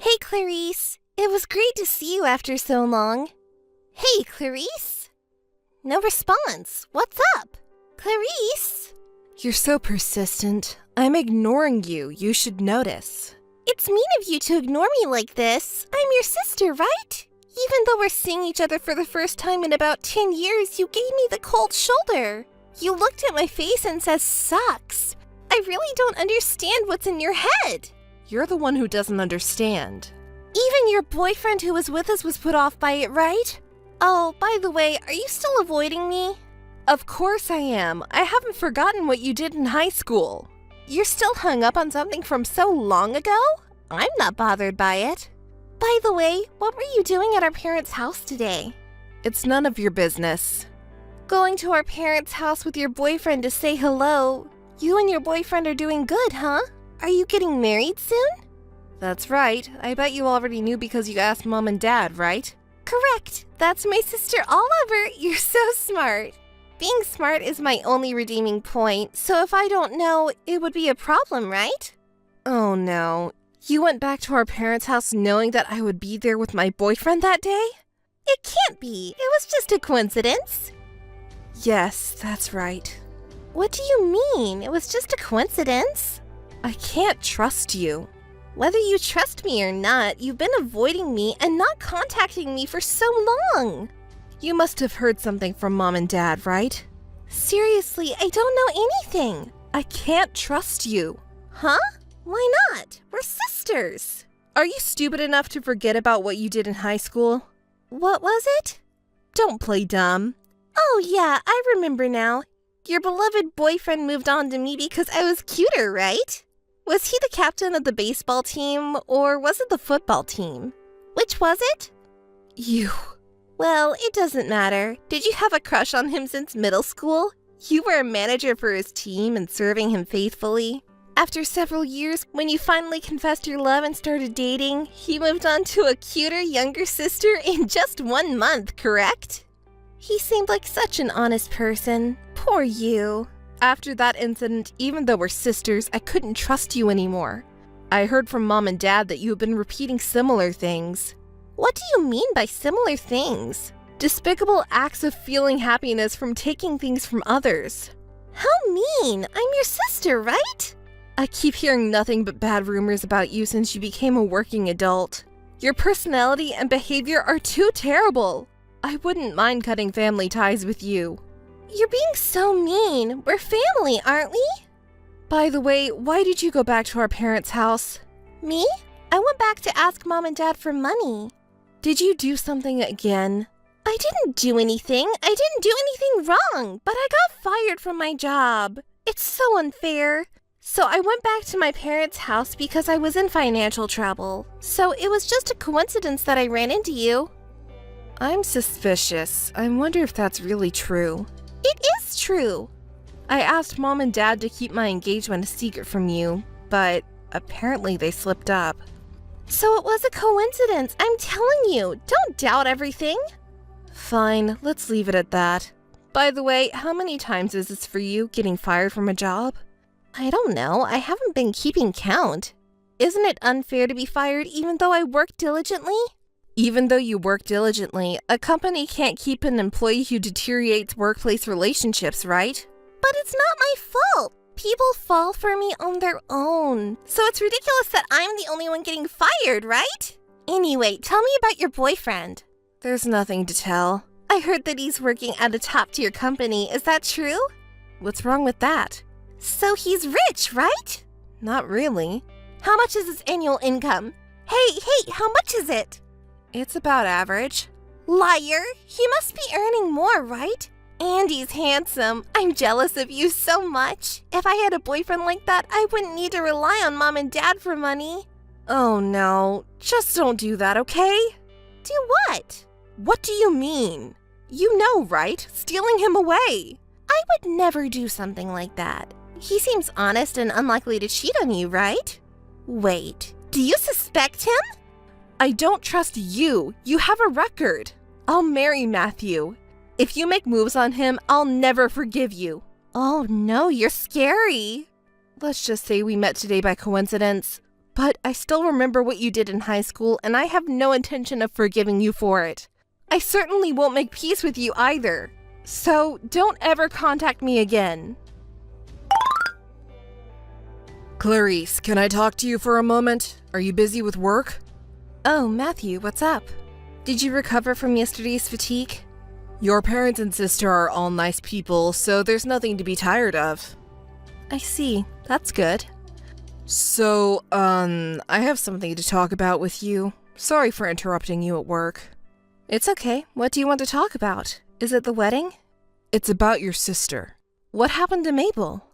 Hey, Clarice. It was great to see you after so long. Hey, Clarice. No response. What's up? Clarice? You're so persistent. I'm ignoring you. You should notice. It's mean of you to ignore me like this. I'm your sister, right? Even though we're seeing each other for the first time in about 10 years, you gave me the cold shoulder. You looked at my face and said, "Sucks." I really don't understand what's in your head. You're the one who doesn't understand. Even your boyfriend who was with us was put off by it, right? Oh, by the way, are you still avoiding me? Of course I am. I haven't forgotten what you did in high school. You're still hung up on something from so long ago? I'm not bothered by it. By the way, what were you doing at our parents' house today? It's none of your business. Going to our parents' house with your boyfriend to say hello. You and your boyfriend are doing good, huh? Are you getting married soon? That's right. I bet you already knew because you asked Mom and Dad, right? Correct. That's my sister Oliver. You're so smart. Being smart is my only redeeming point, so if I don't know, it would be a problem, right? Oh no. You went back to our parents' house knowing that I would be there with my boyfriend that day? It can't be. It was just a coincidence. Yes, that's right. What do you mean? It was just a coincidence? I can't trust you. Whether you trust me or not, you've been avoiding me and not contacting me for so long. You must have heard something from Mom and Dad, right? Seriously, I don't know anything. I can't trust you. Huh? Why not? We're sisters. Are you stupid enough to forget about what you did in high school? What was it? Don't play dumb. Oh yeah, I remember now. Your beloved boyfriend moved on to me because I was cuter, right? Was he the captain of the baseball team, or was it the football team? Which was it? You. Well, it doesn't matter. Did you have a crush on him since middle school? You were a manager for his team and serving him faithfully. After several years, when you finally confessed your love and started dating, he moved on to a cuter younger sister in just 1 month, correct? He seemed like such an honest person. Poor you. After that incident, even though we're sisters, I couldn't trust you anymore. I heard from Mom and Dad that you have been repeating similar things. What do you mean by similar things? Despicable acts of feeling happiness from taking things from others. How mean! I'm your sister, right? I keep hearing nothing but bad rumors about you since you became a working adult. Your personality and behavior are too terrible. I wouldn't mind cutting family ties with you. You're being so mean. We're family, aren't we? By the way, why did you go back to our parents' house? Me? I went back to ask Mom and Dad for money. Did you do something again? I didn't do anything. I didn't do anything wrong, but I got fired from my job. It's so unfair. So I went back to my parents' house because I was in financial trouble. So it was just a coincidence that I ran into you. I'm suspicious. I wonder if that's really true. It is true. I asked Mom and Dad to keep my engagement a secret from you, but apparently they slipped up. So it was a coincidence. I'm telling you, don't doubt everything. Fine, let's leave it at that. By the way, how many times is this for you, getting fired from a job? I don't know. I haven't been keeping count. Isn't it unfair to be fired even though I work diligently? Even though you work diligently, a company can't keep an employee who deteriorates workplace relationships, right? But it's not my fault. People fall for me on their own. So it's ridiculous that I'm the only one getting fired, right? Anyway, tell me about your boyfriend. There's nothing to tell. I heard that he's working at a top-tier company. Is that true? What's wrong with that? So he's rich, right? Not really. How much is his annual income? Hey, how much is it? It's about average. Liar! He must be earning more, right? And he's handsome. I'm jealous of you so much. If I had a boyfriend like that, I wouldn't need to rely on Mom and Dad for money. Oh no, just don't do that, okay? Do what? What do you mean? You know, right? Stealing him away. I would never do something like that. He seems honest and unlikely to cheat on you, right? Wait, do you suspect him? I don't trust you. You have a record. I'll marry Matthew. If you make moves on him, I'll never forgive you. Oh no, you're scary. Let's just say we met today by coincidence. But I still remember what you did in high school, and I have no intention of forgiving you for it. I certainly won't make peace with you either. So don't ever contact me again. Clarice, can I talk to you for a moment? Are you busy with work? Oh, Matthew, what's up? Did you recover from yesterday's fatigue? Your parents and sister are all nice people, so there's nothing to be tired of. I see. That's good. So, I have something to talk about with you. Sorry for interrupting you at work. It's okay. What do you want to talk about? Is it the wedding? It's about your sister. What happened to Mabel?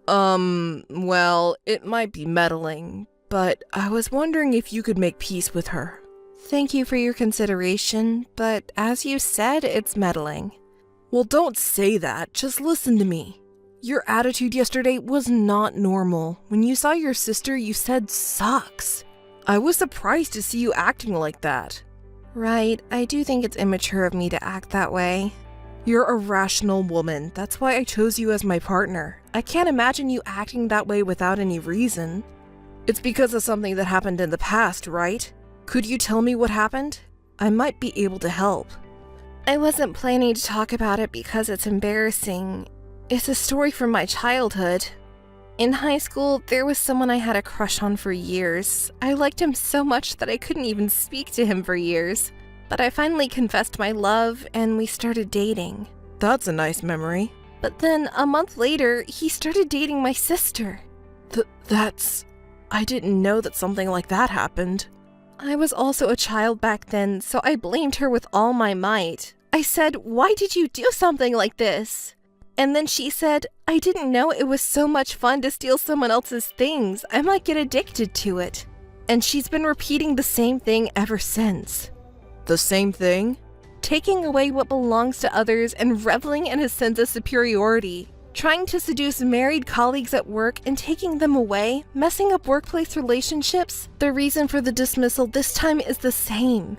Well, it might be meddling, but I was wondering if you could make peace with her. Thank you for your consideration, but as you said, it's meddling. Well, don't say that. Just listen to me. Your attitude yesterday was not normal. When you saw your sister, you said sucks. I was surprised to see you acting like that. Right, I do think it's immature of me to act that way. You're a rational woman. That's why I chose you as my partner. I can't imagine you acting that way without any reason. It's because of something that happened in the past, right? Could you tell me what happened? I might be able to help. I wasn't planning to talk about it because it's embarrassing. It's a story from my childhood. In high school, there was someone I had a crush on for years. I liked him so much that I couldn't even speak to him for years. But I finally confessed my love, and we started dating. That's a nice memory. But then, a month later, he started dating my sister. I didn't know that something like that happened. I was also a child back then, so I blamed her with all my might. I said, "Why did you do something like this?" And then she said, "I didn't know it was so much fun to steal someone else's things. I might get addicted to it." And she's been repeating the same thing ever since. The same thing? Taking away what belongs to others and reveling in a sense of superiority. Trying to seduce married colleagues at work and taking them away, messing up workplace relationships. The reason for the dismissal this time is the same.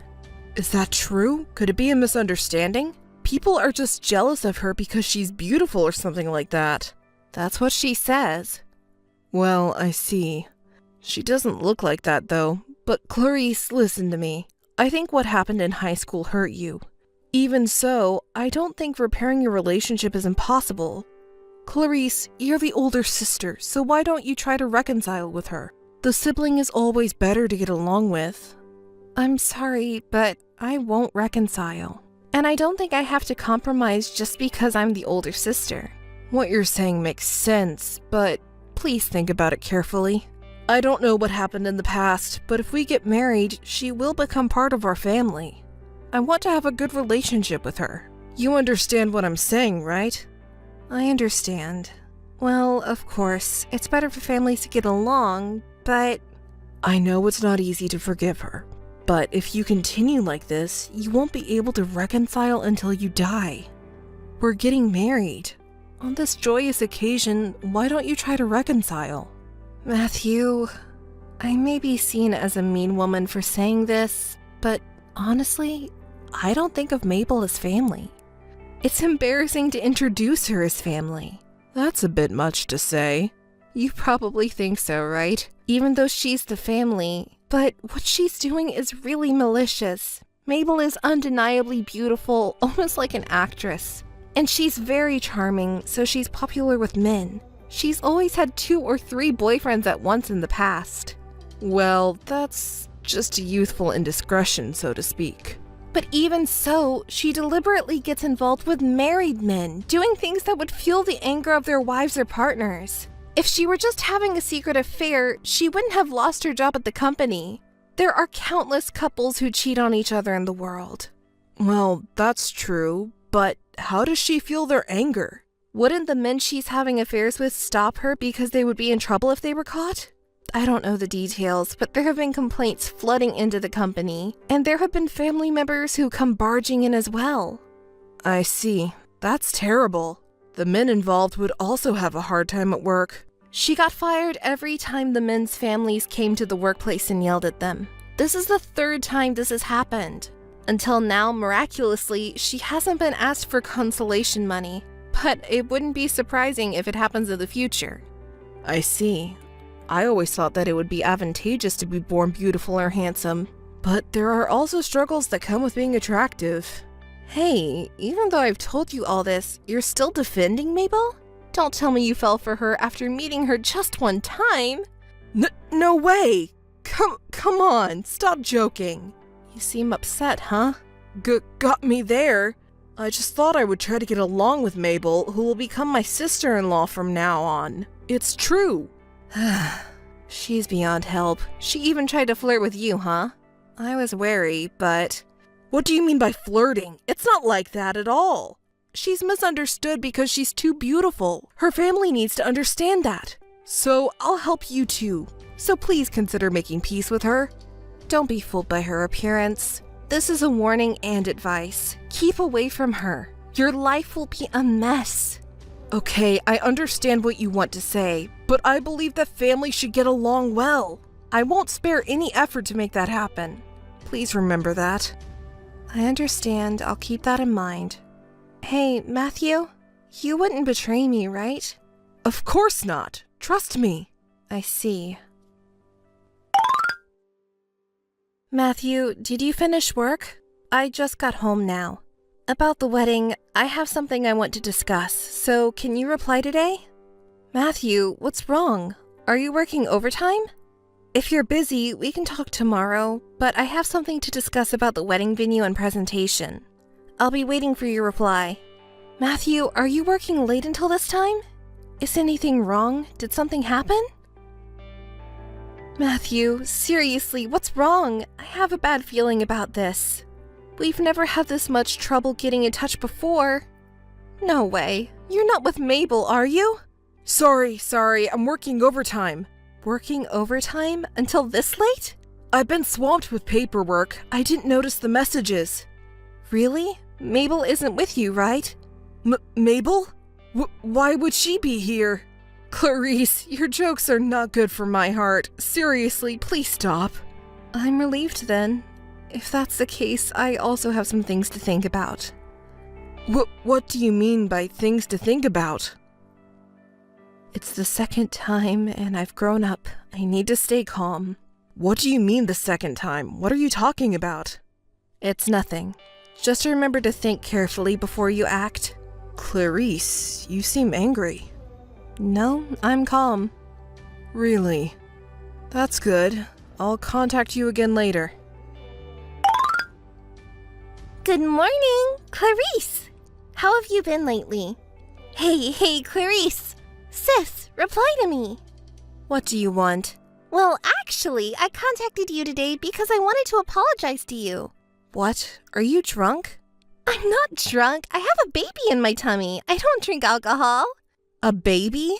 Is that true? Could it be a misunderstanding? People are just jealous of her because she's beautiful or something like that. That's what she says. Well, I see. She doesn't look like that though. But Clarice, listen to me. I think what happened in high school hurt you. Even so, I don't think repairing your relationship is impossible. Clarice, you're the older sister, so why don't you try to reconcile with her? The sibling is always better to get along with. I'm sorry, but I won't reconcile. And I don't think I have to compromise just because I'm the older sister. What you're saying makes sense, but please think about it carefully. I don't know what happened in the past, but if we get married, she will become part of our family. I want to have a good relationship with her. You understand what I'm saying, right? I understand. Well, of course, it's better for families to get along, but... I know it's not easy to forgive her, but if you continue like this, you won't be able to reconcile until you die. We're getting married. On this joyous occasion, why don't you try to reconcile? Matthew, I may be seen as a mean woman for saying this, but honestly, I don't think of Mabel as family. It's embarrassing to introduce her as family. That's a bit much to say. You probably think so, right? Even though she's the family. But what she's doing is really malicious. Mabel is undeniably beautiful, almost like an actress. And she's very charming, so she's popular with men. She's always had 2 or 3 boyfriends at once in the past. Well, that's just a youthful indiscretion, so to speak. But even so, she deliberately gets involved with married men, doing things that would fuel the anger of their wives or partners. If she were just having a secret affair, she wouldn't have lost her job at the company. There are countless couples who cheat on each other in the world. Well, that's true, but how does she feel their anger? Wouldn't the men she's having affairs with stop her because they would be in trouble if they were caught? I don't know the details, but there have been complaints flooding into the company, and there have been family members who come barging in as well. I see. That's terrible. The men involved would also have a hard time at work. She got fired every time the men's families came to the workplace and yelled at them. This is the 3rd time this has happened. Until now, miraculously, she hasn't been asked for consolation money. But it wouldn't be surprising if it happens in the future. I see. I always thought that it would be advantageous to be born beautiful or handsome. But there are also struggles that come with being attractive. Hey, even though I've told you all this, you're still defending Mabel? Don't tell me you fell for her after meeting her just one time. No way! Come on, stop joking. You seem upset, huh? Got me there. I just thought I would try to get along with Mabel, who will become my sister-in-law from now on. It's true. She's beyond help. She even tried to flirt with you, huh? I was wary, but... What do you mean by flirting? It's not like that at all. She's misunderstood because she's too beautiful. Her family needs to understand that. So I'll help you too. So please consider making peace with her. Don't be fooled by her appearance. This is a warning and advice. Keep away from her. Your life will be a mess. Okay, I understand what you want to say, but I believe that families should get along well. I won't spare any effort to make that happen. Please remember that. I understand. I'll keep that in mind. Hey, Matthew, you wouldn't betray me, right? Of course not. Trust me. I see. Matthew, did you finish work? I just got home now. About the wedding, I have something I want to discuss, so can you reply today? Matthew, what's wrong? Are you working overtime? If you're busy, we can talk tomorrow, but I have something to discuss about the wedding venue and presentation. I'll be waiting for your reply. Matthew, are you working late until this time? Is anything wrong? Did something happen? Matthew, seriously, what's wrong? I have a bad feeling about this. We've never had this much trouble getting in touch before. No way. You're not with Mabel, are you? Sorry, I'm working overtime. Working overtime? Until this late? I've been swamped with paperwork. I didn't notice the messages. Really? Mabel isn't with you, right? Mabel? Why would she be here? Clarice, your jokes are not good for my heart. Seriously, please stop. I'm relieved then. If that's the case, I also have some things to think about. What do you mean by things to think about? It's the second time, and I've grown up. I need to stay calm. What do you mean the second time? What are you talking about? It's nothing. Just remember to think carefully before you act. Clarice, you seem angry. No, I'm calm. Really? That's good. I'll contact you again later. Good morning, Clarice. How have you been lately? Hey, Clarice. Sis, reply to me. What do you want? Well, actually, I contacted you today because I wanted to apologize to you. What? Are you drunk? I'm not drunk. I have a baby in my tummy. I don't drink alcohol. A baby?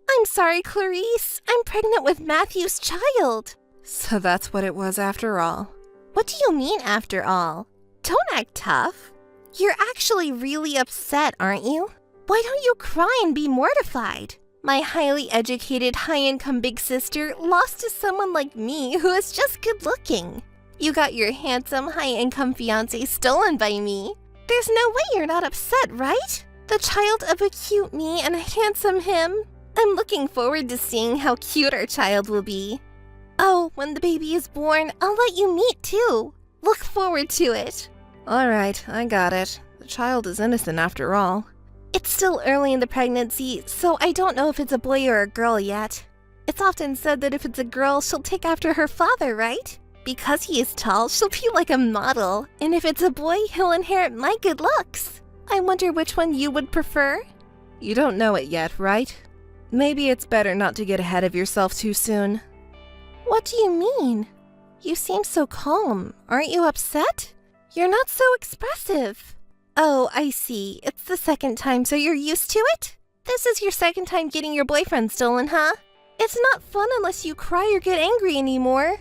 I'm sorry, Clarice. I'm pregnant with Matthew's child. So that's what it was after all. What do you mean, after all? Don't act tough. You're actually really upset, aren't you? Why don't you cry and be mortified? My highly educated, high-income big sister lost to someone like me who is just good-looking. You got your handsome, high-income fiancé stolen by me. There's no way you're not upset, right? The child of a cute me and a handsome him. I'm looking forward to seeing how cute our child will be. Oh, when the baby is born, I'll let you meet too. Look forward to it. All right, I got it. The child is innocent after all. It's still early in the pregnancy, so I don't know if it's a boy or a girl yet. It's often said that if it's a girl, she'll take after her father, right? Because he is tall, she'll be like a model. And if it's a boy, he'll inherit my good looks. I wonder which one you would prefer? You don't know it yet, right? Maybe it's better not to get ahead of yourself too soon. What do you mean? You seem so calm. Aren't you upset? You're not so expressive. Oh, I see. It's the second time, so you're used to it? This is your second time getting your boyfriend stolen, huh? It's not fun unless you cry or get angry anymore.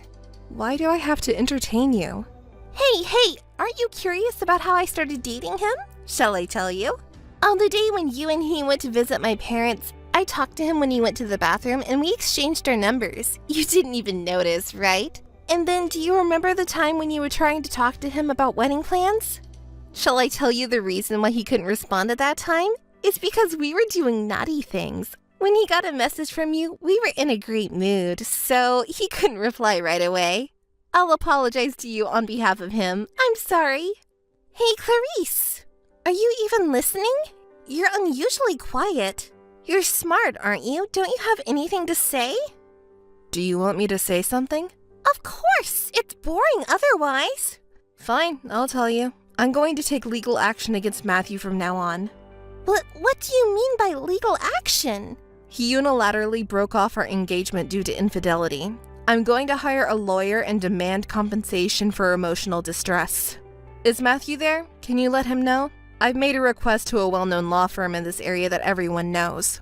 Why do I have to entertain you? Hey, aren't you curious about how I started dating him? Shall I tell you? On the day when you and he went to visit my parents, I talked to him when he went to the bathroom and we exchanged our numbers. You didn't even notice, right? And then do you remember the time when you were trying to talk to him about wedding plans? Shall I tell you the reason why he couldn't respond at that time? It's because we were doing naughty things. When he got a message from you, we were in a great mood, so he couldn't reply right away. I'll apologize to you on behalf of him. I'm sorry. Hey, Clarice. Are you even listening? You're unusually quiet. You're smart, aren't you? Don't you have anything to say? Do you want me to say something? Of course! It's boring otherwise. Fine, I'll tell you. I'm going to take legal action against Matthew from now on. But what do you mean by legal action? He unilaterally broke off our engagement due to infidelity. I'm going to hire a lawyer and demand compensation for emotional distress. Is Matthew there? Can you let him know? I've made a request to a well-known law firm in this area that everyone knows.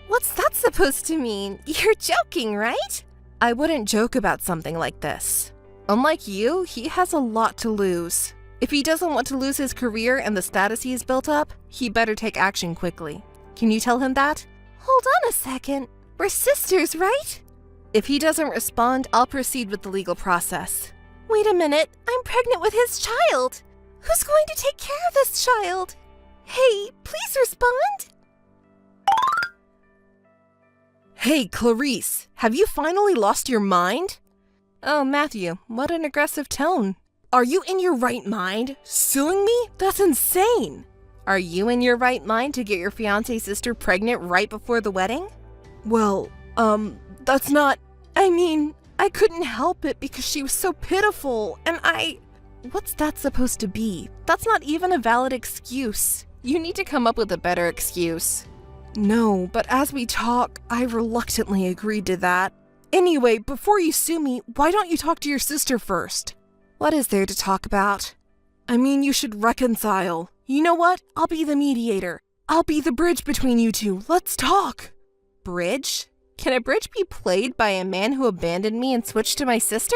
What's that supposed to mean? You're joking, right? I wouldn't joke about something like this. Unlike you, he has a lot to lose. If he doesn't want to lose his career and the status he's built up, he better take action quickly. Can you tell him that? Hold on a second. We're sisters, right? If he doesn't respond, I'll proceed with the legal process. Wait a minute. I'm pregnant with his child. Who's going to take care of this child? Hey, please respond. Hey, Clarice, have you finally lost your mind? Oh, Matthew, what an aggressive tone. Are you in your right mind? Suing me? That's insane. Are you in your right mind to get your fiance's sister pregnant right before the wedding? Well, that's not... I couldn't help it because she was so pitiful, and What's that supposed to be? That's not even a valid excuse. You need to come up with a better excuse. No, but as we talk, I reluctantly agreed to that. Anyway, before you sue me, why don't you talk to your sister first? What is there to talk about? You should reconcile. You know what? I'll be the mediator. I'll be the bridge between you two. Let's talk. Bridge? Can a bridge be played by a man who abandoned me and switched to my sister?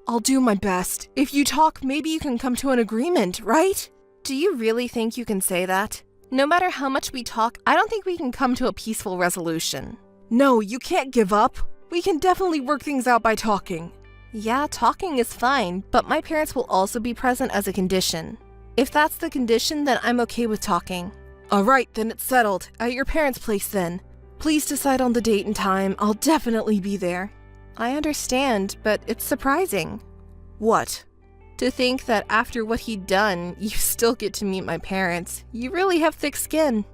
I'll do my best. If you talk, maybe you can come to an agreement, right? Do you really think you can say that? No matter how much we talk, I don't think we can come to a peaceful resolution. No, you can't give up. We can definitely work things out by talking. Yeah, talking is fine, but my parents will also be present as a condition. If that's the condition, then I'm okay with talking. Alright, then it's settled. At your parents' place then. Please decide on the date and time. I'll definitely be there. I understand, but it's surprising. What? To think that after what he'd done, you still get to meet my parents. You really have thick skin.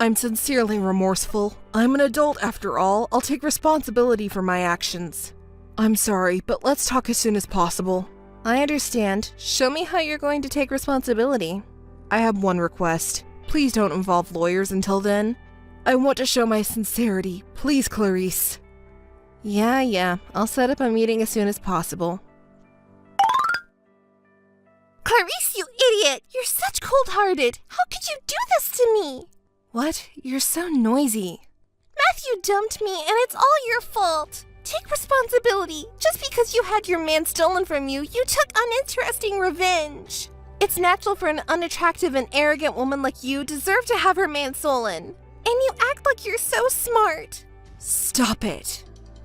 I'm sincerely remorseful. I'm an adult after all. I'll take responsibility for my actions. I'm sorry, but let's talk as soon as possible. I understand. Show me how you're going to take responsibility. I have one request. Please don't involve lawyers until then. I want to show my sincerity. Please, Clarice. Yeah. I'll set up a meeting as soon as possible. Clarice, you idiot! You're such cold-hearted! How could you do this to me? What? You're so noisy. Matthew dumped me, and it's all your fault. Take responsibility. Just because you had your man stolen from you, you took uninteresting revenge. It's natural for an unattractive and arrogant woman like you deserve to have her man stolen. And you act like you're so smart. Stop it.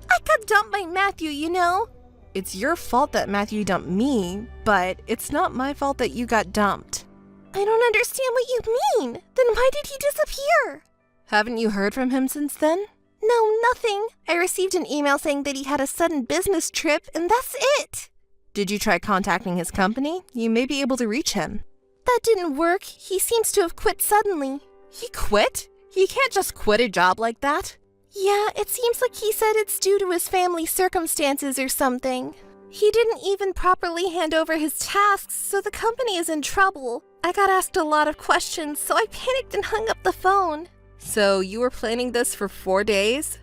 I got dumped by Matthew, you know? It's your fault that Matthew dumped me, but it's not my fault that you got dumped. I don't understand what you mean. Then why did he disappear? Haven't you heard from him since then? No, nothing. I received an email saying that he had a sudden business trip, and that's it. Did you try contacting his company? You may be able to reach him. That didn't work. He seems to have quit suddenly. He quit? He can't just quit a job like that. Yeah, it seems like he said it's due to his family circumstances or something. He didn't even properly hand over his tasks, so the company is in trouble. I got asked a lot of questions, so I panicked and hung up the phone. So you were planning this for 4 days?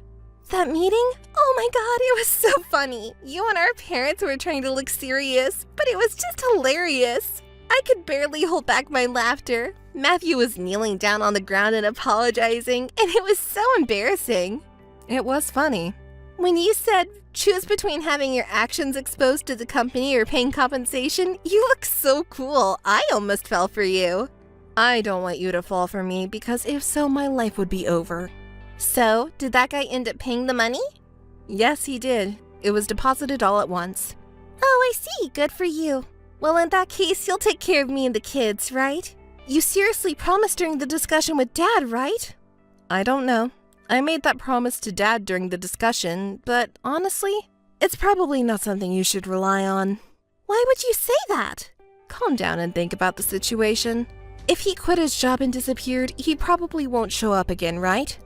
That meeting? Oh my god, it was so funny. You and our parents were trying to look serious, but it was just hilarious. I could barely hold back my laughter. Matthew was kneeling down on the ground and apologizing, and it was so embarrassing. It was funny. When you said, choose between having your actions exposed to the company or paying compensation, you look so cool. I almost fell for you. I don't want you to fall for me, because if so, my life would be over. So, did that guy end up paying the money? Yes, he did. It was deposited all at once. Oh, I see. Good for you. Well, in that case, you'll take care of me and the kids, right? You seriously promised during the discussion with Dad, right? I don't know. I made that promise to Dad during the discussion, but honestly, it's probably not something you should rely on. Why would you say that? Calm down and think about the situation. If he quit his job and disappeared, he probably won't show up again, right?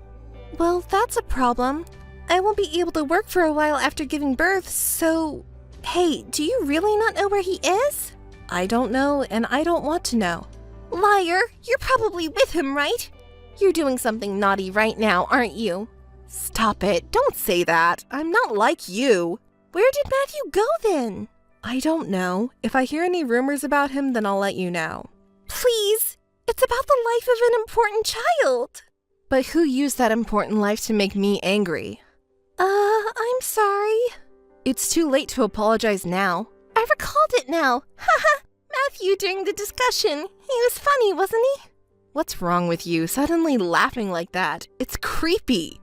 Well, that's a problem. I won't be able to work for a while after giving birth, so... Hey, do you really not know where he is? I don't know, and I don't want to know. Liar! You're probably with him, right? You're doing something naughty right now, aren't you? Stop it. Don't say that. I'm not like you. Where did Matthew go then? I don't know. If I hear any rumors about him, then I'll let you know. Please! It's about the life of an important child! But who used that important life to make me angry? I'm sorry. It's too late to apologize now. I recalled it now. Haha! Matthew during the discussion. He was funny, wasn't he? What's wrong with you? Suddenly laughing like that. It's creepy.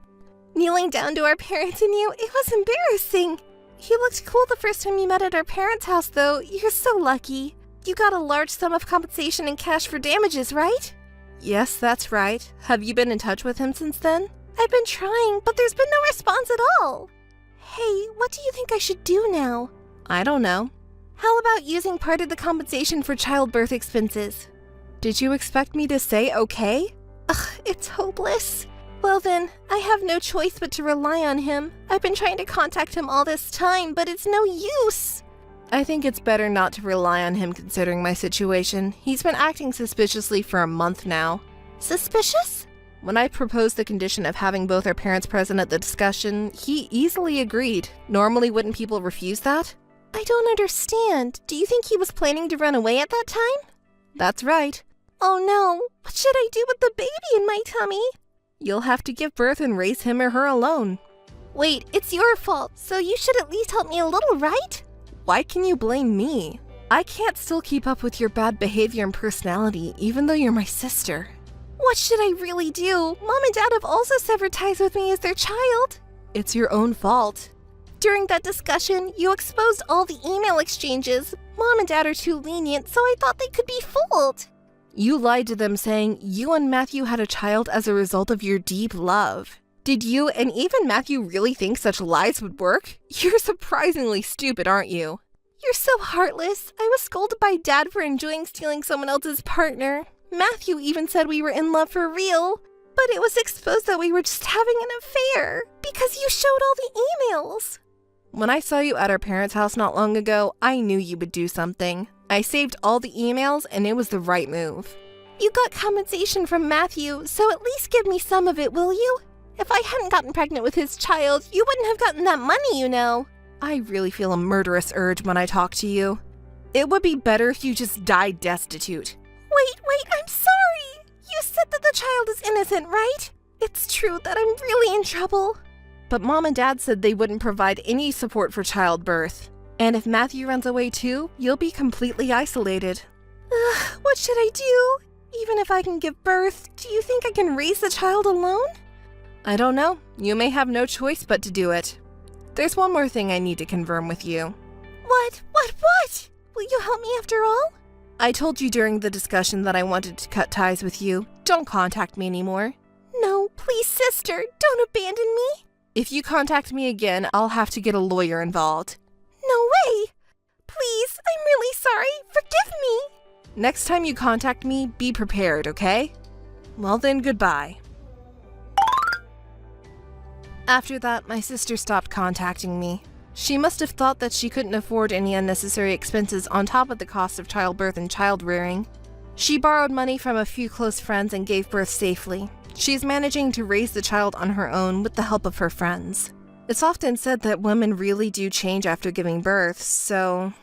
Kneeling down to our parents and you, it was embarrassing. He looked cool the first time you met at our parents' house, though. You're so lucky. You got a large sum of compensation in cash for damages, right? Yes, that's right. Have you been in touch with him since then? I've been trying, but there's been no response at all. Hey, what do you think I should do now? I don't know. How about using part of the compensation for childbirth expenses? Did you expect me to say okay? Ugh, it's hopeless. Well then, I have no choice but to rely on him. I've been trying to contact him all this time, but it's no use. I think it's better not to rely on him considering my situation. He's been acting suspiciously for a month now. Suspicious? When I proposed the condition of having both our parents present at the discussion, he easily agreed. Normally, wouldn't people refuse that? I don't understand. Do you think he was planning to run away at that time? That's right. Oh no, what should I do with the baby in my tummy? You'll have to give birth and raise him or her alone. Wait, it's your fault, so you should at least help me a little, right? Why can you blame me? I can't still keep up with your bad behavior and personality, even though you're my sister. What should I really do? Mom and Dad have also severed ties with me as their child. It's your own fault. During that discussion, you exposed all the email exchanges. Mom and Dad are too lenient, so I thought they could be fooled. You lied to them saying you and Matthew had a child as a result of your deep love. Did you and even Matthew really think such lies would work? You're surprisingly stupid, aren't you? You're so heartless. I was scolded by Dad for enjoying stealing someone else's partner. Matthew even said we were in love for real. But it was exposed that we were just having an affair because you showed all the emails. When I saw you at our parents' house not long ago, I knew you would do something. I saved all the emails and it was the right move. You got compensation from Matthew, so at least give me some of it, will you? If I hadn't gotten pregnant with his child, you wouldn't have gotten that money, you know. I really feel a murderous urge when I talk to you. It would be better if you just died destitute. Wait, I'm sorry! You said that the child is innocent, right? It's true that I'm really in trouble. But Mom and Dad said they wouldn't provide any support for childbirth. And if Matthew runs away too, you'll be completely isolated. What should I do? Even if I can give birth, do you think I can raise the child alone? I don't know. You may have no choice but to do it. There's one more thing I need to confirm with you. What? Will you help me after all? I told you during the discussion that I wanted to cut ties with you. Don't contact me anymore. No, please, sister, don't abandon me. If you contact me again, I'll have to get a lawyer involved. No way! Please, I'm really sorry. Forgive me. Next time you contact me, be prepared, okay? Well then, goodbye. After that, my sister stopped contacting me. She must have thought that she couldn't afford any unnecessary expenses on top of the cost of childbirth and child rearing. She borrowed money from a few close friends and gave birth safely. She's managing to raise the child on her own with the help of her friends. It's often said that women really do change after giving birth, so...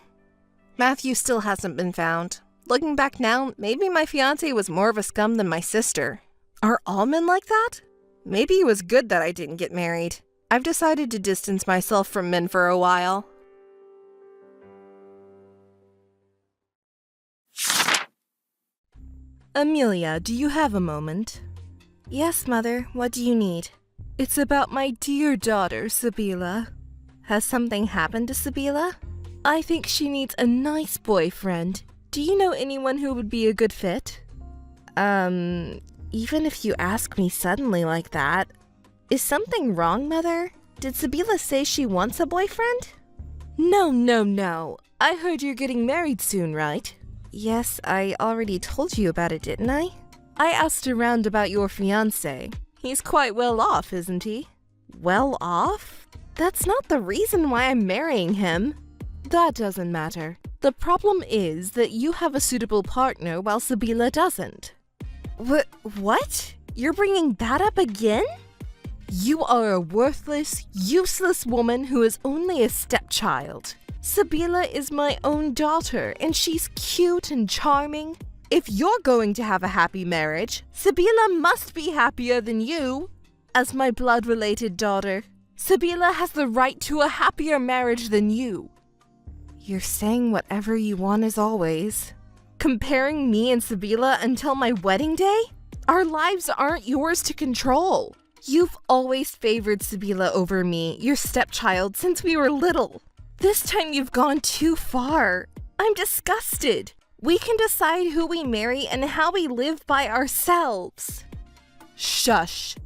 Matthew still hasn't been found. Looking back now, maybe my fiancé was more of a scum than my sister. Are all men like that? Maybe it was good that I didn't get married. I've decided to distance myself from men for a while. Amelia, do you have a moment? Yes, Mother. What do you need? It's about my dear daughter, Sabila. Has something happened to Sabila? I think she needs a nice boyfriend. Do you know anyone who would be a good fit? Even if you ask me suddenly like that, Is something wrong, Mother? Did Sabila say she wants a boyfriend? No. I heard you're getting married soon, right? Yes, I already told you about it, didn't I? I asked around about your fiancé. He's quite well off, isn't he? Well off? That's not the reason why I'm marrying him. That doesn't matter. The problem is that you have a suitable partner while Sabila doesn't. What? You're bringing that up again? You are a worthless, useless woman who is only a stepchild. Sabila is my own daughter, and she's cute and charming. If you're going to have a happy marriage, Sabila must be happier than you. As my blood-related daughter, Sabila has the right to a happier marriage than you. You're saying whatever you want as always. Comparing me and Sabila until my wedding day? Our lives aren't yours to control. You've always favored Sabila over me, your stepchild, since we were little. This time you've gone too far. I'm disgusted. We can decide who we marry and how we live by ourselves. Shush.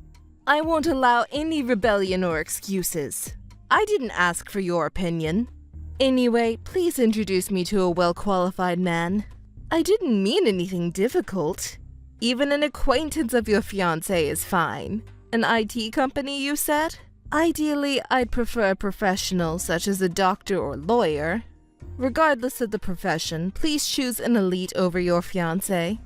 I won't allow any rebellion or excuses. I didn't ask for your opinion. Anyway, please introduce me to a well-qualified man. I didn't mean anything difficult. Even an acquaintance of your fiancé is fine. An IT company, you said? Ideally, I'd prefer a professional such as a doctor or lawyer. Regardless of the profession, please choose an elite over your fiancé.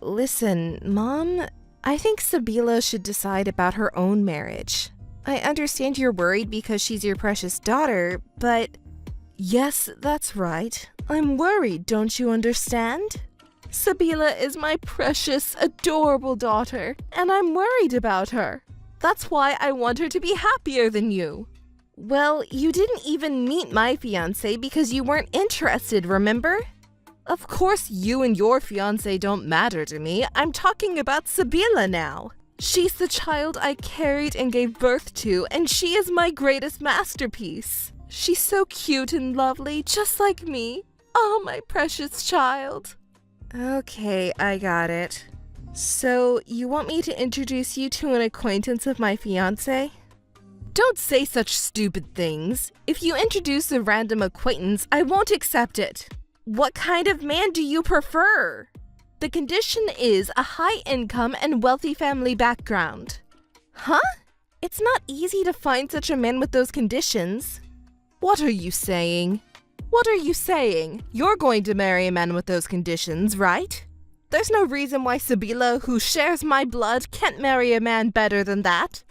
Listen, Mom, I think Sabila should decide about her own marriage. I understand you're worried because she's your precious daughter, but... Yes, that's right. I'm worried, don't you understand? Sabila is my precious, adorable daughter, and I'm worried about her. That's why I want her to be happier than you. Well, you didn't even meet my fiancé because you weren't interested, remember? Of course you and your fiancé don't matter to me. I'm talking about Sabila now. She's the child I carried and gave birth to, and she is my greatest masterpiece. She's so cute and lovely, just like me. Oh, my precious child. Okay, I got it. So, you want me to introduce you to an acquaintance of my fiancé? Don't say such stupid things. If you introduce a random acquaintance, I won't accept it. What kind of man do you prefer? The condition is a high income and wealthy family background. Huh? It's not easy to find such a man with those conditions. What are you saying? What are you saying? You're going to marry a man with those conditions, right? There's no reason why Sabila, who shares my blood, can't marry a man better than that.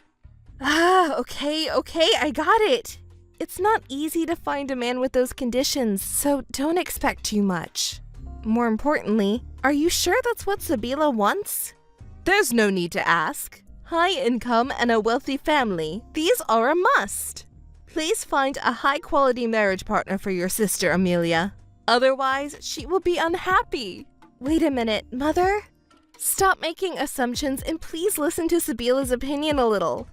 Okay, I got it. It's not easy to find a man with those conditions, so don't expect too much. More importantly, are you sure that's what Sabila wants? There's no need to ask. High income and a wealthy family, these are a must. Please find a high-quality marriage partner for your sister, Amelia. Otherwise, she will be unhappy. Wait a minute, Mother? Stop making assumptions and please listen to Sabila's opinion a little.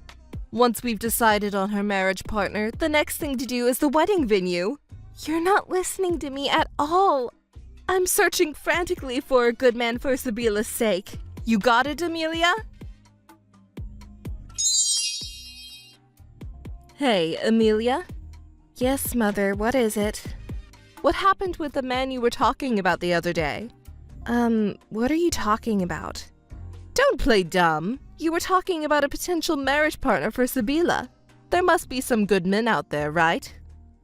Once we've decided on her marriage partner, the next thing to do is the wedding venue. You're not listening to me at all. I'm searching frantically for a good man for Sabila's sake. You got it, Amelia? Hey, Amelia? Yes, Mother, what is it? What happened with the man you were talking about the other day? What are you talking about? Don't play dumb. You were talking about a potential marriage partner for Sabila. There must be some good men out there, right?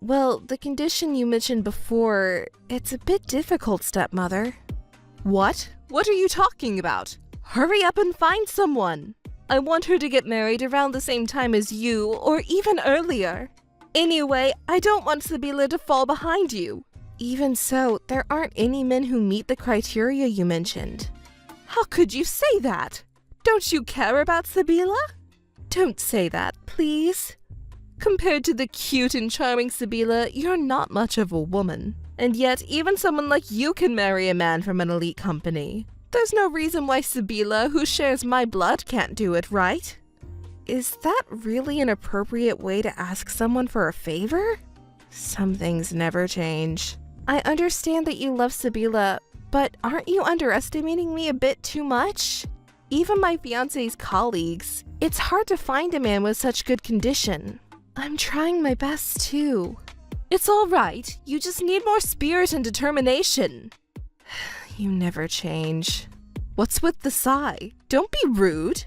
Well, the condition you mentioned before, it's a bit difficult, stepmother. What? What are you talking about? Hurry up and find someone. I want her to get married around the same time as you, or even earlier. Anyway, I don't want Sabila to fall behind you. Even so, there aren't any men who meet the criteria you mentioned. How could you say that? Don't you care about Sabila? Don't say that, please. Compared to the cute and charming Sabila, you're not much of a woman. And yet, even someone like you can marry a man from an elite company. There's no reason why Sabila, who shares my blood, can't do it, right? Is that really an appropriate way to ask someone for a favor? Some things never change. I understand that you love Sabila, but aren't you underestimating me a bit too much? Even my fiancé's colleagues. It's hard to find a man with such good condition. I'm trying my best too. It's all right. You just need more spirit and determination. You never change. What's with the sigh? Don't be rude.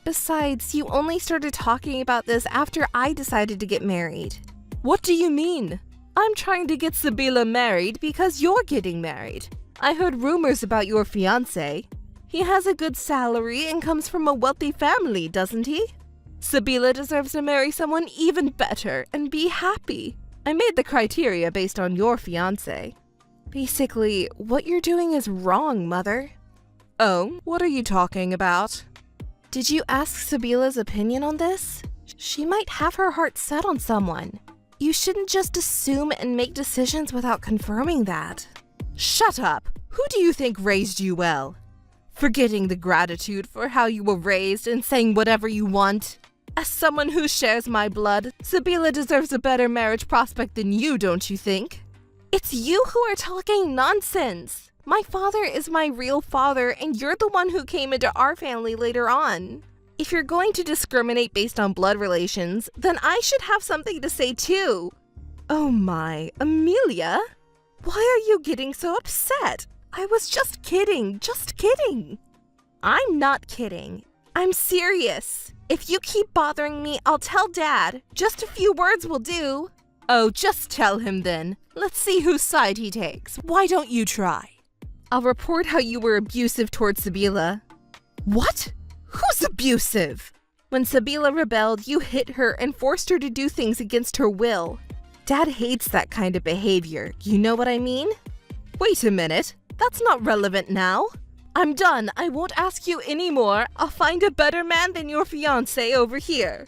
Besides, you only started talking about this after I decided to get married. What do you mean? I'm trying to get Sabila married because you're getting married. I heard rumors about your fiancé. He has a good salary and comes from a wealthy family, doesn't he? Sabila deserves to marry someone even better and be happy. I made the criteria based on your fiancé. Basically, what you're doing is wrong, Mother. Oh, what are you talking about? Did you ask Sabila's opinion on this? She might have her heart set on someone. You shouldn't just assume and make decisions without confirming that. Shut up! Who do you think raised you well? Forgetting the gratitude for how you were raised and saying whatever you want. As someone who shares my blood, Sabila deserves a better marriage prospect than you, don't you think? It's you who are talking nonsense! My father is my real father, and you're the one who came into our family later on. If you're going to discriminate based on blood relations, then I should have something to say too. Oh my, Amelia? Why are you getting so upset? I was just kidding, just kidding. I'm not kidding. I'm serious. If you keep bothering me, I'll tell Dad. Just a few words will do. Oh, just tell him then. Let's see whose side he takes. Why don't you try? I'll report how you were abusive towards Sabila. What? Who's abusive? When Sabila rebelled, you hit her and forced her to do things against her will. Dad hates that kind of behavior. You know what I mean? Wait a minute. That's not relevant now. I'm done. I won't ask you anymore. I'll find a better man than your fiancé over here.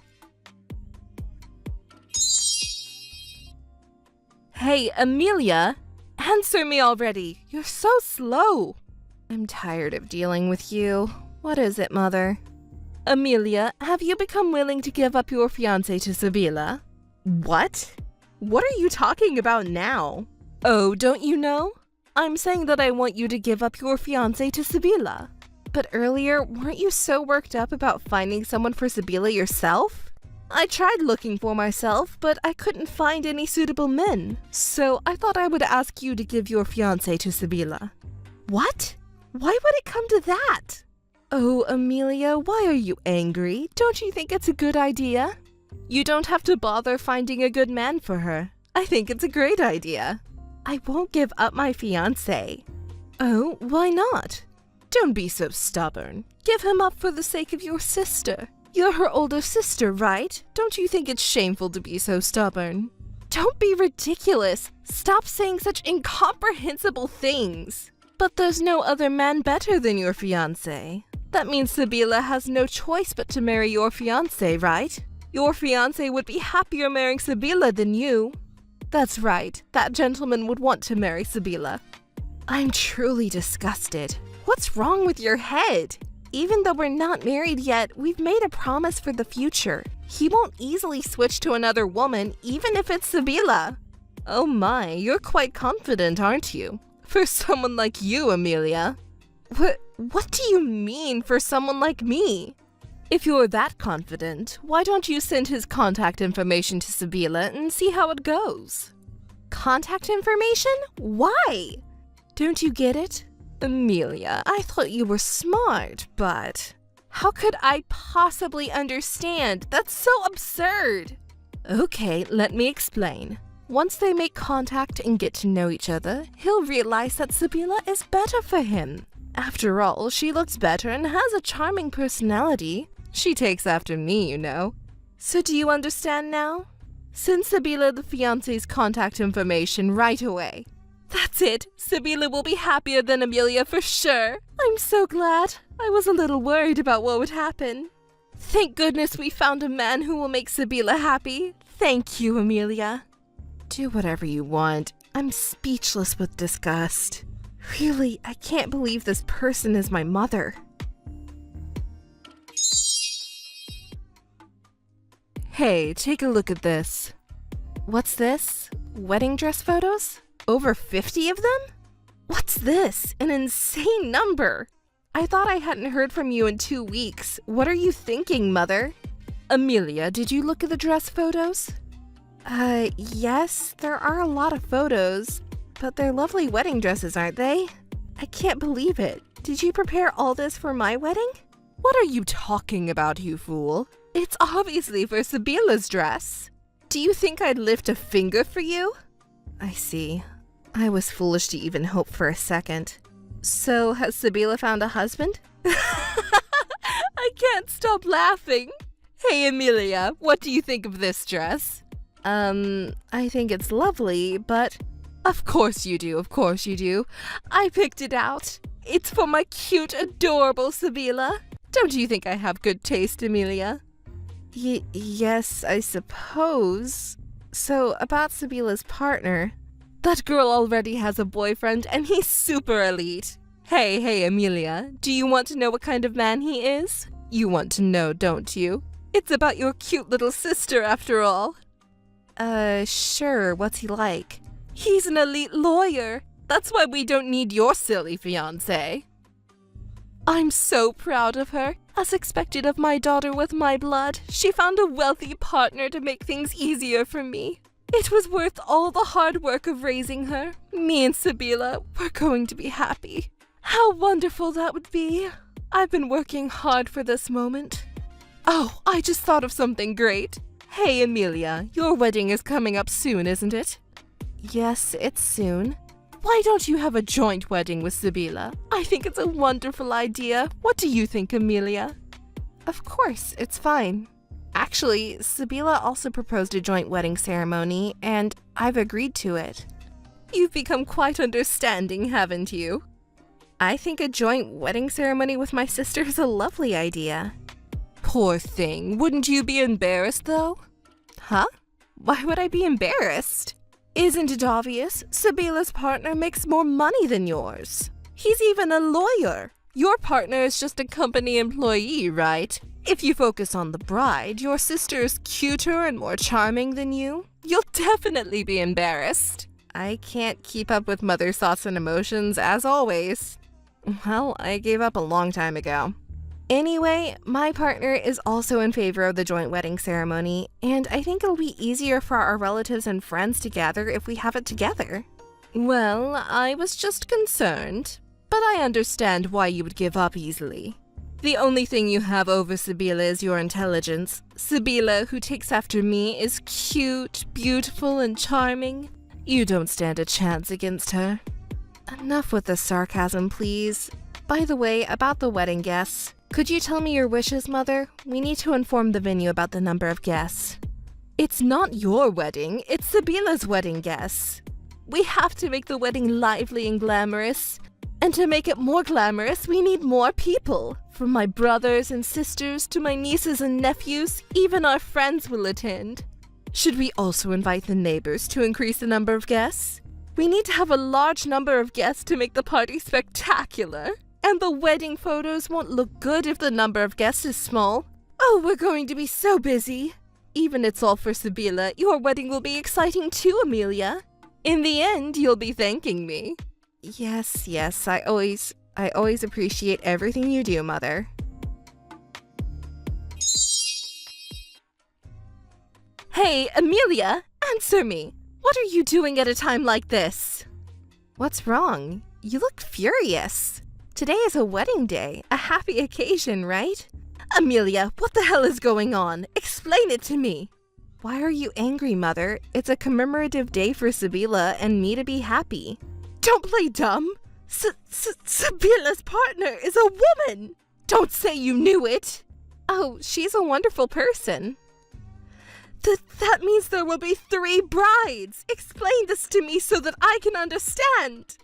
Hey, Amelia. Answer me already. You're so slow. I'm tired of dealing with you. What is it, Mother? Amelia, have you become willing to give up your fiancé to Sabila? What? What are you talking about now? Oh, don't you know? I'm saying that I want you to give up your fiancé to Sabila. But earlier, weren't you so worked up about finding someone for Sabila yourself? I tried looking for myself, but I couldn't find any suitable men. So I thought I would ask you to give your fiancé to Sabila. What? Why would it come to that? Oh, Amelia, why are you angry? Don't you think it's a good idea? You don't have to bother finding a good man for her. I think it's a great idea. I won't give up my fiancé. Oh, why not? Don't be so stubborn. Give him up for the sake of your sister. You're her older sister, right? Don't you think it's shameful to be so stubborn? Don't be ridiculous. Stop saying such incomprehensible things. But there's no other man better than your fiancé. That means Sabila has no choice but to marry your fiancé, right? Your fiancé would be happier marrying Sabila than you. That's right. That gentleman would want to marry Sabila. I'm truly disgusted. What's wrong with your head? Even though we're not married yet, we've made a promise for the future. He won't easily switch to another woman, even if it's Sabila. Oh my, you're quite confident, aren't you? For someone like you, Amelia. What do you mean, for someone like me? If you're that confident, why don't you send his contact information to Sabila and see how it goes? Contact information? Why? Don't you get it? Amelia, I thought you were smart, but... How could I possibly understand? That's so absurd! Okay, let me explain. Once they make contact and get to know each other, he'll realize that Sabila is better for him. After all, she looks better and has a charming personality. She takes after me, you know. So do you understand now? Send Sabila the fiancé's contact information right away. That's it. Sabila will be happier than Amelia for sure. I'm so glad. I was a little worried about what would happen. Thank goodness we found a man who will make Sabila happy. Thank you, Amelia. Do whatever you want. I'm speechless with disgust. Really, I can't believe this person is my mother. Hey, take a look at this. What's this? Wedding dress photos? Over 50 of them? What's this? An insane number. I thought I hadn't heard from you in 2 weeks. What are you thinking, Mother? Amelia, did you look at the dress photos? Yes, there are a lot of photos, but they're lovely wedding dresses, aren't they? I can't believe it. Did you prepare all this for my wedding? What are you talking about, you fool? It's obviously for Sibila's dress. Do you think I'd lift a finger for you? I see. I was foolish to even hope for a second. So, has Sibila found a husband? I can't stop laughing. Hey, Amelia, what do you think of this dress? I think it's lovely, but... Of course you do, of course you do. I picked it out. It's for my cute, adorable Sibila. Don't you think I have good taste, Amelia? Yes, I suppose. So, about Sibila's partner... That girl already has a boyfriend, and he's super elite. Hey, Amelia, do you want to know what kind of man he is? You want to know, don't you? It's about your cute little sister, after all. Sure, what's he like? He's an elite lawyer. That's why we don't need your silly fiancé. I'm so proud of her. As expected of my daughter with my blood, she found a wealthy partner to make things easier for me. It was worth all the hard work of raising her. Me and Sibila were going to be happy. How wonderful that would be. I've been working hard for this moment. Oh, I just thought of something great. Hey, Amelia, your wedding is coming up soon, isn't it? Yes, it's soon. Why don't you have a joint wedding with Sibila? I think it's a wonderful idea. What do you think, Amelia? Of course, it's fine. Actually, Sibila also proposed a joint wedding ceremony, and I've agreed to it. You've become quite understanding, haven't you? I think a joint wedding ceremony with my sister is a lovely idea. Poor thing. Wouldn't you be embarrassed, though? Huh? Why would I be embarrassed? Isn't it obvious? Sibila's partner makes more money than yours. He's even a lawyer. Your partner is just a company employee, right? If you focus on the bride, your sister is cuter and more charming than you. You'll definitely be embarrassed. I can't keep up with mother's thoughts and emotions, as always. Well, I gave up a long time ago. Anyway, my partner is also in favor of the joint wedding ceremony, and I think it'll be easier for our relatives and friends to gather if we have it together. Well, I was just concerned, but I understand why you would give up easily. The only thing you have over Sibila is your intelligence. Sibila, who takes after me, is cute, beautiful, and charming. You don't stand a chance against her. Enough with the sarcasm, please. By the way, about the wedding guests, could you tell me your wishes, Mother? We need to inform the venue about the number of guests. It's not your wedding, it's Sibila's wedding guests. We have to make the wedding lively and glamorous. And to make it more glamorous, we need more people. From my brothers and sisters to my nieces and nephews, even our friends will attend. Should we also invite the neighbors to increase the number of guests? We need to have a large number of guests to make the party spectacular. And the wedding photos won't look good if the number of guests is small. Oh, we're going to be so busy. Even it's all for Sibila, your wedding will be exciting too, Amelia. In the end, you'll be thanking me. Yes, I always appreciate everything you do, Mother. Hey, Amelia, answer me. What are you doing at a time like this? What's wrong? You look furious. Today is a wedding day, a happy occasion, right? Amelia, what the hell is going on? Explain it to me. Why are you angry, Mother? It's a commemorative day for Sibila and me to be happy. Don't play dumb. Sibila's partner is a woman. Don't say you knew it. Oh, she's a wonderful person. That means there will be 3 brides. Explain this to me so that I can understand.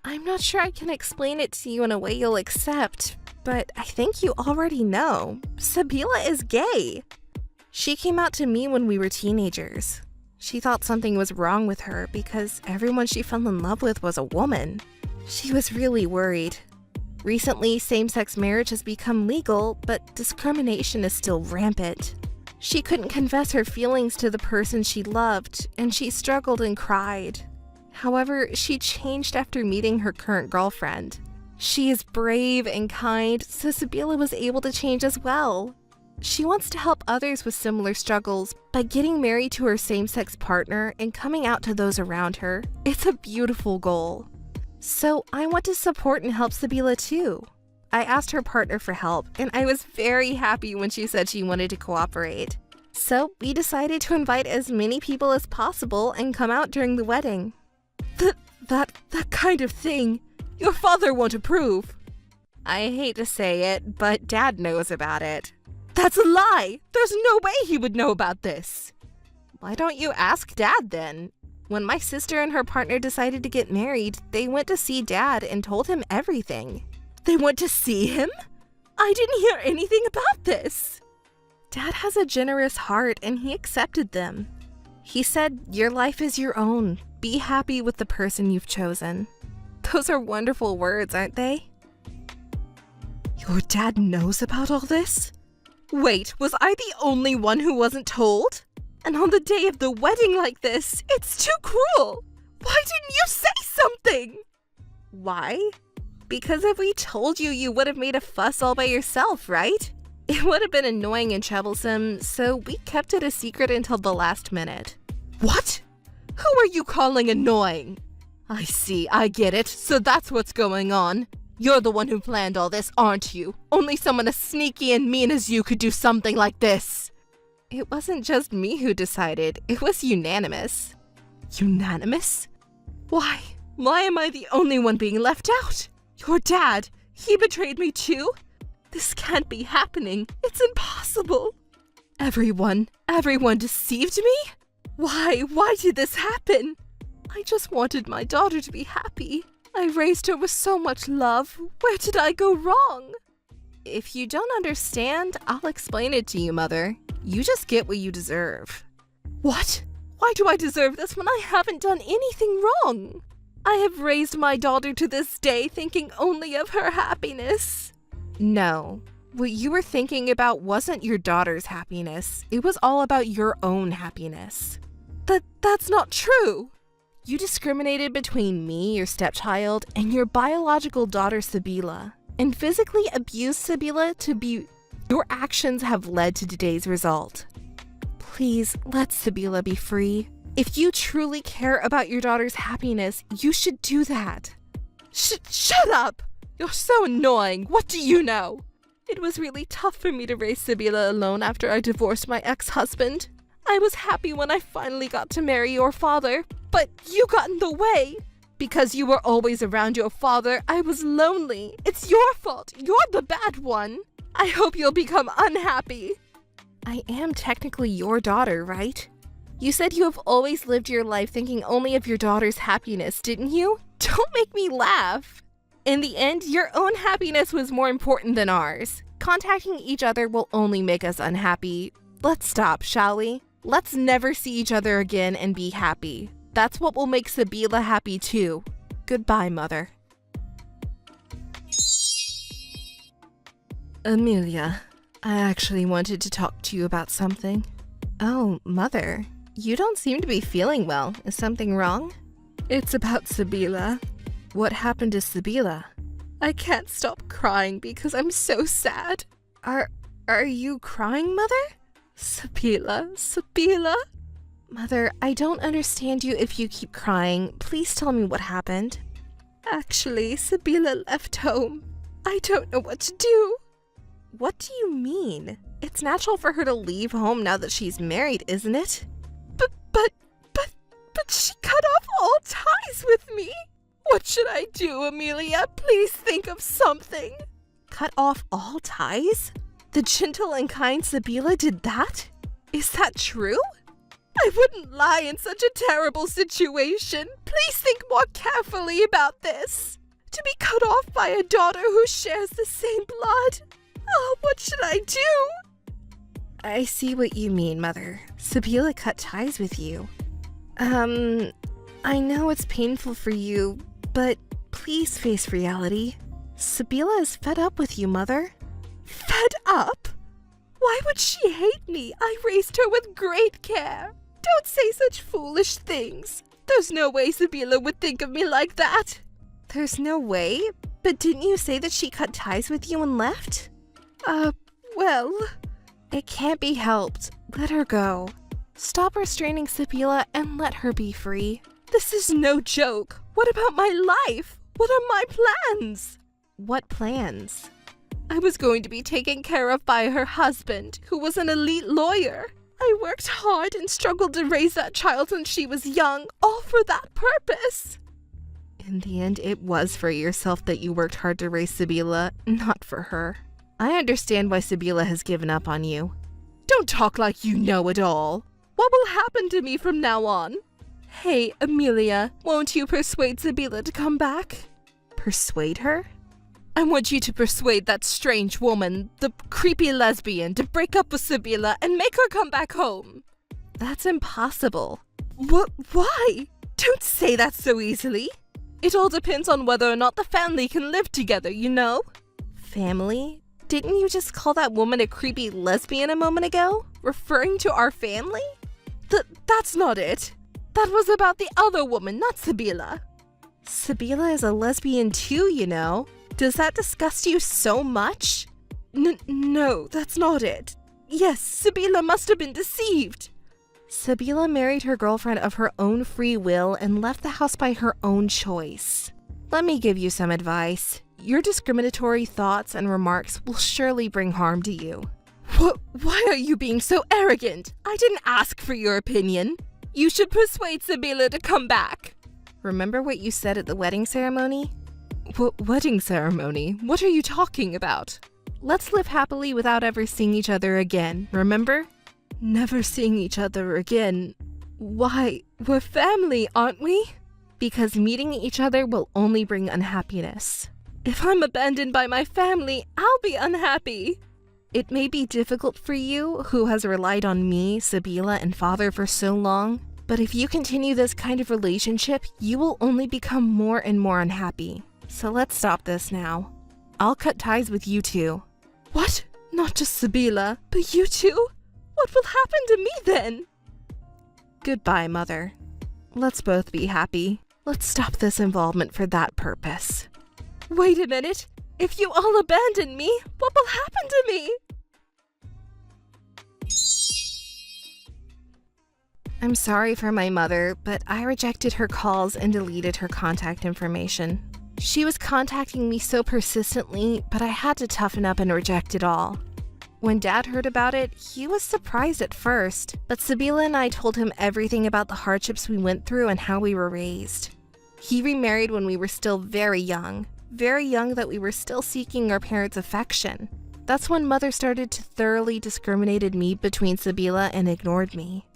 I'm not sure I can explain it to you in a way you'll accept, but I think you already know. Sibila is gay. She came out to me when we were teenagers. She thought something was wrong with her because everyone she fell in love with was a woman. She was really worried. Recently, same-sex marriage has become legal, but discrimination is still rampant. She couldn't confess her feelings to the person she loved, and she struggled and cried. However, she changed after meeting her current girlfriend. She is brave and kind, so Sabila was able to change as well. She wants to help others with similar struggles by getting married to her same-sex partner and coming out to those around her. It's a beautiful goal. So I want to support and help Sabila too. I asked her partner for help, and I was very happy when she said she wanted to cooperate. So we decided to invite as many people as possible and come out during the wedding. That kind of thing, your father won't approve. I hate to say it, but Dad knows about it. That's a lie! There's no way he would know about this! Why don't you ask Dad then? When my sister and her partner decided to get married, they went to see Dad and told him everything. They went to see him? I didn't hear anything about this! Dad has a generous heart and he accepted them. He said, your life is your own. Be happy with the person you've chosen. Those are wonderful words, aren't they? Your dad knows about all this? Wait, was I the only one who wasn't told? And on the day of the wedding like this, it's too cruel! Why didn't you say something? Why? Because if we told you, you would have made a fuss all by yourself, right? It would have been annoying and troublesome, so we kept it a secret until the last minute. What? Who are you calling annoying? I see, I get it, so that's what's going on. You're the one who planned all this, aren't you? Only someone as sneaky and mean as you could do something like this. It wasn't just me who decided, it was unanimous. Unanimous? Why? Why am I the only one being left out? Your dad, he betrayed me too? This can't be happening. It's impossible. Everyone deceived me? Why did this happen? I just wanted my daughter to be happy. I raised her with so much love. Where did I go wrong? If you don't understand, I'll explain it to you, Mother. You just get what you deserve. What? Why do I deserve this when I haven't done anything wrong? I have raised my daughter to this day thinking only of her happiness. No, what you were thinking about wasn't your daughter's happiness. It was all about your own happiness. That's not true. You discriminated between me, your stepchild, and your biological daughter, Sabila, and physically abused Sabila to be... Your actions have led to today's result. Please, let Sabila be free. If you truly care about your daughter's happiness, you should do that. Shut up! You're so annoying. What do you know? It was really tough for me to raise Sabila alone after I divorced my ex-husband. I was happy when I finally got to marry your father, but you got in the way. Because you were always around your father, I was lonely. It's your fault. You're the bad one. I hope you'll become unhappy. I am technically your daughter, right? You said you have always lived your life thinking only of your daughter's happiness, didn't you? Don't make me laugh. In the end, your own happiness was more important than ours. Contacting each other will only make us unhappy. Let's stop, shall we? Let's never see each other again and be happy. That's what will make Sabila happy too. Goodbye, Mother. Amelia, I actually wanted to talk to you about something. Oh, Mother, you don't seem to be feeling well. Is something wrong? It's about Sabila. What happened to Sabila? I can't stop crying because I'm so sad. Are you crying, Mother? Sabila? Mother, I don't understand you if you keep crying. Please tell me what happened. Actually, Sabila left home. I don't know what to do. What do you mean? It's natural for her to leave home now that she's married, isn't it? But she cut off all ties with me. What should I do, Amelia? Please think of something. Cut off all ties? The gentle and kind Sabila did that? Is that true? I wouldn't lie in such a terrible situation. Please think more carefully about this. To be cut off by a daughter who shares the same blood. Oh, what should I do? I see what you mean, Mother. Sabila cut ties with you. I know it's painful for you, but please face reality. Sabila is fed up with you, Mother. Fed up? Why would she hate me? I raised her with great care. Don't say such foolish things. There's no way Sabila would think of me like that. There's no way? But didn't you say that she cut ties with you and left? Well, it can't be helped. Let her go. Stop restraining Sibila and let her be free. This is no joke. What about my life? What are my plans? What plans? I was going to be taken care of by her husband, who was an elite lawyer. I worked hard and struggled to raise that child since she was young, all for that purpose. In the end, it was for yourself that you worked hard to raise Sibila, not for her. I understand why Sibila has given up on you. Don't talk like you know it all. What will happen to me from now on? Hey, Amelia, won't you persuade Sibila to come back? Persuade her? I want you to persuade that strange woman, the creepy lesbian, to break up with Sibila and make her come back home. That's impossible. Why? Don't say that so easily. It all depends on whether or not the family can live together, you know? Family? Didn't you just call that woman a creepy lesbian a moment ago? Referring to our family? That's not it. That was about the other woman, not Sibila. Sibila is a lesbian too, you know. Does that disgust you so much? No, that's not it. Yes, Sibila must have been deceived. Sibila married her girlfriend of her own free will and left the house by her own choice. Let me give you some advice. Your discriminatory thoughts and remarks will surely bring harm to you. Why are you being so arrogant? I didn't ask for your opinion. You should persuade Sibila to come back. Remember what you said at the wedding ceremony? Wedding ceremony? What are you talking about? Let's live happily without ever seeing each other again, remember? Never seeing each other again? Why, we're family, aren't we? Because meeting each other will only bring unhappiness. If I'm abandoned by my family, I'll be unhappy. It may be difficult for you, who has relied on me, Sibila, and father for so long, but if you continue this kind of relationship, you will only become more and more unhappy. So let's stop this now. I'll cut ties with you two. What? Not just Sibila, but you too? What will happen to me then? Goodbye, Mother. Let's both be happy. Let's stop this involvement for that purpose. Wait a minute. If you all abandon me, what will happen to me? I'm sorry for my mother, but I rejected her calls and deleted her contact information. She was contacting me so persistently, but I had to toughen up and reject it all. When Dad heard about it, he was surprised at first, but Sibila and I told him everything about the hardships we went through and how we were raised. He remarried when we were still very young that we were still seeking our parents' affection. That's when Mother started to thoroughly discriminate me between Sibila and ignored me.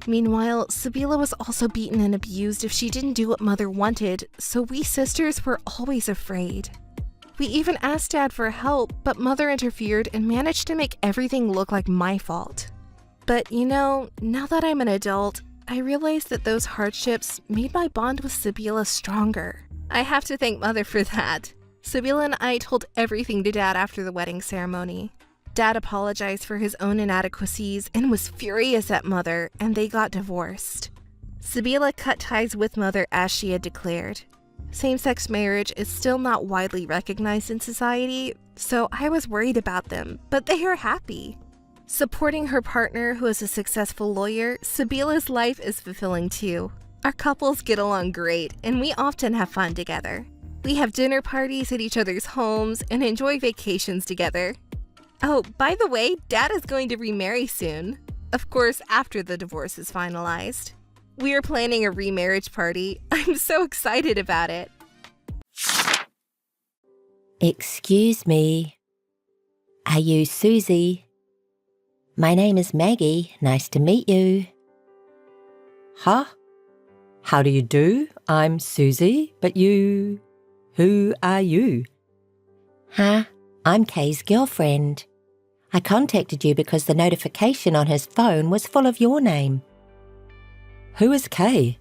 Meanwhile, Sibila was also beaten and abused if she didn't do what Mother wanted, so we sisters were always afraid. We even asked Dad for help, but Mother interfered and managed to make everything look like my fault. But you know, now that I'm an adult, I realize that those hardships made my bond with Sibila stronger. I have to thank Mother for that. Sibila and I told everything to Dad after the wedding ceremony. Dad apologized for his own inadequacies and was furious at Mother, and they got divorced. Sibila cut ties with Mother as she had declared. Same-sex marriage is still not widely recognized in society, so I was worried about them, but they are happy. Supporting her partner, who is a successful lawyer, Sibila's life is fulfilling too. Our couples get along great, and we often have fun together. We have dinner parties at each other's homes and enjoy vacations together. Oh, by the way, Dad is going to remarry soon. Of course, after the divorce is finalized. We are planning a remarriage party. I'm so excited about it. Excuse me. Are you Susie? My name is Maggie. Nice to meet you. Huh? How do you do? I'm Susie, but you... Who are you? Huh? I'm Kay's girlfriend. I contacted you because the notification on his phone was full of your name. Who is Kay?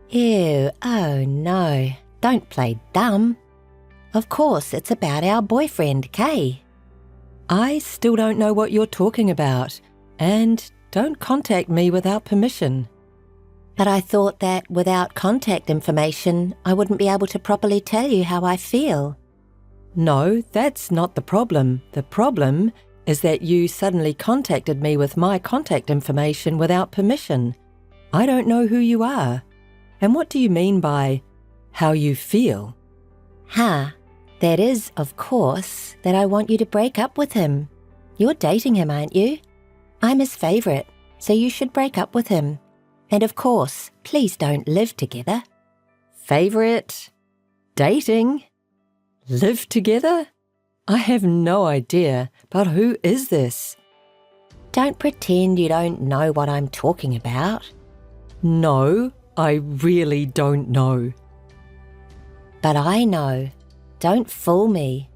Ew, oh no, don't play dumb. Of course, it's about our boyfriend, Kay. I still don't know what you're talking about, and don't contact me without permission. But I thought that without contact information, I wouldn't be able to properly tell you how I feel. No, that's not the problem. The problem is that you suddenly contacted me with my contact information without permission. I don't know who you are. And what do you mean by how you feel? That is, of course, that I want you to break up with him. You're dating him, aren't you? I'm his favourite, so you should break up with him. And of course, please don't live together. Favourite? Dating? Live together? I have no idea, but who is this? Don't pretend you don't know what I'm talking about. No, I really don't know. But I know. Don't fool me.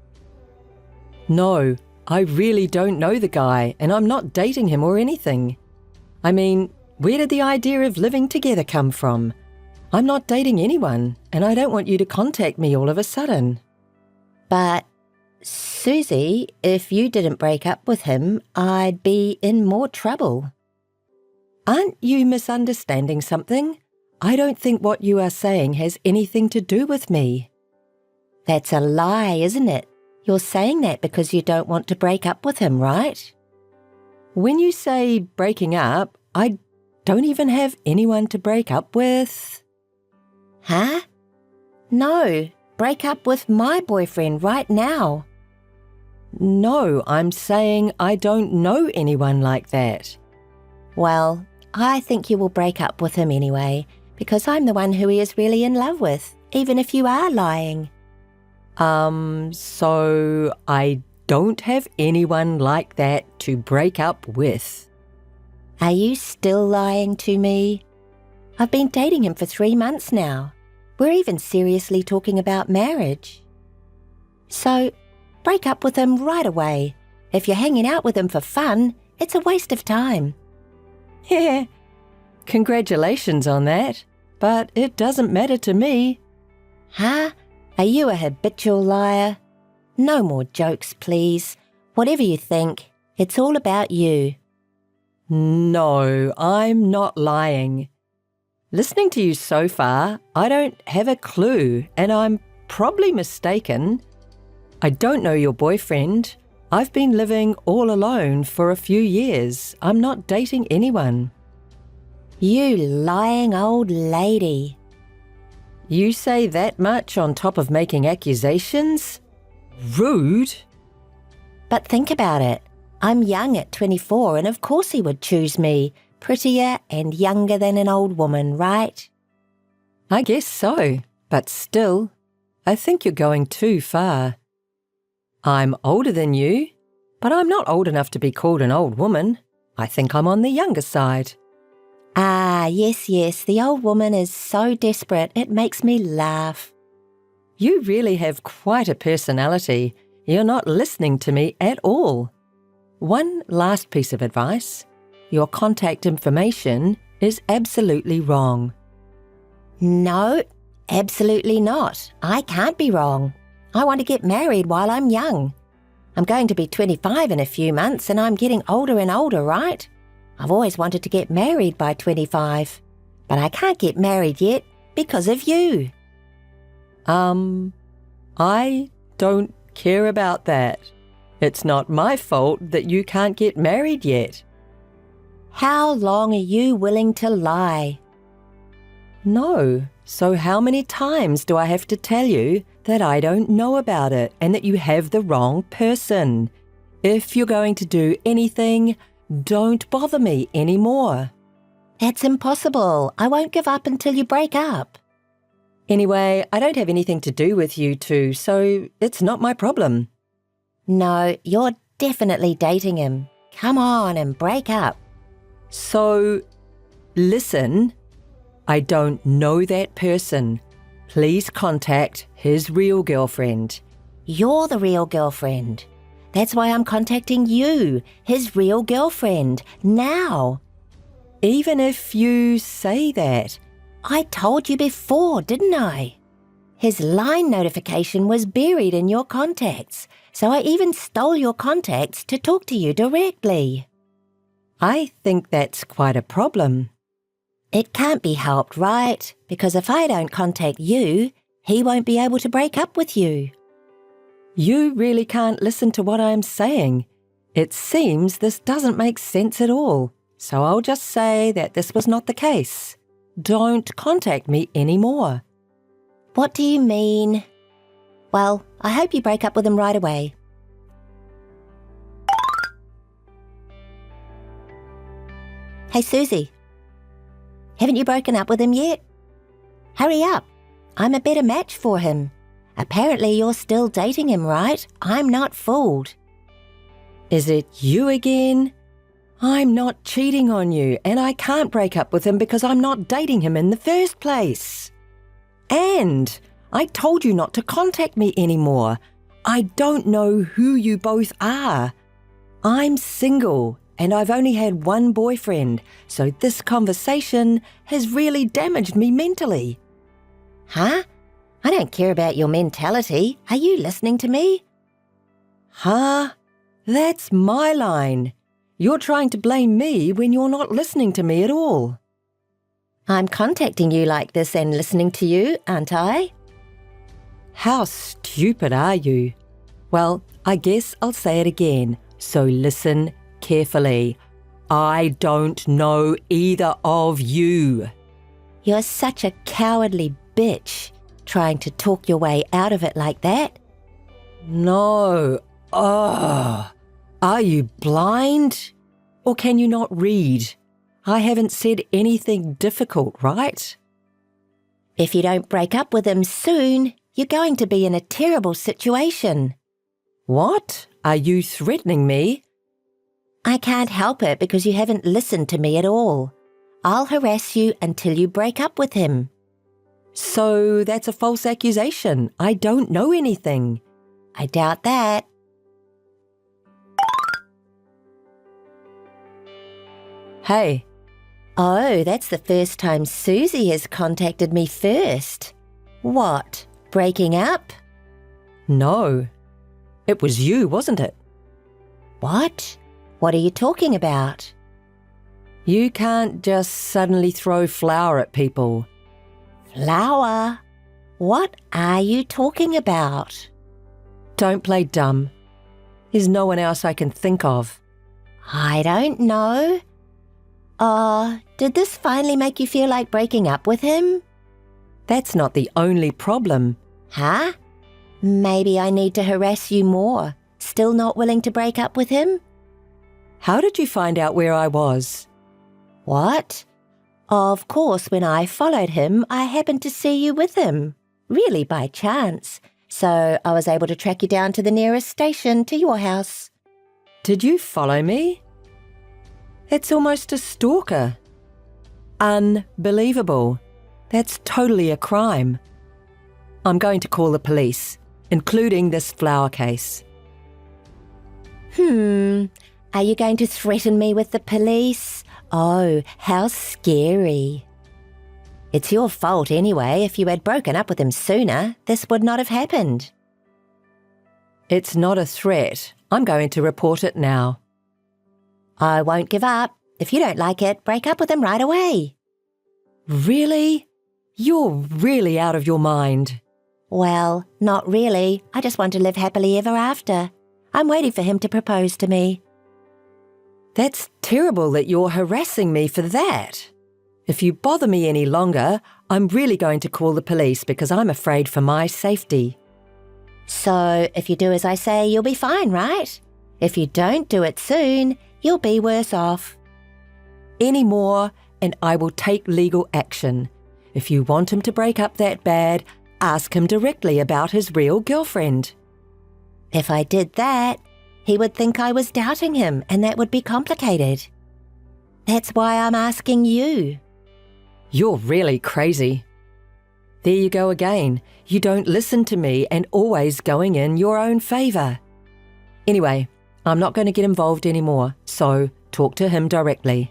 No, I really don't know the guy, and I'm not dating him or anything. I mean, where did the idea of living together come from? I'm not dating anyone, and I don't want you to contact me all of a sudden. But, Susie, if you didn't break up with him, I'd be in more trouble. Aren't you misunderstanding something? I don't think what you are saying has anything to do with me. That's a lie, isn't it? You're saying that because you don't want to break up with him, right? When you say breaking up, I don't even have anyone to break up with. Huh? No, break up with my boyfriend right now. No, I'm saying I don't know anyone like that. Well, I think you will break up with him anyway, because I'm the one who he is really in love with, even if you are lying. So I don't have anyone like that to break up with. Are you still lying to me? I've been dating him for 3 months now. We're even seriously talking about marriage. So, break up with him right away. If you're hanging out with him for fun, it's a waste of time. Yeah, congratulations on that, but it doesn't matter to me. Huh? Are you a habitual liar? No more jokes, please. Whatever you think, it's all about you. No, I'm not lying. Listening to you so far, I don't have a clue, and I'm probably mistaken. I don't know your boyfriend. I've been living all alone for a few years. I'm not dating anyone. You lying old lady. You say that much on top of making accusations? Rude. But think about it. I'm young at 24, and of course he would choose me. Prettier and younger than an old woman, right? I guess so, but still, I think you're going too far. I'm older than you, but I'm not old enough to be called an old woman. I think I'm on the younger side. Ah, yes, the old woman is so desperate, it makes me laugh. You really have quite a personality. You're not listening to me at all. One last piece of advice. Your contact information is absolutely wrong. No, absolutely not. I can't be wrong. I want to get married while I'm young. I'm going to be 25 in a few months and I'm getting older and older, right? I've always wanted to get married by 25, but I can't get married yet because of you. I don't care about that. It's not my fault that you can't get married yet. How long are you willing to lie? No. So how many times do I have to tell you that I don't know about it and that you have the wrong person? If you're going to do anything, don't bother me anymore. That's impossible. I won't give up until you break up. Anyway, I don't have anything to do with you two, so it's not my problem. No, you're definitely dating him. Come on and break up. So, listen, I don't know that person. Please contact his real girlfriend. You're the real girlfriend. That's why I'm contacting you, his real girlfriend, now. Even if you say that. I told you before, didn't I? His line notification was buried in your contacts, so I even stole your contacts to talk to you directly. I think that's quite a problem. It can't be helped, right? Because if I don't contact you, he won't be able to break up with you. You really can't listen to what I'm saying. It seems this doesn't make sense at all. So I'll just say that this was not the case. Don't contact me anymore. What do you mean? Well, I hope you break up with him right away. Hey, Susie. Haven't you broken up with him yet? Hurry up. I'm a better match for him. Apparently you're still dating him, right? I'm not fooled. Is it you again? I'm not cheating on you, and I can't break up with him because I'm not dating him in the first place. And I told you not to contact me anymore. I don't know who you both are. I'm single, and I've only had one boyfriend, so this conversation has really damaged me mentally. Huh? I don't care about your mentality. Are you listening to me? Huh? That's my line. You're trying to blame me when you're not listening to me at all. I'm contacting you like this and listening to you, aren't I? How stupid are you? Well, I guess I'll say it again, so listen carefully. I don't know either of you. You're such a cowardly bitch, trying to talk your way out of it like that. No. Ugh. Are you blind? Or can you not read? I haven't said anything difficult, right? If you don't break up with him soon, you're going to be in a terrible situation. What? Are you threatening me? I can't help it because you haven't listened to me at all. I'll harass you until you break up with him. So that's a false accusation. I don't know anything. I doubt that. Hey. Oh, that's the first time Susie has contacted me first. What? Breaking up? No. It was you, wasn't it? What? What are you talking about? You can't just suddenly throw flour at people. Flower? What are you talking about? Don't play dumb. There's no one else I can think of. I don't know. Did this finally make you feel like breaking up with him? That's not the only problem. Huh? Maybe I need to harass you more. Still not willing to break up with him? How did you find out where I was? What? Of course, when I followed him, I happened to see you with him. Really by chance. So I was able to track you down to the nearest station to your house. Did you follow me? It's almost a stalker. Unbelievable. That's totally a crime. I'm going to call the police, including this flower case. Are you going to threaten me with the police? Oh, how scary. It's your fault anyway. If you had broken up with him sooner, this would not have happened. It's not a threat. I'm going to report it now. I won't give up. If you don't like it, break up with him right away. Really? You're really out of your mind. Well, not really. I just want to live happily ever after. I'm waiting for him to propose to me. That's terrible that you're harassing me for that. If you bother me any longer, I'm really going to call the police because I'm afraid for my safety. So, if you do as I say, you'll be fine, right? If you don't do it soon, you'll be worse off. Any more, and I will take legal action. If you want him to break up that bad, ask him directly about his real girlfriend. If I did that, he would think I was doubting him, and that would be complicated. That's why I'm asking you. You're really crazy. There you go again. You don't listen to me and always going in your own favour. Anyway, I'm not going to get involved anymore, so talk to him directly.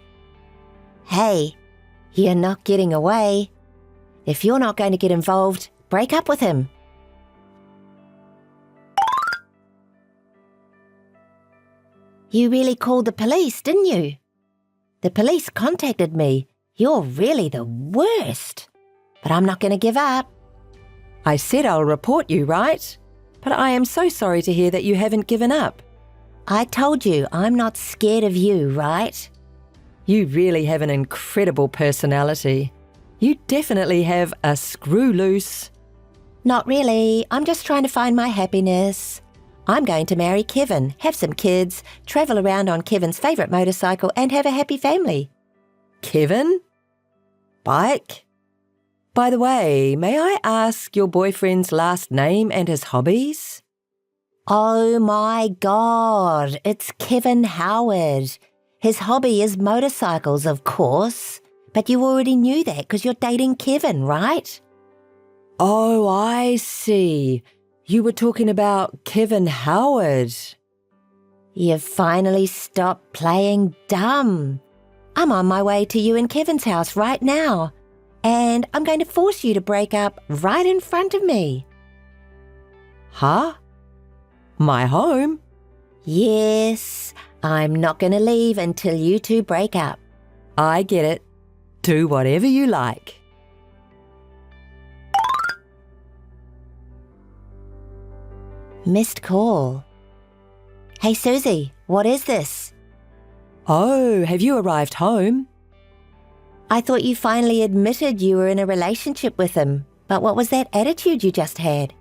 Hey, you're not getting away. If you're not going to get involved, break up with him. You really called the police, didn't you? The police contacted me. You're really the worst. But I'm not going to give up. I said I'll report you, right? But I am so sorry to hear that you haven't given up. I told you I'm not scared of you, right? You really have an incredible personality. You definitely have a screw loose. Not really. I'm just trying to find my happiness. I'm going to marry Kevin, have some kids, travel around on Kevin's favourite motorcycle and have a happy family. Kevin? Bike? By the way, may I ask your boyfriend's last name and his hobbies? Oh my God, it's Kevin Howard. His hobby is motorcycles, of course. But you already knew that because you're dating Kevin, right? Oh, I see. You were talking about Kevin Howard. You've finally stopped playing dumb. I'm on my way to you and Kevin's house right now, and I'm going to force you to break up right in front of me. Huh? My home? Yes, I'm not going to leave until you two break up. I get it. Do whatever you like. Missed call. Hey, Susie, what is this? Oh, have you arrived home? I thought you finally admitted you were in a relationship with him, but what was that attitude you just had?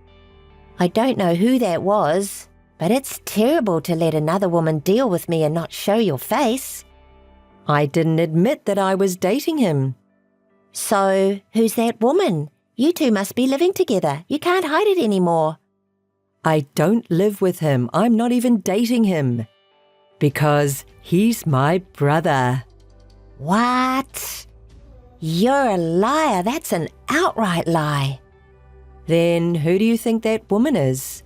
I don't know who that was, but it's terrible to let another woman deal with me and not show your face. I didn't admit that I was dating him. So, who's that woman? You two must be living together. You can't hide it anymore. I don't live with him. I'm not even dating him. Because he's my brother. What? You're a liar. That's an outright lie. Then who do you think that woman is?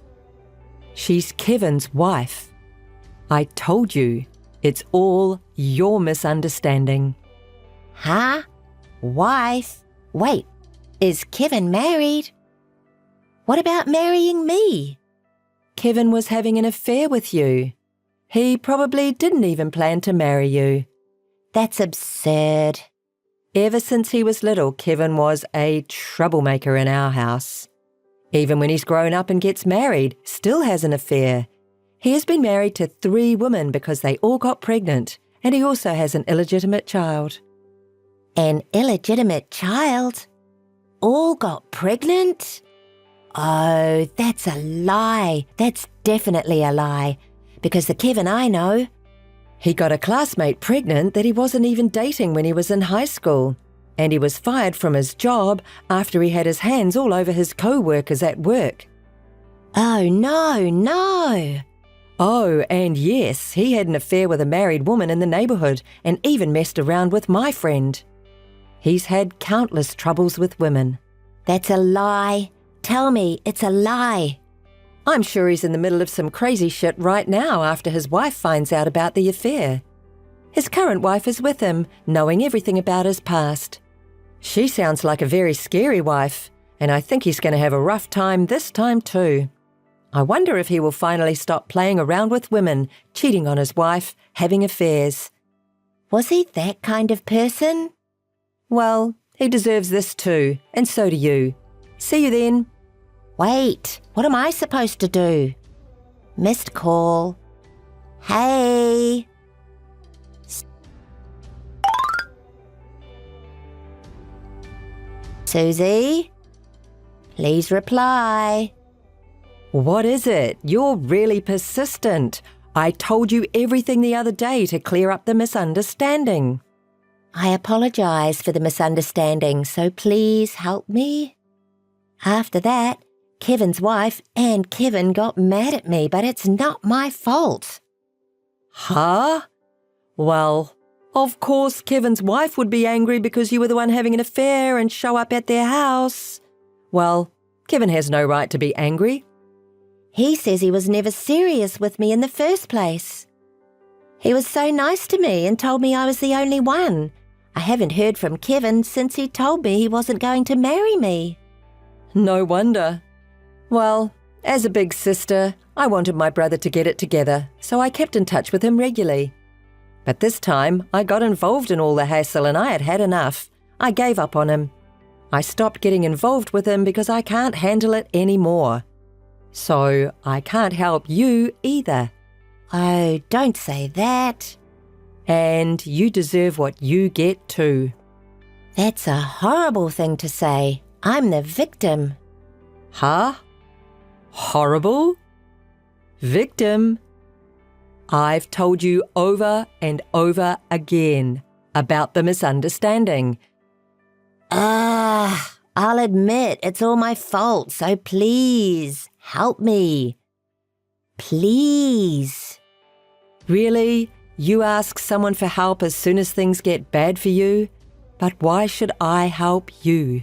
She's Kevin's wife. I told you, it's all your misunderstanding. Huh? Wife? Wait, is Kevin married? What about marrying me? Kevin was having an affair with you. He probably didn't even plan to marry you. That's absurd. Ever since he was little, Kevin was a troublemaker in our house. Even when he's grown up and gets married, still has an affair. He has been married to 3 women because they all got pregnant, and he also has an illegitimate child. An illegitimate child? All got pregnant? Oh, that's a lie. That's definitely a lie. Because the Kevin I know... He got a classmate pregnant that he wasn't even dating when he was in high school. And he was fired from his job after he had his hands all over his co-workers at work. Oh, no. Oh, and yes, he had an affair with a married woman in the neighbourhood and even messed around with my friend. He's had countless troubles with women. That's a lie. Tell me it's a lie. I'm sure he's in the middle of some crazy shit right now after his wife finds out about the affair. His current wife is with him, knowing everything about his past. She sounds like a very scary wife, and I think he's going to have a rough time this time too. I wonder if he will finally stop playing around with women, cheating on his wife, having affairs. Was he that kind of person? Well, he deserves this too, and so do you. See you then. Wait, what am I supposed to do? Missed call. Hey. Susie? Please reply. What is it? You're really persistent. I told you everything the other day to clear up the misunderstanding. I apologize for the misunderstanding, so please help me. After that, Kevin's wife and Kevin got mad at me, but it's not my fault. Huh? Well, of course Kevin's wife would be angry because you were the one having an affair and show up at their house. Well, Kevin has no right to be angry. He says he was never serious with me in the first place. He was so nice to me and told me I was the only one. I haven't heard from Kevin since he told me he wasn't going to marry me. No wonder. Well, as a big sister, I wanted my brother to get it together, so I kept in touch with him regularly. But this time, I got involved in all the hassle and I had had enough. I gave up on him. I stopped getting involved with him because I can't handle it anymore. So I can't help you either. Oh, don't say that. And you deserve what you get too. That's a horrible thing to say. I'm the victim. Huh? Horrible? Victim? I've told you over and over again about the misunderstanding. I'll admit it's all my fault, so please, help me. Please. Really? You ask someone for help as soon as things get bad for you? But why should I help you?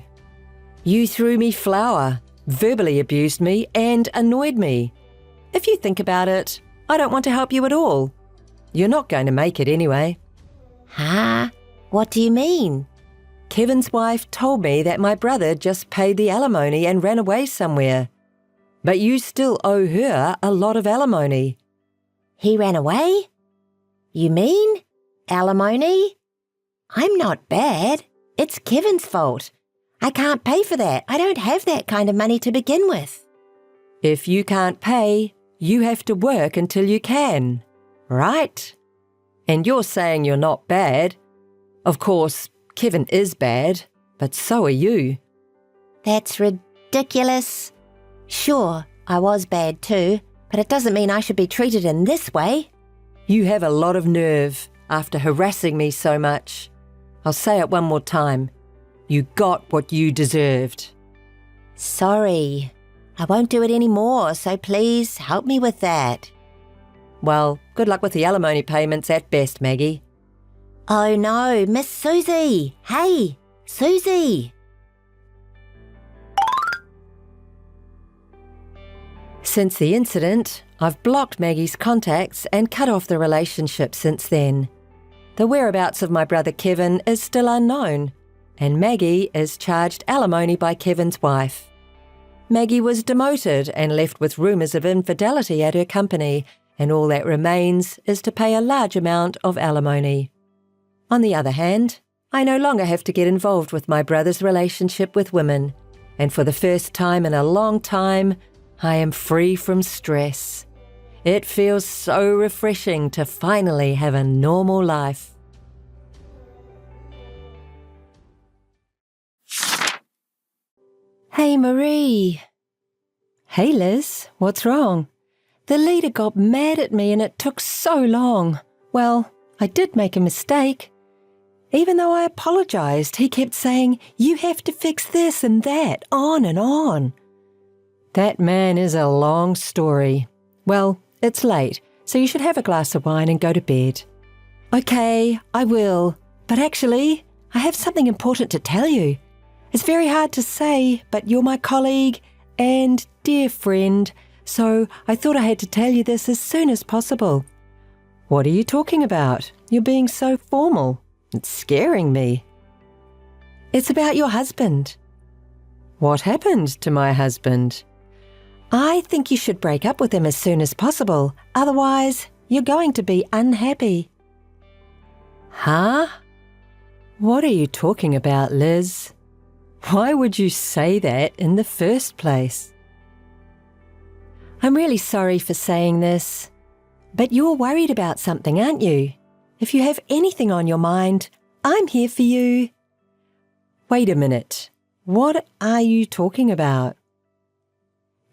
You threw me flour, verbally abused me, and annoyed me. If you think about it, I don't want to help you at all. You're not going to make it anyway. Huh? What do you mean? Kevin's wife told me that my brother just paid the alimony and ran away somewhere. But you still owe her a lot of alimony. He ran away? You mean alimony? I'm not bad. It's Kevin's fault. I can't pay for that. I don't have that kind of money to begin with. If you can't pay, you have to work until you can, right? And you're saying you're not bad. Of course, Kevin is bad, but so are you. That's ridiculous. Sure, I was bad too, but it doesn't mean I should be treated in this way. You have a lot of nerve after harassing me so much. I'll say it one more time. You got what you deserved. Sorry. I won't do it anymore, so please help me with that. Well, good luck with the alimony payments at best, Maggie. Oh no, Miss Susie! Hey, Susie! Since the incident, I've blocked Maggie's contacts and cut off the relationship since then. The whereabouts of my brother Kevin is still unknown, and Maggie is charged alimony by Kevin's wife. Maggie was demoted and left with rumours of infidelity at her company, and all that remains is to pay a large amount of alimony. On the other hand, I no longer have to get involved with my brother's relationship with women, and for the first time in a long time, I am free from stress. It feels so refreshing to finally have a normal life. Hey, Marie. Hey, Liz, what's wrong? The leader got mad at me and it took so long. Well, I did make a mistake. Even though I apologised, he kept saying, "You have to fix this and that," on and on. That man is a long story. Well, it's late, so you should have a glass of wine and go to bed. Okay, I will. But actually, I have something important to tell you. It's very hard to say, but you're my colleague and dear friend, so I thought I had to tell you this as soon as possible. What are you talking about? You're being so formal. It's scaring me. It's about your husband. What happened to my husband? I think you should break up with him as soon as possible. Otherwise, you're going to be unhappy. Huh? What are you talking about, Liz? Why would you say that in the first place? I'm really sorry for saying this, but you're worried about something, aren't you? If you have anything on your mind, I'm here for you. Wait a minute. What are you talking about?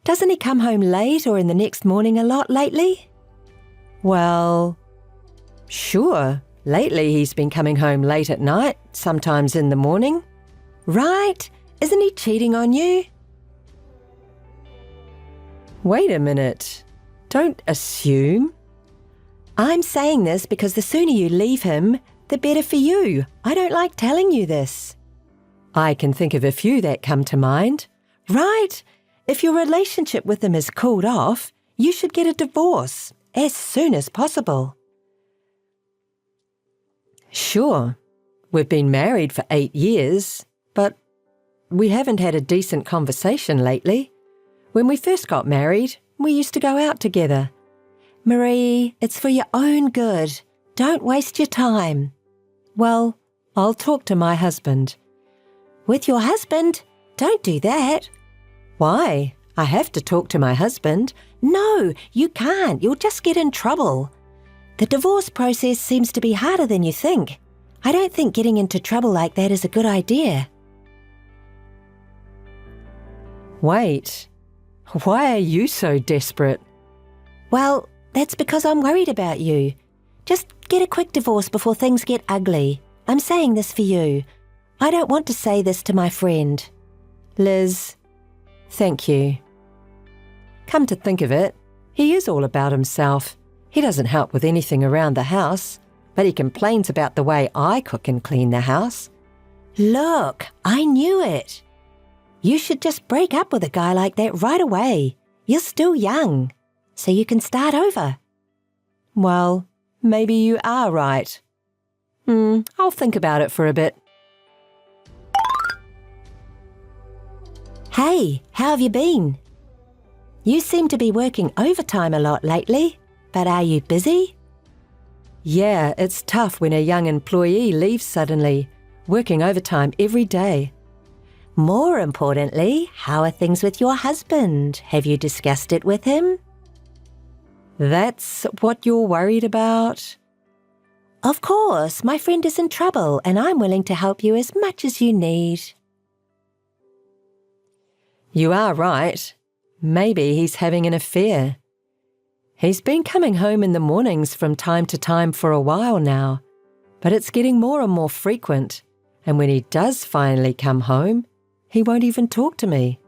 Doesn't he come home late or in the next morning a lot lately? Well, sure. Lately he's been coming home late at night, sometimes in the morning. Right? Isn't he cheating on you? Wait a minute. Don't assume. I'm saying this because the sooner you leave him, the better for you. I don't like telling you this. I can think of a few that come to mind. Right? If your relationship with him is cooled off, you should get a divorce as soon as possible. Sure, we've been married for 8 years, but we haven't had a decent conversation lately. When we first got married, we used to go out together. Marie, it's for your own good. Don't waste your time. Well, I'll talk to my husband. With your husband? Don't do that. Why? I have to talk to my husband. No, you can't. You'll just get in trouble. The divorce process seems to be harder than you think. I don't think getting into trouble like that is a good idea. Wait, why are you so desperate? Well, that's because I'm worried about you. Just get a quick divorce before things get ugly. I'm saying this for you. I don't want to say this to my friend. Liz, thank you. Come to think of it, he is all about himself. He doesn't help with anything around the house, but he complains about the way I cook and clean the house. Look, I knew it. You should just break up with a guy like that right away. You're still young, so you can start over. Well, maybe you are right. I'll think about it for a bit. Hey, how have you been? You seem to be working overtime a lot lately, but are you busy? Yeah, it's tough when a young employee leaves suddenly, working overtime every day. More importantly, how are things with your husband? Have you discussed it with him? That's what you're worried about? Of course, my friend is in trouble and I'm willing to help you as much as you need. You are right. Maybe he's having an affair. He's been coming home in the mornings from time to time for a while now, but it's getting more and more frequent, and when he does finally come home, he won't even talk to me.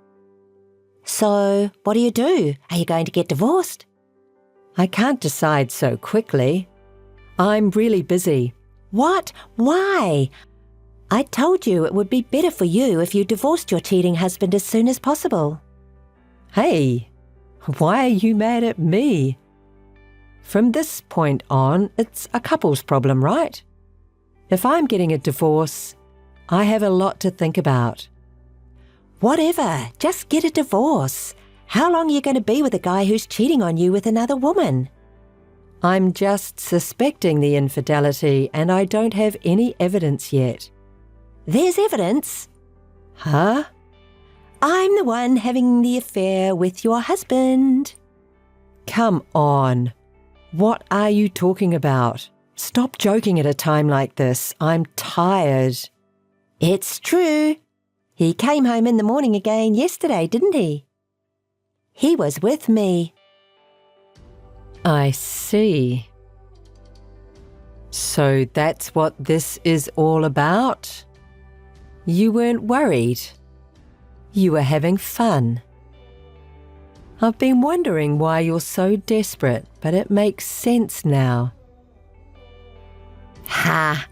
So, what do you do? Are you going to get divorced? I can't decide so quickly. I'm really busy. What? Why? I told you it would be better for you if you divorced your cheating husband as soon as possible. Hey, why are you mad at me? From this point on, it's a couple's problem, right? If I'm getting a divorce, I have a lot to think about. Whatever, just get a divorce. How long are you going to be with a guy who's cheating on you with another woman? I'm just suspecting the infidelity and I don't have any evidence yet. There's evidence. Huh? I'm the one having the affair with your husband. Come on. What are you talking about? Stop joking at a time like this. I'm tired. It's true. He came home in the morning again yesterday, didn't he? He was with me. I see. So that's what this is all about? You weren't worried. You were having fun. I've been wondering why you're so desperate, but it makes sense now. Ha!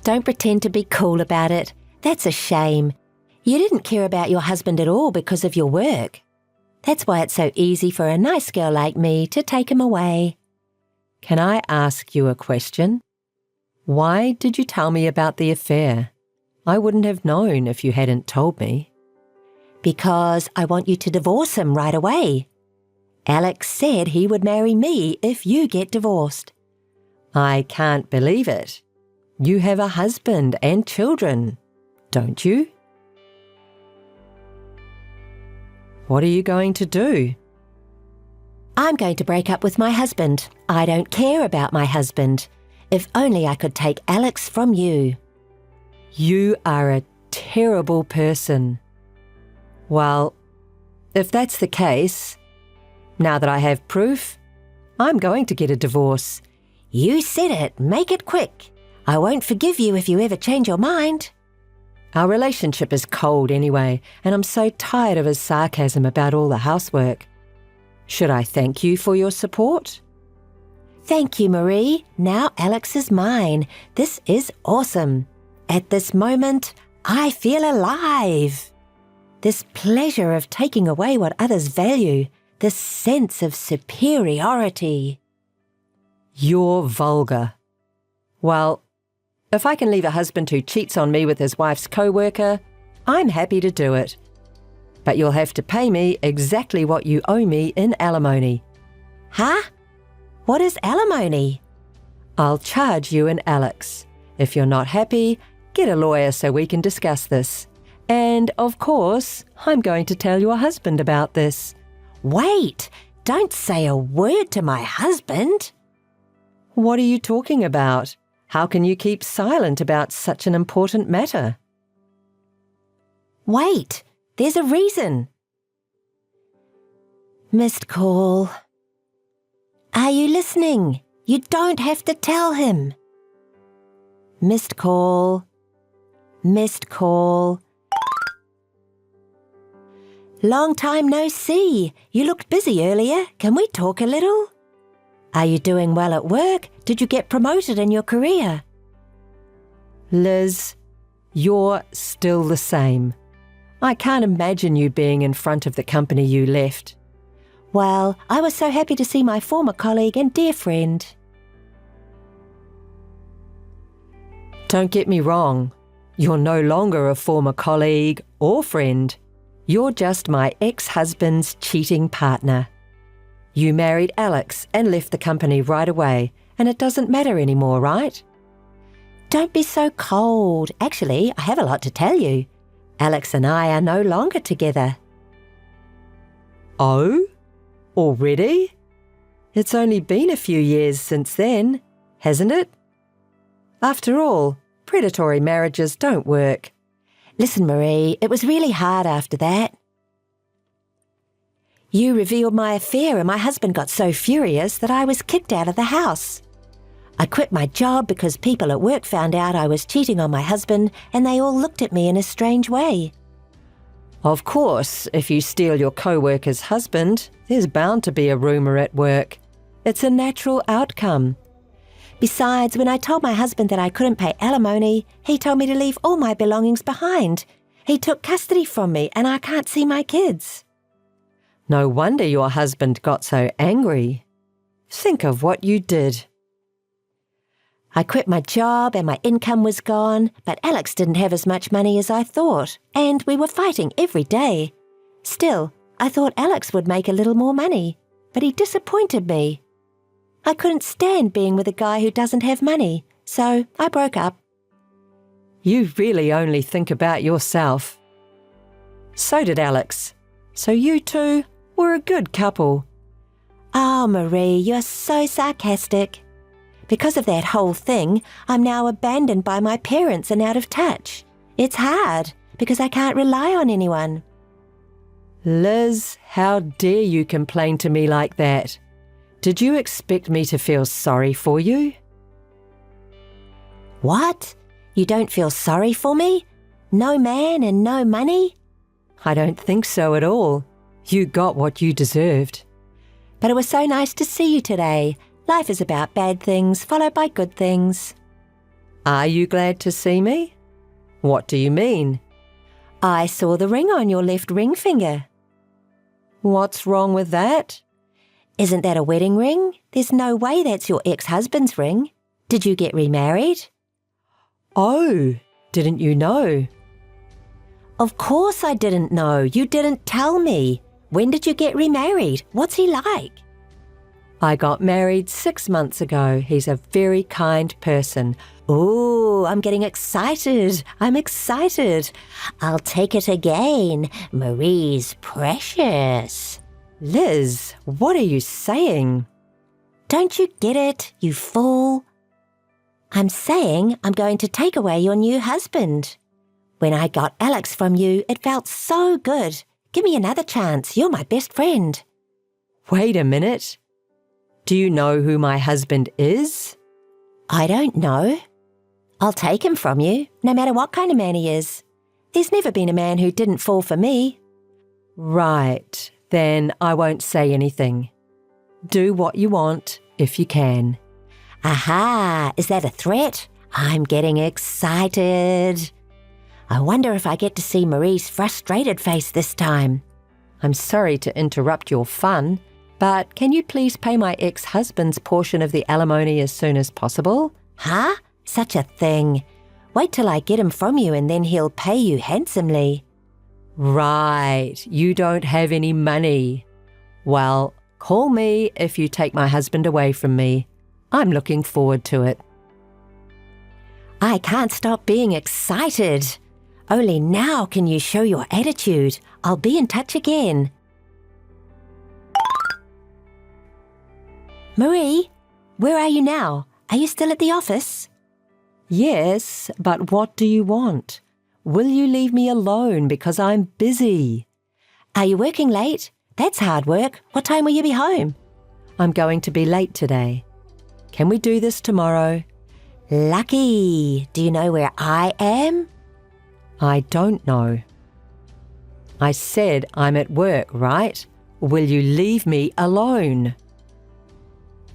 Don't pretend to be cool about it. That's a shame. You didn't care about your husband at all because of your work. That's why it's so easy for a nice girl like me to take him away. Can I ask you a question? Why did you tell me about the affair? I wouldn't have known if you hadn't told me. Because I want you to divorce him right away. Alex said he would marry me if you get divorced. I can't believe it. You have a husband and children, don't you? What are you going to do? I'm going to break up with my husband. I don't care about my husband. If only I could take Alex from you. You are a terrible person. Well, if that's the case, now that I have proof, I'm going to get a divorce. You said it. Make it quick. I won't forgive you if you ever change your mind. Our relationship is cold anyway, and I'm so tired of his sarcasm about all the housework. Should I thank you for your support? Thank you, Marie. Now Alex is mine. This is awesome. At this moment, I feel alive. This pleasure of taking away what others value, this sense of superiority. You're vulgar. Well, if I can leave a husband who cheats on me with his wife's co-worker, I'm happy to do it. But you'll have to pay me exactly what you owe me in alimony. Huh? What is alimony? I'll charge you and Alex. If you're not happy, get a lawyer so we can discuss this. And, of course, I'm going to tell your husband about this. Wait, don't say a word to my husband. What are you talking about? How can you keep silent about such an important matter? Wait, there's a reason. Missed call. Are you listening? You don't have to tell him. Missed call. Missed call. Long time no see. You looked busy earlier. Can we talk a little? Are you doing well at work? Did you get promoted in your career? Liz, you're still the same. I can't imagine you being in front of the company you left. Well, I was so happy to see my former colleague and dear friend. Don't get me wrong. You're no longer a former colleague or friend. You're just my ex-husband's cheating partner. You married Alex and left the company right away, and it doesn't matter anymore, right? Don't be so cold. Actually, I have a lot to tell you. Alex and I are no longer together. Oh? Already? It's only been a few years since then, hasn't it? After all, predatory marriages don't work. Listen, Marie, it was really hard after that. You revealed my affair and my husband got so furious that I was kicked out of the house. I quit my job because people at work found out I was cheating on my husband and they all looked at me in a strange way. Of course, if you steal your co-worker's husband, there's bound to be a rumour at work. It's a natural outcome. Besides, when I told my husband that I couldn't pay alimony, he told me to leave all my belongings behind. He took custody from me and I can't see my kids. No wonder your husband got so angry. Think of what you did. I quit my job and my income was gone, but Alex didn't have as much money as I thought, and we were fighting every day. Still, I thought Alex would make a little more money, but he disappointed me. I couldn't stand being with a guy who doesn't have money, so I broke up. You really only think about yourself. So did Alex. So you two were a good couple. Oh, Marie, you're so sarcastic. Because of that whole thing, I'm now abandoned by my parents and out of touch. It's hard, because I can't rely on anyone. Liz, how dare you complain to me like that? Did you expect me to feel sorry for you? What? You don't feel sorry for me? No man and no money? I don't think so at all. You got what you deserved. But it was so nice to see you today. Life is about bad things followed by good things. Are you glad to see me? What do you mean? I saw the ring on your left ring finger. What's wrong with that? Isn't that a wedding ring? There's no way that's your ex-husband's ring. Did you get remarried? Oh, didn't you know? Of course I didn't know. You didn't tell me. When did you get remarried? What's he like? I got married 6 months ago. He's a very kind person. Ooh, I'm getting excited. I'm excited. I'll take it again. Marie's precious. Liz, what are you saying? Don't you get it, you fool? I'm saying I'm going to take away your new husband. When I got Alex from you, it felt so good. Give me another chance. You're my best friend. Wait a minute. Do you know who my husband is? I don't know. I'll take him from you, no matter what kind of man he is. There's never been a man who didn't fall for me. Right, then I won't say anything. Do what you want, if you can. Aha, is that a threat? I'm getting excited. I wonder if I get to see Marie's frustrated face this time. I'm sorry to interrupt your fun, but can you please pay my ex-husband's portion of the alimony as soon as possible? Huh? Such a thing. Wait till I get him from you and then he'll pay you handsomely. Right, you don't have any money. Well, call me if you take my husband away from me. I'm looking forward to it. I can't stop being excited. Only now can you show your attitude. I'll be in touch again. Marie, where are you now? Are you still at the office? Yes, but what do you want? Will you leave me alone because I'm busy? Are you working late? That's hard work. What time will you be home? I'm going to be late today. Can we do this tomorrow? Lucky. Do you know where I am? I don't know. I said I'm at work, right? Will you leave me alone?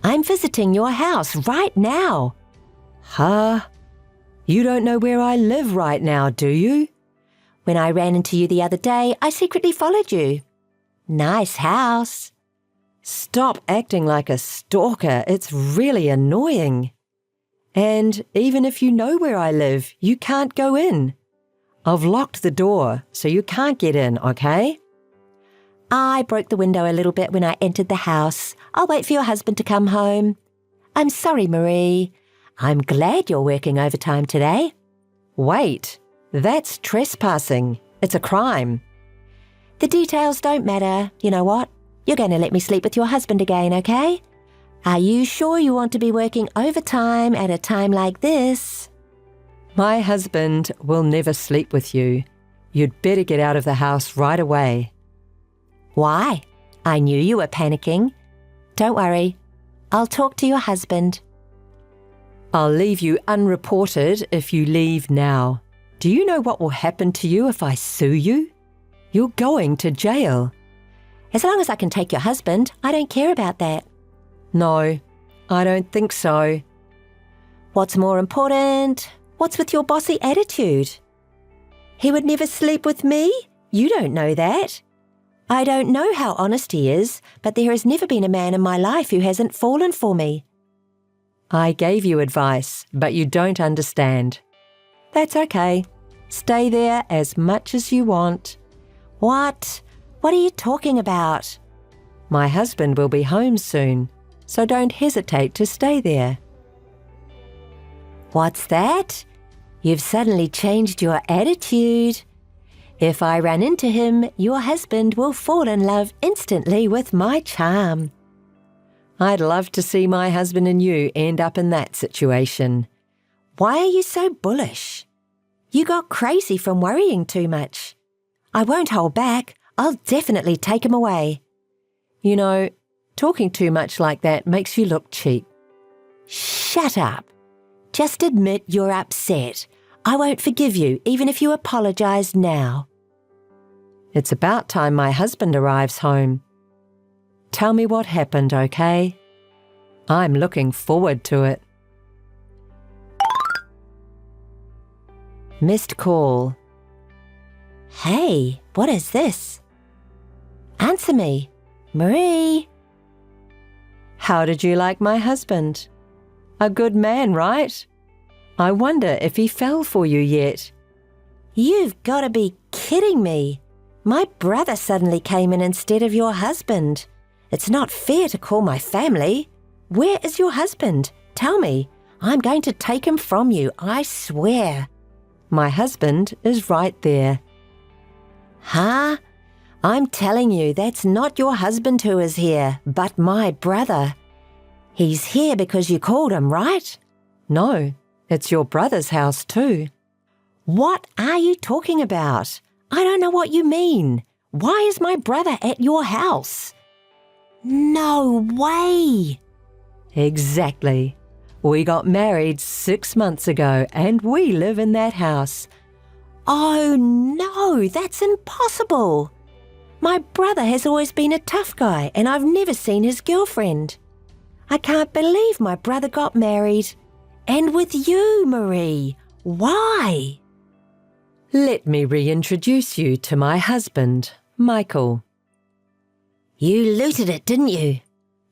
I'm visiting your house right now. Huh? You don't know where I live right now, do you? When I ran into you the other day, I secretly followed you. Nice house. Stop acting like a stalker. It's really annoying. And even if you know where I live, you can't go in. I've locked the door, so you can't get in, okay? I broke the window a little bit when I entered the house. I'll wait for your husband to come home. I'm sorry, Marie. I'm glad you're working overtime today. Wait, that's trespassing. It's a crime. The details don't matter. You know what? You're going to let me sleep with your husband again, okay? Are you sure you want to be working overtime at a time like this? My husband will never sleep with you. You'd better get out of the house right away. Why? I knew you were panicking. Don't worry. I'll talk to your husband. I'll leave you unreported if you leave now. Do you know what will happen to you if I sue you? You're going to jail. As long as I can take your husband, I don't care about that. No, I don't think so. What's more important? What's with your bossy attitude? He would never sleep with me? You don't know that. I don't know how honest he is, but there has never been a man in my life who hasn't fallen for me. I gave you advice, but you don't understand. That's okay. Stay there as much as you want. What? What are you talking about? My husband will be home soon, so don't hesitate to stay there. What's that? You've suddenly changed your attitude. If I run into him, your husband will fall in love instantly with my charm. I'd love to see my husband and you end up in that situation. Why are you so bullish? You got crazy from worrying too much. I won't hold back. I'll definitely take him away. You know, talking too much like that makes you look cheap. Shut up. Just admit you're upset. I won't forgive you, even if you apologize now. It's about time my husband arrives home. Tell me what happened, okay? I'm looking forward to it. Missed call. Hey, what is this? Answer me. Marie. How did you like my husband? A good man, right? I wonder if he fell for you yet. You've got to be kidding me. My brother suddenly came in instead of your husband. It's not fair to call my family. Where is your husband? Tell me. I'm going to take him from you, I swear. My husband is right there. Huh? I'm telling you, that's not your husband who is here, but my brother. He's here because you called him, right? No, it's your brother's house too. What are you talking about? I don't know what you mean. Why is my brother at your house? No way! Exactly. We got married 6 months ago and we live in that house. Oh no, that's impossible. My brother has always been a tough guy and I've never seen his girlfriend. I can't believe my brother got married. And with you, Marie. Why? Let me reintroduce you to my husband, Michael. You looted it, didn't you?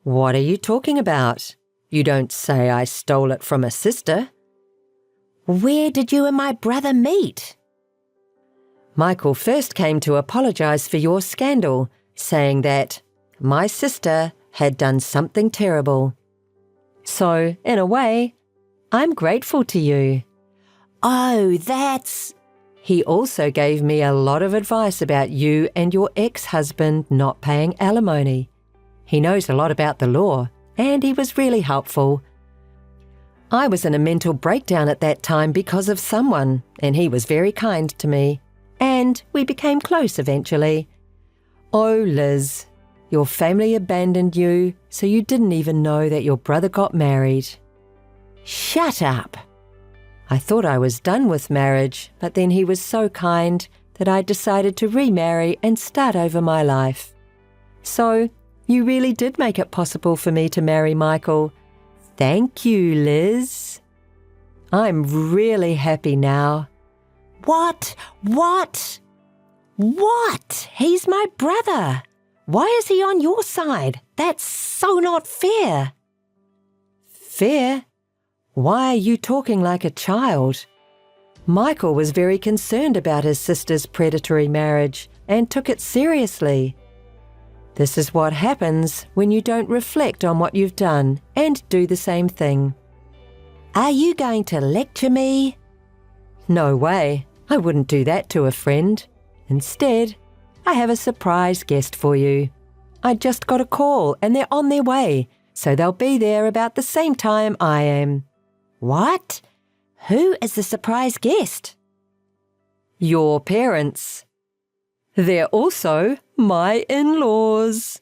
What are you talking about? You don't say I stole it from a sister. Where did you and my brother meet? Michael first came to apologize for your scandal, saying that my sister had done something terrible. So, in a way, I'm grateful to you. Oh, that's... He also gave me a lot of advice about you and your ex-husband not paying alimony. He knows a lot about the law, and he was really helpful. I was in a mental breakdown at that time because of someone, and he was very kind to me. And we became close eventually. Oh, Liz, your family abandoned you, so you didn't even know that your brother got married. Shut up. I thought I was done with marriage, but then he was so kind that I decided to remarry and start over my life. So, you really did make it possible for me to marry Michael. Thank you, Liz. I'm really happy now. What? He's my brother. Why is he on your side? That's so not fair. Fair? Why are you talking like a child? Michael was very concerned about his sister's predatory marriage and took it seriously. This is what happens when you don't reflect on what you've done and do the same thing. Are you going to lecture me? No way. I wouldn't do that to a friend. Instead, I have a surprise guest for you. I just got a call and they're on their way, so they'll be there about the same time I am. What? Who is the surprise guest? Your parents. They're also my in-laws.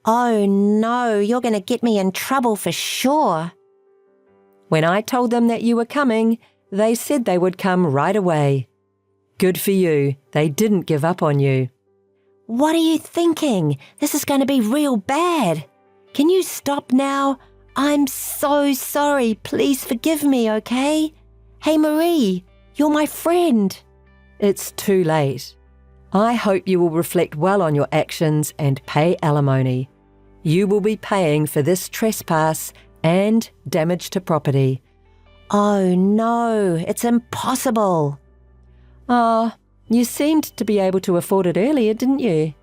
Oh no, you're going to get me in trouble for sure. When I told them that you were coming, they said they would come right away. Good for you. They didn't give up on you. What are you thinking? This is going to be real bad. Can you stop now? I'm so sorry. Please forgive me, okay? Hey, Marie, you're my friend. It's too late. I hope you will reflect well on your actions and pay alimony. You will be paying for this trespass and damage to property. Oh no, it's impossible. You seemed to be able to afford it earlier, didn't you?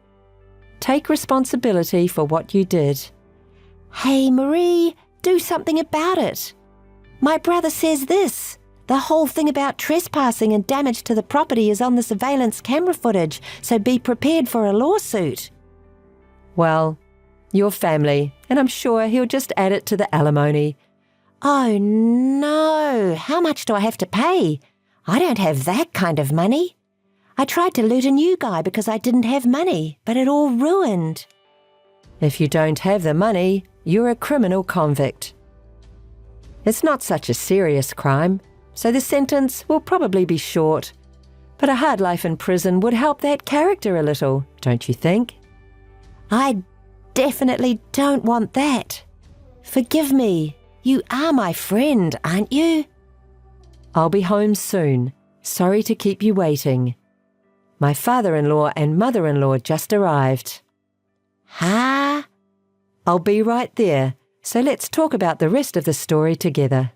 Take responsibility for what you did. Hey, Marie, do something about it. My brother says this. The whole thing about trespassing and damage to the property is on the surveillance camera footage, so be prepared for a lawsuit. Well, your family, and I'm sure he'll just add it to the alimony. Oh no, how much do I have to pay? I don't have that kind of money. I tried to loot a new guy because I didn't have money, but it all ruined. If you don't have the money, you're a criminal convict. It's not such a serious crime, so the sentence will probably be short. But a hard life in prison would help that character a little, don't you think? I definitely don't want that. Forgive me. You are my friend, aren't you? I'll be home soon. Sorry to keep you waiting. My father-in-law and mother-in-law just arrived. Huh? I'll be right there, so let's talk about the rest of the story together.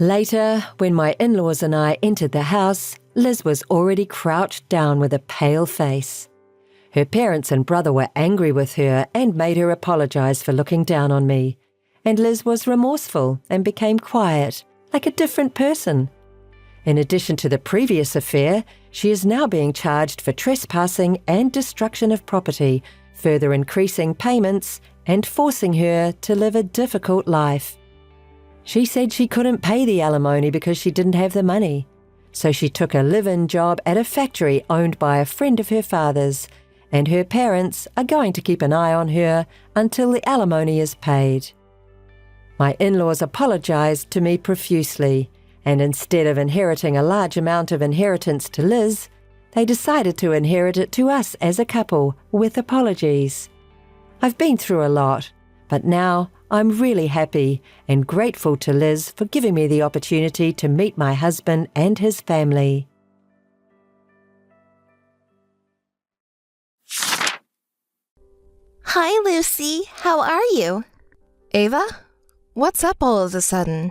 Later, when my in-laws and I entered the house, Liz was already crouched down with a pale face. Her parents and brother were angry with her and made her apologize for looking down on me. And Liz was remorseful and became quiet, like a different person. In addition to the previous affair, she is now being charged for trespassing and destruction of property, further increasing payments and forcing her to live a difficult life. She said she couldn't pay the alimony because she didn't have the money. So she took a live-in job at a factory owned by a friend of her father's, and her parents are going to keep an eye on her until the alimony is paid. My in-laws apologized to me profusely, and instead of inheriting a large amount of inheritance to Liz, they decided to inherit it to us as a couple with apologies. I've been through a lot, but now I'm really happy and grateful to Liz for giving me the opportunity to meet my husband and his family. Hi, Lucy. How are you? Ava? What's up all of a sudden?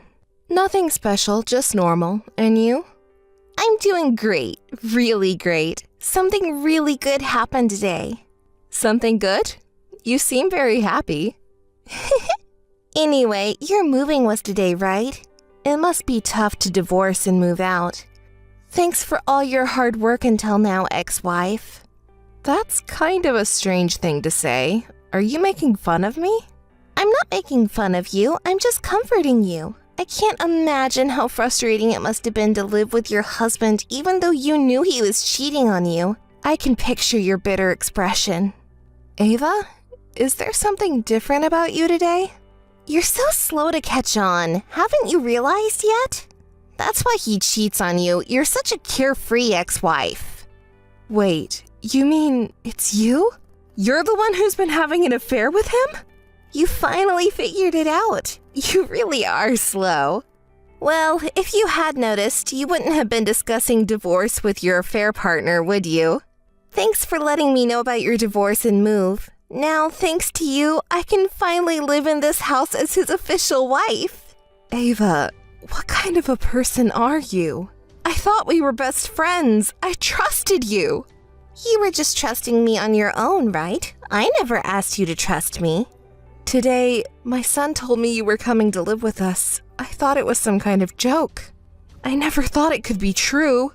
Nothing special, just normal. And you? I'm doing great. Really great. Something really good happened today. Something good? You seem very happy. Anyway, your moving was today, right? It must be tough to divorce and move out. Thanks for all your hard work until now, ex-wife. That's kind of a strange thing to say. Are you making fun of me? I'm not making fun of you, I'm just comforting you. I can't imagine how frustrating it must have been to live with your husband even though you knew he was cheating on you. I can picture your bitter expression. Ava, is there something different about you today? You're so slow to catch on. Haven't you realized yet? That's why he cheats on you. You're such a carefree ex-wife. Wait, you mean it's you? You're the one who's been having an affair with him? You finally figured it out. You really are slow. Well, if you had noticed, you wouldn't have been discussing divorce with your affair partner, would you? Thanks for letting me know about your divorce and move. Now, thanks to you, I can finally live in this house as his official wife. Ava, what kind of a person are you? I thought we were best friends. I trusted you. You were just trusting me on your own, right? I never asked you to trust me. Today, my son told me you were coming to live with us. I thought it was some kind of joke. I never thought it could be true.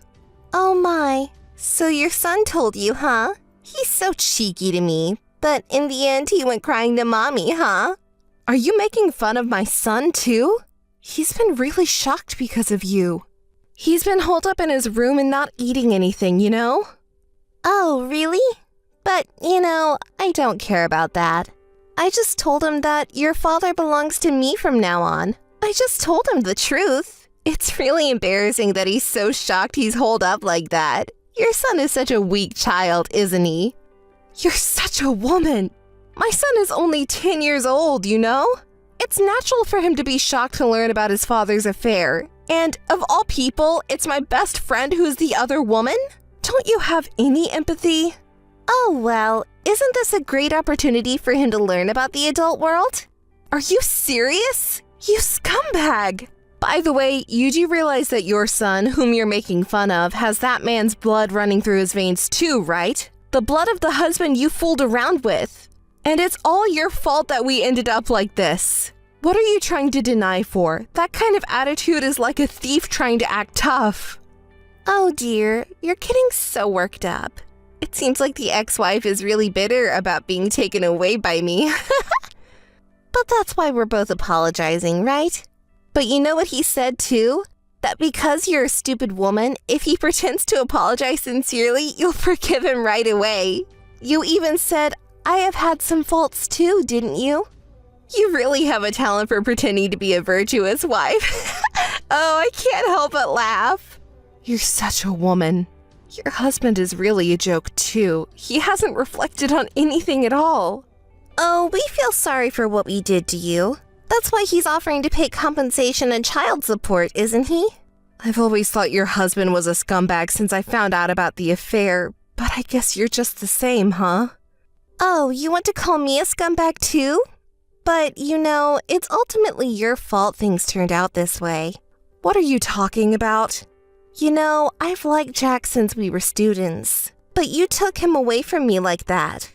Oh my, so your son told you, huh? He's so cheeky to me, but in the end he went crying to mommy, huh? Are you making fun of my son too? He's been really shocked because of you. He's been holed up in his room and not eating anything, you know? Oh, really? But, I don't care about that. I just told him that your father belongs to me from now on. I just told him the truth. It's really embarrassing that he's so shocked he's holed up like that. Your son is such a weak child, isn't he? You're such a woman. My son is only 10 years old, you know? It's natural for him to be shocked to learn about his father's affair. And of all people, it's my best friend who's the other woman? Don't you have any empathy? Oh, well, isn't this a great opportunity for him to learn about the adult world? Are you serious? You scumbag! By the way, you do realize that your son, whom you're making fun of, has that man's blood running through his veins too, right? The blood of the husband you fooled around with. And it's all your fault that we ended up like this. What are you trying to deny for? That kind of attitude is like a thief trying to act tough. Oh dear, you're getting so worked up. It seems like the ex-wife is really bitter about being taken away by me. But that's why we're both apologizing, right? But you know what he said too? That because you're a stupid woman, if he pretends to apologize sincerely, you'll forgive him right away. You even said, I have had some faults too, didn't you? You really have a talent for pretending to be a virtuous wife. Oh, I can't help but laugh. You're such a woman. Your husband is really a joke too. He hasn't reflected on anything at all. Oh, we feel sorry for what we did to you. That's why he's offering to pay compensation and child support, isn't he? I've always thought your husband was a scumbag since I found out about the affair, but I guess you're just the same, huh? Oh, you want to call me a scumbag too? But, it's ultimately your fault things turned out this way. What are you talking about? I've liked Jack since we were students, but you took him away from me like that.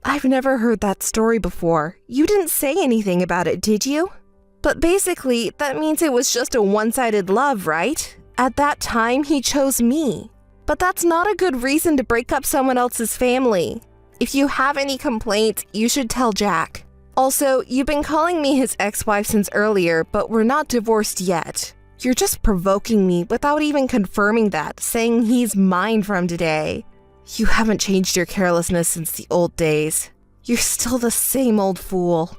I've never heard that story before. You didn't say anything about it, did you? But basically, that means it was just a one-sided love, right? At that time, he chose me. But that's not a good reason to break up someone else's family. If you have any complaints, you should tell Jack. Also, you've been calling me his ex-wife since earlier, but we're not divorced yet. You're just provoking me without even confirming that, saying he's mine from today. You haven't changed your carelessness since the old days. You're still the same old fool.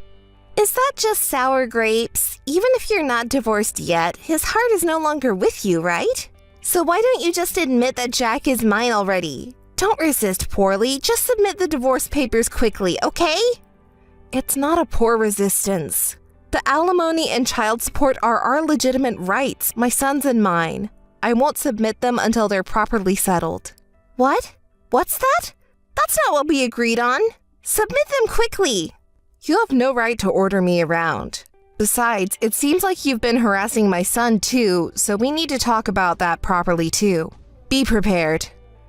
Is that just sour grapes? Even if you're not divorced yet, his heart is no longer with you, right? So why don't you just admit that Jack is mine already? Don't resist poorly, just submit the divorce papers quickly, okay? It's not a poor resistance. The alimony and child support are our legitimate rights, my son's and mine. I won't submit them until they're properly settled. What? What's that? That's not what we agreed on. Submit them quickly. You have no right to order me around. Besides, it seems like you've been harassing my son too, so we need to talk about that properly too. Be prepared.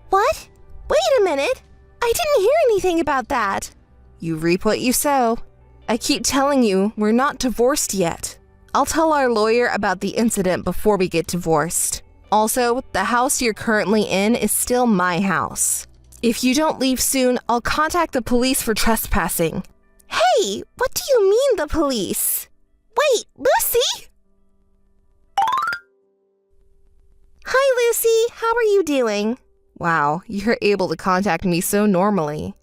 What? Wait a minute. I didn't hear anything about that. You reap what you sow. I keep telling you, we're not divorced yet. I'll tell our lawyer about the incident before we get divorced. Also, the house you're currently in is still my house. If you don't leave soon, I'll contact the police for trespassing. Hey, what do you mean the police? Wait, Lucy? Hi, Lucy. How are you doing? Wow, you're able to contact me so normally.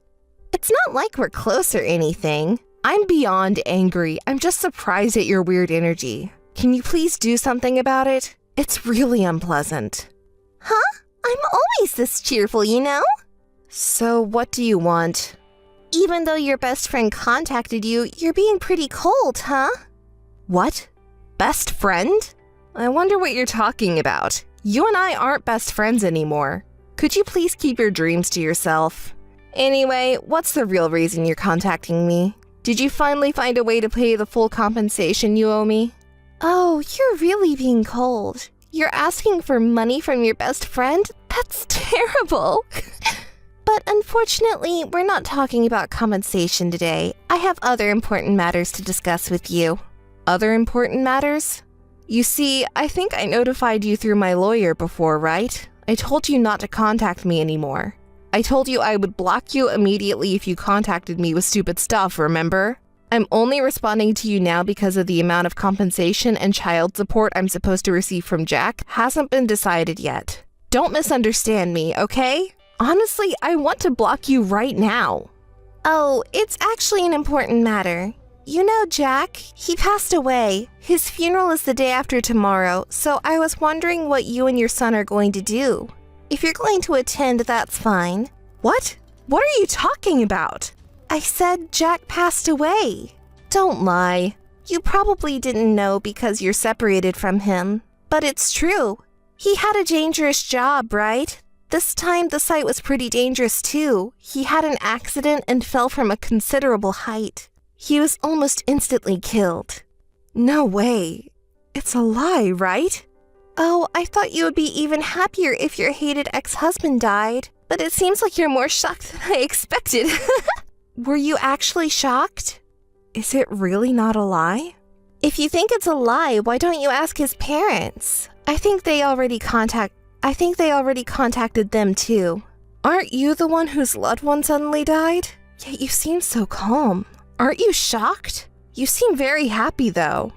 It's not like we're close or anything. I'm beyond angry. I'm just surprised at your weird energy. Can you please do something about it? It's really unpleasant. Huh? I'm always this cheerful, you know? So what do you want? Even though your best friend contacted you, you're being pretty cold, huh? What? Best friend? I wonder what you're talking about. You and I aren't best friends anymore. Could you please keep your dreams to yourself? Anyway, what's the real reason you're contacting me? Did you finally find a way to pay the full compensation you owe me? Oh, you're really being cold. You're asking for money from your best friend? That's terrible. But unfortunately, we're not talking about compensation today. I have other important matters to discuss with you. Other important matters? You see, I think I notified you through my lawyer before, right? I told you not to contact me anymore. I told you I would block you immediately if you contacted me with stupid stuff, remember? I'm only responding to you now because of the amount of compensation and child support I'm supposed to receive from Jack hasn't been decided yet. Don't misunderstand me, okay? Honestly, I want to block you right now. Oh, it's actually an important matter. You know Jack, he passed away. His funeral is the day after tomorrow, so I was wondering what you and your son are going to do. If you're going to attend, that's fine. What? What are you talking about? I said Jack passed away. Don't lie. You probably didn't know because you're separated from him. But it's true. He had a dangerous job, right? This time the site was pretty dangerous too. He had an accident and fell from a considerable height. He was almost instantly killed. No way. It's a lie, right? Oh, I thought you would be even happier if your hated ex-husband died. But it seems like you're more shocked than I expected. Were you actually shocked? Is it really not a lie? If you think it's a lie, why don't you ask his parents? I think they already contacted them too. Aren't you the one whose loved one suddenly died? Yet you seem so calm. Aren't you shocked? You seem very happy though.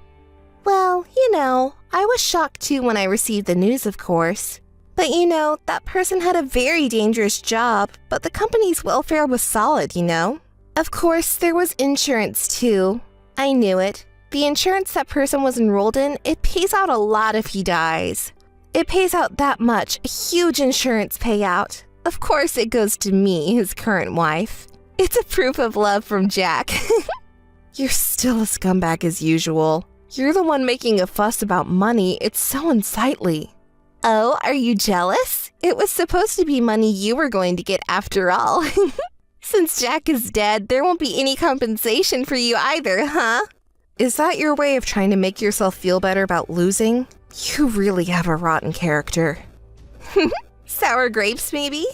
Well, you know, I was shocked too when I received the news, of course. But you know, that person had a very dangerous job, but the company's welfare was solid, you know? Of course, there was insurance too. I knew it. The insurance that person was enrolled in, it pays out a lot if he dies. It pays out that much, a huge insurance payout. Of course, it goes to me, his current wife. It's a proof of love from Jack. You're still a scumbag as usual. You're the one making a fuss about money. It's so unsightly. Oh, are you jealous? It was supposed to be money you were going to get after all. Since Jack is dead, there won't be any compensation for you either, huh? Is that your way of trying to make yourself feel better about losing? You really have a rotten character. Sour grapes, maybe?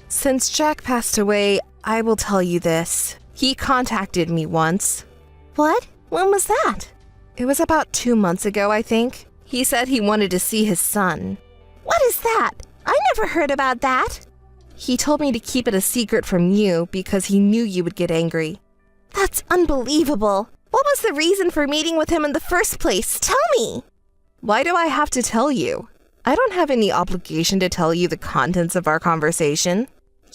Since Jack passed away, I will tell you this. He contacted me once. What? When was that? It was about 2 months ago, I think. He said he wanted to see his son. What is that? I never heard about that. He told me to keep it a secret from you because he knew you would get angry. That's unbelievable. What was the reason for meeting with him in the first place? Tell me. Why do I have to tell you? I don't have any obligation to tell you the contents of our conversation.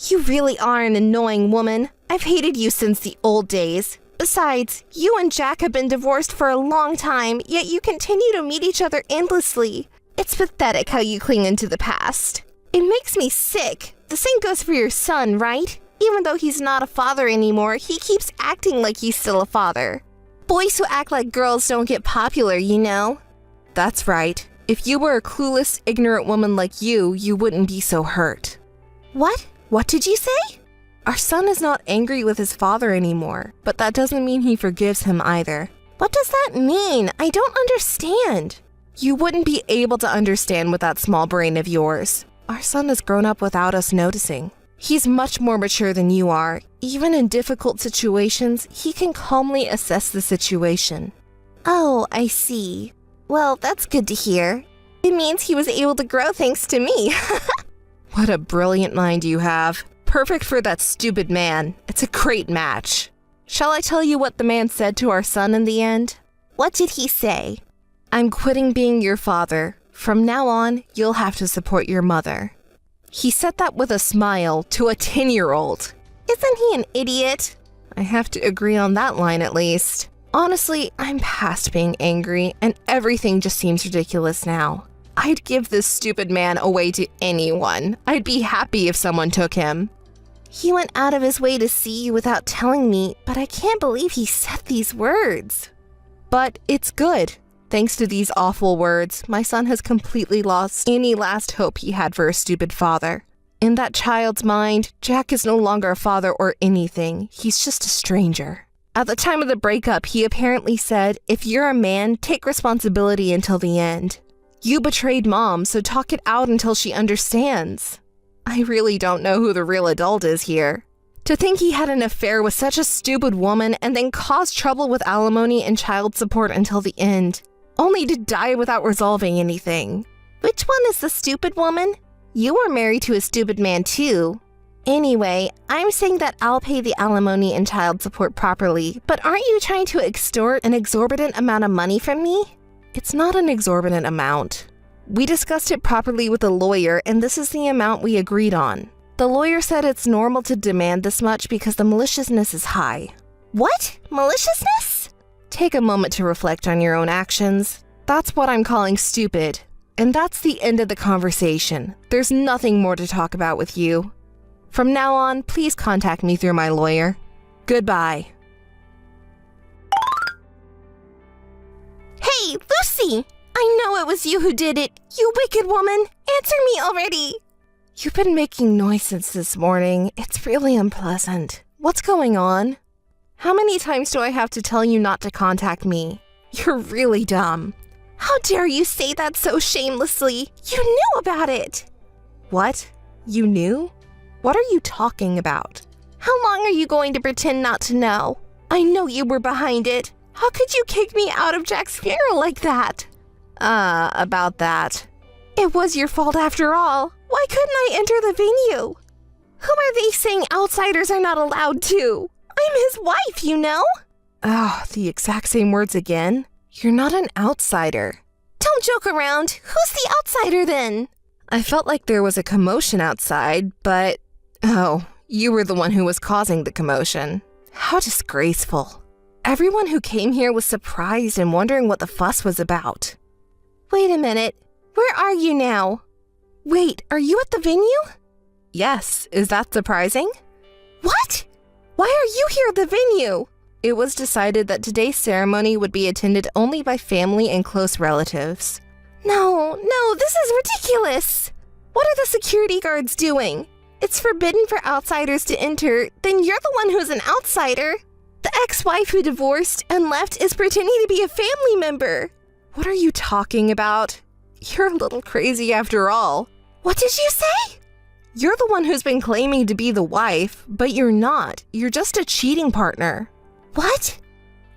You really are an annoying woman. I've hated you since the old days. Besides, you and Jack have been divorced for a long time, yet you continue to meet each other endlessly. It's pathetic how you cling into the past. It makes me sick. The same goes for your son, right? Even though he's not a father anymore, he keeps acting like he's still a father. Boys who act like girls don't get popular, you know? That's right. If you were a clueless, ignorant woman like you wouldn't be so hurt. What? What did you say? Our son is not angry with his father anymore, but that doesn't mean he forgives him either. What does that mean? I don't understand. You wouldn't be able to understand with that small brain of yours. Our son has grown up without us noticing. He's much more mature than you are. Even in difficult situations, he can calmly assess the situation. Oh, I see. Well, that's good to hear. It means he was able to grow thanks to me. What a brilliant mind you have. Perfect for that stupid man. It's a great match. Shall I tell you what the man said to our son in the end? What did he say? I'm quitting being your father. From now on, you'll have to support your mother. He said that with a smile to a 10-year-old. Isn't he an idiot? I have to agree on that line at least. Honestly, I'm past being angry, and everything just seems ridiculous now. I'd give this stupid man away to anyone. I'd be happy if someone took him. He went out of his way to see you without telling me, but I can't believe he said these words. But it's good. Thanks to these awful words, my son has completely lost any last hope he had for a stupid father. In that child's mind, Jack is no longer a father or anything. He's just a stranger. At the time of the breakup, he apparently said, if you're a man, take responsibility until the end. You betrayed Mom, so talk it out until she understands. I really don't know who the real adult is here. To think he had an affair with such a stupid woman and then caused trouble with alimony and child support until the end, only to die without resolving anything. Which one is the stupid woman? You were married to a stupid man too. Anyway, I'm saying that I'll pay the alimony and child support properly, but aren't you trying to extort an exorbitant amount of money from me? It's not an exorbitant amount. We discussed it properly with a lawyer, and this is the amount we agreed on. The lawyer said it's normal to demand this much because the maliciousness is high. What? Maliciousness? Take a moment to reflect on your own actions. That's what I'm calling stupid. And that's the end of the conversation. There's nothing more to talk about with you. From now on, please contact me through my lawyer. Goodbye. Hey, Lucy! I know it was you who did it, you wicked woman! Answer me already! You've been making noise since this morning. It's really unpleasant. What's going on? How many times do I have to tell you not to contact me? You're really dumb. How dare you say that so shamelessly? You knew about it! What? You knew? What are you talking about? How long are you going to pretend not to know? I know you were behind it. How could you kick me out of Jack's funeral like that? About that. It was your fault after all. Why couldn't I enter the venue? Who are they saying outsiders are not allowed to? I'm his wife, you know? Oh, the exact same words again. You're not an outsider. Don't joke around. Who's the outsider then? I felt like there was a commotion outside, but... Oh, you were the one who was causing the commotion. How disgraceful. Everyone who came here was surprised and wondering what the fuss was about. Wait a minute. Where are you now? Wait, are you at the venue? Yes, is that surprising? What? Why are you here at the venue? It was decided that today's ceremony would be attended only by family and close relatives. No, this is ridiculous. What are the security guards doing? It's forbidden for outsiders to enter, then you're the one who's an outsider. The ex-wife who divorced and left is pretending to be a family member. What are you talking about? You're a little crazy after all. What did you say? You're the one who's been claiming to be the wife, but you're not. You're just a cheating partner. What?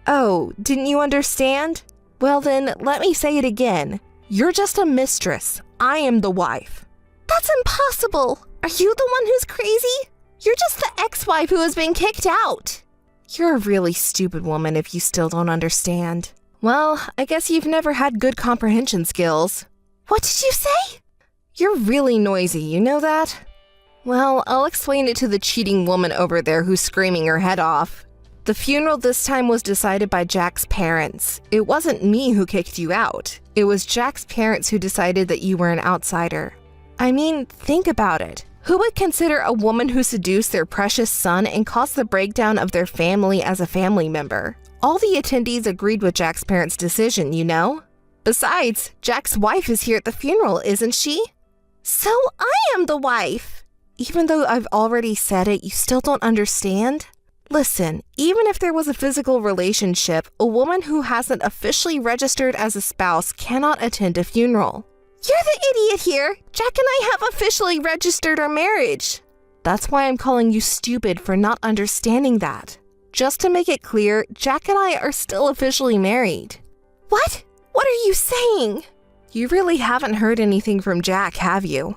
Oh, didn't you understand? Well then, let me say it again. You're just a mistress. I am the wife. That's impossible. Are you the one who's crazy? You're just the ex-wife who has been kicked out. You're a really stupid woman if you still don't understand. Well, I guess you've never had good comprehension skills. What did you say? You're really noisy, you know that? Well, I'll explain it to the cheating woman over there who's screaming her head off. The funeral this time was decided by Jack's parents. It wasn't me who kicked you out. It was Jack's parents who decided that you were an outsider. I mean, think about it. Who would consider a woman who seduced their precious son and caused the breakdown of their family as a family member? All the attendees agreed with Jack's parents' decision, you know? Besides, Jack's wife is here at the funeral, isn't she? So I am the wife. Even though I've already said it, you still don't understand? Listen, even if there was a physical relationship, a woman who hasn't officially registered as a spouse cannot attend a funeral. You're the idiot here. Jack and I have officially registered our marriage. That's why I'm calling you stupid for not understanding that. Just to make it clear, Jack and I are still officially married. What? What are you saying? You really haven't heard anything from Jack, have you?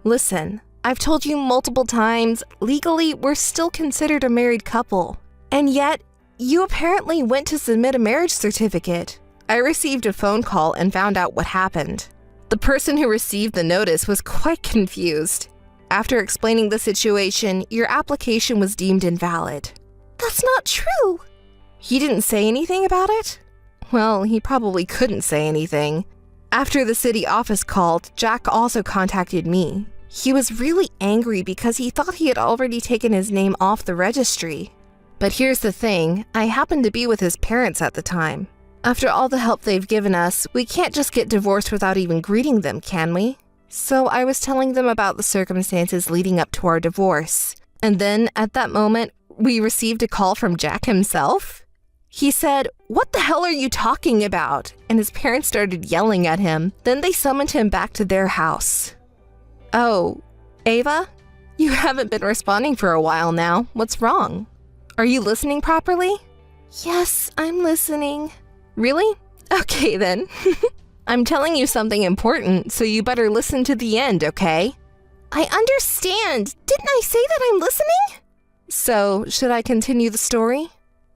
Listen, I've told you multiple times, legally, we're still considered a married couple. And yet, you apparently went to submit a marriage certificate. I received a phone call and found out what happened. The person who received the notice was quite confused. After explaining the situation, your application was deemed invalid. That's not true. He didn't say anything about it? Well, he probably couldn't say anything. After the city office called, Jack also contacted me. He was really angry because he thought he had already taken his name off the registry. But here's the thing, I happened to be with his parents at the time. After all the help they've given us, we can't just get divorced without even greeting them, can we? So I was telling them about the circumstances leading up to our divorce. And then, at that moment, we received a call from Jack himself. He said, "What the hell are you talking about?" And his parents started yelling at him. Then they summoned him back to their house. Oh, Ava? You haven't been responding for a while now. What's wrong? Are you listening properly? Yes, I'm listening. Really? Okay then. I'm telling you something important, so you better listen to the end, okay? I understand. Didn't I say that I'm listening? So, should I continue the story?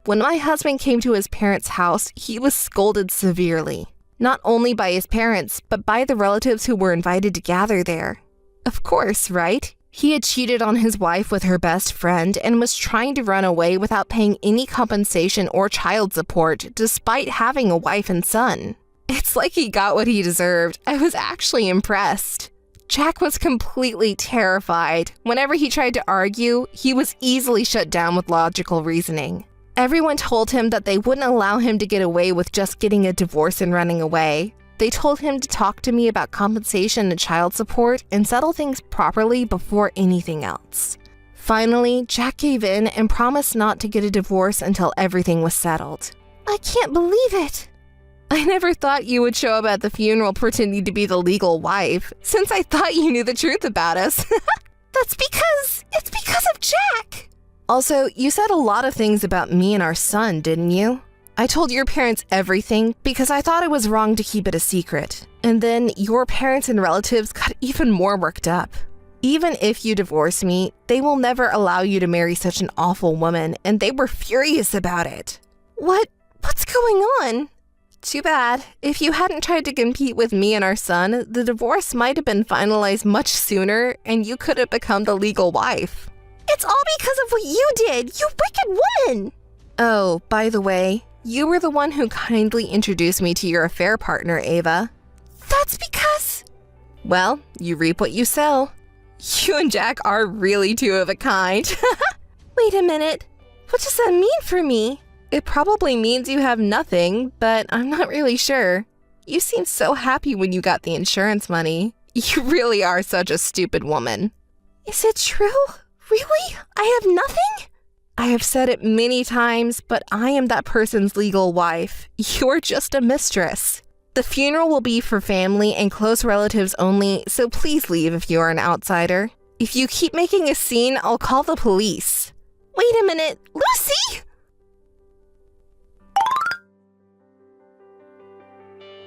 When my husband came to his parents' house, he was scolded severely. Not only by his parents, but by the relatives who were invited to gather there. Of course, right? He had cheated on his wife with her best friend and was trying to run away without paying any compensation or child support, despite having a wife and son. It's like he got what he deserved. I was actually impressed. Jack was completely terrified. Whenever he tried to argue, he was easily shut down with logical reasoning. Everyone told him that they wouldn't allow him to get away with just getting a divorce and running away. They told him to talk to me about compensation and child support and settle things properly before anything else. Finally, Jack gave in and promised not to get a divorce until everything was settled. I can't believe it. I never thought you would show up at the funeral pretending to be the legal wife, since I thought you knew the truth about us. It's because of Jack. Also, you said a lot of things about me and our son, didn't you? I told your parents everything because I thought it was wrong to keep it a secret. And then your parents and relatives got even more worked up. Even if you divorce me, they will never allow you to marry such an awful woman, and they were furious about it. What's going on? Too bad. If you hadn't tried to compete with me and our son, the divorce might have been finalized much sooner, and you could have become the legal wife. It's all because of what you did, you wicked woman! Oh, by the way, you were the one who kindly introduced me to your affair partner, Ava. That's because... Well, you reap what you sow. You and Jack are really two of a kind. Wait a minute. What does that mean for me? It probably means you have nothing, but I'm not really sure. You seemed so happy when you got the insurance money. You really are such a stupid woman. Is it true? Really? I have nothing? I have said it many times, but I am that person's legal wife. You're just a mistress. The funeral will be for family and close relatives only, so please leave if you are an outsider. If you keep making a scene, I'll call the police. Wait a minute, Lucy?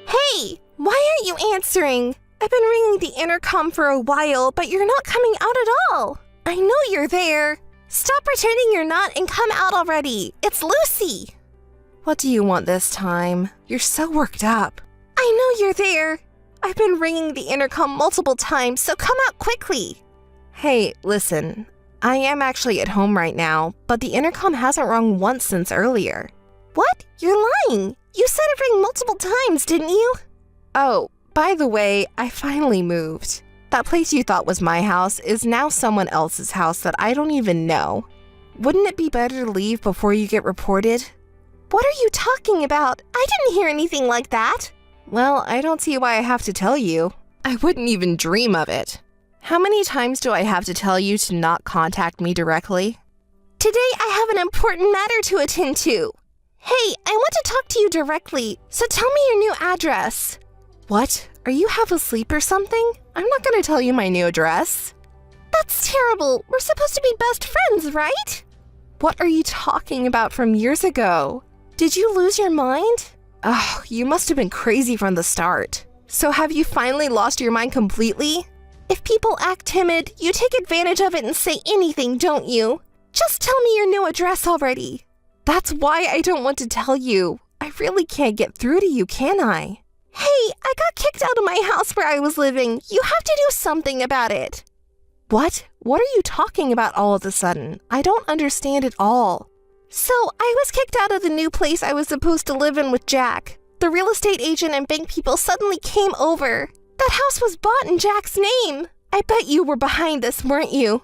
Hey, why aren't you answering? I've been ringing the intercom for a while, but you're not coming out at all. I know you're there. Stop pretending you're not and come out already. It's Lucy. What do you want this time? You're so worked up. I know you're there. I've been ringing the intercom multiple times, so come out quickly. Hey, listen. I am actually at home right now, but the intercom hasn't rung once since earlier. What? You're lying. You said it rang multiple times, didn't you? Oh, by the way, I finally moved. That place you thought was my house is now someone else's house that I don't even know. Wouldn't it be better to leave before you get reported? What are you talking about? I didn't hear anything like that. Well, I don't see why I have to tell you. I wouldn't even dream of it. How many times do I have to tell you to not contact me directly? Today I have an important matter to attend to. Hey, I want to talk to you directly, so tell me your new address. What? Are you half asleep or something? I'm not going to tell you my new address. That's terrible. We're supposed to be best friends, right? What are you talking about from years ago? Did you lose your mind? Oh, you must have been crazy from the start. So have you finally lost your mind completely? If people act timid, you take advantage of it and say anything, don't you? Just tell me your new address already. That's why I don't want to tell you. I really can't get through to you, can I? Hey, I got kicked out of my house where I was living. You have to do something about it. What? What are you talking about all of a sudden? I don't understand at all. So, I was kicked out of the new place I was supposed to live in with Jack. The real estate agent and bank people suddenly came over. That house was bought in Jack's name. I bet you were behind this, weren't you?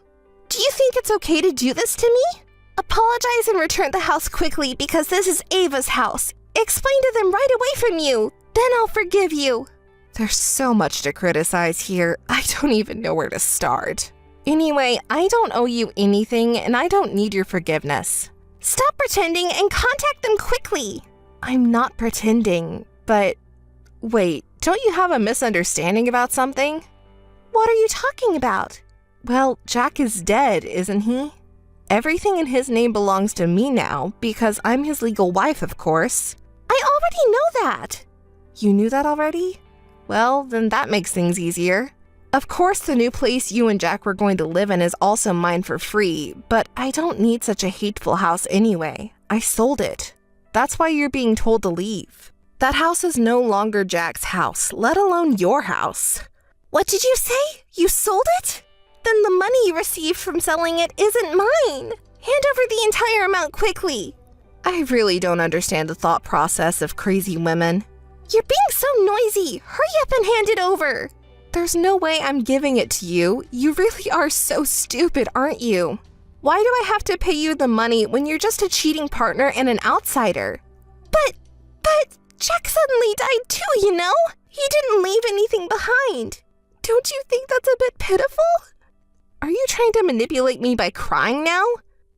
Do you think it's okay to do this to me? Apologize and return the house quickly because this is Ava's house. Explain to them right away from you. Then I'll forgive you. There's so much to criticize here. I don't even know where to start. Anyway, I don't owe you anything and I don't need your forgiveness. Stop pretending and contact them quickly. I'm not pretending, but... Wait, don't you have a misunderstanding about something? What are you talking about? Well, Jack is dead, isn't he? Everything in his name belongs to me now because I'm his legal wife, of course. I already know that. You knew that already? Well, then that makes things easier. Of course, the new place you and Jack were going to live in is also mine for free, but I don't need such a hateful house anyway. I sold it. That's why you're being told to leave. That house is no longer Jack's house, let alone your house. What did you say? You sold it? Then the money you received from selling it isn't mine. Hand over the entire amount quickly. I really don't understand the thought process of crazy women. You're being so noisy. Hurry up and hand it over. There's no way I'm giving it to you. You really are so stupid, aren't you? Why do I have to pay you the money when you're just a cheating partner and an outsider? But Jack suddenly died too, you know? He didn't leave anything behind. Don't you think that's a bit pitiful? Are you trying to manipulate me by crying now?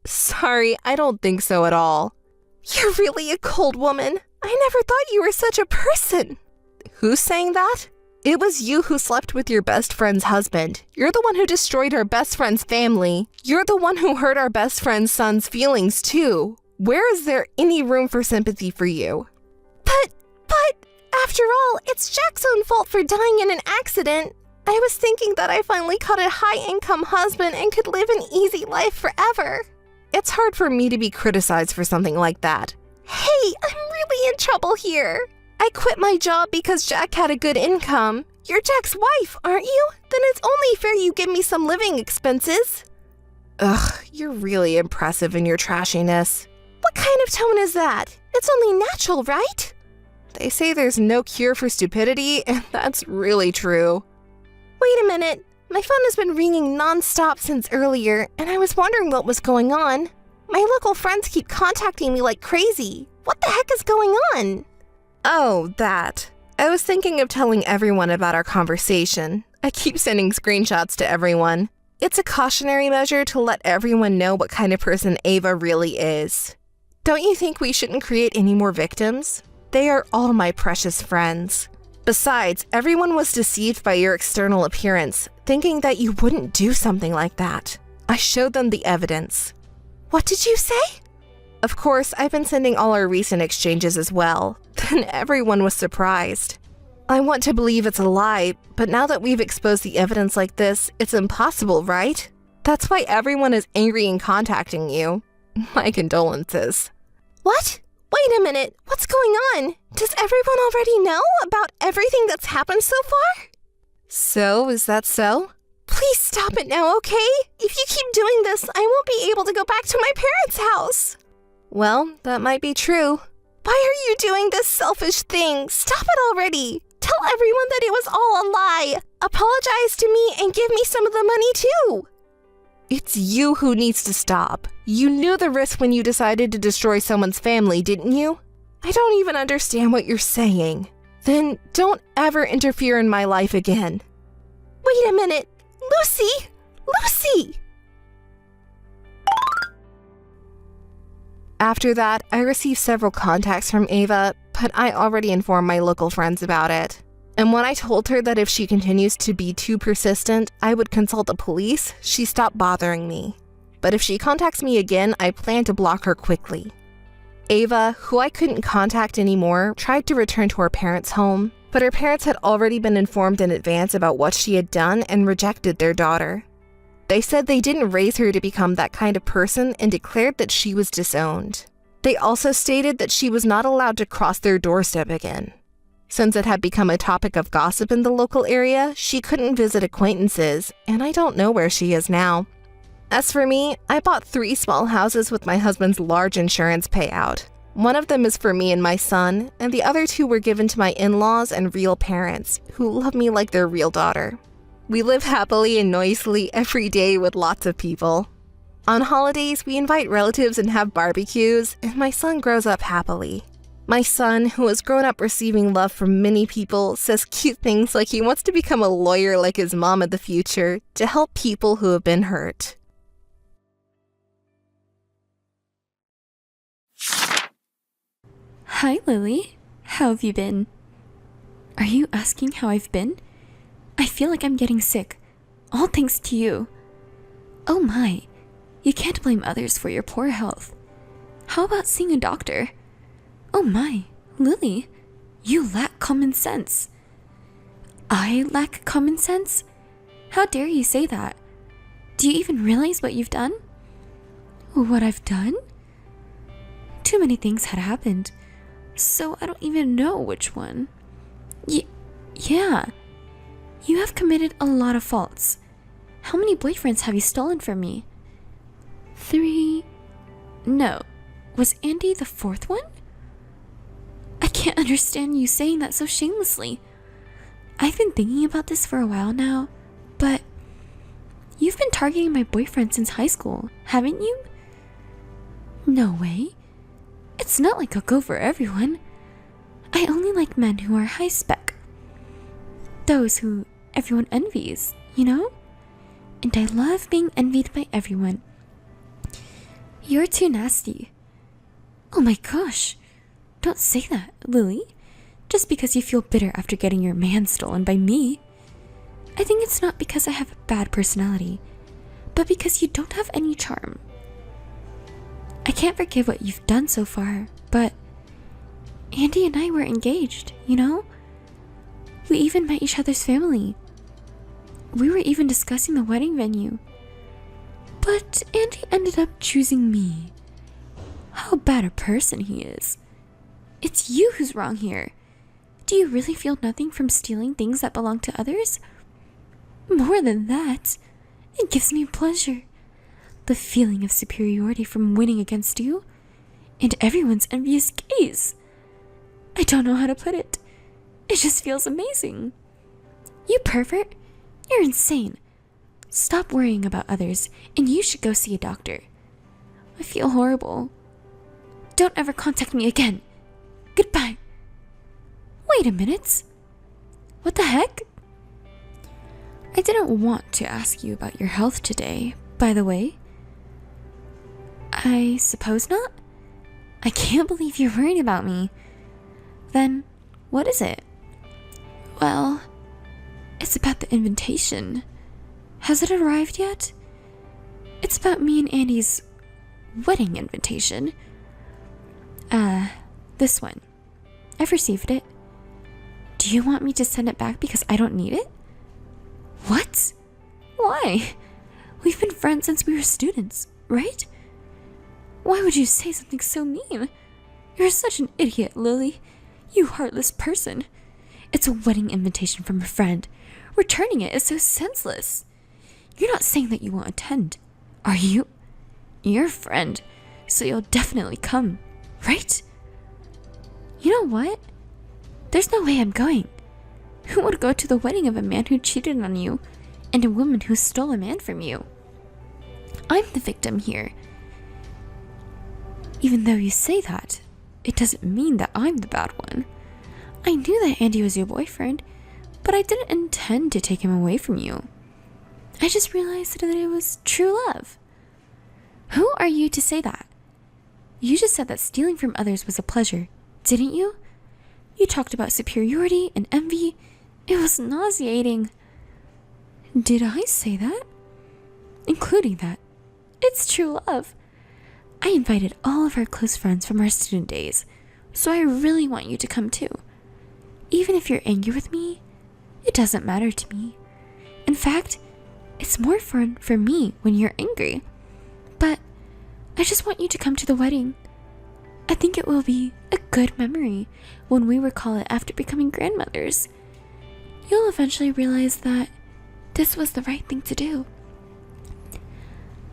Sorry, I don't think so at all. You're really a cold woman. I never thought you were such a person. Who's saying that? It was you who slept with your best friend's husband. You're the one who destroyed our best friend's family. You're the one who hurt our best friend's son's feelings, too. Where is there any room for sympathy for you? But, after all, it's Jack's own fault for dying in an accident. I was thinking that I finally caught a high-income husband and could live an easy life forever. It's hard for me to be criticized for something like that. Hey, I'm really in trouble here. I quit my job because Jack had a good income. You're Jack's wife, aren't you? Then it's only fair you give me some living expenses. Ugh, you're really impressive in your trashiness. What kind of tone is that? It's only natural, right? They say there's no cure for stupidity, and that's really true. Wait a minute. My phone has been ringing non-stop since earlier, and I was wondering what was going on. My local friends keep contacting me like crazy. What the heck is going on? Oh, that. I was thinking of telling everyone about our conversation. I keep sending screenshots to everyone. It's a cautionary measure to let everyone know what kind of person Ava really is. Don't you think we shouldn't create any more victims? They are all my precious friends. Besides, everyone was deceived by your external appearance, thinking that you wouldn't do something like that. I showed them the evidence. What did you say? Of course, I've been sending all our recent exchanges as well. Then everyone was surprised. I want to believe it's a lie, but now that we've exposed the evidence like this, it's impossible, right? That's why everyone is angry and contacting you. My condolences. What? Wait a minute. What's going on? Does everyone already know about everything that's happened so far? So, is that so? Please stop it now, okay? If you keep doing this, I won't be able to go back to my parents' house. Well, that might be true. Why are you doing this selfish thing? Stop it already. Tell everyone that it was all a lie. Apologize to me and give me some of the money too. It's you who needs to stop. You knew the risk when you decided to destroy someone's family, didn't you? I don't even understand what you're saying. Then don't ever interfere in my life again. Wait a minute. Lucy! Lucy! After that, I received several contacts from Ava, but I already informed my local friends about it. And when I told her that if she continues to be too persistent, I would consult the police, she stopped bothering me. But if she contacts me again, I plan to block her quickly. Ava, who I couldn't contact anymore, tried to return to her parents' home, but her parents had already been informed in advance about what she had done and rejected their daughter. They said they didn't raise her to become that kind of person and declared that she was disowned. They also stated that she was not allowed to cross their doorstep again. Since it had become a topic of gossip in the local area, she couldn't visit acquaintances, and I don't know where she is now. As for me, I bought 3 small houses with my husband's large insurance payout. One of them is for me and my son, and the other 2 were given to my in-laws and real parents, who love me like their real daughter. We live happily and noisily every day with lots of people. On holidays, we invite relatives and have barbecues, and my son grows up happily. My son, who has grown up receiving love from many people, says cute things like he wants to become a lawyer like his mom in the future to help people who have been hurt. Hi, Lily. How have you been? Are you asking how I've been? I feel like I'm getting sick. All thanks to you. Oh my, you can't blame others for your poor health. How about seeing a doctor? Oh my, Lily, you lack common sense. I lack common sense? How dare you say that? Do you even realize what you've done? What I've done? Too many things had happened, so I don't even know which one. Yeah, you have committed a lot of faults. How many boyfriends have you stolen from me? 3? No, was Andy the 4th one? I can't understand you saying that so shamelessly. I've been thinking about this for a while now, but you've been targeting my boyfriend since high school, haven't you? No way. It's not like I'll go for everyone. I only like men who are high spec. Those who everyone envies, you know? And I love being envied by everyone. You're too nasty. Oh my gosh. Don't say that, Lily. Just because you feel bitter after getting your man stolen by me. I think it's not because I have a bad personality, but because you don't have any charm. I can't forgive what you've done so far, but Andy and I were engaged, you know? We even met each other's family. We were even discussing the wedding venue. But Andy ended up choosing me. How bad a person he is. It's you who's wrong here. Do you really feel nothing from stealing things that belong to others? More than that, it gives me pleasure. The feeling of superiority from winning against you, and everyone's envious gaze. I don't know how to put it. It just feels amazing. You pervert, you're insane. Stop worrying about others, and you should go see a doctor. I feel horrible. Don't ever contact me again. Goodbye. Wait a minute. What the heck? I didn't want to ask you about your health today, by the way. I suppose not? I can't believe you're worried about me. Then, what is it? Well, it's about the invitation. Has it arrived yet? It's about me and Andy's wedding invitation. This one. I've received it. Do you want me to send it back because I don't need it? What? Why? We've been friends since we were students, right? Why would you say something so mean? You're such an idiot, Lily. You heartless person. It's a wedding invitation from a friend. Returning it is so senseless. You're not saying that you won't attend, are you? You're a friend, so you'll definitely come, right? You know what? There's no way I'm going. Who would go to the wedding of a man who cheated on you and a woman who stole a man from you? I'm the victim here. Even though you say that, it doesn't mean that I'm the bad one. I knew that Andy was your boyfriend, but I didn't intend to take him away from you. I just realized that it was true love. Who are you to say that? You just said that stealing from others was a pleasure, didn't you? You talked about superiority and envy, It was nauseating. Did I say that? Including that. It's true love. I invited all of our close friends from our student days, so I really want you to come too. Even if you're angry with me, it doesn't matter to me. In fact, it's more fun for me when you're angry. But I just want you to come to the wedding. I think it will be a good memory when we recall it after becoming grandmothers. You'll eventually realize that this was the right thing to do.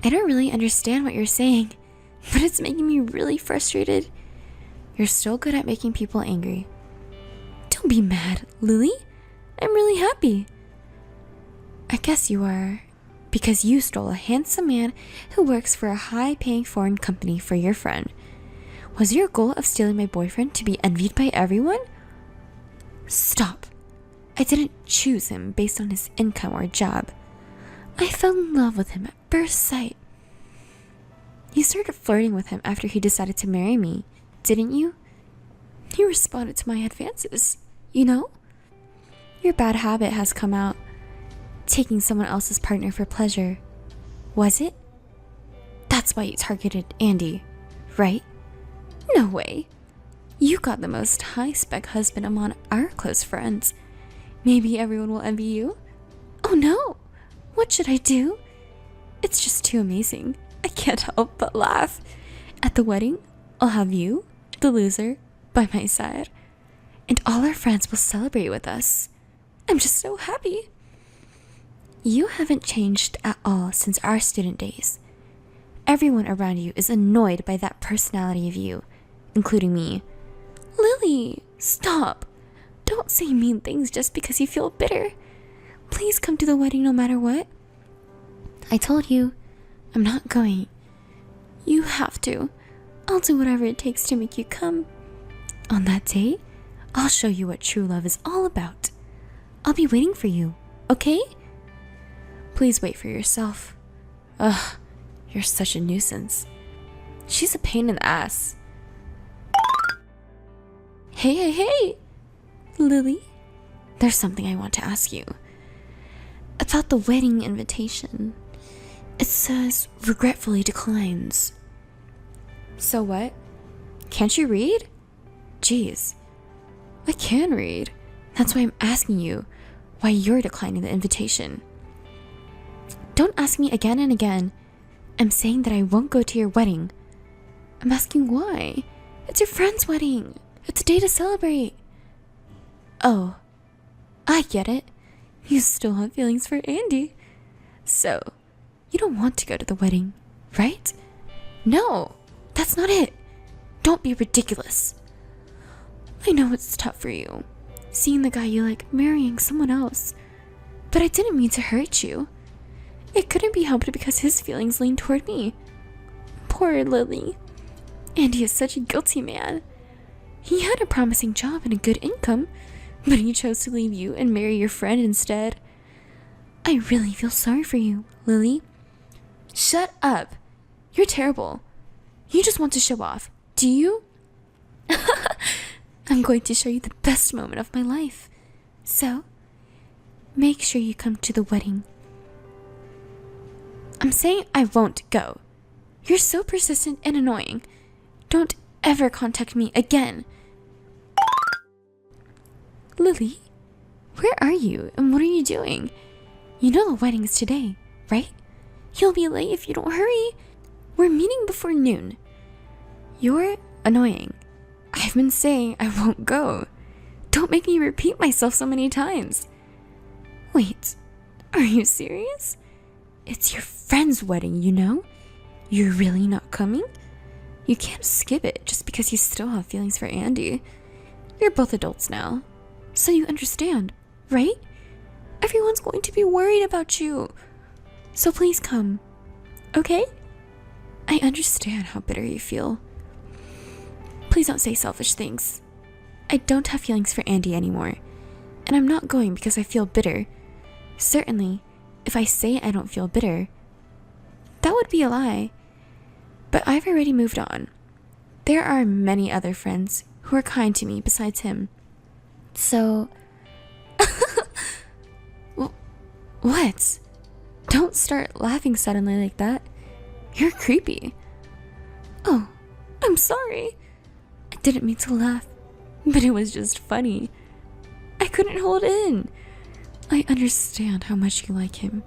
I don't really understand what you're saying, but it's making me really frustrated. You're still good at making people angry. Don't be mad, Lily. I'm really happy. I guess you are, because you stole a handsome man who works for a high-paying foreign company for your friend. Was your goal of stealing my boyfriend to be envied by everyone? Stop. I didn't choose him based on his income or job. I fell in love with him at first sight. You started flirting with him after he decided to marry me, didn't you? You responded to my advances, you know? Your bad habit has come out. Taking someone else's partner for pleasure. Was it? That's why you targeted Andy, right? No way. You got the most high-spec husband among our close friends. Maybe everyone will envy you? Oh no! What should I do? It's just too amazing. I can't help but laugh. At the wedding, I'll have you, the loser, by my side. And all our friends will celebrate with us. I'm just so happy. You haven't changed at all since our student days. Everyone around you is annoyed by that personality of you, including me. Lily, stop. Don't say mean things just because you feel bitter. Please come to the wedding no matter what. I told you, I'm not going. You have to. I'll do whatever it takes to make you come. On that day, I'll show you what true love is all about. I'll be waiting for you, okay? Please wait for yourself. Ugh, you're such a nuisance. She's a pain in the ass. Hey! Lily, there's something I want to ask you. About the wedding invitation. It says, regretfully declines. So what? Can't you read? Jeez. I can read. That's why I'm asking you why you're declining the invitation. Don't ask me again and again. I'm saying that I won't go to your wedding. I'm asking why. It's your friend's wedding. It's a day to celebrate. Oh, I get it. You still have feelings for Andy. So, you don't want to go to the wedding, right? No, that's not it. Don't be ridiculous. I know it's tough for you, seeing the guy you like marrying someone else. But I didn't mean to hurt you. It couldn't be helped because his feelings lean toward me. Poor Lily. Andy is such a guilty man. He had a promising job and a good income, but he chose to leave you and marry your friend instead. I really feel sorry for you, Lily. Shut up. You're terrible. You just want to show off, do you? I'm going to show you the best moment of my life. So, make sure you come to the wedding. I'm saying I won't go. You're so persistent and annoying. Don't ever contact me again. Lily, where are you and what are you doing? You know the wedding is today, right? You'll be late if you don't hurry. We're meeting before noon. You're annoying. I've been saying I won't go. Don't make me repeat myself so many times. Wait, are you serious? It's your friend's wedding, you know? You're really not coming? You can't skip it just because you still have feelings for Andy. You're both adults now, so you understand, right? Everyone's going to be worried about you. So please come, okay? I understand how bitter you feel. Please don't say selfish things. I don't have feelings for Andy anymore, and I'm not going because I feel bitter. Certainly, if I say I don't feel bitter, that would be a lie. But I've already moved on. There are many other friends who are kind to me besides him. So, What? Don't start laughing suddenly like that. You're creepy. Oh, I'm sorry. I didn't mean to laugh, but it was just funny. I couldn't hold in. I understand how much you like him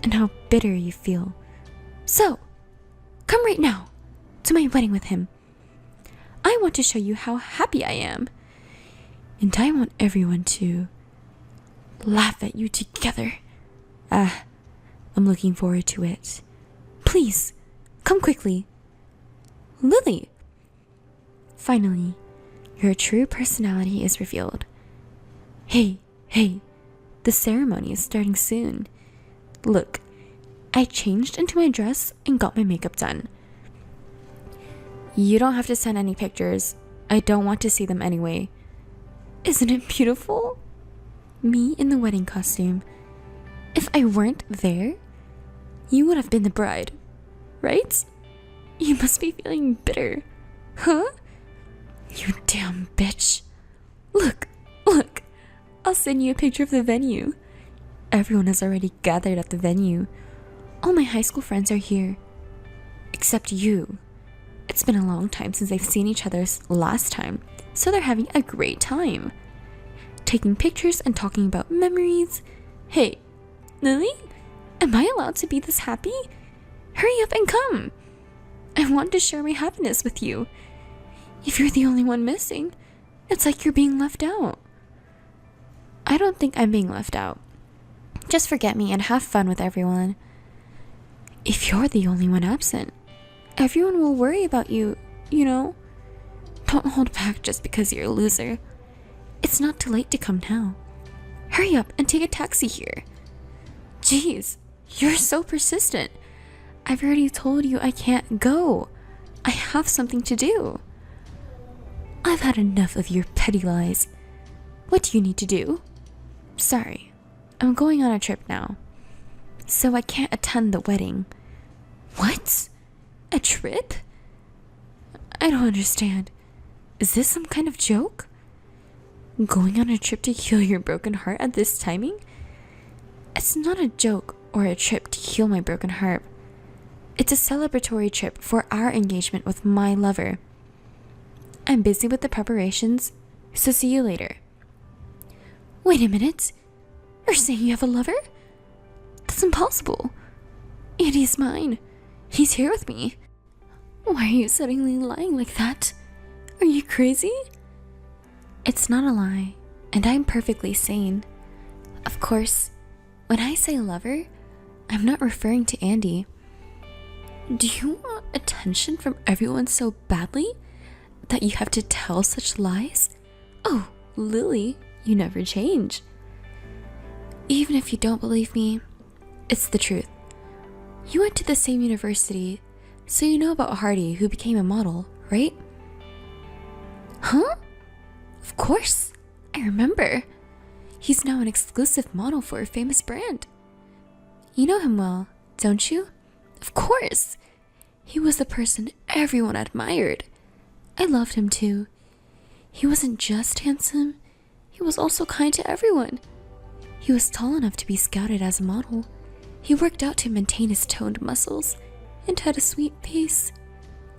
and how bitter you feel. So, come right now to my wedding with him. I want to show you how happy I am. And I want everyone to laugh at you together. I'm looking forward to it. Please, come quickly. Lily. Finally, your true personality is revealed. Hey, the ceremony is starting soon. Look, I changed into my dress and got my makeup done. You don't have to send any pictures. I don't want to see them anyway. Isn't it beautiful? Me in the wedding costume. If I weren't there, you would have been the bride, right? You must be feeling bitter. Huh? You damn bitch. Look. I'll send you a picture of the venue. Everyone has already gathered at the venue. All my high school friends are here. Except you. It's been a long time since they've seen each other last time, so they're having a great time. Taking pictures and talking about memories. Hey, Lily? Am I allowed to be this happy? Hurry up and come. I want to share my happiness with you. If you're the only one missing, it's like you're being left out. I don't think I'm being left out. Just forget me and have fun with everyone. If you're the only one absent, everyone will worry about you, you know? Don't hold back just because you're a loser. It's not too late to come now. Hurry up and take a taxi here. Jeez, you're so persistent. I've already told you I can't go. I have something to do. I've had enough of your petty lies. What do you need to do? Sorry, I'm going on a trip now, so I can't attend the wedding. What? A trip? I don't understand. Is this some kind of joke? Going on a trip to heal your broken heart at this timing? It's not a joke or a trip to heal my broken heart. It's a celebratory trip for our engagement with my lover. I'm busy with the preparations, so see you later. Wait a minute. You're saying you have a lover? That's impossible. Andy's mine. He's here with me. Why are you suddenly lying like that? Are you crazy? It's not a lie, and I'm perfectly sane. Of course, when I say lover, I'm not referring to Andy. Do you want attention from everyone so badly that you have to tell such lies? Oh, Lily, you never change. Even if you don't believe me, it's the truth. You went to the same university, so you know about Hardy, who became a model, right? Huh? Of course, I remember. He's now an exclusive model for a famous brand. You know him well, don't you? Of course. He was the person everyone admired. I loved him too. He wasn't just handsome, he was also kind to everyone. He was tall enough to be scouted as a model. He worked out to maintain his toned muscles and had a sweet face.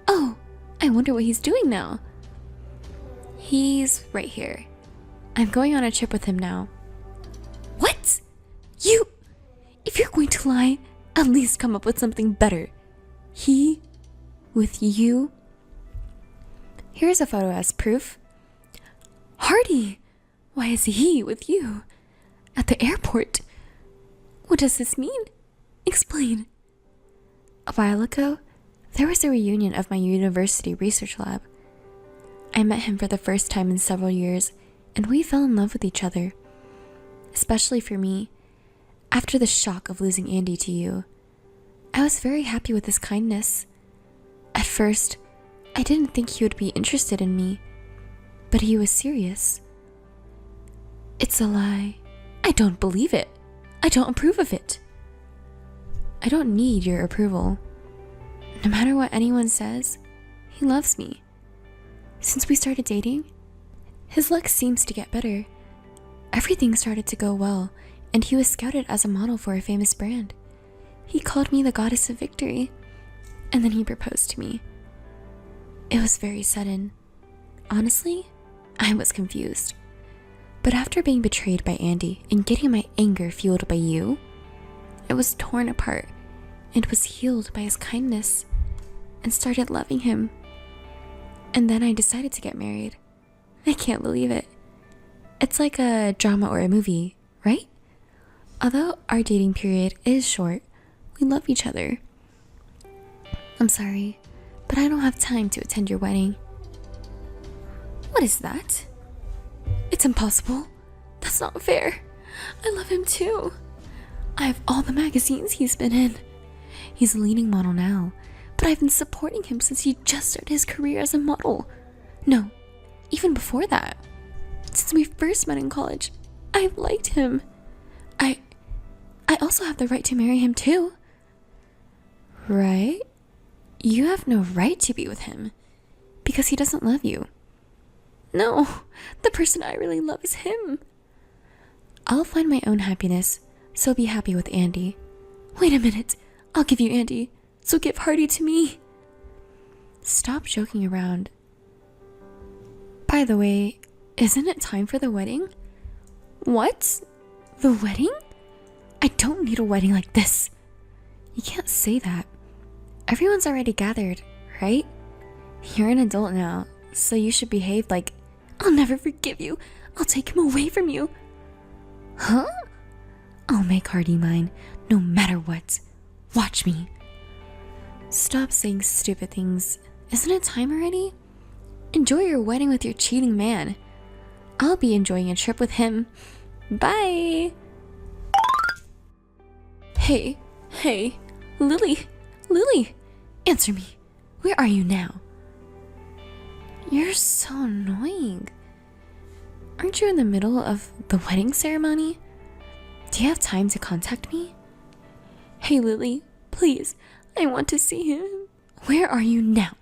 Oh, I wonder what he's doing now. He's right here. I'm going on a trip with him now. What? If you're going to lie, at least come up with something better. He with you? Here's a photo as proof. Hardy! Why is he with you? At the airport? What does this mean? Explain. A while ago, there was a reunion of my university research lab. I met him for the first time in several years, and we fell in love with each other. Especially for me, after the shock of losing Andy to you. I was very happy with his kindness. At first, I didn't think he would be interested in me, but he was serious. It's a lie. I don't believe it. I don't approve of it. I don't need your approval. No matter what anyone says, he loves me. Since we started dating, his luck seems to get better. Everything started to go well, and he was scouted as a model for a famous brand. He called me the goddess of victory, and then he proposed to me. It was very sudden. Honestly, I was confused. But after being betrayed by Andy and getting my anger fueled by you, it was torn apart and was healed by his kindness and started loving him. And then I decided to get married. I can't believe it. It's like a drama or a movie, right? Although our dating period is short, we love each other. I'm sorry, but I don't have time to attend your wedding. What is that? It's impossible. That's not fair. I love him too. I have all the magazines he's been in. He's a leading model now, but I've been supporting him since he just started his career as a model. No, even before that. Since we first met in college, I've liked him. I also have the right to marry him too. Right? You have no right to be with him because he doesn't love you. No, the person I really love is him. I'll find my own happiness, so be happy with Andy. Wait a minute, I'll give you Andy, so give Hardy to me. Stop joking around. By the way, isn't it time for the wedding? What? The wedding? I don't need a wedding like this. You can't say that. Everyone's already gathered, right? You're an adult now, so you should behave like, I'll never forgive you. I'll take him away from you. Huh? I'll make Hardy mine, no matter what. Watch me. Stop saying stupid things. Isn't it time already? Enjoy your wedding with your cheating man. I'll be enjoying a trip with him. Bye. Hey, Lily, answer me. Where are you now? You're so annoying. Aren't you in the middle of the wedding ceremony? Do you have time to contact me? Hey, Lily, please, I want to see him. Where are you now?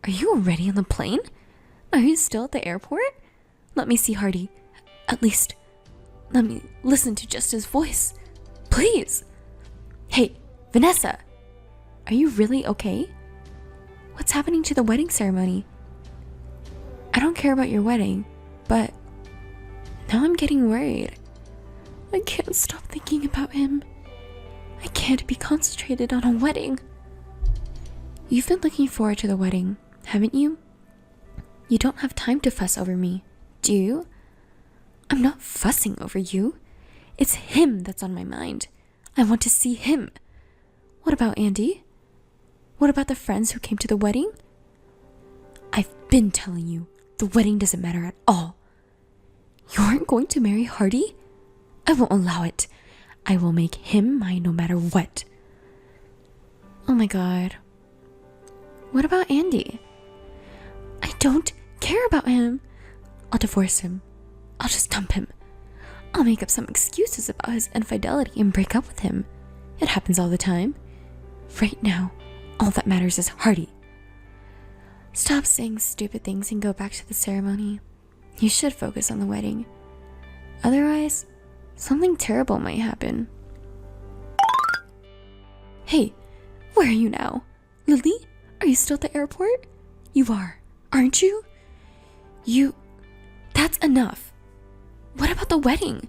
Are you already on the plane? Are you still at the airport? Let me see Hardy. At least, let me listen to just his voice. Please. Hey, Vanessa, are you really okay? What's happening to the wedding ceremony? I don't care about your wedding, but now I'm getting worried. I can't stop thinking about him. I can't be concentrated on a wedding. You've been looking forward to the wedding, haven't you? You don't have time to fuss over me, do you? I'm not fussing over you. It's him that's on my mind. I want to see him. What about Andy? What about the friends who came to the wedding? I've been telling you, the wedding doesn't matter at all. You aren't going to marry Hardy? I won't allow it. I will make him mine no matter what. Oh my god. What about Andy? I don't care about him. I'll divorce him. I'll just dump him. I'll make up some excuses about his infidelity and break up with him. It happens all the time. Right now, all that matters is Hardy. Stop saying stupid things and go back to the ceremony. You should focus on the wedding. Otherwise, something terrible might happen. Hey, where are you now? Lily, are you still at the airport? You are, aren't you? That's enough. What about the wedding?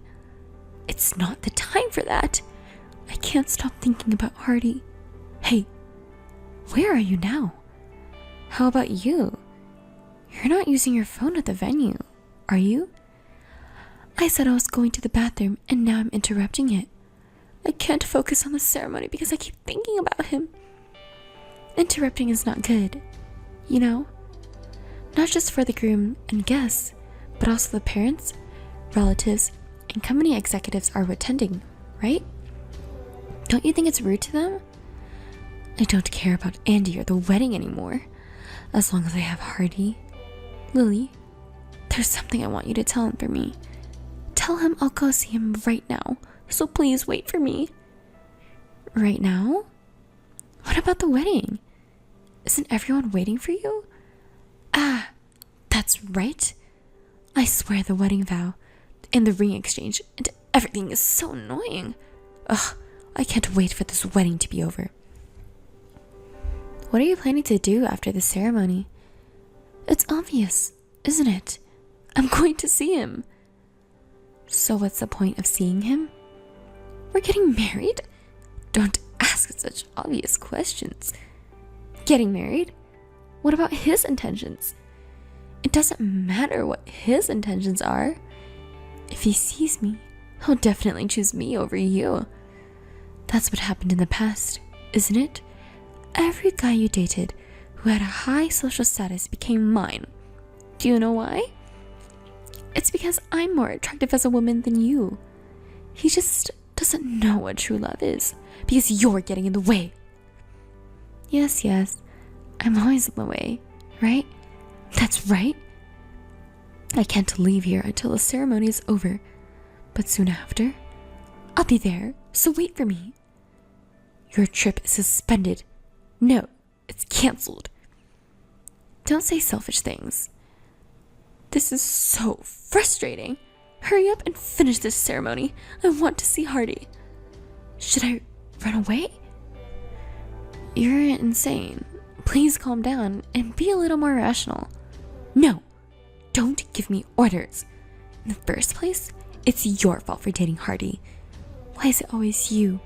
It's not the time for that. I can't stop thinking about Hardy. Hey, where are you now? How about you? You're not using your phone at the venue, are you? I said I was going to the bathroom and now I'm interrupting it. I can't focus on the ceremony because I keep thinking about him. Interrupting is not good, you know? Not just for the groom and guests, but also the parents, relatives, and company executives are attending, right? Don't you think it's rude to them? I don't care about Andy or the wedding anymore, as long as I have Hardy. Lily, there's something I want you to tell him for me. Tell him I'll go see him right now, so please wait for me. Right now? What about the wedding? Isn't everyone waiting for you? Ah, that's right. I swear the wedding vow and the ring exchange and Everything is so annoying. Ugh, I can't wait for this wedding to be over. What are you planning to do after the ceremony? It's obvious, isn't it? I'm going to see him. So what's the point of seeing him? We're getting married? Don't ask such obvious questions. Getting married? What about his intentions? It doesn't matter what his intentions are. If he sees me, he'll definitely choose me over you. That's what happened in the past, isn't it? Every guy you dated who had a high social status became mine. Do you know why? It's because I'm more attractive as a woman than you. He just doesn't know what true love is because you're getting in the way. Yes, I'm always in the way, right? That's right. I can't leave here until the ceremony is over, but soon after, I'll be there, so wait for me. Your trip is suspended. No, it's cancelled. Don't say selfish things. This is so frustrating. Hurry up and finish this ceremony. I want to see Hardy. Should I run away? You're insane. Please calm down and be a little more rational. No, don't give me orders. In the first place, it's your fault for dating Hardy. Why is it always you?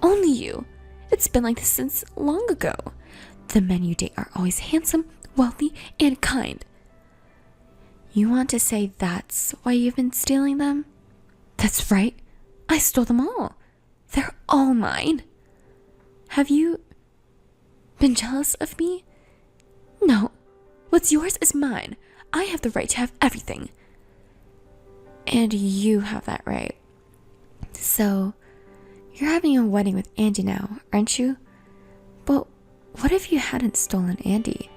Only you. It's been like this since long ago. The men you date are always handsome, wealthy, and kind. You want to say that's why you've been stealing them? That's right. I stole them all. They're all mine. Have you been jealous of me? No. What's yours is mine. I have the right to have everything. And you have that right. So, you're having a wedding with Andy now, aren't you? But what if you hadn't stolen Andy?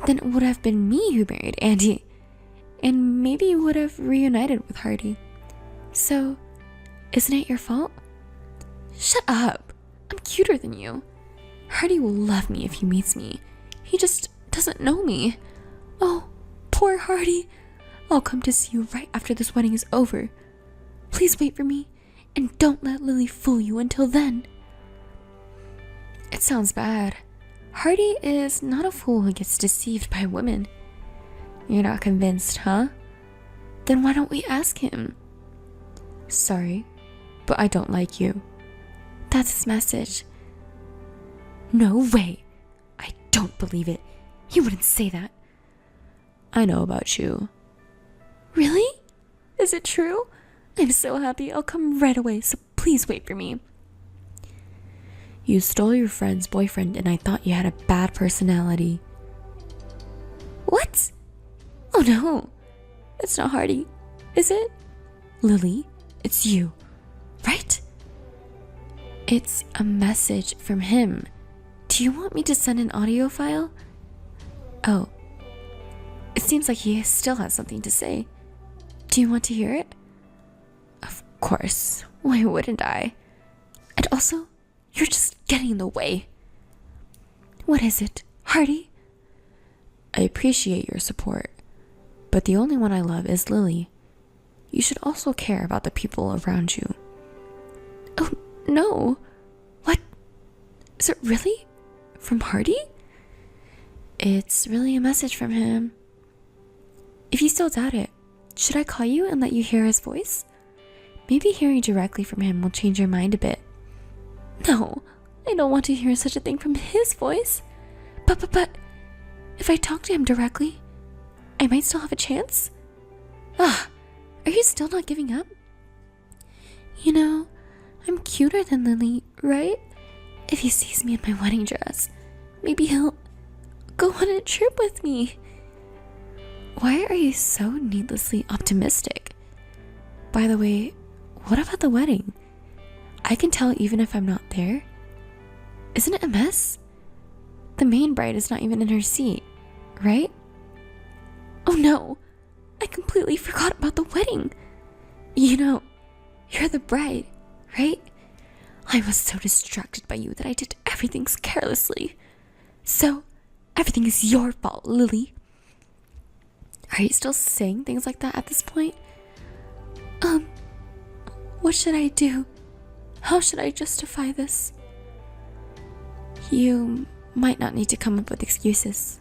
Then it would have been me who married Andy. And maybe you would have reunited with Hardy. So, isn't it your fault? Shut up. I'm cuter than you. Hardy will love me if he meets me. He just doesn't know me. Oh, poor Hardy. I'll come to see you right after this wedding is over. Please wait for me, and don't let Lily fool you until then. It sounds bad. Hardy is not a fool who gets deceived by women. You're not convinced, huh? Then why don't we ask him? Sorry, but I don't like you. That's his message. No way. I don't believe it. He wouldn't say that. I know about you. Really? Is it true? I'm so happy. I'll come right away, so please wait for me. You stole your friend's boyfriend and I thought you had a bad personality. What? Oh no. It's not Hardy, is it? Lily, it's you, right? It's a message from him. Do you want me to send an audio file? Oh. It seems like he still has something to say. Do you want to hear it? Of course. Why wouldn't I? And also, you're just getting in the way. What is it, Hardy? I appreciate your support, but the only one I love is Lily. You should also care about the people around you. Oh, no. What? Is it really? From Hardy? It's really a message from him. If you still doubt it, should I call you and let you hear his voice? Maybe hearing directly from him will change your mind a bit. No, I don't want to hear such a thing from his voice. But, if I talk to him directly, I might still have a chance? Are you still not giving up? You know, I'm cuter than Lily, right? If he sees me in my wedding dress, maybe he'll go on a trip with me. Why are you so needlessly optimistic? By the way, what about the wedding? I can tell even if I'm not there. Isn't it a mess? The main bride is not even in her seat, right? Oh no, I completely forgot about the wedding. You know, you're the bride, right? I was so distracted by you that I did everything carelessly. So, everything is your fault, Lily. Are you still saying things like that at this point? What should I do? How should I justify this? You might not need to come up with excuses.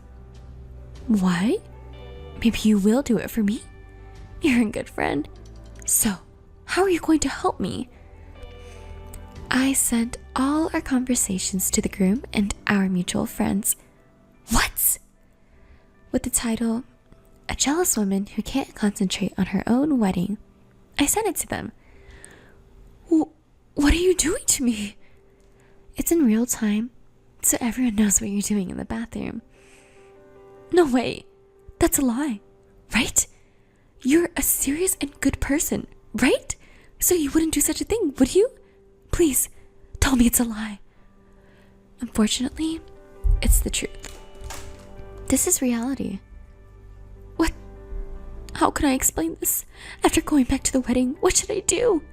Why? Maybe you will do it for me? You're a good friend. So, how are you going to help me? I sent all our conversations to the groom and our mutual friends. What? With the title, A Jealous Woman Who Can't Concentrate on Her Own Wedding. I sent it to them. What are you doing to me? It's in real time, so everyone knows what you're doing in the bathroom. No way. That's a lie, right? You're a serious and good person, right? So you wouldn't do such a thing, would you? Please, tell me it's a lie. Unfortunately, it's the truth. This is reality. What? How can I explain this? After going back to the wedding, what should I do?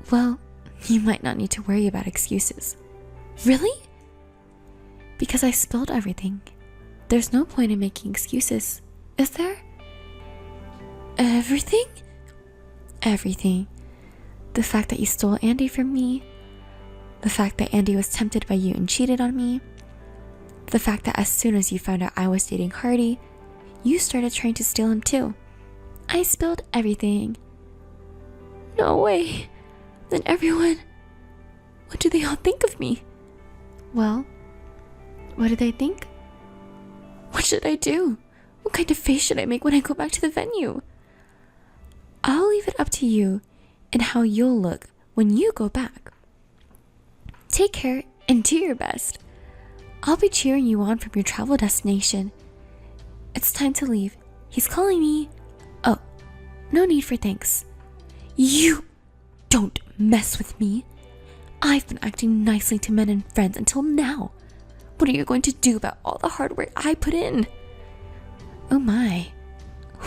Well, you might not need to worry about excuses. Really? Because I spilled everything. There's no point in making excuses, is there? Everything? Everything. The fact that you stole Andy from me. The fact that Andy was tempted by you and cheated on me. The fact that as soon as you found out I was dating Hardy, you started trying to steal him too. I spilled everything. No way. Then everyone... What do they all think of me? Well, what do they think? What should I do? What kind of face should I make when I go back to the venue? I'll leave it up to you and how you'll look when you go back. Take care and do your best. I'll be cheering you on from your travel destination. It's time to leave. He's calling me. Oh, no need for thanks. You don't mess with me. I've been acting nicely to men and friends until now. What are you going to do about all the hard work I put in? Oh my,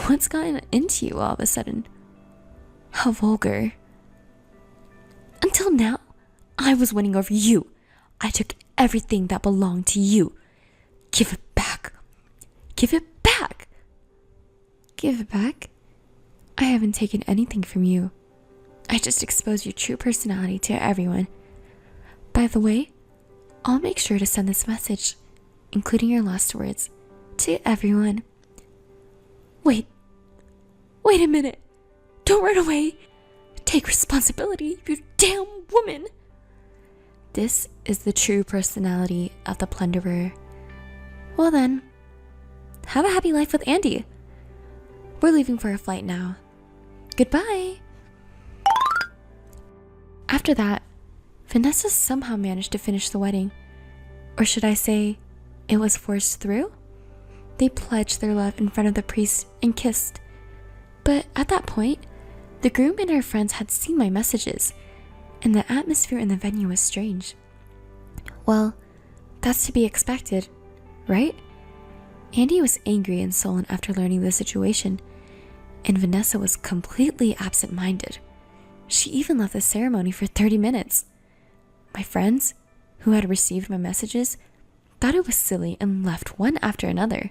what's gotten into you all of a sudden? How vulgar. Until now, I was winning over you. I took everything that belonged to you. Give it back. Give it back. Give it back? I haven't taken anything from you. I just exposed your true personality to everyone. By the way, I'll make sure to send this message, including your last words, to everyone. Wait a minute. Don't run away. Take responsibility, you damn woman. This is the true personality of the plunderer. Well then, have a happy life with Andy. We're leaving for a flight now. Goodbye. After that, Vanessa somehow managed to finish the wedding. Or should I say, it was forced through? They pledged their love in front of the priest and kissed. But at that point, the groom and her friends had seen my messages, and the atmosphere in the venue was strange. Well, that's to be expected, right? Andy was angry and sullen after learning the situation, and Vanessa was completely absent-minded. She even left the ceremony for 30 minutes. My friends, who had received my messages, thought it was silly and left one after another.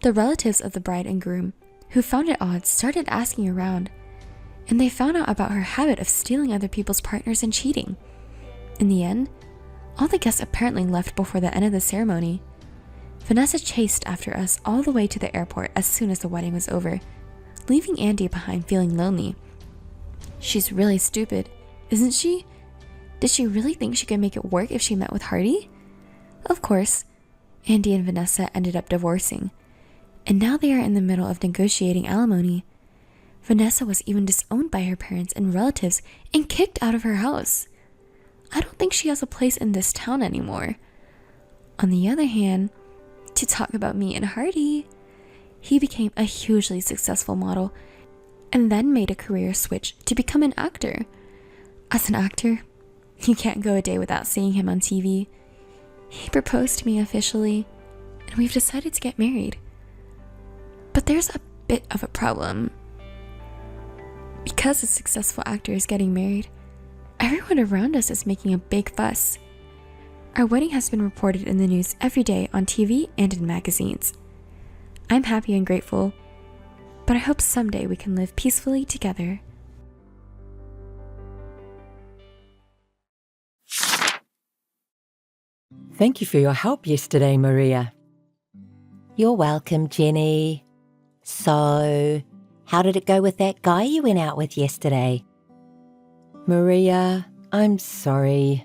The relatives of the bride and groom, who found it odd, started asking around, and they found out about her habit of stealing other people's partners and cheating. In the end, all the guests apparently left before the end of the ceremony. Vanessa chased after us all the way to the airport as soon as the wedding was over, leaving Andy behind feeling lonely. She's really stupid, isn't she? Did she really think she could make it work if she met with Hardy? Of course, Andy and Vanessa ended up divorcing, and now they are in the middle of negotiating alimony. Vanessa was even disowned by her parents and relatives and kicked out of her house. I don't think she has a place in this town anymore. On the other hand, to talk about me and Hardy, he became a hugely successful model and then made a career switch to become an actor. As an actor, you can't go a day without seeing him on TV. He proposed to me officially, and we've decided to get married. But there's a bit of a problem. Because a successful actor is getting married, everyone around us is making a big fuss. Our wedding has been reported in the news every day on TV and in magazines. I'm happy and grateful, but I hope someday we can live peacefully together. Thank you for your help yesterday, Maria. You're welcome, Jenny. So, how did it go with that guy you went out with yesterday? Maria, I'm sorry.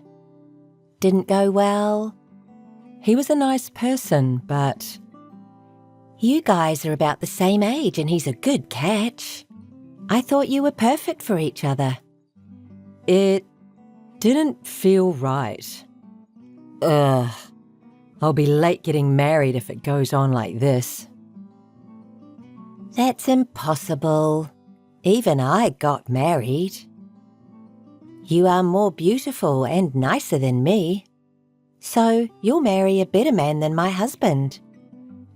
Didn't go well? He was a nice person, but You guys are about the same age and he's a good catch. I thought you were perfect for each other. it didn't feel right. Ugh. I'll be late getting married if it goes on like this. That's impossible. Even I got married. You are more beautiful and nicer than me. So you'll marry a better man than my husband.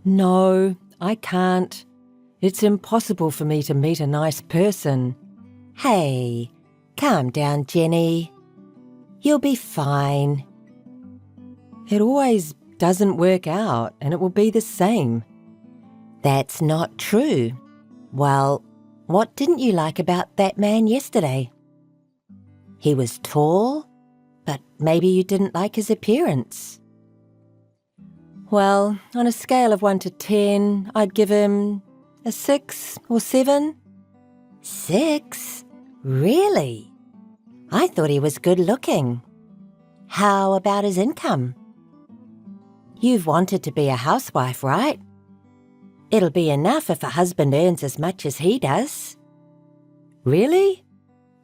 No, I can't. It's impossible for me to meet a nice person. Hey, calm down, Jenny. You'll be fine. It always doesn't work out, and it will be the same. That's not true. Well, what didn't you like about that man yesterday? He was tall, but maybe you didn't like his appearance. Well, on a scale of 1 to 10, I'd give him a 6 or 7. 6? Really? I thought he was good looking. How about his income? You've wanted to be a housewife, right? It'll be enough if a husband earns as much as he does. Really?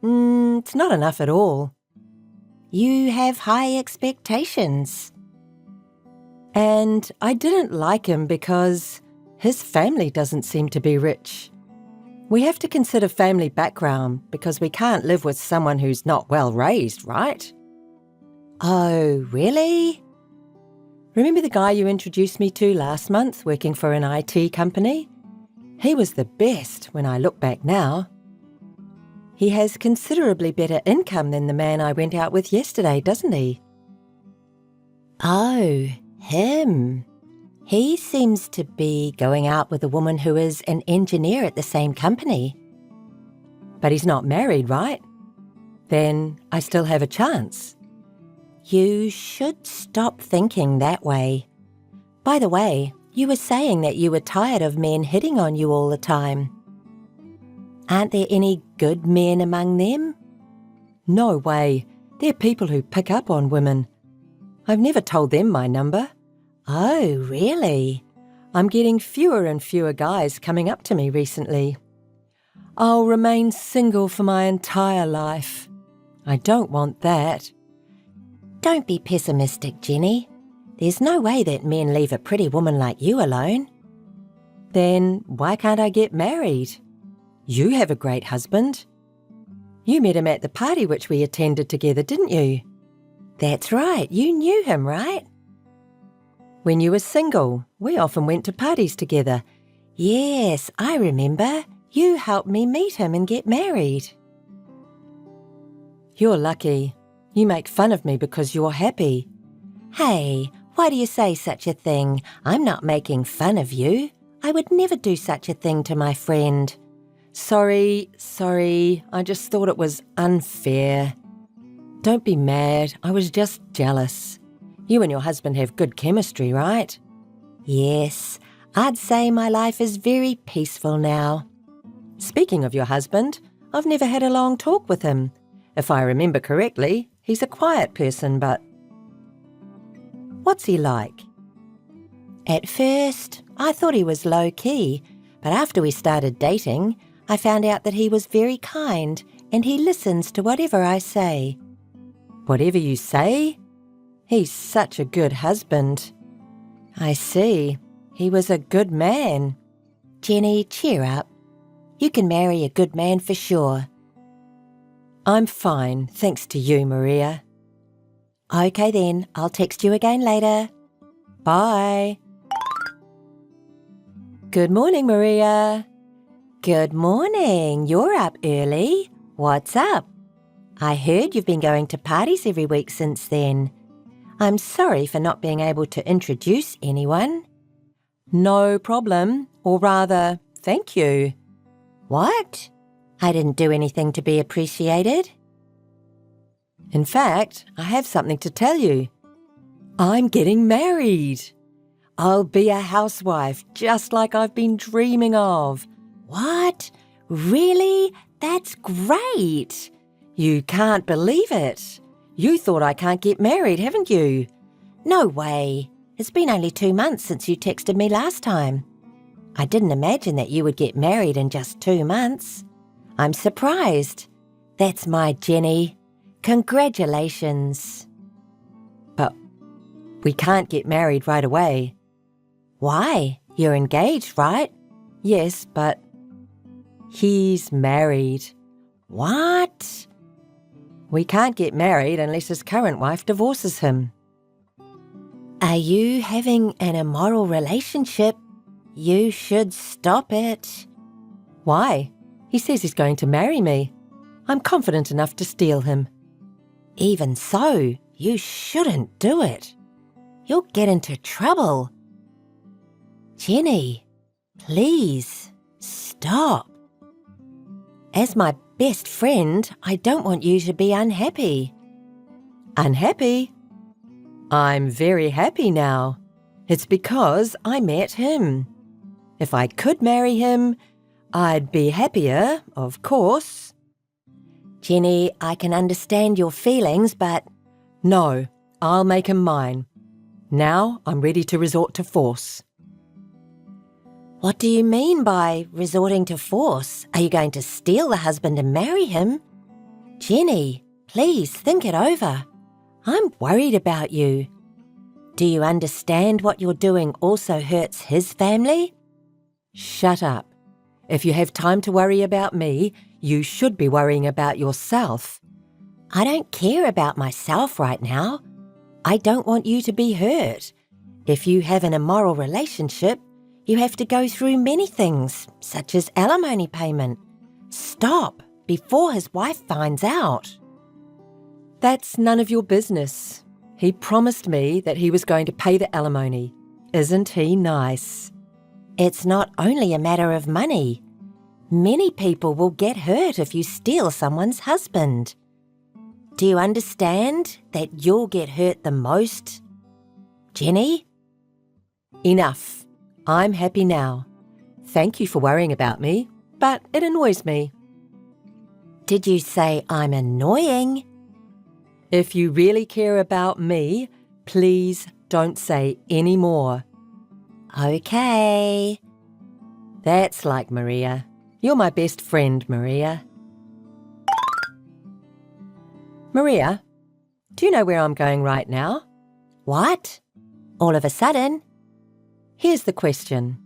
It's not enough at all. You have high expectations. And I didn't like him because his family doesn't seem to be rich. We have to consider family background because we can't live with someone who's not well raised, right? Oh, really? Remember the guy you introduced me to last month working for an IT company? He was the best when I look back now. He has considerably better income than the man I went out with yesterday, doesn't he? Oh, him. He seems to be going out with a woman who is an engineer at the same company. But he's not married, right? Then I still have a chance. You should stop thinking that way. By the way, you were saying that you were tired of men hitting on you all the time. Aren't there any good men among them? No way. They're people who pick up on women. I've never told them my number. Oh, really? I'm getting fewer and fewer guys coming up to me recently. I'll remain single for my entire life. I don't want that. Don't be pessimistic, Jenny. There's no way that men leave a pretty woman like you alone. Then why can't I get married? You have a great husband. You met him at the party which we attended together, didn't you? That's right, you knew him, right? When you were single, we often went to parties together. Yes, I remember. You helped me meet him and get married. You're lucky. You make fun of me because you're happy. Hey, why do you say such a thing? I'm not making fun of you. I would never do such a thing to my friend. Sorry. I just thought it was unfair. Don't be mad. I was just jealous. You and your husband have good chemistry, right? Yes, I'd say my life is very peaceful now. Speaking of your husband, I've never had a long talk with him. If I remember correctly, he's a quiet person, but what's he like? At first, I thought he was low-key, but after we started dating, I found out that he was very kind and he listens to whatever I say. Whatever you say? He's such a good husband. I see. He was a good man. Jenny, cheer up. You can marry a good man for sure. I'm fine, thanks to you, Maria. Okay then, I'll text you again later. Bye. Good morning, Maria. Good morning. You're up early. What's up? I heard you've been going to parties every week since then. I'm sorry for not being able to introduce anyone. No problem, or rather, thank you. What? I didn't do anything to be appreciated. In fact, I have something to tell you. I'm getting married. I'll be a housewife just like I've been dreaming of. What? Really? That's great. You can't believe it. You thought I can't get married, haven't you? No way. It's been only 2 months since you texted me last time. I didn't imagine that you would get married in just 2 months. I'm surprised. That's my Jenny. Congratulations. But we can't get married right away. Why? You're engaged, right? Yes, but he's married. What? We can't get married unless his current wife divorces him. Are you having an immoral relationship? You should stop it. Why? He says he's going to marry me. I'm confident enough to steal him. Even so, you shouldn't do it. You'll get into trouble. Jenny, please stop. As my best friend, I don't want you to be unhappy. Unhappy? I'm very happy now. It's because I met him. If I could marry him, I'd be happier, of course. Jenny, I can understand your feelings, but... No, I'll make him mine. Now I'm ready to resort to force. What do you mean by resorting to force? Are you going to steal the husband and marry him? Jenny, please think it over. I'm worried about you. Do you understand what you're doing also hurts his family? Shut up. If you have time to worry about me, you should be worrying about yourself. I don't care about myself right now. I don't want you to be hurt. If you have an immoral relationship, you have to go through many things, such as alimony payment. Stop before his wife finds out. That's none of your business. He promised me that he was going to pay the alimony. Isn't he nice? It's not only a matter of money. Many people will get hurt if you steal someone's husband. Do you understand that you'll get hurt the most? Jenny? Enough. I'm happy now. Thank you for worrying about me, but it annoys me. Did you say I'm annoying? If you really care about me, please don't say any more. Okay. That's like Maria. You're my best friend, Maria. Maria, do you know where I'm going right now? What? All of a sudden? Here's the question.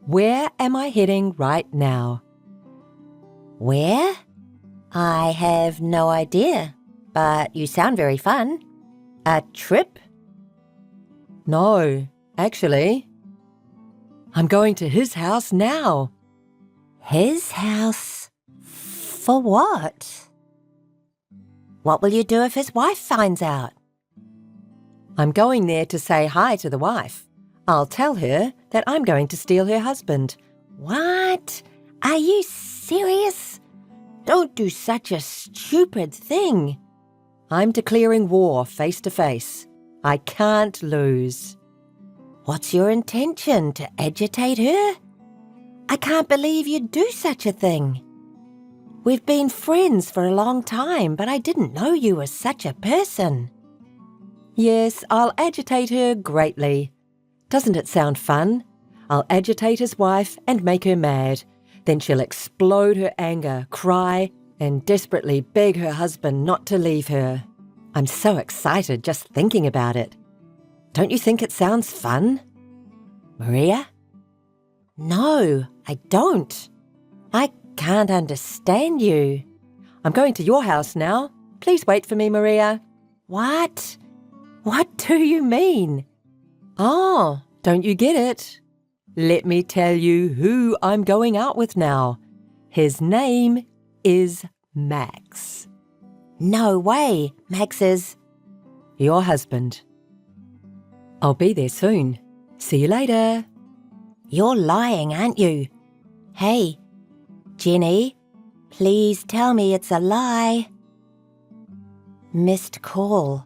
Where am I heading right now? Where? I have no idea, but you sound very fun. A trip? No, actually. I'm going to his house now. His house? For what? What will you do if his wife finds out? I'm going there to say hi to the wife. I'll tell her that I'm going to steal her husband. What? Are you serious? Don't do such a stupid thing. I'm declaring war face to face. I can't lose. What's your intention, to agitate her? I can't believe you'd do such a thing. We've been friends for a long time, but I didn't know you were such a person. Yes, I'll agitate her greatly. Doesn't it sound fun? I'll agitate his wife and make her mad. Then she'll explode her anger, cry, and desperately beg her husband not to leave her. I'm so excited just thinking about it. Don't you think it sounds fun? Maria? No, I don't. I can't understand you. I'm going to your house now. Please wait for me, Maria. What? What do you mean? Oh, don't you get it? Let me tell you who I'm going out with now. His name is Max. No way. Max is... Your husband. I'll be there soon. See you later. You're lying, aren't you? Hey, Jenny, please tell me it's a lie. Missed call.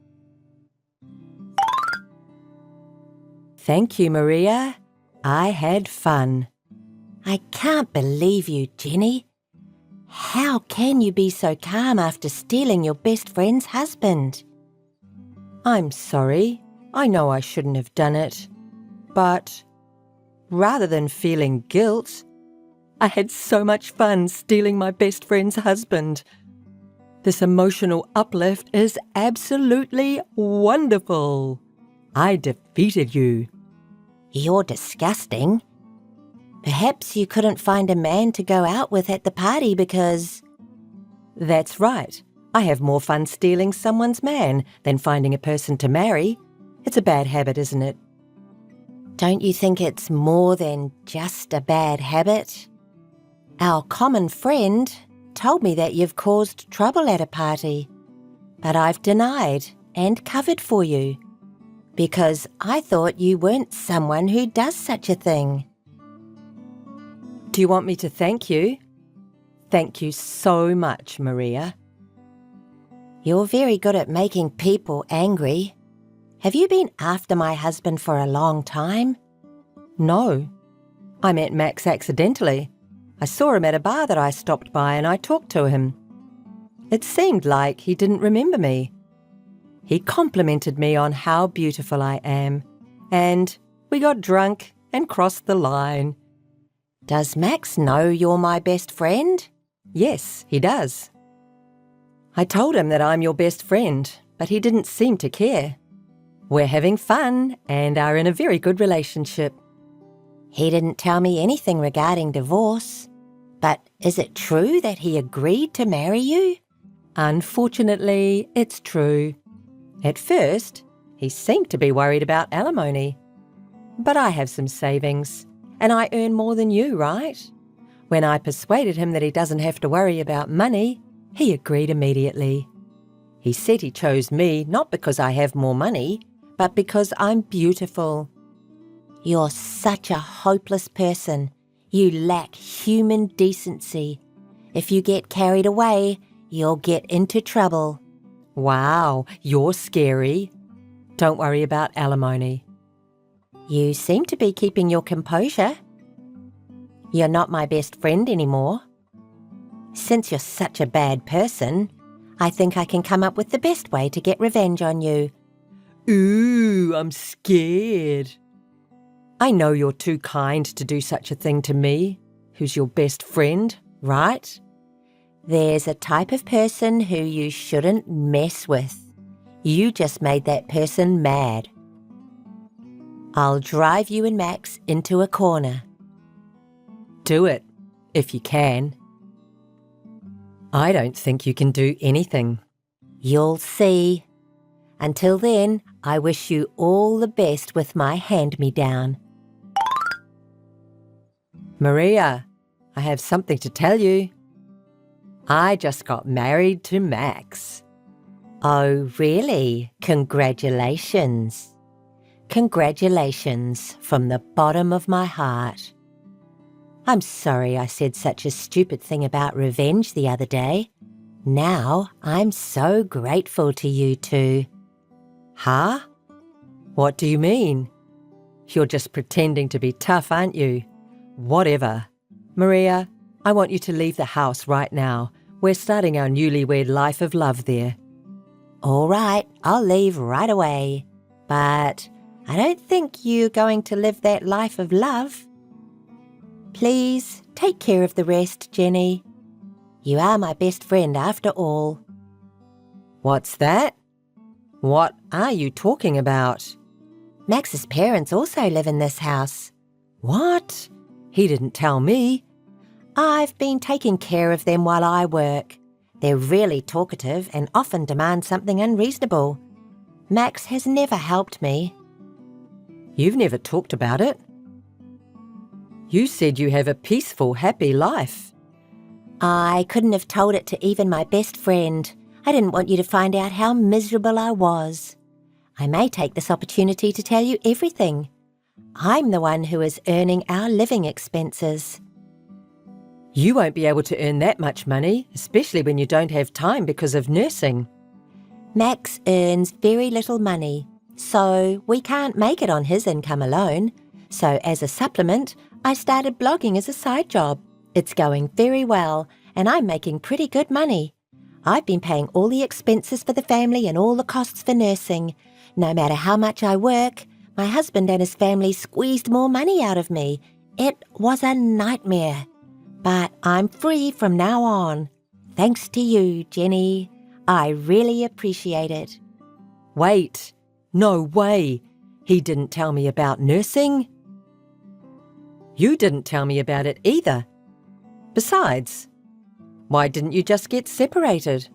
Thank you, Maria. I had fun. I can't believe you, Jenny. How can you be so calm after stealing your best friend's husband? I'm sorry. I know I shouldn't have done it. But rather than feeling guilt, I had so much fun stealing my best friend's husband. This emotional uplift is absolutely wonderful. I defeated you. You're disgusting. Perhaps you couldn't find a man to go out with at the party because... That's right. I have more fun stealing someone's man than finding a person to marry. It's a bad habit, isn't it? Don't you think it's more than just a bad habit? Our common friend told me that you've caused trouble at a party, but I've denied and covered for you because I thought you weren't someone who does such a thing. Do you want me to thank you? Thank you so much, Maria. You're very good at making people angry. Have you been after my husband for a long time? No. I met Max accidentally. I saw him at a bar that I stopped by and I talked to him. It seemed like he didn't remember me. He complimented me on how beautiful I am, and we got drunk and crossed the line. Does Max know you're my best friend? Yes, he does. I told him that I'm your best friend, but he didn't seem to care. We're having fun and are in a very good relationship. He didn't tell me anything regarding divorce, but is it true that he agreed to marry you? Unfortunately, it's true. At first, he seemed to be worried about alimony. But I have some savings, and I earn more than you, right? When I persuaded him that he doesn't have to worry about money, he agreed immediately. He said he chose me not because I have more money, but because I'm beautiful. You're such a hopeless person. You lack human decency. If you get carried away, you'll get into trouble. Wow, you're scary. Don't worry about alimony. You seem to be keeping your composure. You're not my best friend anymore. Since you're such a bad person, I think I can come up with the best way to get revenge on you. Ooh, I'm scared. I know you're too kind to do such a thing to me, who's your best friend, right? There's a type of person who you shouldn't mess with. You just made that person mad. I'll drive you and Max into a corner. Do it, if you can. I don't think you can do anything. You'll see. Until then, I wish you all the best with my hand-me-down. Maria, I have something to tell you. I just got married to Max. Oh, really? Congratulations. Congratulations from the bottom of my heart. I'm sorry I said such a stupid thing about revenge the other day. Now I'm so grateful to you two. Huh? What do you mean? You're just pretending to be tough, aren't you? Whatever. Maria, I want you to leave the house right now. We're starting our newlywed life of love there. All right, I'll leave right away. But I don't think you're going to live that life of love. Please take care of the rest, Jenny. You are my best friend after all. What's that? What are you talking about? Max's parents also live in this house. What? He didn't tell me. I've been taking care of them while I work. They're really talkative and often demand something unreasonable. Max has never helped me. You've never talked about it. You said you have a peaceful, happy life. I couldn't have told it to even my best friend. I didn't want you to find out how miserable I was. I may take this opportunity to tell you everything. I'm the one who is earning our living expenses. You won't be able to earn that much money, especially when you don't have time because of nursing. Max earns very little money. So we can't make it on his income alone. So as a supplement, I started blogging as a side job. It's going very well, and I'm making pretty good money. I've been paying all the expenses for the family and all the costs for nursing. No matter how much I work, my husband and his family squeezed more money out of me. It was a nightmare. But I'm free from now on. Thanks to you, Jenny. I really appreciate it. Wait, no way. He didn't tell me about nursing. You didn't tell me about it either. Besides, why didn't you just get separated?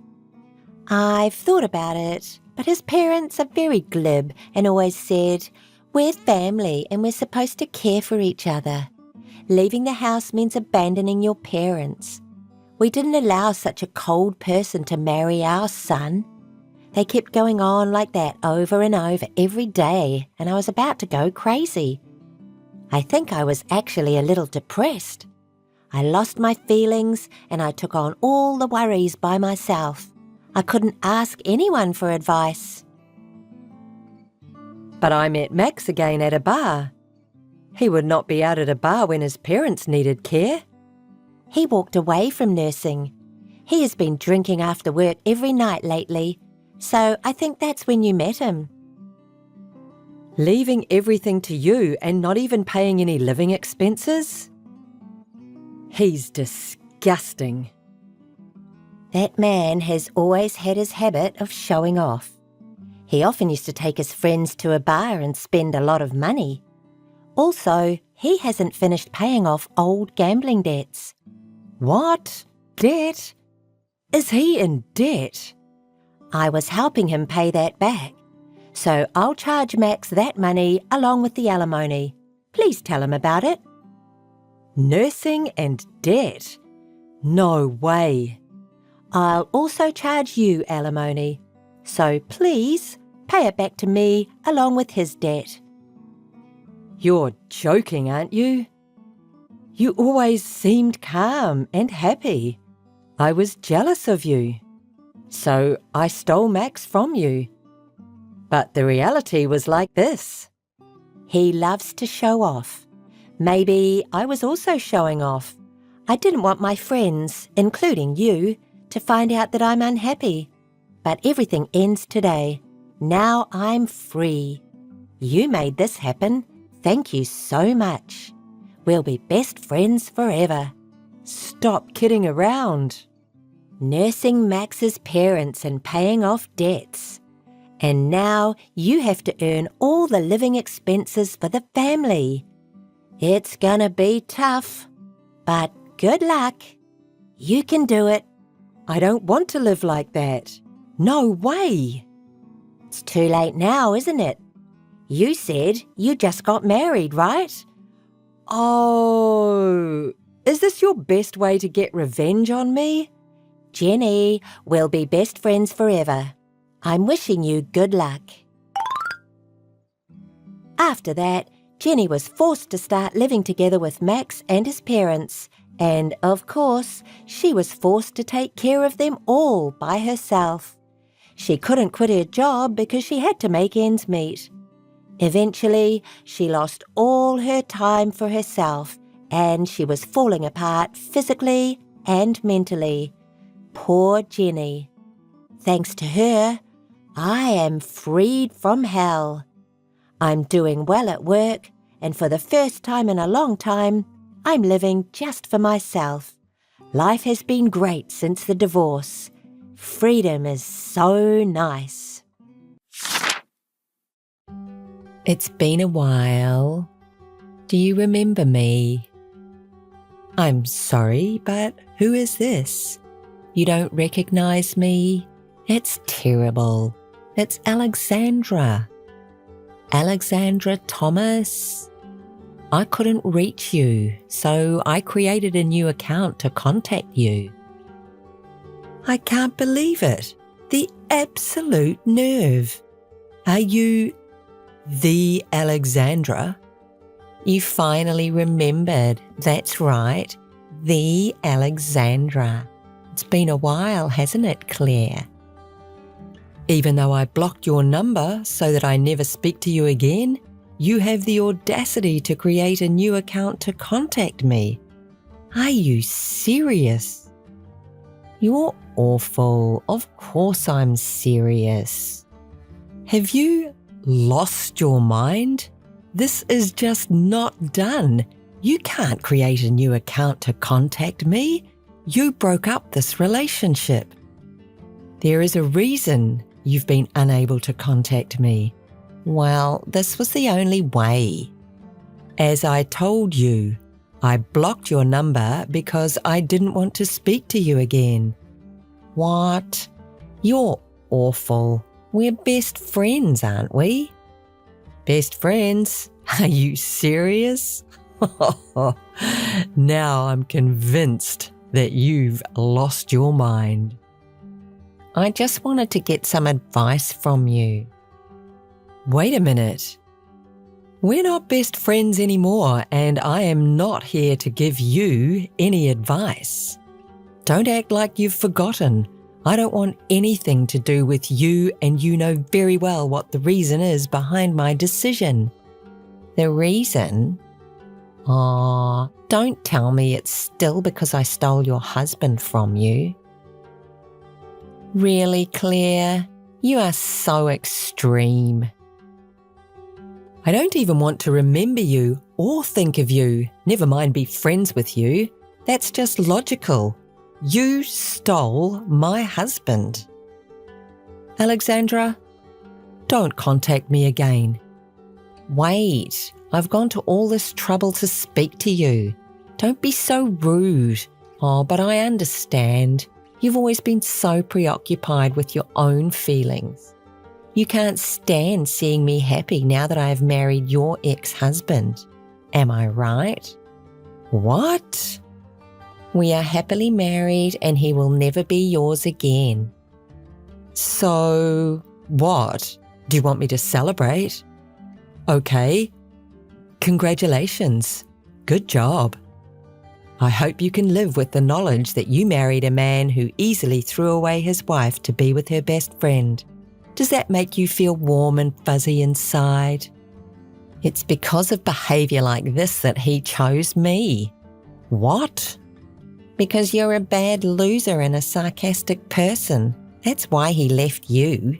I've thought about it, but his parents are very glib and always said, "We're family and we're supposed to care for each other. Leaving the house means abandoning your parents. We didn't allow such a cold person to marry our son." They kept going on like that over and over every day, and I was about to go crazy. I think I was actually a little depressed. I lost my feelings and I took on all the worries by myself. I couldn't ask anyone for advice. But I met Max again at a bar. He would not be out at a bar when his parents needed care. He walked away from nursing. He has been drinking after work every night lately, so I think that's when you met him. Leaving everything to you and not even paying any living expenses? He's disgusting. That man has always had his habit of showing off. He often used to take his friends to a bar and spend a lot of money. Also, he hasn't finished paying off old gambling debts. What? Debt? Is he in debt? I was helping him pay that back. So I'll charge Max that money along with the alimony. Please tell him about it. Nursing and debt? No way. I'll also charge you alimony. So please pay it back to me along with his debt. You're joking, aren't you? You always seemed calm and happy. I was jealous of you. So I stole Max from you. But the reality was like this. He loves to show off. Maybe I was also showing off. I didn't want my friends, including you, to find out that I'm unhappy. But everything ends today. Now I'm free. You made this happen. Thank you so much. We'll be best friends forever. Stop kidding around. Nursing Max's parents and paying off debts. And now you have to earn all the living expenses for the family. It's gonna be tough, but good luck. You can do it. I don't want to live like that. No way. It's too late now, isn't it? You said you just got married, right? Oh, is this your best way to get revenge on me? Jenny, we'll be best friends forever. I'm wishing you good luck. After that, Jenny was forced to start living together with Max and his parents, and of course, she was forced to take care of them all by herself. She couldn't quit her job because she had to make ends meet. Eventually, she lost all her time for herself, and she was falling apart physically and mentally. Poor Jenny. Thanks to her, I am freed from hell. I'm doing well at work, and for the first time in a long time, I'm living just for myself. Life has been great since the divorce. Freedom is so nice. It's been a while. Do you remember me? I'm sorry, but who is this? You don't recognize me? It's terrible. It's Alexandra. Alexandra Thomas. I couldn't reach you, so I created a new account to contact you. I can't believe it. The absolute nerve. Are you the Alexandra? You finally remembered. That's right. The Alexandra. It's been a while, hasn't it, Claire? Even though I blocked your number so that I never speak to you again, you have the audacity to create a new account to contact me. Are you serious? You're awful. Of course I'm serious. Have you lost your mind? This is just not done. You can't create a new account to contact me. You broke up this relationship. There is a reason you've been unable to contact me. Well, this was the only way. As I told you, I blocked your number because I didn't want to speak to you again. What? You're awful. We're best friends, aren't we? Best friends? Are you serious? Now I'm convinced that you've lost your mind. I just wanted to get some advice from you. Wait a minute. We're not best friends anymore, and I am not here to give you any advice. Don't act like you've forgotten. I don't want anything to do with you, and you know very well what the reason is behind my decision. The reason? Don't tell me it's still because I stole your husband from you. Really, Claire? You are so extreme. I don't even want to remember you or think of you, never mind be friends with you. That's just logical. You stole my husband. Alexandra, don't contact me again. Wait, I've gone to all this trouble to speak to you. Don't be so rude. But I understand. You've always been so preoccupied with your own feelings. You can't stand seeing me happy now that I have married your ex-husband. Am I right? What? We are happily married and he will never be yours again. So, what? Do you want me to celebrate? Okay. Congratulations. Good job. I hope you can live with the knowledge that you married a man who easily threw away his wife to be with her best friend. Does that make you feel warm and fuzzy inside? It's because of behaviour like this that he chose me. What? Because you're a bad loser and a sarcastic person. That's why he left you.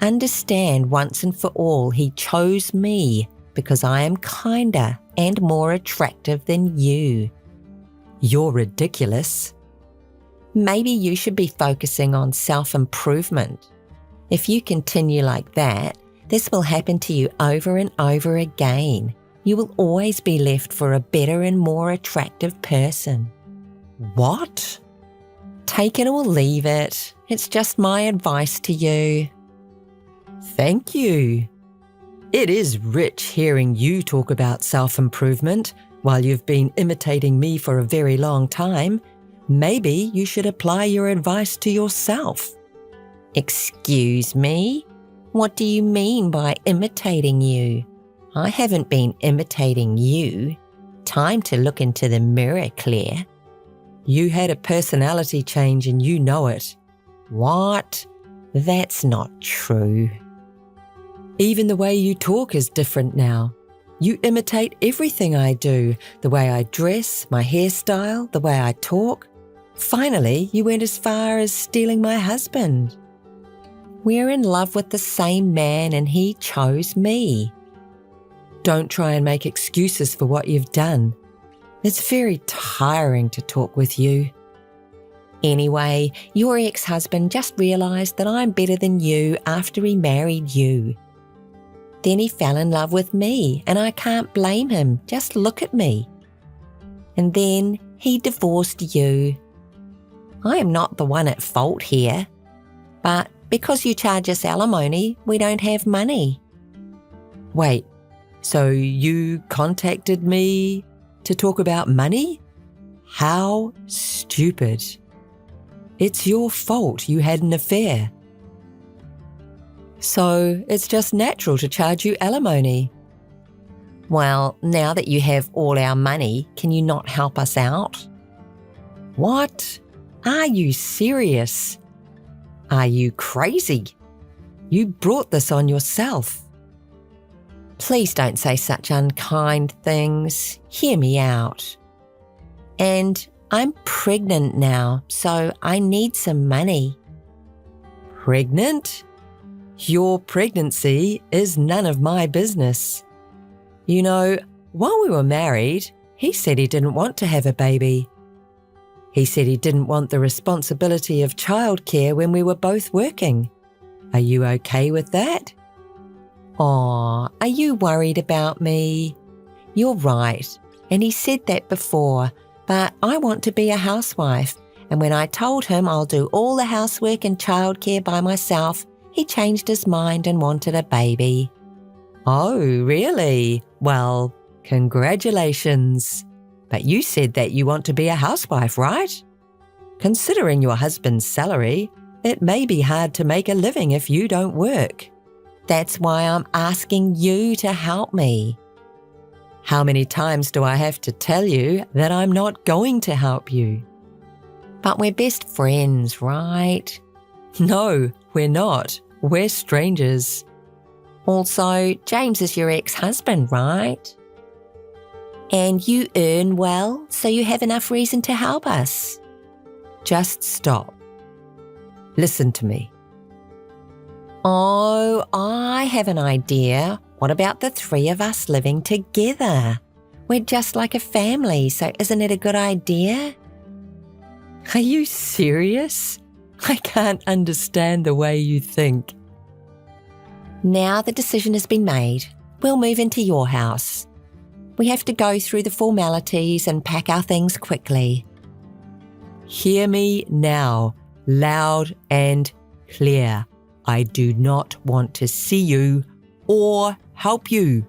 Understand once and for all he chose me because I am kinder and more attractive than you. You're ridiculous. Maybe you should be focusing on self-improvement. If you continue like that, this will happen to you over and over again. You will always be left for a better and more attractive person. What? Take it or leave it. It's just my advice to you. Thank you. It is rich hearing you talk about self-improvement while you've been imitating me for a very long time. Maybe you should apply your advice to yourself. Excuse me? What do you mean by imitating you? I haven't been imitating you. Time to look into the mirror, Claire. You had a personality change and you know it. What? That's not true. Even the way you talk is different now. You imitate everything I do, the way I dress, my hairstyle, the way I talk. Finally, you went as far as stealing my husband. We're in love with the same man and he chose me. Don't try and make excuses for what you've done. It's very tiring to talk with you. Anyway, your ex-husband just realised that I'm better than you after he married you. Then he fell in love with me and I can't blame him. Just look at me. And then he divorced you. I am not the one at fault here. But because you charge us alimony, we don't have money. Wait, so you contacted me to talk about money? How stupid. It's your fault you had an affair. So it's just natural to charge you alimony. Well, now that you have all our money, can you not help us out? What? Are you serious? Are you crazy? You brought this on yourself. Please don't say such unkind things. Hear me out. And I'm pregnant now, so I need some money. Pregnant? Your pregnancy is none of my business. You know, while we were married, he said he didn't want to have a baby. He said he didn't want the responsibility of childcare when we were both working. Are you okay with that? Aw, are you worried about me? You're right, and he said that before, but I want to be a housewife, and when I told him I'll do all the housework and childcare by myself, he changed his mind and wanted a baby. Oh, really? Well, congratulations. But you said that you want to be a housewife, right? Considering your husband's salary, it may be hard to make a living if you don't work. That's why I'm asking you to help me. How many times do I have to tell you that I'm not going to help you? But we're best friends, right? No, we're not. We're strangers. Also, James is your ex-husband, right? And you earn well, so you have enough reason to help us. Just stop. Listen to me. Oh, I have an idea. What about the three of us living together? We're just like a family, so isn't it a good idea? Are you serious? I can't understand the way you think. Now the decision has been made. We'll move into your house. We have to go through the formalities and pack our things quickly. Hear me now, loud and clear. I do not want to see you or help you.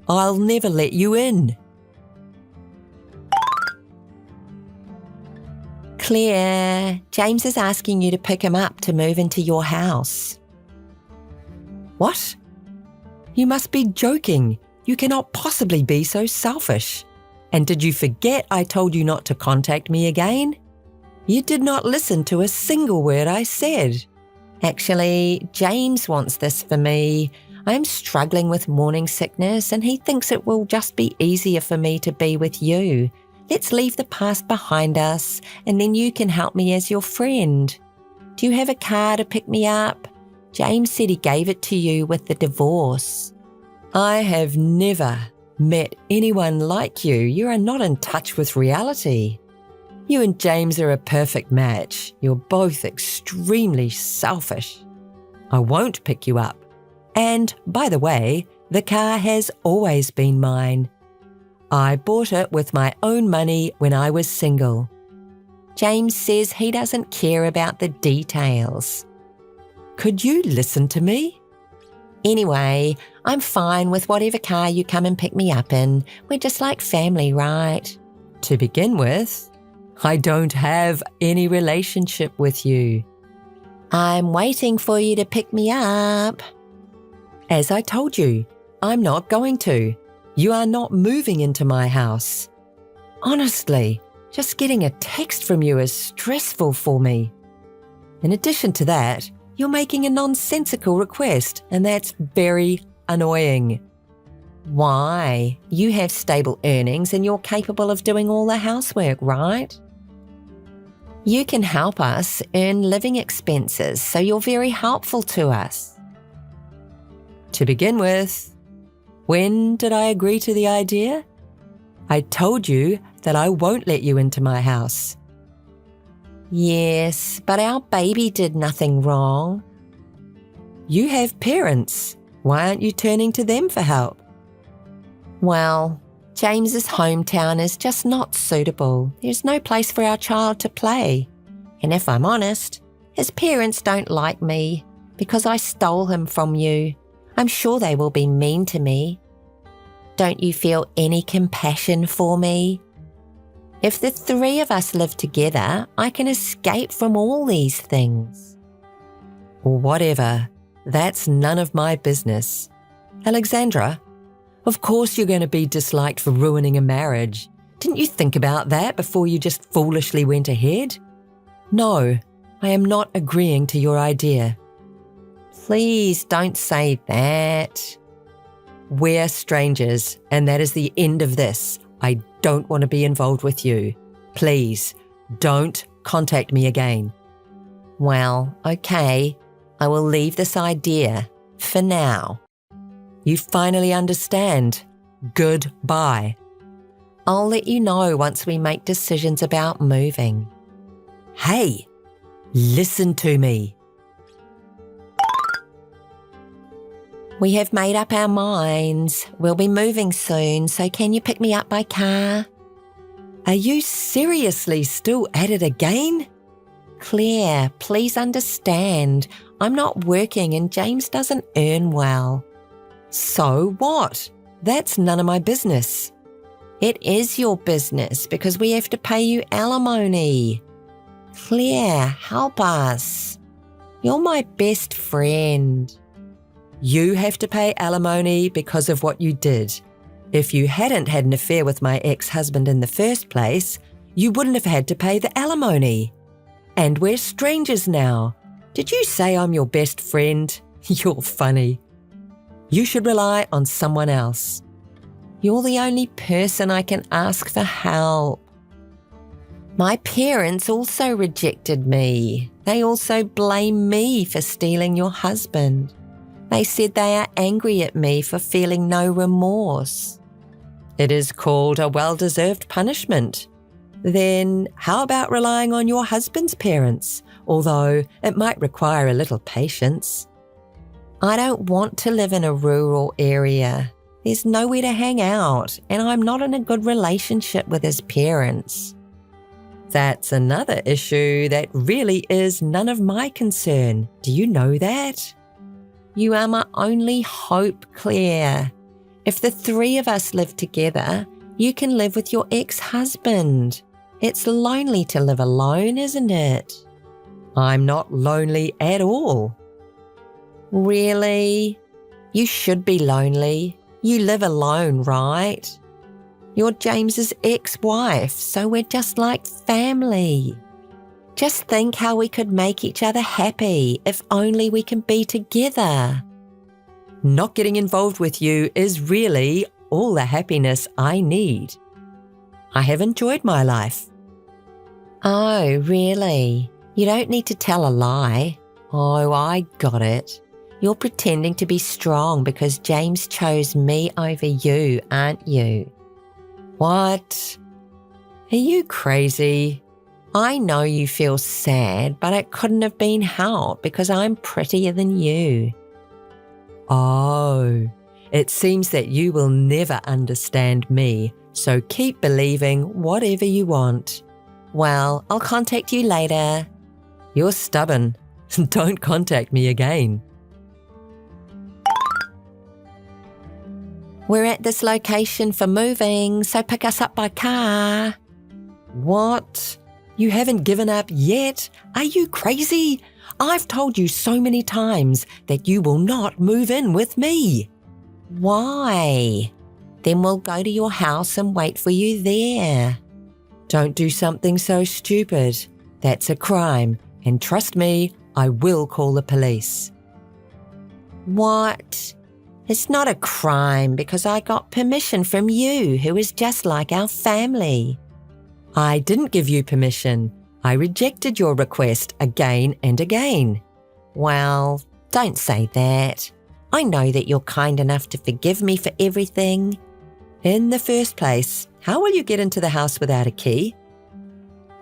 I'll never let you in. Claire, James is asking you to pick him up to move into your house. What? You must be joking. You cannot possibly be so selfish. And did you forget I told you not to contact me again? You did not listen to a single word I said. Actually, James wants this for me. I'm struggling with morning sickness and he thinks it will just be easier for me to be with you. Let's leave the past behind us and then you can help me as your friend. Do you have a car to pick me up? James said he gave it to you with the divorce. I have never met anyone like you. You are not in touch with reality. You and James are a perfect match. You're both extremely selfish. I won't pick you up. And, by the way, the car has always been mine. I bought it with my own money when I was single. James says he doesn't care about the details. Could you listen to me? Anyway, I'm fine with whatever car you come and pick me up in. We're just like family, right? To begin with, I don't have any relationship with you. I'm waiting for you to pick me up. As I told you, I'm not going to. You are not moving into my house. Honestly, just getting a text from you is stressful for me. In addition to that, you're making a nonsensical request, and that's very annoying. Why? You have stable earnings and you're capable of doing all the housework, right? You can help us earn living expenses, so you're very helpful to us. To begin with, when did I agree to the idea? I told you that I won't let you into my house. Yes, but our baby did nothing wrong. You have parents. Why aren't you turning to them for help? Well, James's hometown is just not suitable. There's no place for our child to play. And if I'm honest, his parents don't like me because I stole him from you. I'm sure they will be mean to me. Don't you feel any compassion for me? If the three of us live together, I can escape from all these things. Whatever. That's none of my business. Alexandra, of course you're going to be disliked for ruining a marriage. Didn't you think about that before you just foolishly went ahead? No, I am not agreeing to your idea. Please don't say that. We're strangers, and that is the end of this. I don't want to be involved with you. Please, don't contact me again. Well, okay. I will leave this idea for now. You finally understand. Goodbye. I'll let you know once we make decisions about moving. Hey, listen to me. We have made up our minds. We'll be moving soon, so can you pick me up by car? Are you seriously still at it again? Claire, please understand. I'm not working and James doesn't earn well. So what? That's none of my business. It is your business because we have to pay you alimony. Claire, help us. You're my best friend. You have to pay alimony because of what you did. If you hadn't had an affair with my ex-husband in the first place, you wouldn't have had to pay the alimony. And we're strangers now. Did you say I'm your best friend? You're funny. You should rely on someone else. You're the only person I can ask for help. My parents also rejected me. They also blame me for stealing your husband. They said they are angry at me for feeling no remorse. It is called a well-deserved punishment. Then how about relying on your husband's parents, although it might require a little patience? I don't want to live in a rural area. There's nowhere to hang out, and I'm not in a good relationship with his parents. That's another issue that really is none of my concern. Do you know that? You are my only hope, Claire. If the three of us live together, you can live with your ex-husband. It's lonely to live alone, isn't it? I'm not lonely at all. Really? You should be lonely. You live alone, right? You're James's ex-wife, so we're just like family. Just think how we could make each other happy if only we can be together. Not getting involved with you is really all the happiness I need. I have enjoyed my life. Oh, really? You don't need to tell a lie. Oh, I got it. You're pretending to be strong because James chose me over you, aren't you? What? Are you crazy? I know you feel sad, but it couldn't have been helped because I'm prettier than you. Oh, it seems that you will never understand me, so keep believing whatever you want. Well, I'll contact you later. You're stubborn. Don't contact me again. We're at this location for moving, so pick us up by car. What? You haven't given up yet? Are you crazy? I've told you so many times that you will not move in with me. Why? Then we'll go to your house and wait for you there. Don't do something so stupid. That's a crime, and trust me, I will call the police. What? It's not a crime because I got permission from you, who is just like our family. I didn't give you permission. I rejected your request again and again. Well, don't say that. I know that you're kind enough to forgive me for everything. In the first place, how will you get into the house without a key?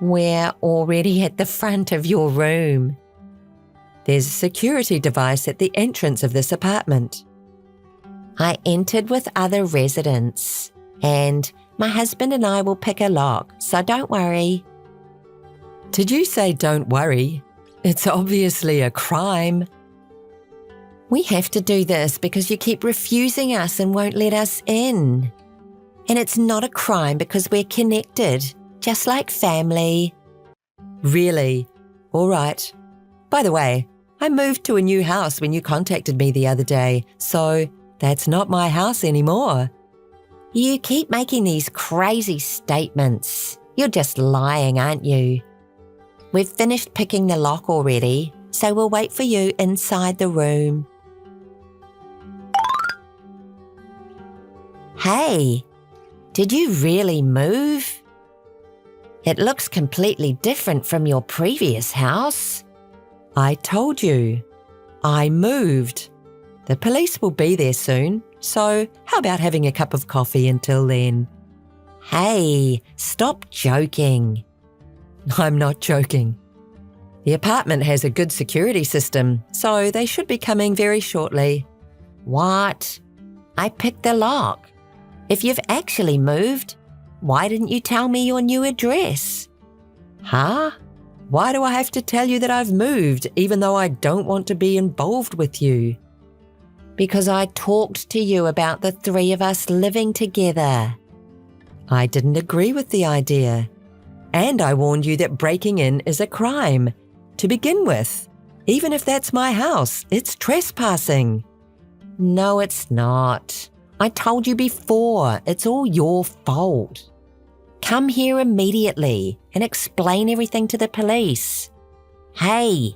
We're already at the front of your room. There's a security device at the entrance of this apartment. I entered with other residents, and my husband and I will pick a lock, so don't worry. Did you say don't worry? It's obviously a crime. We have to do this because you keep refusing us and won't let us in. And it's not a crime because we're connected, just like family. Really? All right. By the way, I moved to a new house when you contacted me the other day, so that's not my house anymore. You keep making these crazy statements. You're just lying, aren't you? We've finished picking the lock already, so we'll wait for you inside the room. Hey, did you really move? It looks completely different from your previous house. I told you. I moved. The police will be there soon, so how about having a cup of coffee until then? Hey, stop joking. I'm not joking. The apartment has a good security system, so they should be coming very shortly. What? I picked the lock. If you've actually moved, why didn't you tell me your new address? Huh? Why do I have to tell you that I've moved, even though I don't want to be involved with you? Because I talked to you about the three of us living together. I didn't agree with the idea. And I warned you that breaking in is a crime. To begin with, even if that's my house, it's trespassing. No, it's not. I told you before, it's all your fault. Come here immediately and explain everything to the police. Hey.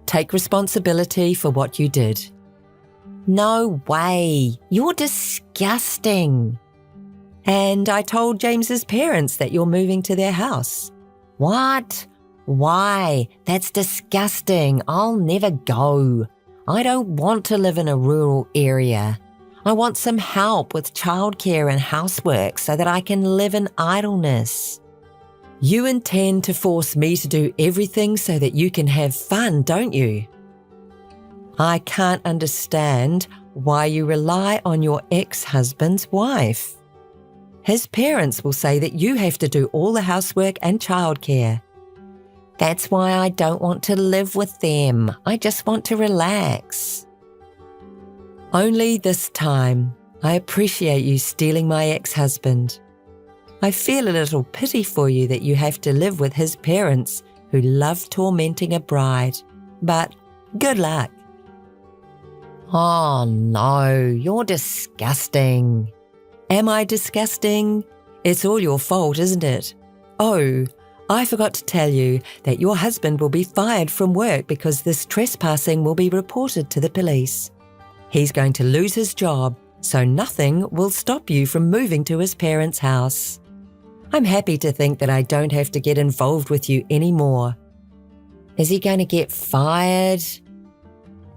Take responsibility for what you did. No way. You're disgusting. And I told James's parents that you're moving to their house. What? Why? That's disgusting. I'll never go. I don't want to live in a rural area. I want some help with childcare and housework so that I can live in idleness. You intend to force me to do everything so that you can have fun, don't you? I can't understand why you rely on your ex-husband's wife. His parents will say that you have to do all the housework and childcare. That's why I don't want to live with them. I just want to relax. Only this time, I appreciate you stealing my ex-husband. I feel a little pity for you that you have to live with his parents who love tormenting a bride. But good luck. Oh no, you're disgusting. Am I disgusting? It's all your fault, isn't it? Oh, I forgot to tell you that your husband will be fired from work because this trespassing will be reported to the police. He's going to lose his job, so nothing will stop you from moving to his parents' house. I'm happy to think that I don't have to get involved with you anymore. Is he going to get fired?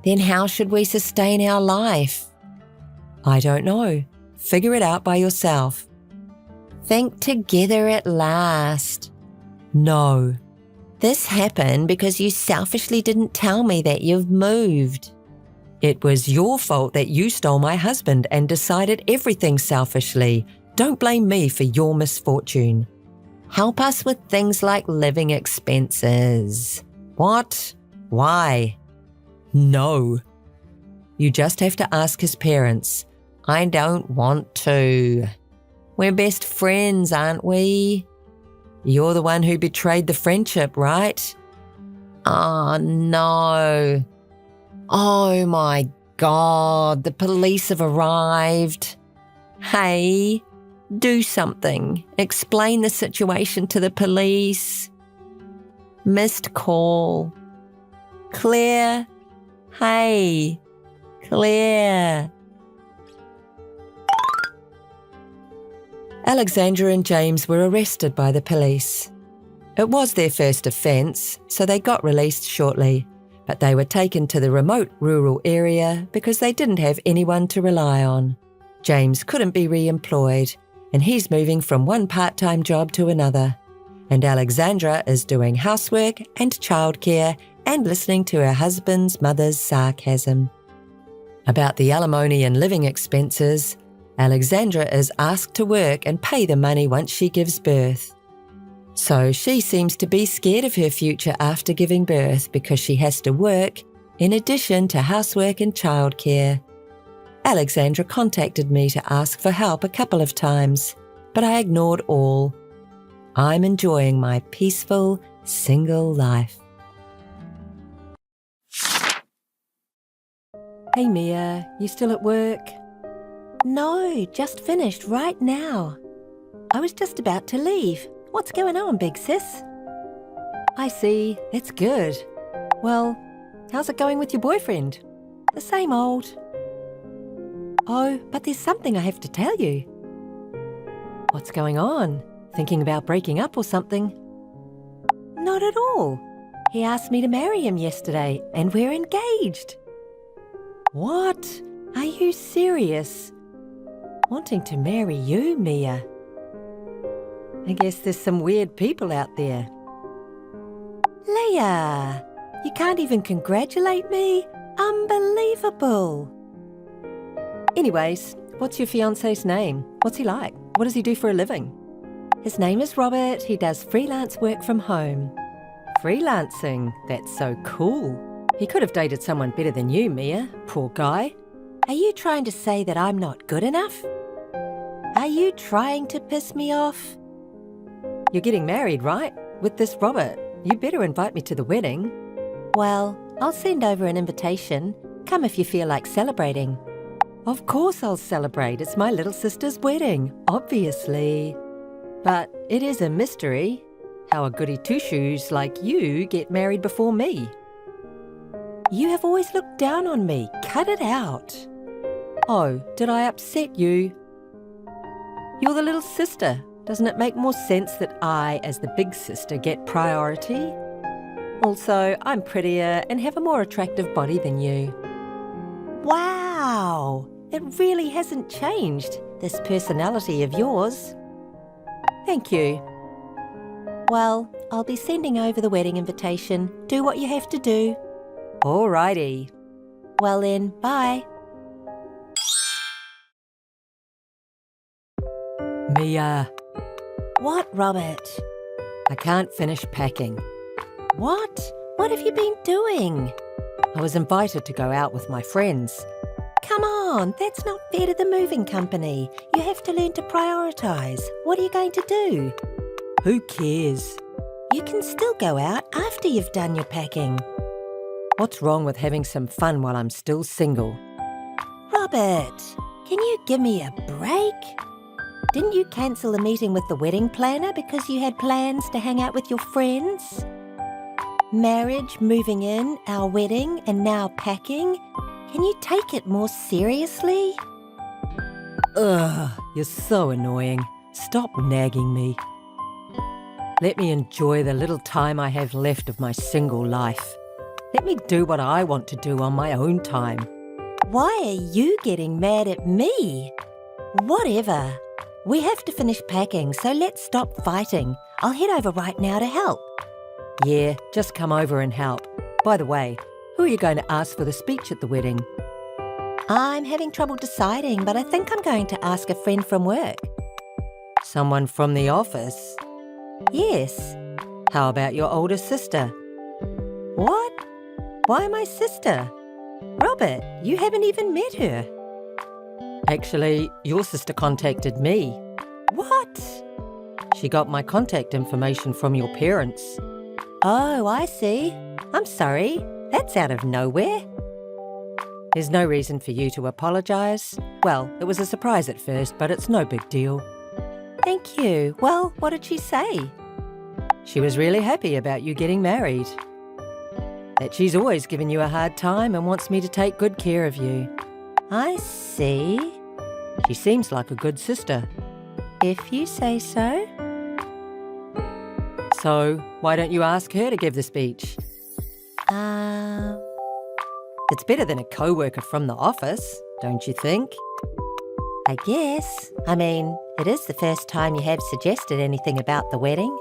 Then how should we sustain our life? I don't know. Figure it out by yourself. Think together at last. No. This happened because you selfishly didn't tell me that you've moved. It was your fault that you stole my husband and decided everything selfishly. Don't blame me for your misfortune. Help us with things like living expenses. What? Why? No. You just have to ask his parents. I don't want to. We're best friends, aren't we? You're the one who betrayed the friendship, right? Oh, no. Oh my God, the police have arrived. Hey, do something. Explain the situation to the police. Missed call. Claire? Hey, Claire. Alexandra and James were arrested by the police. It was their first offence, so they got released shortly. But they were taken to the remote rural area because they didn't have anyone to rely on. James couldn't be re-employed, and he's moving from one part-time job to another. And Alexandra is doing housework and childcare and listening to her husband's mother's sarcasm. About the alimony and living expenses, Alexandra is asked to work and pay the money once she gives birth. So she seems to be scared of her future after giving birth because she has to work in addition to housework and childcare. Alexandra contacted me to ask for help a couple of times, but I ignored all. I'm enjoying my peaceful, single life. Hey Mia, you still at work? No, just finished right now. I was just about to leave. What's going on, big sis? I see, that's good. Well, How's it going with your boyfriend? The same old. Oh, but there's something I have to tell you. What's going on? Thinking about breaking up or something? Not at all. He asked me to marry him yesterday, and we're engaged. What? Are you serious? Wanting to marry you, Mia? I guess there's some weird people out there. Leah, you can't even congratulate me? Unbelievable. Anyways, what's your fiancé's name? What's he like? What does he do for a living? His name is Robert. He does freelance work from home. Freelancing? That's so cool. He could have dated someone better than you, Mia. Poor guy. Are you trying to say that I'm not good enough? Are you trying to piss me off? You're getting married, right? With this Robert. You better invite me to the wedding. Well, I'll send over an invitation. Come if you feel like celebrating. Of course I'll celebrate. It's my little sister's wedding, obviously. But it is a mystery how a goody two-shoes like you get married before me. You have always looked down on me. Cut it out. Oh, did I upset you? You're the little sister. Doesn't it make more sense that I, as the big sister, get priority? Also, I'm prettier and have a more attractive body than you. Wow! It really hasn't changed, this personality of yours. Thank you. Well, I'll be sending over the wedding invitation. Do what you have to do. Alrighty. Well then, bye. Mia. What, Robert? I can't finish packing. What? What have you been doing? I was invited to go out with my friends. Come on, that's not fair to the moving company. You have to learn to prioritise. What are you going to do? Who cares? You can still go out after you've done your packing. What's wrong with having some fun while I'm still single? Robert, can you give me a break? Didn't you cancel a meeting with the wedding planner because you had plans to hang out with your friends? Marriage, moving in, our wedding, and now packing. Can you take it more seriously? Ugh, you're so annoying. Stop nagging me. Let me enjoy the little time I have left of my single life. Let me do what I want to do on my own time. Why are you getting mad at me? Whatever. We have to finish packing, so let's stop fighting. I'll head over right now to help. Yeah, just come over and help. By the way, who are you going to ask for the speech at the wedding? I'm having trouble deciding, but I think I'm going to ask a friend from work. Someone from the office? Yes. How about your older sister? What? Why my sister? Robert, you haven't even met her. Actually, your sister contacted me. What? She got my contact information from your parents. Oh, I see. I'm sorry. That's out of nowhere. There's no reason for you to apologise. Well, it was a surprise at first, but it's no big deal. Thank you. Well, what did she say? She was really happy about you getting married. That she's always given you a hard time and wants me to take good care of you. I see. She seems like a good sister. If you say so. So, why don't you ask her to give the speech? It's better than a co-worker from the office, don't you think? I guess. I mean, it is the first time you have suggested anything about the wedding.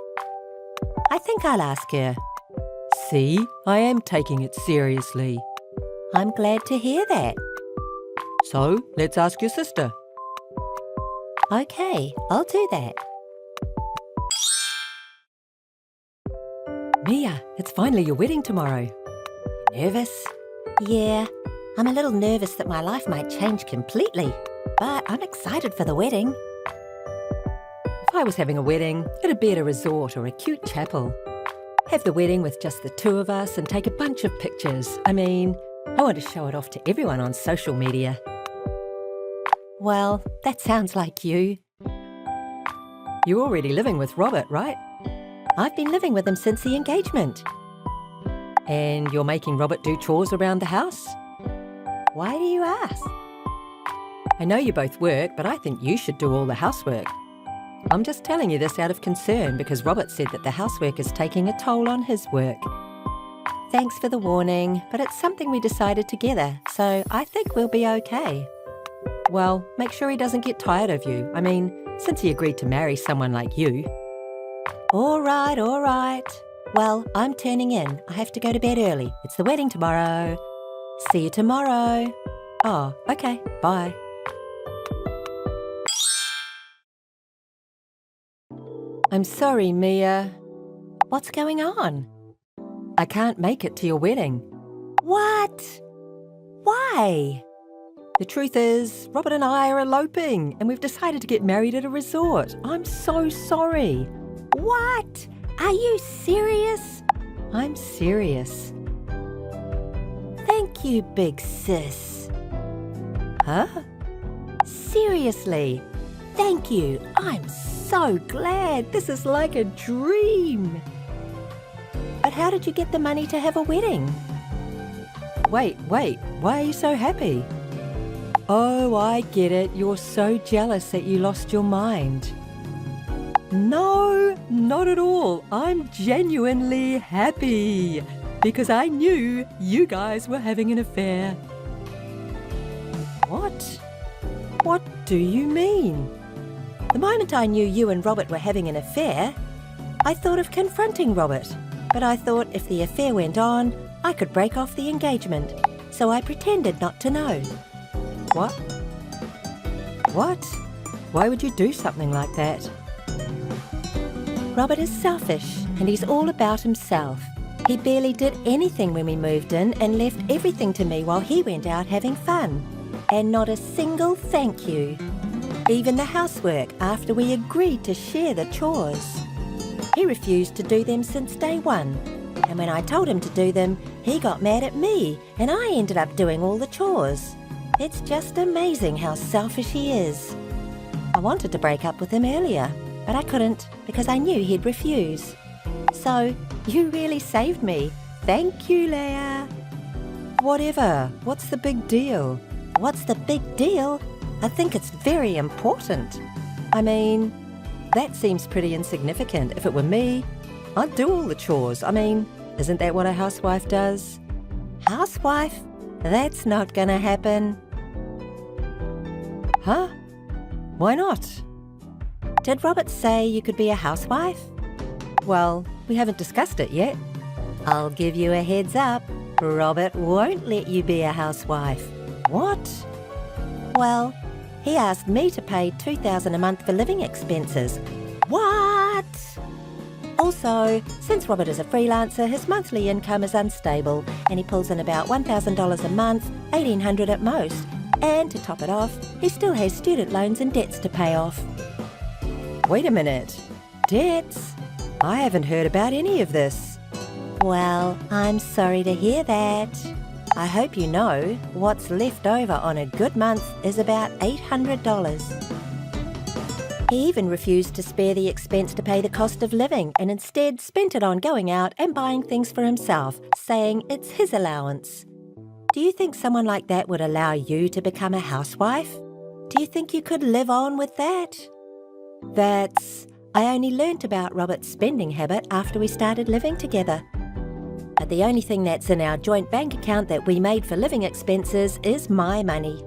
I think I'll ask her. See, I am taking it seriously. I'm glad to hear that. So, let's ask your sister. Okay, I'll do that. Mia, it's finally your wedding tomorrow. Nervous? Yeah, I'm a little nervous that my life might change completely, but I'm excited for the wedding. If I was having a wedding, it'd be at a resort or a cute chapel. Have the wedding with just the two of us and take a bunch of pictures. I mean, I want to show it off to everyone on social media. Well, that sounds like you. You're already living with Robert, right? I've been living with him since the engagement. And you're making Robert do chores around the house? Why do you ask? I know you both work, but I think you should do all the housework. I'm just telling you this out of concern because Robert said that the housework is taking a toll on his work. Thanks for the warning, but it's something we decided together, so I think we'll be okay. Well, make sure he doesn't get tired of you. I mean, since he agreed to marry someone like you. All right, all right. Well, I'm turning in. I have to go to bed early. It's the wedding tomorrow. See you tomorrow. Oh, okay. Bye. I'm sorry, Mia. What's going on? I can't make it to your wedding. What? Why? The truth is, Robert and I are eloping, and we've decided to get married at a resort. I'm so sorry. What? Are you serious? I'm serious. Thank you, big sis. Huh? Seriously, thank you. I'm so glad. This is like a dream. But how did you get the money to have a wedding? Wait, why are you so happy? Oh, I get it. You're so jealous that you lost your mind. No, not at all. I'm genuinely happy because I knew you guys were having an affair. What? What do you mean? The moment I knew you and Robert were having an affair, I thought of confronting Robert. But I thought if the affair went on, I could break off the engagement. So I pretended not to know. What? What? Why would you do something like that? Robert is selfish and he's all about himself. He barely did anything when we moved in and left everything to me while he went out having fun. And not a single thank you. Even the housework after we agreed to share the chores. He refused to do them since day one. And when I told him to do them, he got mad at me and I ended up doing all the chores. It's just amazing how selfish he is. I wanted to break up with him earlier, but I couldn't because I knew he'd refuse. So, you really saved me. Thank you, Leia. Whatever. What's the big deal? What's the big deal? I think it's very important. I mean, that seems pretty insignificant. If it were me, I'd do all the chores. I mean, isn't that what a housewife does? Housewife? That's not gonna happen. Huh? Why not? Did Robert say you could be a housewife? Well, we haven't discussed it yet. I'll give you a heads up. Robert won't let you be a housewife. What? Well, he asked me to pay $2,000 a month for living expenses. What? Also, since Robert is a freelancer, his monthly income is unstable and he pulls in about $1,000 a month, $1,800 at most. And to top it off, he still has student loans and debts to pay off. Wait a minute. Debts? I haven't heard about any of this. Well, I'm sorry to hear that. I hope you know what's left over on a good month is about $800. He even refused to spare the expense to pay the cost of living and instead spent it on going out and buying things for himself, saying it's his allowance. Do you think someone like that would allow you to become a housewife? Do you think you could live on with that? I only learnt about Robert's spending habit after we started living together. But the only thing that's in our joint bank account that we made for living expenses is my money.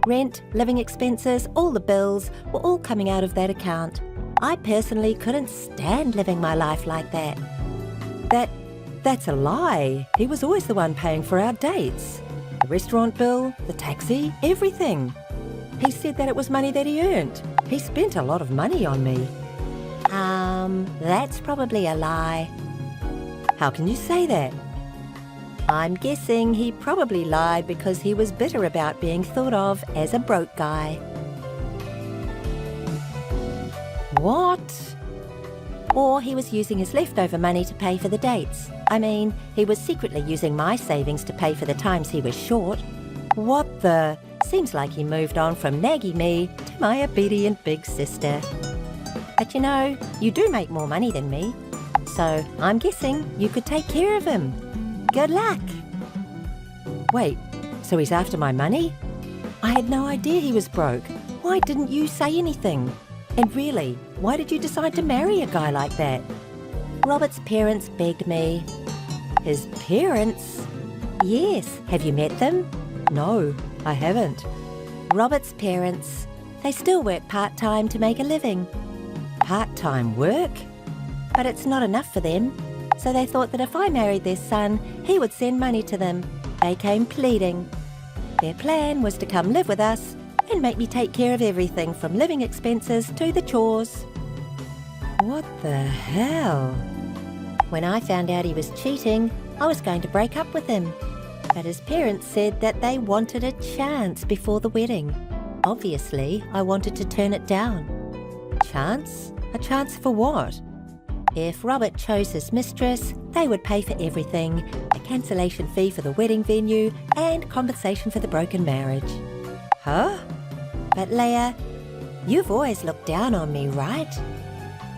Rent, living expenses, all the bills were all coming out of that account. I personally couldn't stand living my life like that. That's a lie. He was always the one paying for our dates. The restaurant bill, the taxi, everything. He said that it was money that he earned. He spent a lot of money on me. That's probably a lie. How can you say that? I'm guessing he probably lied because he was bitter about being thought of as a broke guy. What? Or he was using his leftover money to pay for the dates. I mean, he was secretly using my savings to pay for the times he was short. What the? Seems like he moved on from naggy me to my obedient big sister. But you know, you do make more money than me. So I'm guessing you could take care of him. Good luck. Wait, so he's after my money? I had no idea he was broke. Why didn't you say anything? And really, why did you decide to marry a guy like that? Robert's parents begged me. His parents? Yes, have you met them? No, I haven't. Robert's parents. They still work part-time to make a living. Part-time work? But it's not enough for them. So they thought that if I married their son, he would send money to them. They came pleading. Their plan was to come live with us and make me take care of everything from living expenses to the chores. What the hell? When I found out he was cheating, I was going to break up with him. But his parents said that they wanted a chance before the wedding. Obviously, I wanted to turn it down. Chance? A chance for what? If Robert chose his mistress, they would pay for everything, a cancellation fee for the wedding venue and compensation for the broken marriage. Huh? But Leia, you've always looked down on me, right?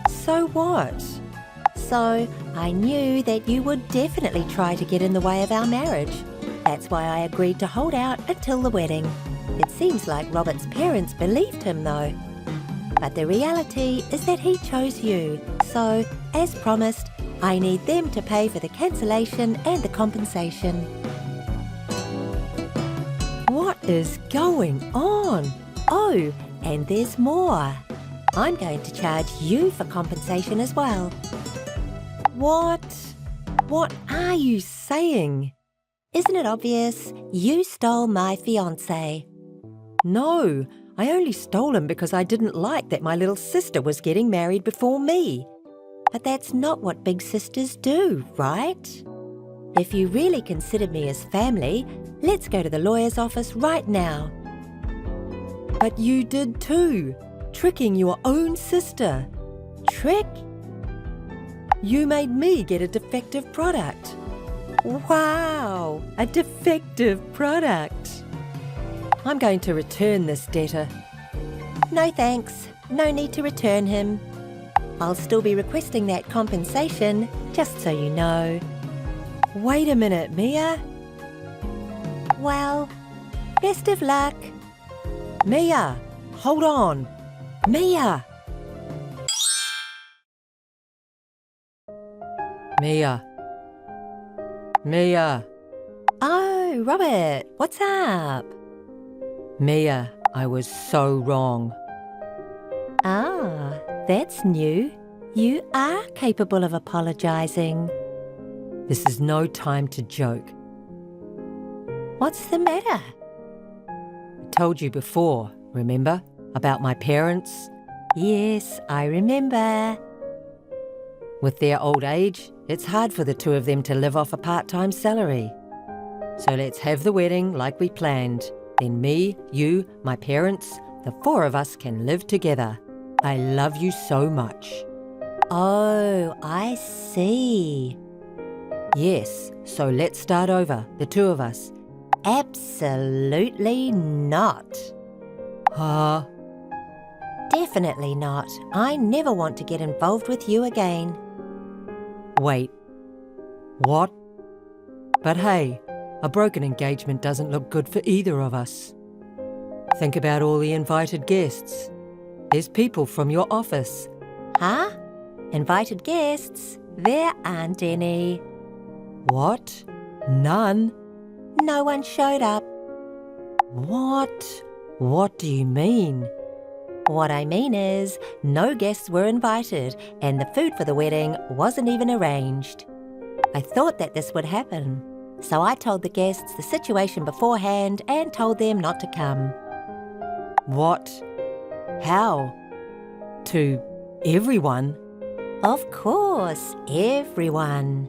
So what? So I knew that you would definitely try to get in the way of our marriage. That's why I agreed to hold out until the wedding. It seems like Robert's parents believed him though. But the reality is that he chose you. So, as promised, I need them to pay for the cancellation and the compensation. What is going on? Oh, and there's more. I'm going to charge you for compensation as well. What? What are you saying? Isn't it obvious? You stole my fiancé. No, I only stole him because I didn't like that my little sister was getting married before me. But that's not what big sisters do, right? If you really consider me as family, let's go to the lawyer's office right now. But you did too, tricking your own sister. Trick? You made me get a defective product. Wow, a defective product. I'm going to return this debtor. No thanks. No need to return him. I'll still be requesting that compensation, just so you know. Wait a minute, Mia. Well, best of luck. Mia, hold on. Mia. Mia. Mia. Oh, Robert, what's up? Mia, I was so wrong. Ah, that's new. You are capable of apologising. This is no time to joke. What's the matter? I told you before, remember? About my parents? Yes, I remember. With their old age, it's hard for the two of them to live off a part-time salary. So let's have the wedding like we planned. Then me, you, my parents, the four of us can live together. I love you so much. Oh, I see. Yes, so let's start over, the two of us. Absolutely not. Huh? Definitely not. I never want to get involved with you again. Wait. What? But hey, a broken engagement doesn't look good for either of us. Think about all the invited guests. There's people from your office. Huh? Invited guests? There aren't any. What? None? No one showed up. What? What do you mean? What I mean is, no guests were invited, and the food for the wedding wasn't even arranged. I thought that this would happen, so I told the guests the situation beforehand and told them not to come. What? How? To everyone? Of course, everyone.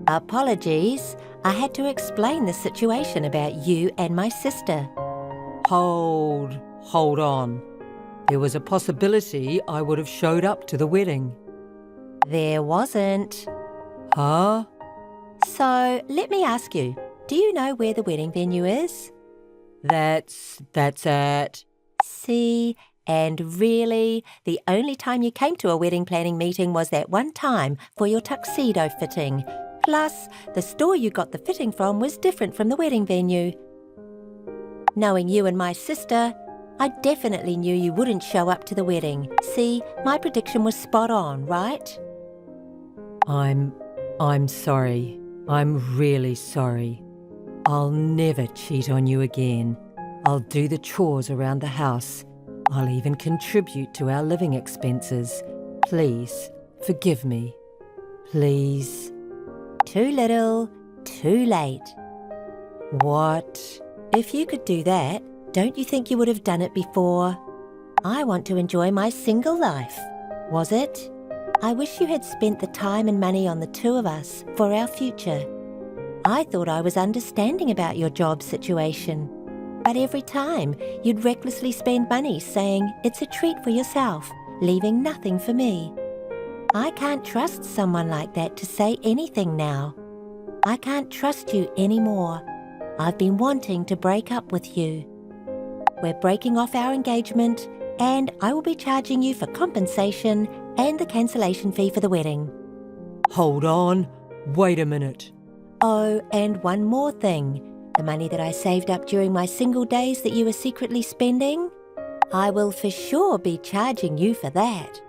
Apologies, I had to explain the situation about you and my sister. Hold on. There was a possibility I would have showed up to the wedding. There wasn't. Huh? So, let me ask you, do you know where the wedding venue is? That's at... See, and really, the only time you came to a wedding planning meeting was that one time for your tuxedo fitting. Plus, the store you got the fitting from was different from the wedding venue. Knowing you and my sister, I definitely knew you wouldn't show up to the wedding. See, my prediction was spot on, right? I'm sorry. I'm really sorry. I'll never cheat on you again. I'll do the chores around the house. I'll even contribute to our living expenses. Please, forgive me. Please. Too little, too late. What? If you could do that, don't you think you would have done it before? I want to enjoy my single life. Was it? I wish you had spent the time and money on the two of us for our future. I thought I was understanding about your job situation. But every time, you'd recklessly spend money saying it's a treat for yourself, leaving nothing for me. I can't trust someone like that to say anything now. I can't trust you anymore. I've been wanting to break up with you. We're breaking off our engagement, and I will be charging you for compensation and the cancellation fee for the wedding. Hold on. Wait a minute. Oh, and one more thing. The money that I saved up during my single days that you were secretly spending, I will for sure be charging you for that.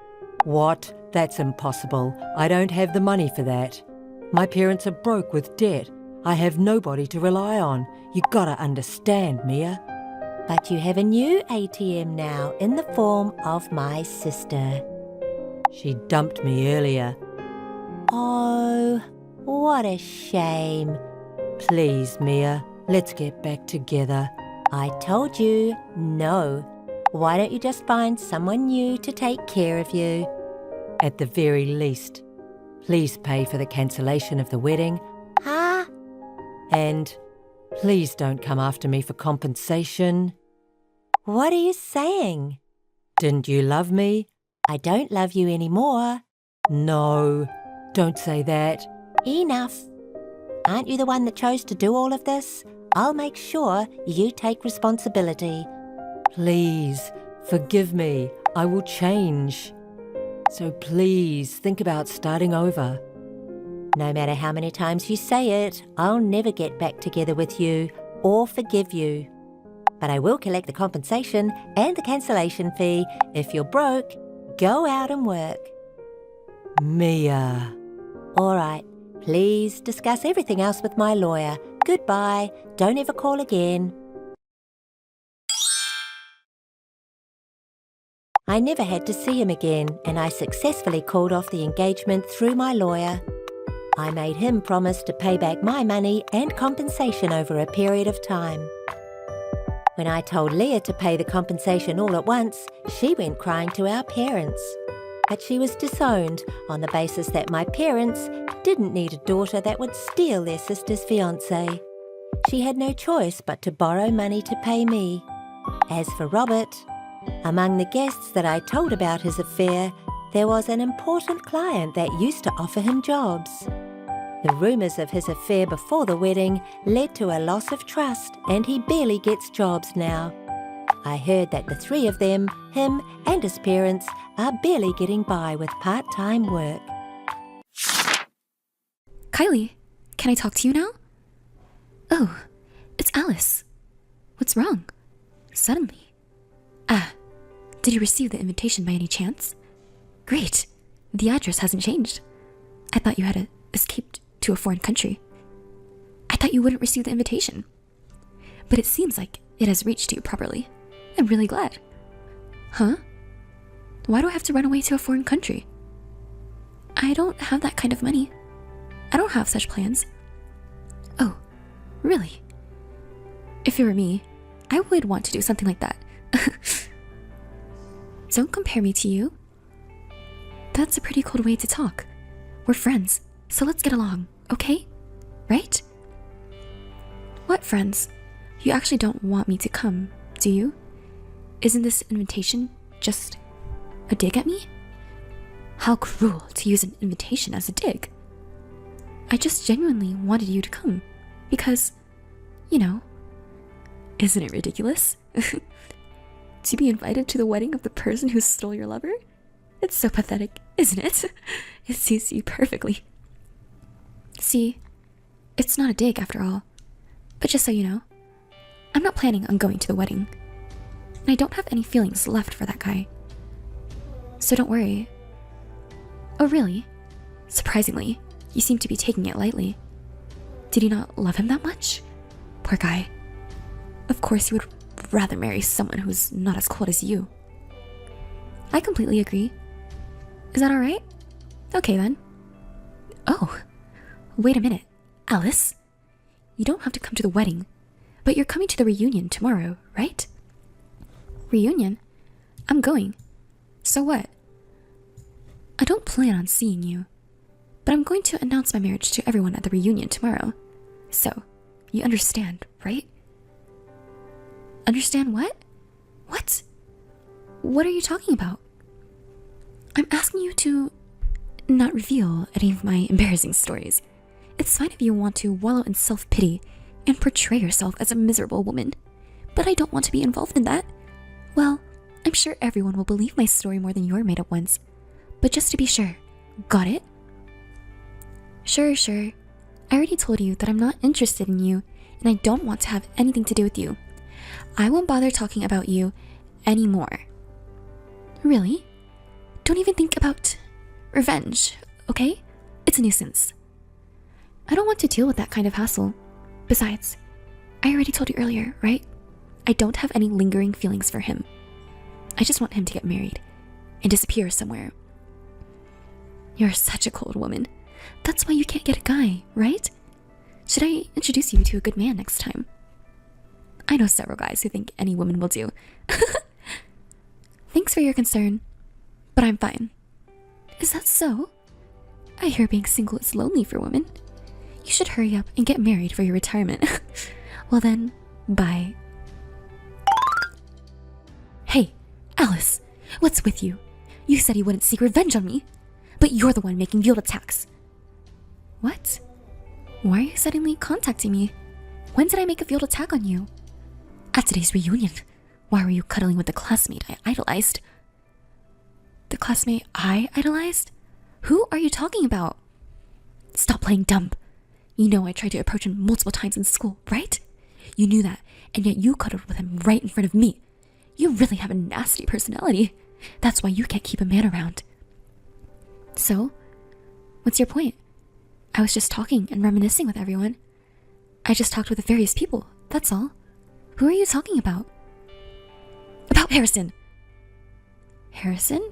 What? That's impossible. I don't have the money for that. My parents are broke with debt. I have nobody to rely on. You gotta understand, Mia. But you have a new ATM now in the form of my sister. She dumped me earlier. Oh, what a shame. Please, Mia, let's get back together. I told you, no. Why don't you just find someone new to take care of you? At the very least, please pay for the cancellation of the wedding. Huh? And please don't come after me for compensation. What are you saying? Didn't you love me? I don't love you anymore. No, don't say that. Enough. Aren't you the one that chose to do all of this? I'll make sure you take responsibility. Please, forgive me. I will change. So please think about starting over. No matter how many times you say it, I'll never get back together with you or forgive you. But I will collect the compensation and the cancellation fee. If you're broke, go out and work. Mia. All right. Please discuss everything else with my lawyer. Goodbye. Don't ever call again. I never had to see him again, and I successfully called off the engagement through my lawyer. I made him promise to pay back my money and compensation over a period of time. When I told Leah to pay the compensation all at once, she went crying to our parents. But she was disowned on the basis that my parents didn't need a daughter that would steal their sister's fiancé. She had no choice but to borrow money to pay me. As for Robert, among the guests that I told about his affair, there was an important client that used to offer him jobs. The rumours of his affair before the wedding led to a loss of trust, and he barely gets jobs now. I heard that the three of them, him and his parents, are barely getting by with part-time work. Kylie, can I talk to you now? Oh, it's Alice. What's wrong? Suddenly. Did you receive the invitation by any chance? Great. The address hasn't changed. I thought you had escaped to a foreign country. I thought you wouldn't receive the invitation. But it seems like it has reached you properly. I'm really glad. Huh? Why do I have to run away to a foreign country? I don't have that kind of money. I don't have such plans. Oh, really? If it were me, I would want to do something like that. Don't compare me to you. That's a pretty cold way to talk. We're friends, so let's get along, okay? Right? What friends? You actually don't want me to come, do you? Isn't this invitation just a dig at me? How cruel to use an invitation as a dig. I just genuinely wanted you to come because, you know, isn't it ridiculous? To be invited to the wedding of the person who stole your lover? It's so pathetic, isn't it? It suits you perfectly. See, it's not a dig after all. But just so you know, I'm not planning on going to the wedding. And I don't have any feelings left for that guy. So don't worry. Oh, really? Surprisingly, you seem to be taking it lightly. Did you not love him that much? Poor guy. Of course you would rather marry someone who's not as cold as you. I completely agree. Is that alright? Okay then. Oh, wait a minute, Alice. You don't have to come to the wedding, but you're coming to the reunion tomorrow, right? Reunion? I'm going. So what? I don't plan on seeing you, but I'm going to announce my marriage to everyone at the reunion tomorrow. So, you understand, right? Understand what? What? What are you talking about? I'm asking you to not reveal any of my embarrassing stories. It's fine if you want to wallow in self-pity and portray yourself as a miserable woman, but I don't want to be involved in that. Well, I'm sure everyone will believe my story more than your made-up ones. But just to be sure, got it? Sure. I already told you that I'm not interested in you, and I don't want to have anything to do with you. I won't bother talking about you anymore. Really? Don't even think about revenge, okay? It's a nuisance. I don't want to deal with that kind of hassle. Besides, I already told you earlier, right? I don't have any lingering feelings for him. I just want him to get married and disappear somewhere. You're such a cold woman. That's why you can't get a guy, right? Should I introduce you to a good man next time? I know several guys who think any woman will do. Thanks for your concern, but I'm fine. Is that so? I hear being single is lonely for women. You should hurry up and get married for your retirement. Well then, bye. Hey, Alice, what's with you? You said you wouldn't seek revenge on me, but you're the one making veiled attacks. What? Why are you suddenly contacting me? When did I make a veiled attack on you? At today's reunion, why were you cuddling with the classmate I idolized? The classmate I idolized? Who are you talking about? Stop playing dumb. You know I tried to approach him multiple times in school, right? You knew that, and yet you cuddled with him right in front of me. You really have a nasty personality. That's why you can't keep a man around. So, what's your point? I was just talking and reminiscing with everyone. I just talked with various people, that's all. Who are you talking about? About Harrison! Harrison?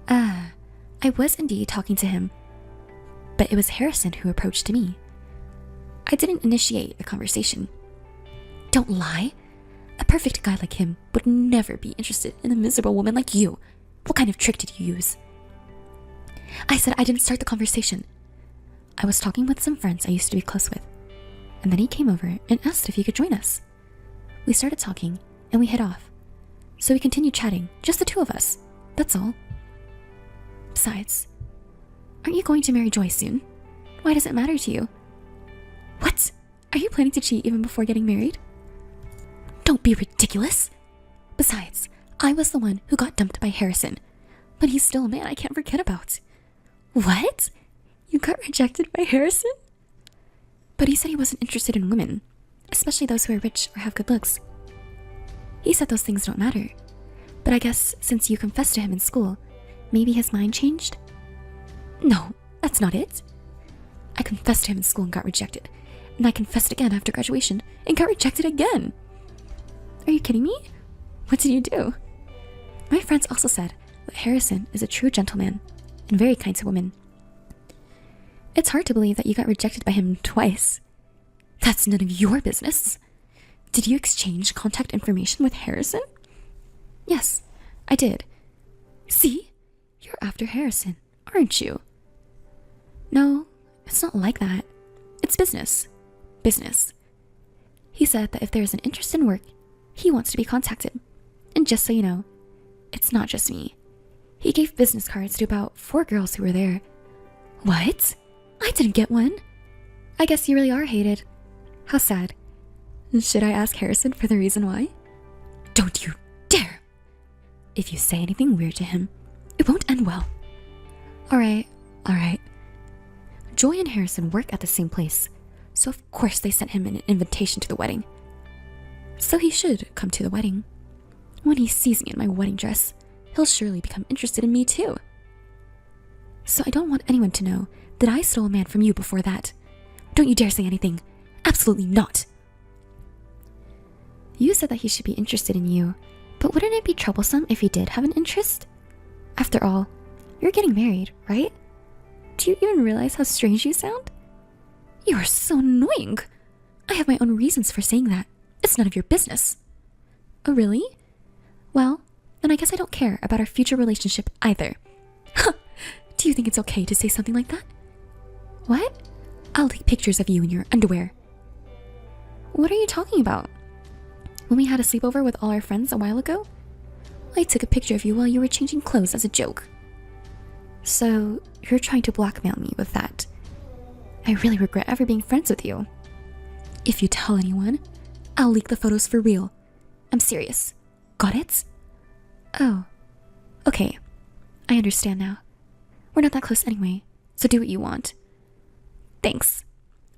I was indeed talking to him. But it was Harrison who approached me. I didn't initiate the conversation. Don't lie. A perfect guy like him would never be interested in a miserable woman like you. What kind of trick did you use? I said I didn't start the conversation. I was talking with some friends I used to be close with, and then he came over and asked if he could join us. We started talking, and we hit off. So we continued chatting, just the two of us. That's all. Besides, aren't you going to marry Joy soon? Why does it matter to you? What? Are you planning to cheat even before getting married? Don't be ridiculous. Besides, I was the one who got dumped by Harrison, but he's still a man I can't forget about. What? You got rejected by Harrison? But he said he wasn't interested in women, especially those who are rich or have good looks. He said those things don't matter, but I guess since you confessed to him in school, maybe his mind changed? No, that's not it. I confessed to him in school and got rejected, and I confessed again after graduation and got rejected again. Are you kidding me? What did you do? My friends also said that Harrison is a true gentleman and very kind to women. It's hard to believe that you got rejected by him twice. That's none of your business. Did you exchange contact information with Harrison? Yes, I did. See? You're after Harrison, aren't you? No, it's not like that. It's business. Business. He said that if there is an interest in work, he wants to be contacted. And just so you know, it's not just me. He gave business cards to about 4 girls who were there. What? I didn't get one. I guess you really are hated. How sad. Should I ask Harrison for the reason why? Don't you dare! If you say anything weird to him, it won't end well. Alright. Joy and Harrison work at the same place, so of course they sent him an invitation to the wedding. So he should come to the wedding. When he sees me in my wedding dress, he'll surely become interested in me too. So I don't want anyone to know that I stole a man from you before that. Don't you dare say anything. Absolutely not. You said that he should be interested in you, but wouldn't it be troublesome if he did have an interest? After all, you're getting married, right? Do you even realize how strange you sound? You are so annoying. I have my own reasons for saying that. It's none of your business. Oh, really? Well, then I guess I don't care about our future relationship either. Huh. Do you think it's okay to say something like that? What? I'll take pictures of you in your underwear. What are you talking about? When we had a sleepover with all our friends a while ago, I took a picture of you while you were changing clothes as a joke. So, you're trying to blackmail me with that. I really regret ever being friends with you. If you tell anyone, I'll leak the photos for real. I'm serious. Got it? Oh. Okay. I understand now. We're not that close anyway, so do what you want. Thanks.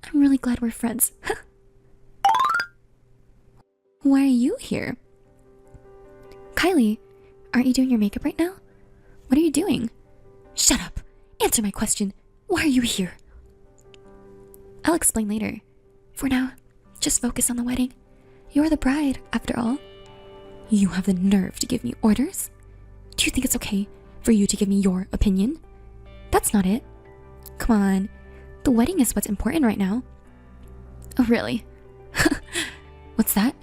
I'm really glad we're friends. Why are you here? Kylie, aren't you doing your makeup right now? What are you doing? Shut up. Answer my question. Why are you here? I'll explain later. For now, just focus on the wedding. You're the bride, after all. You have the nerve to give me orders? Do you think it's okay for you to give me your opinion? That's not it. Come on. The wedding is what's important right now. Oh, really? What's that?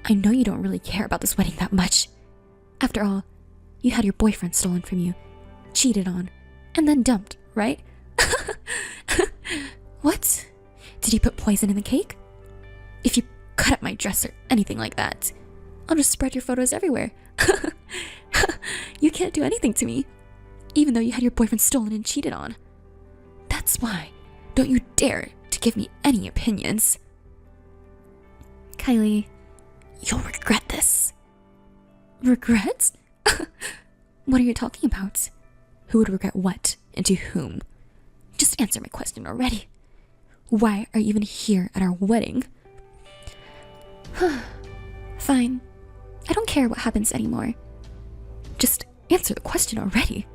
I know you don't really care about this wedding that much. After all, you had your boyfriend stolen from you, cheated on, and then dumped, right? What? Did he put poison in the cake? If you cut up my dress or anything like that, I'll just spread your photos everywhere. You can't do anything to me, even though you had your boyfriend stolen and cheated on. That's why. Don't you dare to give me any opinions. Kylie, you'll regret this. Regret? What are you talking about? Who would regret what and to whom? Just answer my question already. Why are you even here at our wedding? Fine. I don't care what happens anymore. Just answer the question already.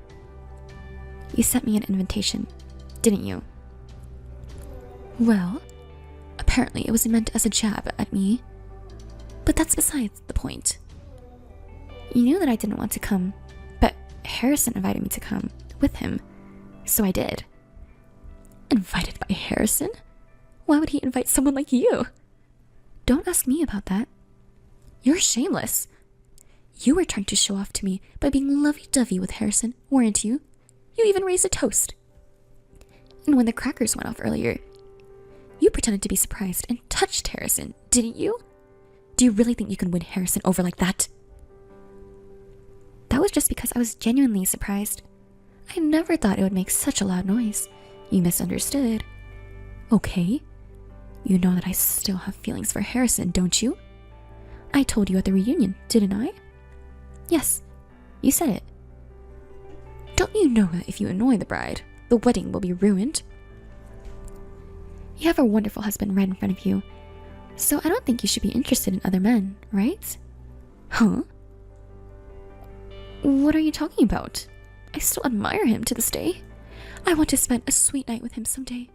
You sent me an invitation, didn't you? Well, apparently it was meant as a jab at me. But that's besides the point. You knew that I didn't want to come, but Harrison invited me to come with him, so I did. Invited by Harrison? Why would he invite someone like you? Don't ask me about that. You're shameless. You were trying to show off to me by being lovey-dovey with Harrison, weren't you? You even raised a toast. And when the crackers went off earlier, you pretended to be surprised and touched Harrison, didn't you? Do you really think you can win Harrison over like that? That was just because I was genuinely surprised. I never thought it would make such a loud noise. You misunderstood. Okay. You know that I still have feelings for Harrison, don't you? I told you at the reunion, didn't I? Yes, you said it. Don't you know that if you annoy the bride, the wedding will be ruined? You have a wonderful husband right in front of you, so I don't think you should be interested in other men, right? Huh? What are you talking about? I still admire him to this day. I want to spend a sweet night with him someday.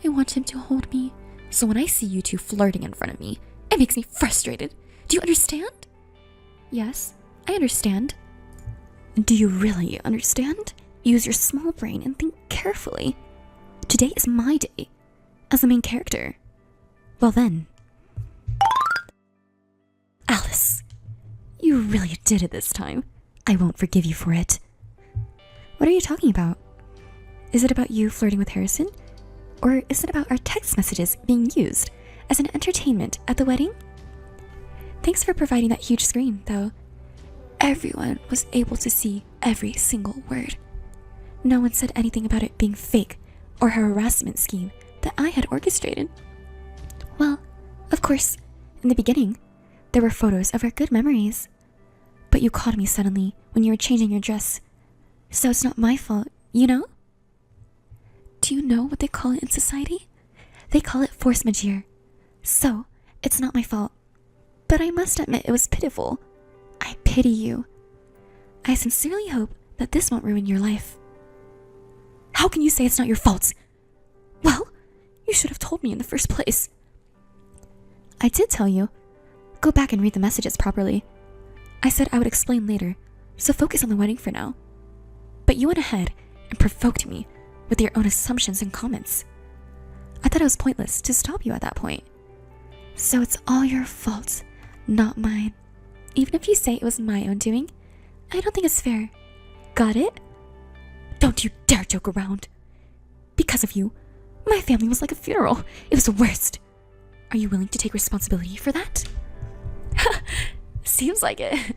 I want him to hold me, so when I see you two flirting in front of me, it makes me frustrated. Do you understand? Yes, I understand. Do you really understand? Use your small brain and think carefully. Today is my day, as the main character. Well then. Alice, you really did it this time. I won't forgive you for it. What are you talking about? Is it about you flirting with Harrison? Or is it about our text messages being used as an entertainment at the wedding? Thanks for providing that huge screen, though. Everyone was able to see every single word. No one said anything about it being fake or a harassment scheme that I had orchestrated. Well, of course, in the beginning, there were photos of our good memories. But you called me suddenly when you were changing your dress. So it's not my fault, you know? Do Do you know what they call it in society? They call it force majeure. So, it's not my fault. But I must admit it was pitiful. I pity you. I sincerely hope that this won't ruin your life. How can you say it's not your fault? Well, you should have told me in the first place. I did tell you. Go back and read the messages properly. I said I would explain later, so focus on the wedding for now. But you went ahead and provoked me with your own assumptions and comments. I thought it was pointless to stop you at that point. So it's all your fault, not mine. Even if you say it was my own doing, I don't think it's fair. Got it? Don't you dare joke around. Because of you, my family was like a funeral. It was the worst. Are you willing to take responsibility for that? Seems like it.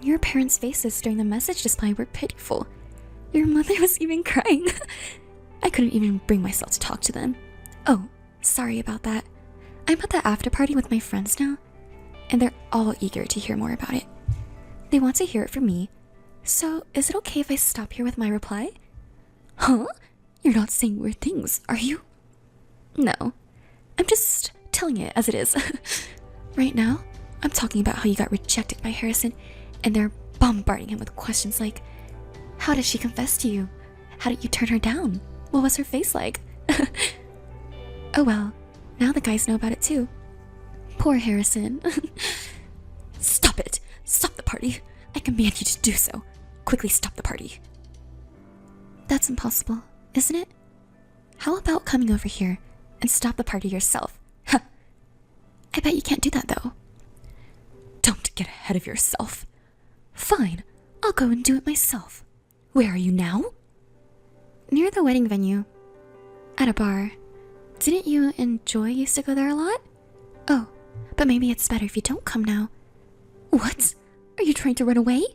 Your parents' faces during the message display were pitiful. Your mother was even crying. I couldn't even bring myself to talk to them. Oh, sorry about that. I'm at the after party with my friends now, and they're all eager to hear more about it. They want to hear it from me. So, is it okay if I stop here with my reply? Huh? You're not saying weird things, are you? No. I'm just telling it as it is. Right now, I'm talking about how you got rejected by Harrison, and they're bombarding him with questions like, how did she confess to you? How did you turn her down? What was her face like? Oh well, now the guys know about it too. Poor Harrison. Stop it! Stop the party! I command you to do so. Quickly stop the party. That's impossible, isn't it? How about coming over here and stop the party yourself? Huh. I bet you can't do that though. Don't get ahead of yourself. Fine, I'll go and do it myself. Where are you now? Near the wedding venue. At a bar. Didn't you and Joy used to go there a lot? Oh, but maybe it's better if you don't come now. What? Are you trying to run away?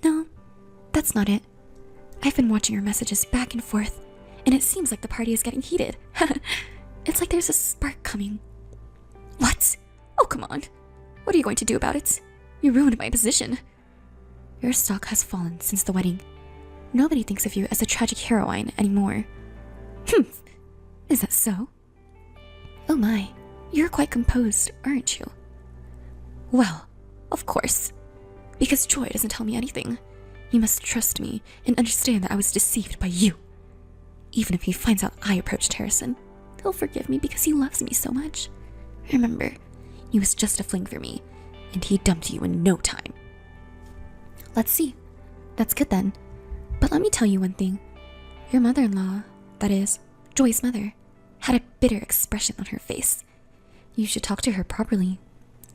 No, that's not it. I've been watching your messages back and forth, and it seems like the party is getting heated. It's like there's a spark coming. What? Oh, come on. What are you going to do about it? You ruined my position. Your stock has fallen since the wedding. Nobody thinks of you as a tragic heroine anymore. Is that so? Oh my, you're quite composed, aren't you? Well, of course. Because Joy doesn't tell me anything. You must trust me and understand that I was deceived by you. Even if he finds out I approached Harrison, he'll forgive me because he loves me so much. Remember, he was just a fling for me, and he dumped you in no time. Let's see. That's good then. But let me tell you one thing. Your mother-in-law, that is, Joy's mother, had a bitter expression on her face. You should talk to her properly.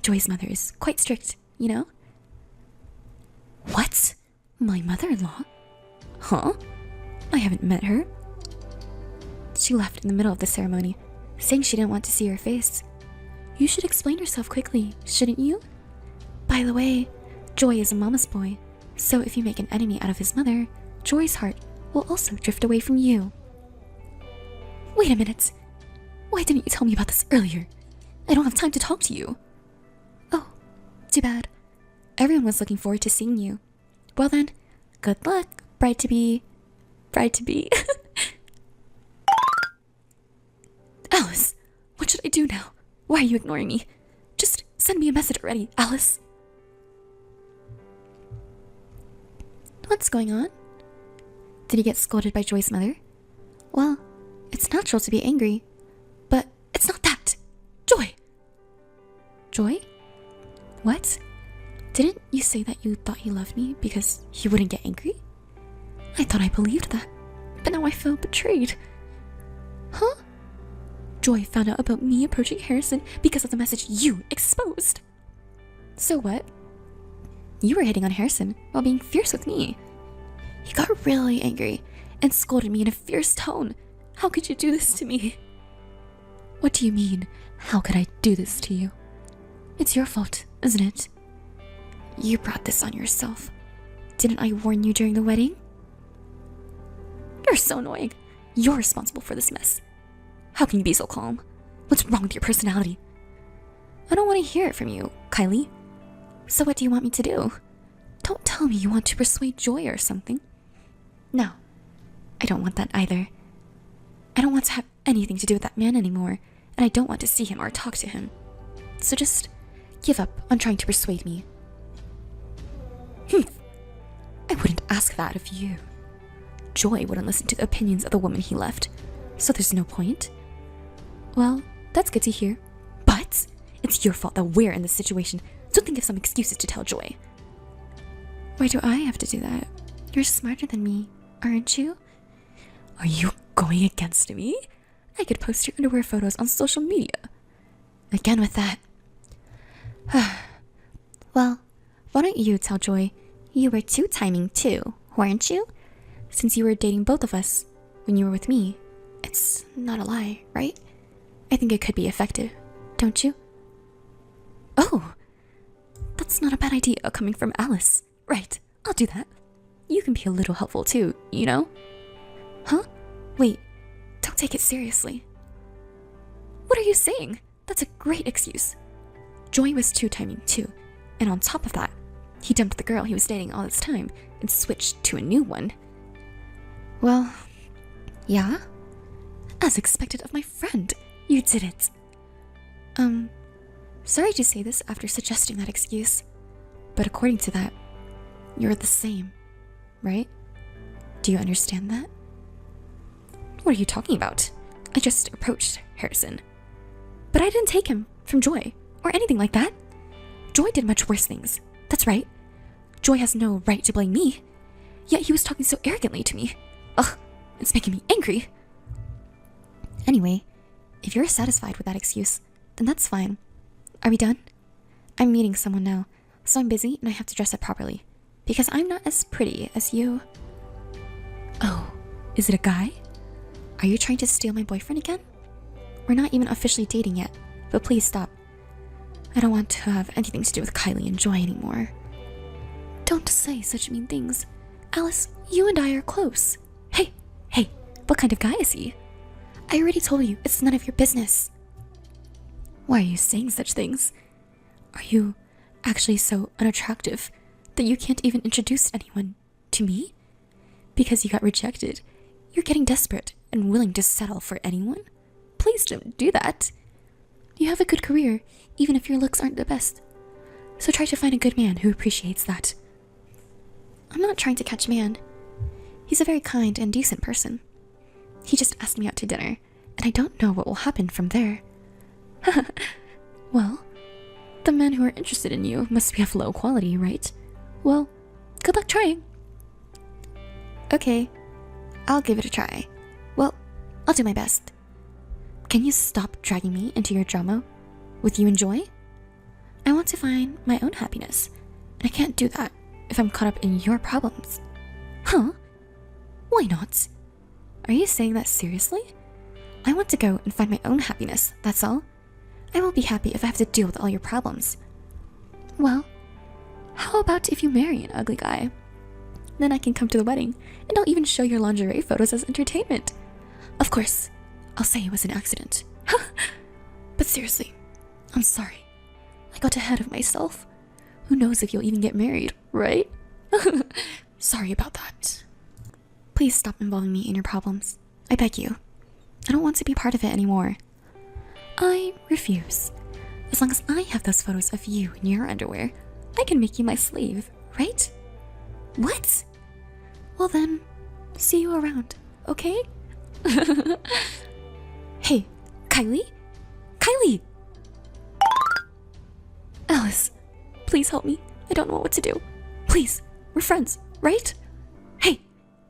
Joy's mother is quite strict, you know? What? My mother-in-law? Huh? I haven't met her. She left in the middle of the ceremony, saying she didn't want to see her face. You should explain yourself quickly, shouldn't you? By the way, Joy is a mama's boy, so if you make an enemy out of his mother, Joy's heart will also drift away from you. Wait a minute. Why didn't you tell me about this earlier? I don't have time to talk to you. Oh, too bad. Everyone was looking forward to seeing you. Well then, good luck, bride-to-be. Bride-to-be. Alice, what should I do now? Why are you ignoring me? Just send me a message already, Alice. What's going on? Did he get scolded by Joy's mother? Well, it's natural to be angry, but it's not that. Joy! Joy? What? Didn't you say that you thought he loved me because he wouldn't get angry? I thought I believed that, but now I feel betrayed. Huh? Joy found out about me approaching Harrison because of the message you exposed. So what? You were hitting on Harrison while being fierce with me. He got really angry and scolded me in a fierce tone. How could you do this to me? What do you mean, how could I do this to you? It's your fault, isn't it? You brought this on yourself. Didn't I warn you during the wedding? You're so annoying. You're responsible for this mess. How can you be so calm? What's wrong with your personality? I don't want to hear it from you, Kylie. So what do you want me to do? Don't tell me you want to persuade Joy or something. No, I don't want that either. I don't want to have anything to do with that man anymore, and I don't want to see him or talk to him. So just give up on trying to persuade me. I wouldn't ask that of you. Joy wouldn't listen to the opinions of the woman he left, so there's no point. Well, that's good to hear. But it's your fault that we're in this situation, so think of some excuses to tell Joy. Why do I have to do that? You're smarter than me, aren't you? Are you going against me? I could post your underwear photos on social media. Again with that. Well, why don't you tell Joy you were two-timing too, weren't you? Since you were dating both of us when you were with me, it's not a lie, right? I think it could be effective, don't you? Oh, that's not a bad idea coming from Alice. Right, I'll do that. You can be a little helpful too, you know? Huh? Wait, don't take it seriously. What are you saying? That's a great excuse. Joy was two-timing too, and on top of that, he dumped the girl he was dating all this time and switched to a new one. Well, yeah? As expected of my friend, you did it. Sorry to say this after suggesting that excuse, but according to that, you're the same, right? Do you understand that? What are you talking about? I just approached Harrison. But I didn't take him from Joy, or anything like that. Joy did much worse things. That's right. Joy has no right to blame me. Yet he was talking so arrogantly to me. Ugh, it's making me angry. Anyway, if you're satisfied with that excuse, then that's fine. Are we done? I'm meeting someone now, so I'm busy and I have to dress up properly. Because I'm not as pretty as you. Oh, is it a guy? Are you trying to steal my boyfriend again? We're not even officially dating yet, but please stop. I don't want to have anything to do with Kylie and Joy anymore. Don't say such mean things. Alice, you and I are close. Hey, what kind of guy is he? I already told you, it's none of your business. Why are you saying such things? Are you actually so unattractive that you can't even introduce anyone to me? Because you got rejected, you're getting desperate and willing to settle for anyone? Please don't do that. You have a good career, even if your looks aren't the best. So try to find a good man who appreciates that. I'm not trying to catch man. He's a very kind and decent person. He just asked me out to dinner, and I don't know what will happen from there. Well, the men who are interested in you must be of low quality, right? Well, good luck trying. Okay, I'll give it a try. Well, I'll do my best. Can you stop dragging me into your drama with you and Joy? I want to find my own happiness, and I can't do that if I'm caught up in your problems. Huh? Why not? Are you saying that seriously? I want to go and find my own happiness, that's all. I won't be happy if I have to deal with all your problems. Well, how about if you marry an ugly guy? Then I can come to the wedding, and I'll even show your lingerie photos as entertainment. Of course, I'll say it was an accident. But seriously, I'm sorry. I got ahead of myself. Who knows if you'll even get married, right? Sorry about that. Please stop involving me in your problems. I beg you. I don't want to be part of it anymore. I refuse. As long as I have those photos of you in your underwear, I can make you my slave, right? What? Well then, see you around, okay? Hey, Kylie? Kylie! Alice, please help me. I don't know what to do. Please, we're friends, right? Hey,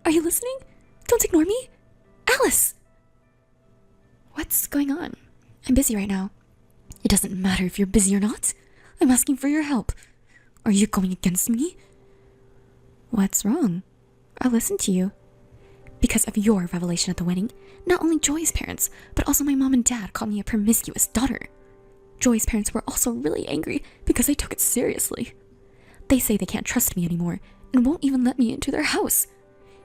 are you listening? Don't ignore me. Alice! What's going on? I'm busy right now. It doesn't matter if you're busy or not. I'm asking for your help. Are you going against me? What's wrong? I'll listen to you. Because of your revelation at the wedding, not only Joy's parents, but also my mom and dad called me a promiscuous daughter. Joy's parents were also really angry because I took it seriously. They say they can't trust me anymore and won't even let me into their house.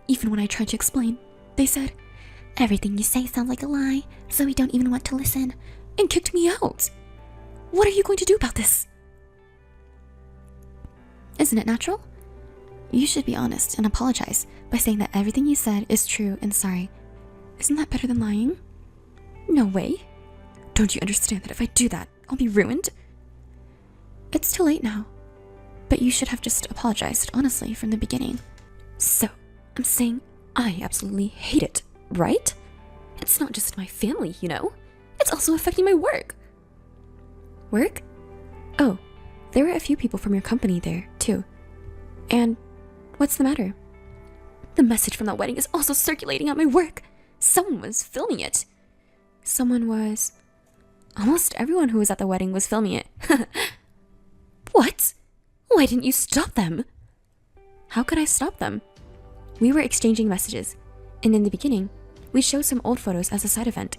Even when I tried to explain, they said, "Everything you say sounds like a lie, so we don't even want to listen," and kicked me out. What are you going to do about this? Isn't it natural? You should be honest and apologize by saying that everything you said is true and sorry. Isn't that better than lying? No way. Don't you understand that if I do that, I'll be ruined? It's too late now. But you should have just apologized, honestly, from the beginning. So, I'm saying I absolutely hate it, right? It's not just my family, you know? It's also affecting my work. Work? Oh, there were a few people from your company there, too. And what's the matter? The message from that wedding is also circulating at my work. Someone was filming it. Someone was... Almost everyone who was at the wedding was filming it. What? Why didn't you stop them? How could I stop them? We were exchanging messages, and in the beginning, we showed some old photos as a side event.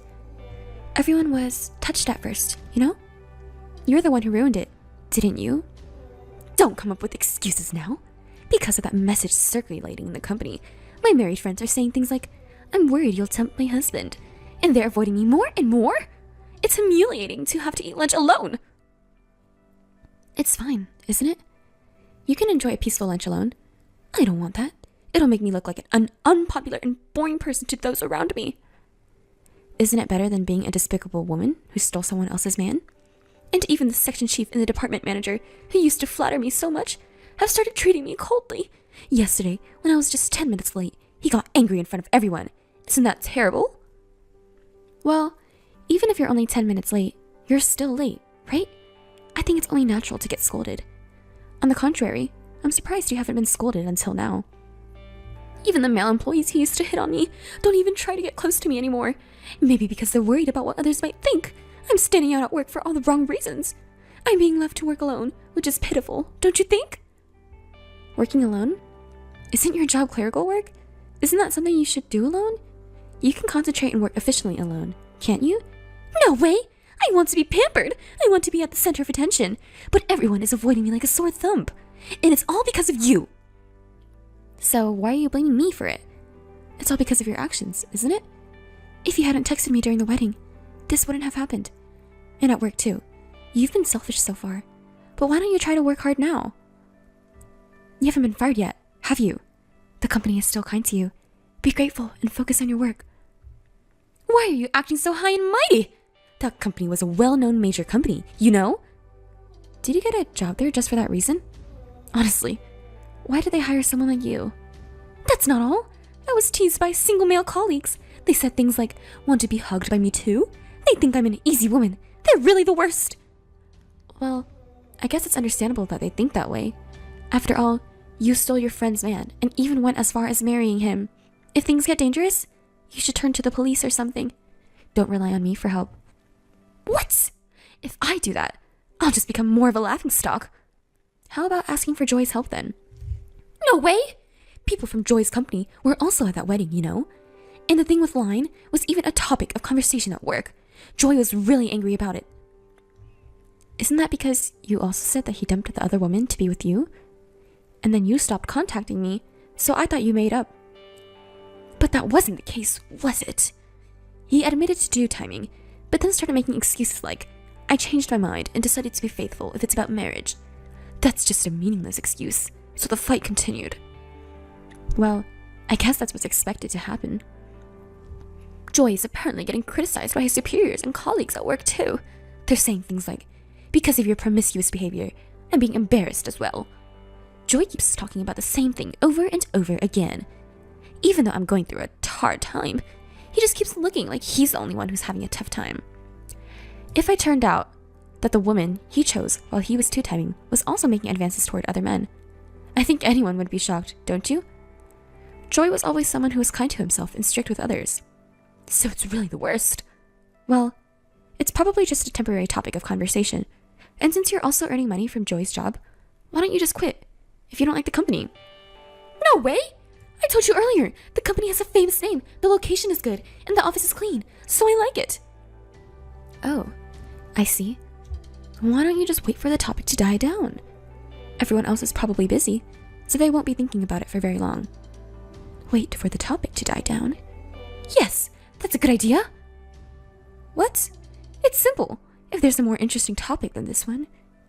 Everyone was touched at first, you know? You're the one who ruined it, didn't you? Don't come up with excuses now. Because of that message circulating in the company, my married friends are saying things like, I'm worried you'll tempt my husband, and they're avoiding me more and more. It's humiliating to have to eat lunch alone. It's fine, isn't it? You can enjoy a peaceful lunch alone. I don't want that. It'll make me look like an unpopular and boring person to those around me. Isn't it better than being a despicable woman who stole someone else's man? And even the section chief and the department manager, who used to flatter me so much, have started treating me coldly. Yesterday, when I was just 10 minutes late, he got angry in front of everyone. Isn't that terrible? Well, even if you're only 10 minutes late, you're still late, right? I think it's only natural to get scolded. On the contrary, I'm surprised you haven't been scolded until now. Even the male employees who used to hit on me don't even try to get close to me anymore. Maybe because they're worried about what others might think. I'm standing out at work for all the wrong reasons. I'm being left to work alone, which is pitiful, don't you think? Working alone? Isn't your job clerical work? Isn't that something you should do alone? You can concentrate and work efficiently alone, can't you? No way! I want to be pampered! I want to be at the center of attention. But everyone is avoiding me like a sore thumb. And it's all because of you! So why are you blaming me for it? It's all because of your actions, isn't it? If you hadn't texted me during the wedding, this wouldn't have happened. And at work too. You've been selfish so far. But why don't you try to work hard now? You haven't been fired yet, have you? The company is still kind to you. Be grateful and focus on your work. Why are you acting so high and mighty? That company was a well-known major company, you know? Did you get a job there just for that reason? Honestly, why did they hire someone like you? That's not all. I was teased by single male colleagues. They said things like, want to be hugged by me too? They think I'm an easy woman. They're really the worst. Well, I guess it's understandable that they think that way. After all, you stole your friend's man and even went as far as marrying him. If things get dangerous, you should turn to the police or something. Don't rely on me for help. What? If I do that, I'll just become more of a laughingstock. How about asking for Joy's help then? No way! People from Joy's company were also at that wedding, you know? And the thing with lying was even a topic of conversation at work. Joy was really angry about it. Isn't that because you also said that he dumped the other woman to be with you? And then you stopped contacting me, so I thought you made up. But that wasn't the case, was it? He admitted to do timing, but then started making excuses like, I changed my mind and decided to be faithful if it's about marriage. That's just a meaningless excuse, so the fight continued. Well, I guess that's what's expected to happen. Joy is apparently getting criticized by his superiors and colleagues at work too. They're saying things like, because of your promiscuous behavior, I'm being embarrassed as well. Joy keeps talking about the same thing over and over again. Even though I'm going through a hard time, he just keeps looking like he's the only one who's having a tough time. If I turned out that the woman he chose while he was two-timing was also making advances toward other men, I think anyone would be shocked, don't you? Joy was always someone who was kind to himself and strict with others. So it's really the worst. Well, it's probably just a temporary topic of conversation. And since you're also earning money from Joy's job, why don't you just quit if you don't like the company? No way! I told you earlier, the company has a famous name, the location is good, and the office is clean, so I like it. Oh, I see. Why don't you just wait for the topic to die down? Everyone else is probably busy, so they won't be thinking about it for very long. Wait for the topic to die down? Yes, that's a good idea. What? It's simple. If there's a more interesting topic than this one,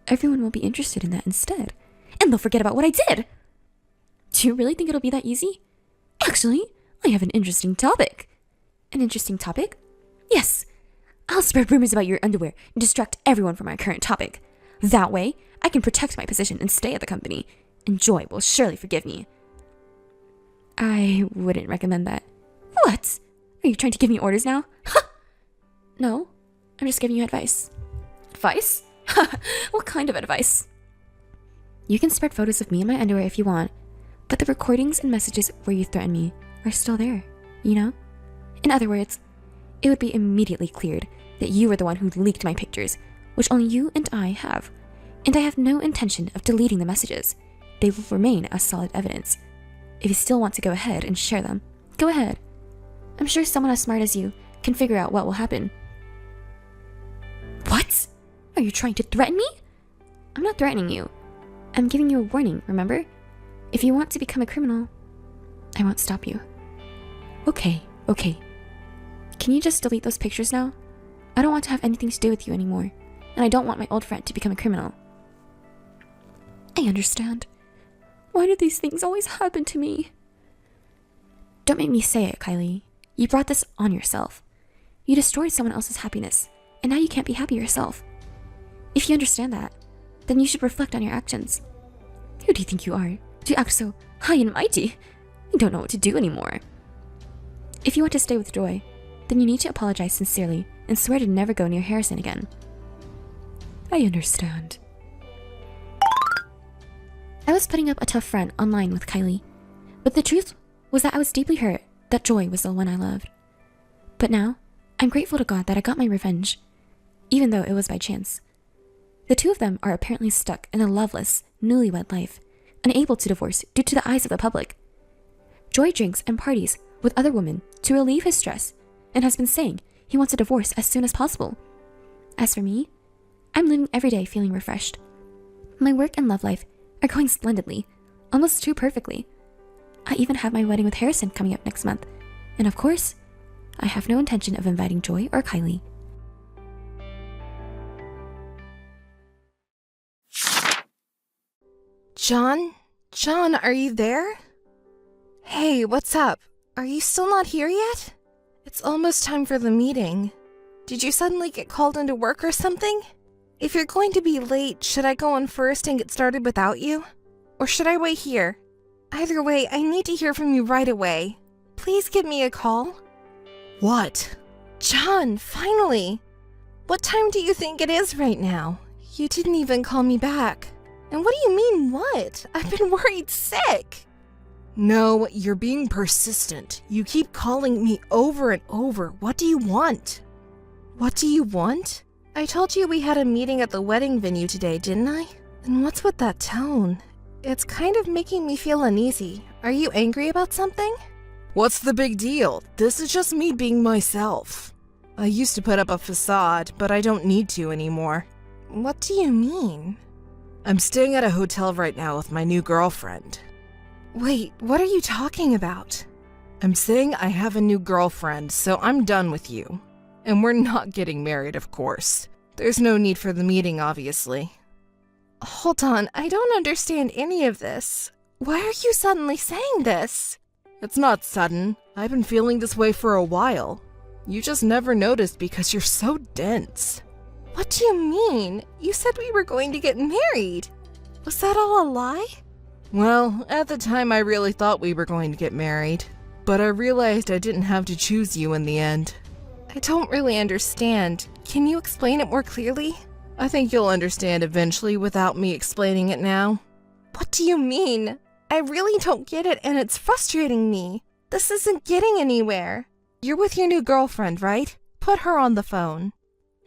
everyone will be interested in that instead, and they'll forget about what I did. Do you really think it'll be that easy? Actually, I have an interesting topic. An interesting topic? Yes! I'll spread rumors about your underwear and distract everyone from our current topic. That way, I can protect my position and stay at the company, and Joy will surely forgive me. I wouldn't recommend that. What? Are you trying to give me orders now? No, I'm just giving you advice. Advice? What kind of advice? You can spread photos of me in my underwear if you want, but the recordings and messages where you threaten me are still there, you know? In other words, it would be immediately cleared that you were the one who leaked my pictures, which only you and I have. And I have no intention of deleting the messages. They will remain as solid evidence. If you still want to go ahead and share them, go ahead. I'm sure someone as smart as you can figure out what will happen. What? Are you trying to threaten me? I'm not threatening you. I'm giving you a warning, remember? If you want to become a criminal, I won't stop you. Okay. Can you just delete those pictures now? I don't want to have anything to do with you anymore, and I don't want my old friend to become a criminal. I understand. Why do these things always happen to me? Don't make me say it, Kylie. You brought this on yourself. You destroyed someone else's happiness, and now you can't be happy yourself. If you understand that, then you should reflect on your actions. Who do you think you are to act so high and mighty? You don't know what to do anymore. If you want to stay with Joy, then you need to apologize sincerely and swear to never go near Harrison again. I understand. I was putting up a tough front online with Kylie, but the truth was that I was deeply hurt that Joy was the one I loved. But now, I'm grateful to God that I got my revenge, even though it was by chance. The two of them are apparently stuck in a loveless, newlywed life, unable to divorce due to the eyes of the public. Joy drinks and parties with other women to relieve his stress and has been saying he wants a divorce as soon as possible. As for me, I'm living every day feeling refreshed. My work and love life are going splendidly, almost too perfectly. I even have my wedding with Harrison coming up next month, and of course, I have no intention of inviting Joy or Kylie. John, are you there? Hey, what's up? Are you still not here yet? It's almost time for the meeting. Did you suddenly get called into work or something? If you're going to be late, should I go on first and get started without you? Or should I wait here? Either way, I need to hear from you right away. Please give me a call. What? John, finally! What time do you think it is right now? You didn't even call me back. And what do you mean, what? I've been worried sick. No, you're being persistent. You keep calling me over and over. What do you want? What do you want? I told you we had a meeting at the wedding venue today, didn't I? And what's with that tone? It's kind of making me feel uneasy. Are you angry about something? What's the big deal? This is just me being myself. I used to put up a facade, but I don't need to anymore. What do you mean? I'm staying at a hotel right now with my new girlfriend. Wait, what are you talking about? I'm saying I have a new girlfriend, so I'm done with you. And we're not getting married, of course. There's no need for the meeting, obviously. Hold on, I don't understand any of this. Why are you suddenly saying this? It's not sudden. I've been feeling this way for a while. You just never noticed because you're so dense. What do you mean? You said we were going to get married. Was that all a lie? Well, at the time I really thought we were going to get married. But I realized I didn't have to choose you in the end. I don't really understand. Can you explain it more clearly? I think you'll understand eventually without me explaining it now. What do you mean? I really don't get it and it's frustrating me. This isn't getting anywhere. You're with your new girlfriend, right? Put her on the phone.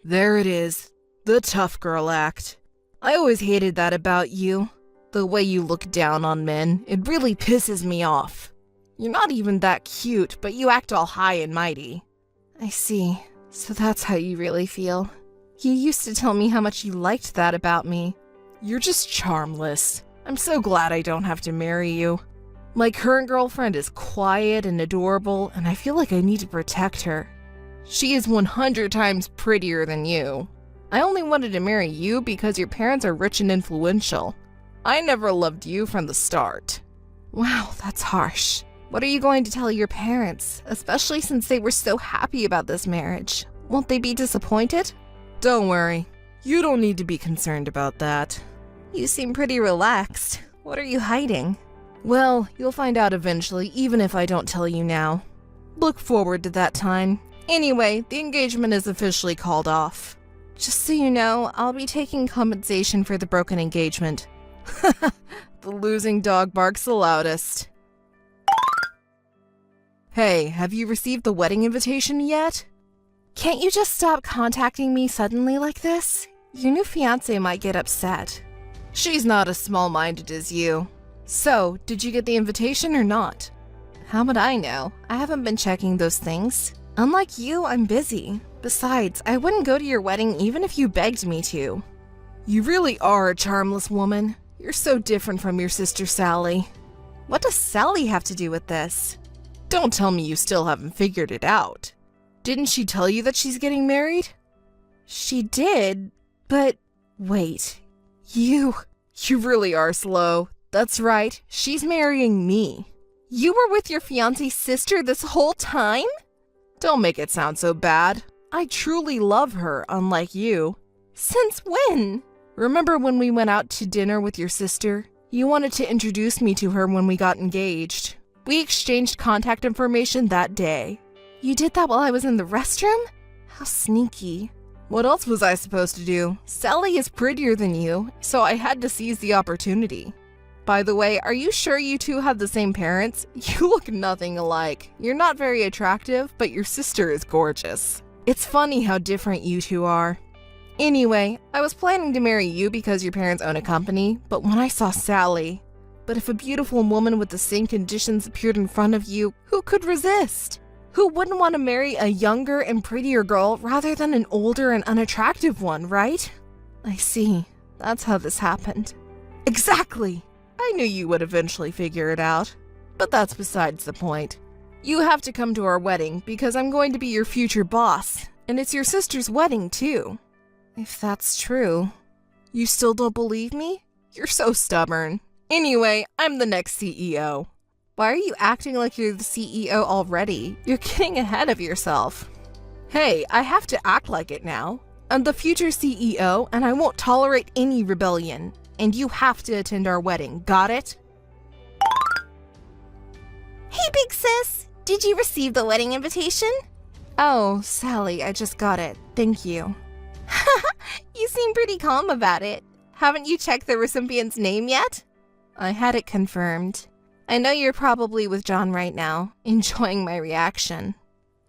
There it is. The tough girl act. I always hated that about you. The way you look down on men. It really pisses me off. You're not even that cute, but you act all high and mighty. I see. So that's how you really feel. You used to tell me how much you liked that about me. You're just charmless. I'm so glad I don't have to marry you. My current girlfriend is quiet and adorable, and I feel like I need to protect her. She is 100 times prettier than you. I only wanted to marry you because your parents are rich and influential. I never loved you from the start. Wow, that's harsh. What are you going to tell your parents, especially since they were so happy about this marriage? Won't they be disappointed? Don't worry. You don't need to be concerned about that. You seem pretty relaxed. What are you hiding? Well, you'll find out eventually, even if I don't tell you now. Look forward to that time. Anyway, the engagement is officially called off. Just so you know, I'll be taking compensation for the broken engagement. The losing dog barks the loudest. Hey, have you received the wedding invitation yet? Can't you just stop contacting me suddenly like this? Your new fiancé might get upset. She's not as small-minded as you. So, did you get the invitation or not? How would I know? I haven't been checking those things. Unlike you, I'm busy. Besides, I wouldn't go to your wedding even if you begged me to. You really are a charmless woman. You're so different from your sister Sally. What does Sally have to do with this? Don't tell me you still haven't figured it out. Didn't she tell you that she's getting married? She did, but wait. You really are slow. That's right, she's marrying me. You were with your fiancé's sister this whole time? Don't make it sound so bad. I truly love her, unlike you. Since when? Remember when we went out to dinner with your sister? You wanted to introduce me to her when we got engaged. We exchanged contact information that day. You did that while I was in the restroom? How sneaky. What else was I supposed to do? Sally is prettier than you, so I had to seize the opportunity. By the way, are you sure you two have the same parents? You look nothing alike. You're not very attractive, but your sister is gorgeous. It's funny how different you two are. Anyway, I was planning to marry you because your parents own a company, but when I saw Sally... But if a beautiful woman with the same conditions appeared in front of you, who could resist? Who wouldn't want to marry a younger and prettier girl rather than an older and unattractive one, right? I see. That's how this happened. Exactly! I knew you would eventually figure it out. But that's besides the point. You have to come to our wedding because I'm going to be your future boss, and it's your sister's wedding too. If that's true. You still don't believe me? You're so stubborn. Anyway, I'm the next CEO. Why are you acting like you're the CEO already? You're getting ahead of yourself. Hey, I have to act like it now. I'm the future CEO, and I won't tolerate any rebellion. And you have to attend our wedding, got it? Hey, big sis! Did you receive the wedding invitation? Oh, Sally, I just got it. Thank you. You seem pretty calm about it. Haven't you checked the recipient's name yet? I had it confirmed. I know you're probably with John right now, enjoying my reaction.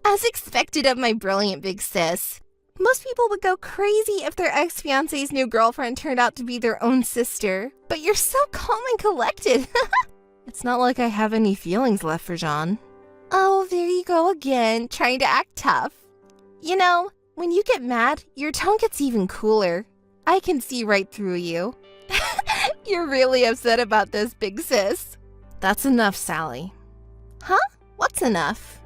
As expected of my brilliant big sis. Most people would go crazy if their ex-fiance's new girlfriend turned out to be their own sister. But you're so calm and collected. It's not like I have any feelings left for John. Oh, there you go again, trying to act tough. You know, when you get mad, your tone gets even cooler. I can see right through you. You're really upset about this, big sis. That's enough, Sally. Huh? What's enough?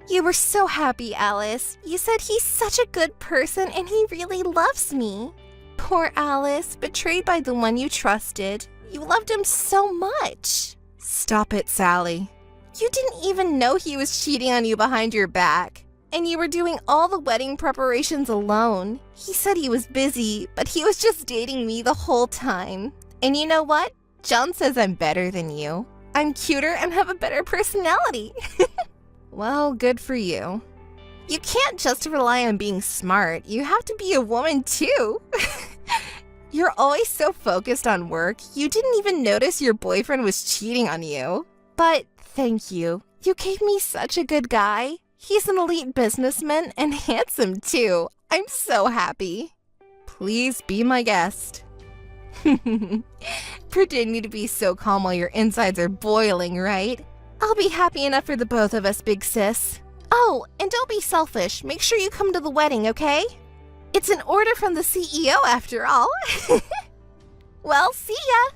You were so happy, Alice. You said he's such a good person and he really loves me. Poor Alice, betrayed by the one you trusted. You loved him so much. Stop it, Sally. You didn't even know he was cheating on you behind your back. And you were doing all the wedding preparations alone. He said he was busy, but he was just dating me the whole time. And you know what? John says I'm better than you. I'm cuter and have a better personality. Well, good for you. You can't just rely on being smart. You have to be a woman too. You're always so focused on work, you didn't even notice your boyfriend was cheating on you. But thank you. You gave me such a good guy. He's an elite businessman and handsome too. I'm so happy. Please be my guest. Pretending to be so calm while your insides are boiling, right? I'll be happy enough for the both of us, big sis. Oh, and don't be selfish. Make sure you come to the wedding, okay? It's an order from the CEO after all. Well, see ya!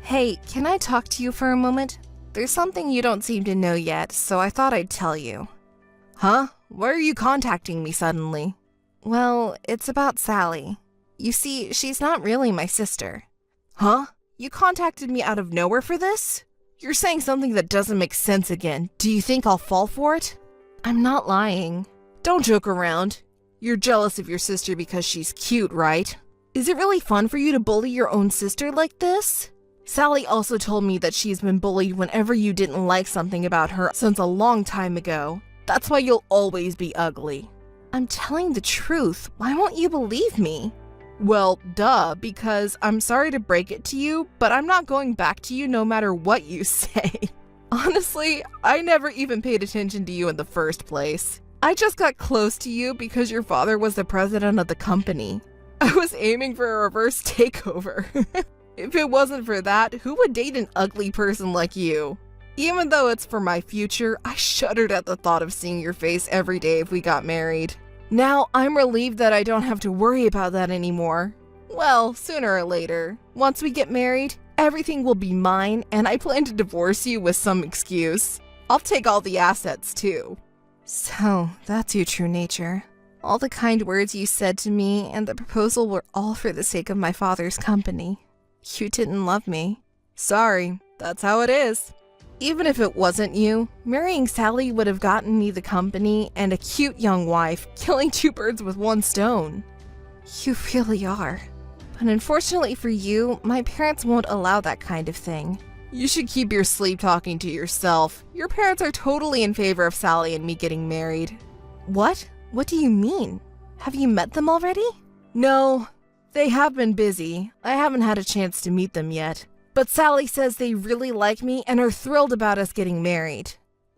Hey, can I talk to you for a moment? There's something you don't seem to know yet, so I thought I'd tell you. Huh? Why are you contacting me suddenly? Well, it's about Sally. You see, she's not really my sister. Huh? You contacted me out of nowhere for this? You're saying something that doesn't make sense again. Do you think I'll fall for it? I'm not lying. Don't joke around. You're jealous of your sister because she's cute, right? Is it really fun for you to bully your own sister like this? Sally also told me that she's been bullied whenever you didn't like something about her since a long time ago. That's why you'll always be ugly. I'm telling the truth. Why won't you believe me? Well, duh, because I'm sorry to break it to you, but I'm not going back to you no matter what you say. Honestly, I never even paid attention to you in the first place. I just got close to you because your father was the president of the company. I was aiming for a reverse takeover. If it wasn't for that, who would date an ugly person like you? Even though it's for my future, I shuddered at the thought of seeing your face every day if we got married. Now, I'm relieved that I don't have to worry about that anymore. Well, sooner or later, once we get married, everything will be mine, and I plan to divorce you with some excuse. I'll take all the assets, too. So, that's your true nature. All the kind words you said to me and the proposal were all for the sake of my father's company. You didn't love me. Sorry, that's how it is. Even if it wasn't you, marrying Sally would have gotten me the company and a cute young wife, killing two birds with one stone. You really are. But unfortunately for you, my parents won't allow that kind of thing. You should keep your sleep talking to yourself. Your parents are totally in favor of Sally and me getting married. What? What do you mean? Have you met them already? No, they have been busy. I haven't had a chance to meet them yet. But Sally says they really like me and are thrilled about us getting married.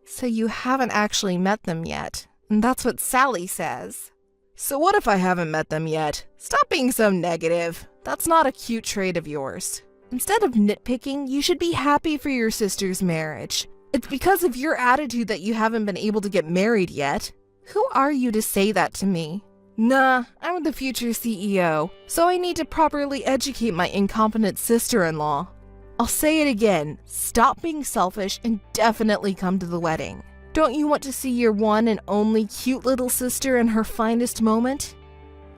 So you haven't actually met them yet. And that's what Sally says. So what if I haven't met them yet? Stop being so negative. That's not a cute trait of yours. Instead of nitpicking, you should be happy for your sister's marriage. It's because of your attitude that you haven't been able to get married yet. Who are you to say that to me? Nah, I'm the future CEO, so I need to properly educate my incompetent sister-in-law. I'll say it again, stop being selfish and definitely come to the wedding. Don't you want to see your one and only cute little sister in her finest moment?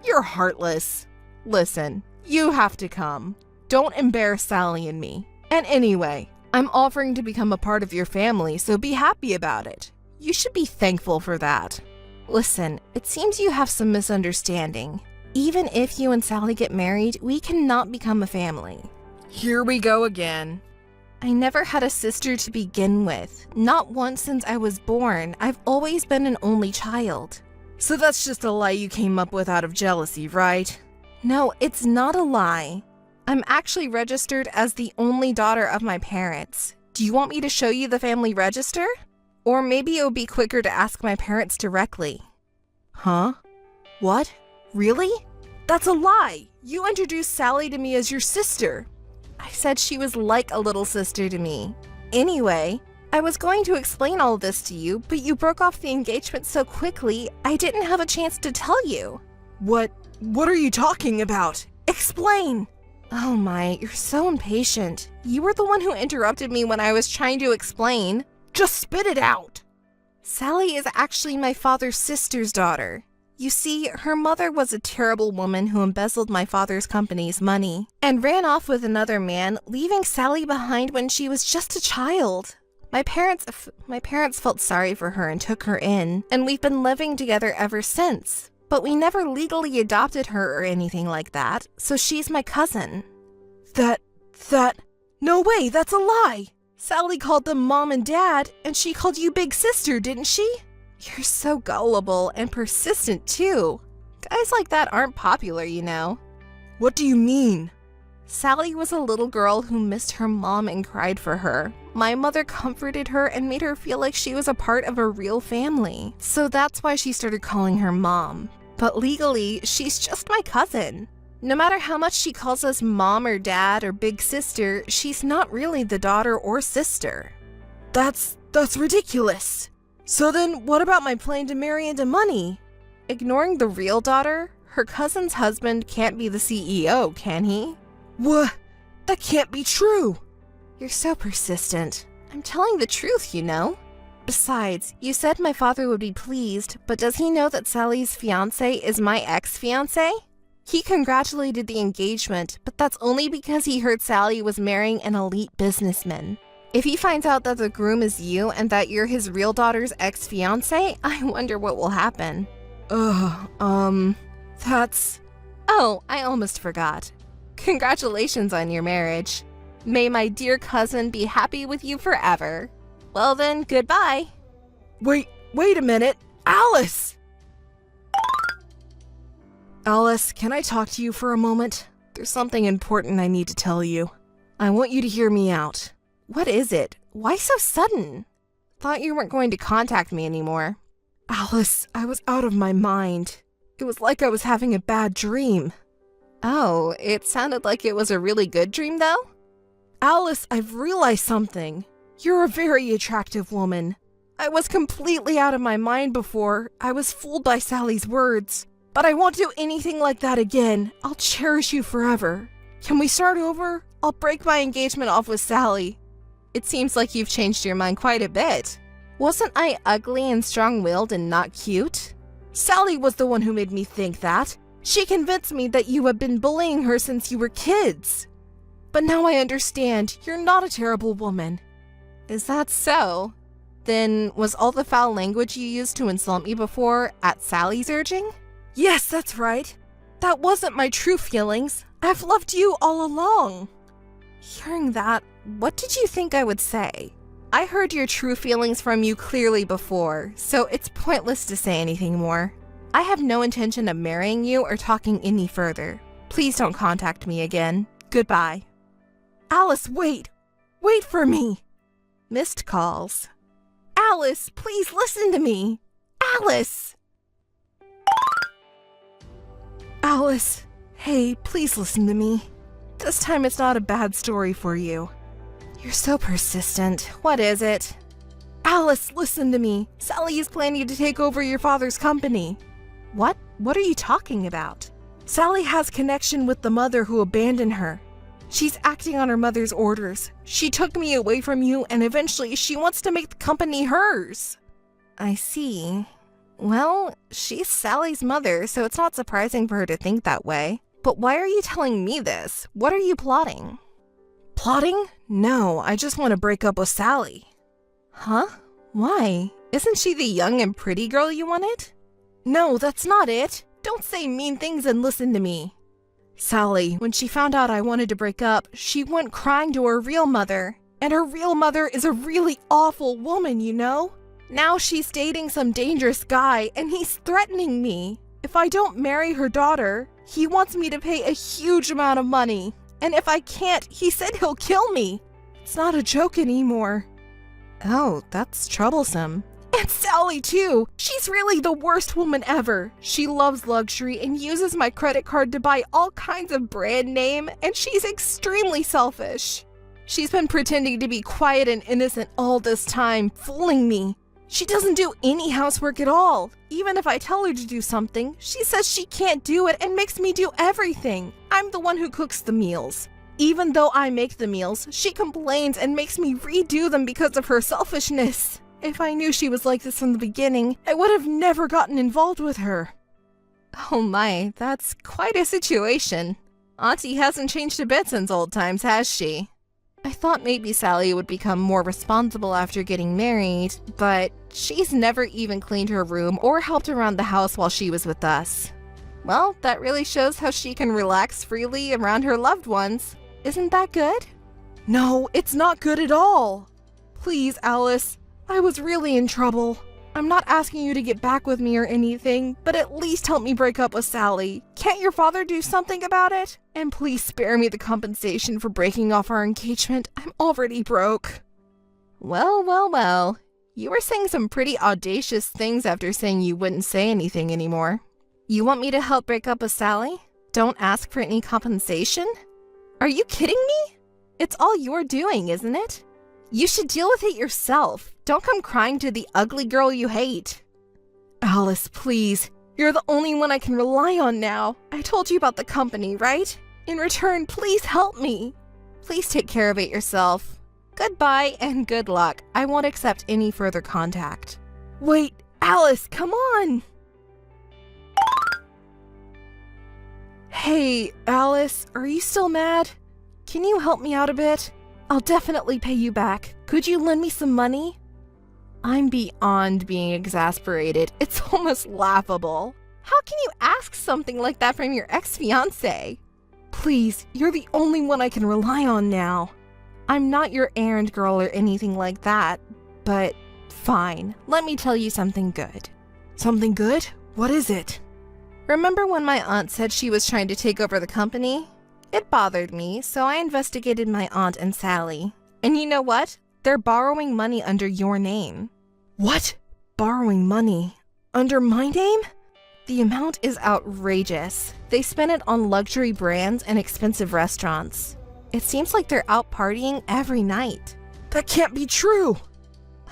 You're heartless. Listen, you have to come. Don't embarrass Sally and me. And anyway, I'm offering to become a part of your family, so be happy about it. You should be thankful for that. Listen, it seems you have some misunderstanding. Even if you and Sally get married, we cannot become a family. Here we go again. I never had a sister to begin with. Not once since I was born. I've always been an only child. So that's just a lie you came up with out of jealousy, right? No, it's not a lie. I'm actually registered as the only daughter of my parents. Do you want me to show you the family register? Or maybe it would be quicker to ask my parents directly. Huh? What? Really? That's a lie! You introduced Sally to me as your sister. I said she was like a little sister to me. Anyway, I was going to explain all this to you, but you broke off the engagement so quickly, I didn't have a chance to tell you. What are you talking about? Explain! Oh my, you're so impatient. You were the one who interrupted me when I was trying to explain. Just spit it out! Sally is actually my father's sister's daughter. You see, her mother was a terrible woman who embezzled my father's company's money and ran off with another man, leaving Sally behind when she was just a child. My parents felt sorry for her and took her in, and we've been living together ever since. But we never legally adopted her or anything like that, so she's my cousin. No way, that's a lie! Sally called them mom and dad, and she called you big sister, didn't she? You're so gullible and persistent, too. Guys like that aren't popular, you know. What do you mean? Sally was a little girl who missed her mom and cried for her. My mother comforted her and made her feel like she was a part of a real family. So that's why she started calling her mom. But legally, she's just my cousin. No matter how much she calls us mom or dad or big sister, she's not really the daughter or sister. That's ridiculous. So then, what about my plan to marry into money? Ignoring the real daughter, her cousin's husband can't be the CEO, can he? What? That can't be true. You're so persistent. I'm telling the truth, you know. Besides, you said my father would be pleased, but does he know that Sally's fiancé is my ex-fiancé? He congratulated the engagement, but that's only because he heard Sally was marrying an elite businessman. If he finds out that the groom is you and that you're his real daughter's ex-fiancé, I wonder what will happen. That's... Oh, I almost forgot. Congratulations on your marriage. May my dear cousin be happy with you forever. Well then, goodbye. Wait a minute. Alice! Alice, can I talk to you for a moment? There's something important I need to tell you. I want you to hear me out. What is it? Why so sudden? Thought you weren't going to contact me anymore. Alice, I was out of my mind. It was like I was having a bad dream. Oh, it sounded like it was a really good dream though? Alice, I've realized something. You're a very attractive woman. I was completely out of my mind before. I was fooled by Sally's words. But I won't do anything like that again. I'll cherish you forever. Can we start over? I'll break my engagement off with Sally. It seems like you've changed your mind quite a bit. Wasn't I ugly and strong-willed and not cute? Sally was the one who made me think that. She convinced me that you had been bullying her since you were kids. But now I understand. You're not a terrible woman. Is that so? Then was all the foul language you used to insult me before at Sally's urging? Yes, that's right. That wasn't my true feelings. I've loved you all along. Hearing that, what did you think I would say? I heard your true feelings from you clearly before, so it's pointless to say anything more. I have no intention of marrying you or talking any further. Please don't contact me again. Goodbye. Alice, wait! Wait for me! Missed calls. Alice, please listen to me! Alice! Alice, hey, please listen to me. This time it's not a bad story for you. You're so persistent. What is it? Alice, listen to me. Sally is planning to take over your father's company. What? What are you talking about? Sally has connection with the mother who abandoned her. She's acting on her mother's orders. She took me away from you, and eventually she wants to make the company hers. I see. Well, she's Sally's mother, so it's not surprising for her to think that way. But why are you telling me this? What are you plotting? Plotting? No, I just want to break up with Sally. Huh? Why? Isn't she the young and pretty girl you wanted? No, that's not it. Don't say mean things and listen to me. Sally, when she found out I wanted to break up, she went crying to her real mother. And her real mother is a really awful woman, you know? Now she's dating some dangerous guy, and he's threatening me. If I don't marry her daughter, he wants me to pay a huge amount of money. And if I can't, he said he'll kill me. It's not a joke anymore. Oh, that's troublesome. And Sally, too. She's really the worst woman ever. She loves luxury and uses my credit card to buy all kinds of brand name, and she's extremely selfish. She's been pretending to be quiet and innocent all this time, fooling me. She doesn't do any housework at all. Even if I tell her to do something, she says she can't do it and makes me do everything. I'm the one who cooks the meals. Even though I make the meals, she complains and makes me redo them because of her selfishness. If I knew she was like this from the beginning, I would have never gotten involved with her. Oh my, that's quite a situation. Auntie hasn't changed a bit since old times, has she? I thought maybe Sally would become more responsible after getting married, but she's never even cleaned her room or helped around the house while she was with us. Well, that really shows how she can relax freely around her loved ones. Isn't that good? No, it's not good at all. Please, Alice. I was really in trouble. I'm not asking you to get back with me or anything, but at least help me break up with Sally. Can't your father do something about it? And please spare me the compensation for breaking off our engagement. I'm already broke. Well. You were saying some pretty audacious things after saying you wouldn't say anything anymore. You want me to help break up with Sally? Don't ask for any compensation? Are you kidding me? It's all you're doing, isn't it? You should deal with it yourself. Don't come crying to the ugly girl you hate. Alice, please. You're the only one I can rely on now. I told you about the company, right? In return, please help me. Please take care of it yourself. Goodbye and good luck. I won't accept any further contact. Wait, Alice, come on! Hey, Alice, are you still mad? Can you help me out a bit? I'll definitely pay you back. Could you lend me some money? I'm beyond being exasperated. It's almost laughable. How can you ask something like that from your ex-fiancé? Please, you're the only one I can rely on now. I'm not your errand girl or anything like that, but fine. Let me tell you something good. Something good? What is it? Remember when my aunt said she was trying to take over the company? It bothered me, so I investigated my aunt and Sally. And you know what? They're borrowing money under your name. What? Borrowing money? Under my name? The amount is outrageous. They spend it on luxury brands and expensive restaurants. It seems like they're out partying every night. That can't be true!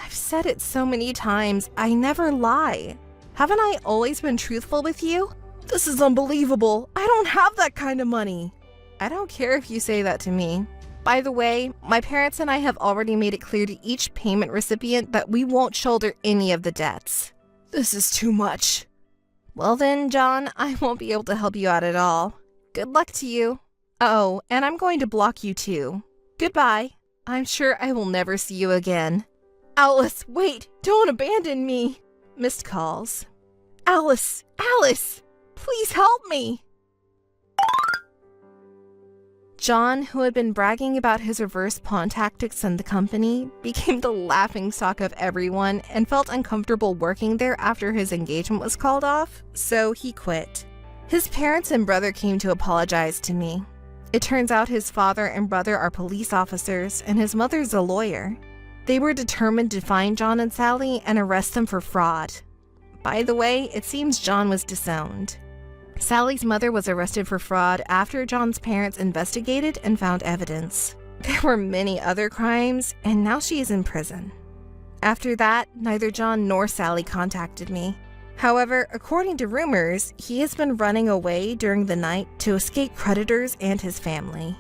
I've said it so many times, I never lie. Haven't I always been truthful with you? This is unbelievable. I don't have that kind of money. I don't care if you say that to me. By the way, my parents and I have already made it clear to each payment recipient that we won't shoulder any of the debts. This is too much. Well then, John, I won't be able to help you out at all. Good luck to you. Oh, and I'm going to block you too. Goodbye. I'm sure I will never see you again. Alice, wait! Don't abandon me! Missed calls. Alice! Alice! Please help me! John, who had been bragging about his reverse pawn tactics in the company, became the laughingstock of everyone and felt uncomfortable working there after his engagement was called off, so he quit. His parents and brother came to apologize to me. It turns out his father and brother are police officers, and his mother's a lawyer. They were determined to find John and Sally and arrest them for fraud. By the way, it seems John was disowned. Sally's mother was arrested for fraud after John's parents investigated and found evidence. There were many other crimes, and now she is in prison. After that, neither John nor Sally contacted me. However, according to rumors, he has been running away during the night to escape creditors and his family.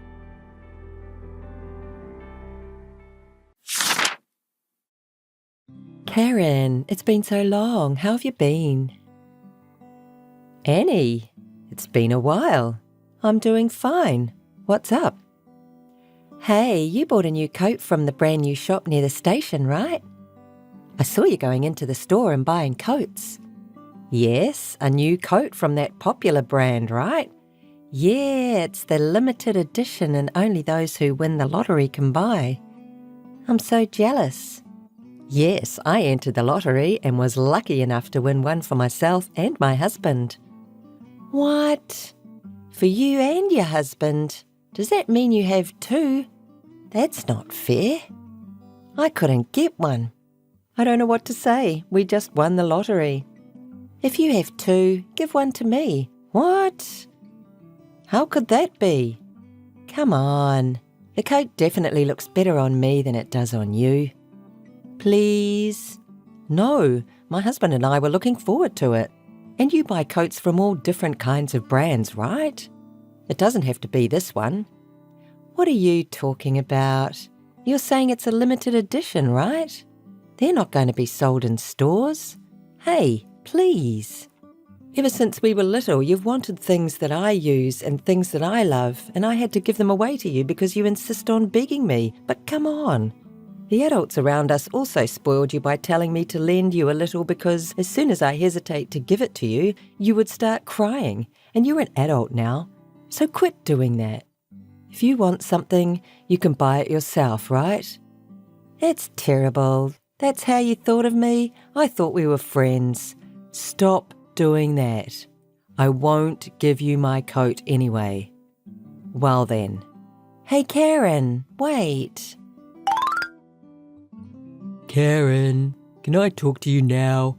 Karen, it's been so long. How have you been? Annie, it's been a while. I'm doing fine. What's up? Hey, you bought a new coat from the brand new shop near the station, right? I saw you going into the store and buying coats. Yes, a new coat from that popular brand, right? Yeah, it's the limited edition and only those who win the lottery can buy. I'm so jealous. Yes, I entered the lottery and was lucky enough to win one for myself and my husband. What? For you and your husband? Does that mean you have two? That's not fair. I couldn't get one. I don't know what to say. We just won the lottery. If you have two, give one to me. What? How could that be? Come on. The coat definitely looks better on me than it does on you. Please? No, my husband and I were looking forward to it. And you buy coats from all different kinds of brands, right? It doesn't have to be this one. What are you talking about? You're saying it's a limited edition, right? They're not going to be sold in stores. Hey, please. Ever since we were little, you've wanted things that I use and things that I love, and I had to give them away to you because you insist on begging me. But come on. The adults around us also spoiled you by telling me to lend you a little because as soon as I hesitate to give it to you, you would start crying. And you're an adult now, so quit doing that. If you want something, you can buy it yourself, right? It's terrible. That's how you thought of me? I thought we were friends. Stop doing that. I won't give you my coat anyway. Well then. Hey Karen, wait. Karen, can I talk to you now?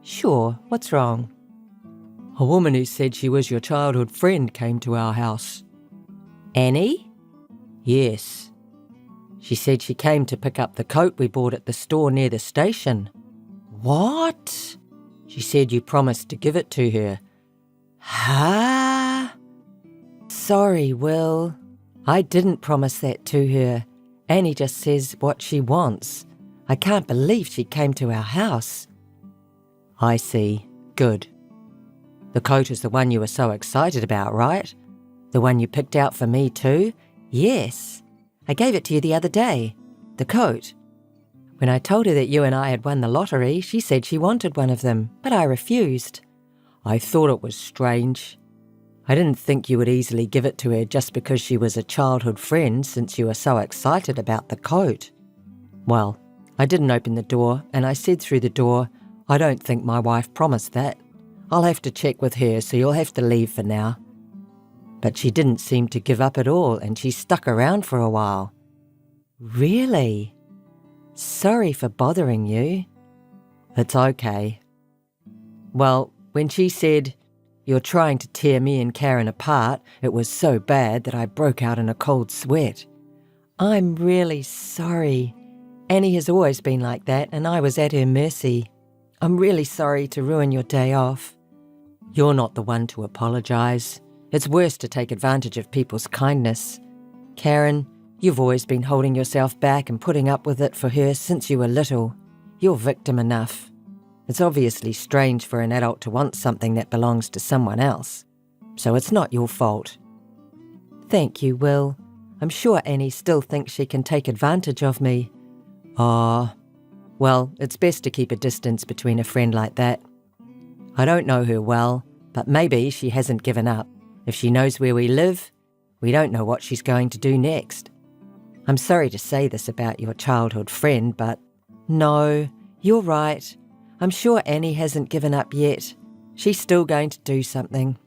Sure, what's wrong? A woman who said she was your childhood friend came to our house. Annie? Yes. She said she came to pick up the coat we bought at the store near the station. What? She said you promised to give it to her. Huh? Sorry, Will. I didn't promise that to her. Annie just says what she wants. I can't believe she came to our house. I see. Good. The coat is the one you were so excited about, right? The one you picked out for me too? Yes. I gave it to you the other day. The coat. When I told her that you and I had won the lottery, she said she wanted one of them, but I refused. I thought it was strange. I didn't think you would easily give it to her just because she was a childhood friend, since you were so excited about the coat. Well, I didn't open the door, and I said through the door, I don't think my wife promised that. I'll have to check with her, so you'll have to leave for now. But she didn't seem to give up at all, and she stuck around for a while. Really? Sorry for bothering you. It's okay. Well, when she said, "You're trying to tear me and Karen apart," it was so bad that I broke out in a cold sweat. I'm really sorry. Annie has always been like that, and I was at her mercy. I'm really sorry to ruin your day off. You're not the one to apologise. It's worse to take advantage of people's kindness. Karen, you've always been holding yourself back and putting up with it for her since you were little. You're victim enough. It's obviously strange for an adult to want something that belongs to someone else. So it's not your fault. Thank you, Will. I'm sure Annie still thinks she can take advantage of me. Well, it's best to keep a distance between a friend like that. I don't know her well, but maybe she hasn't given up. If she knows where we live, we don't know what she's going to do next. I'm sorry to say this about your childhood friend, but no, you're right. I'm sure Annie hasn't given up yet. She's still going to do something.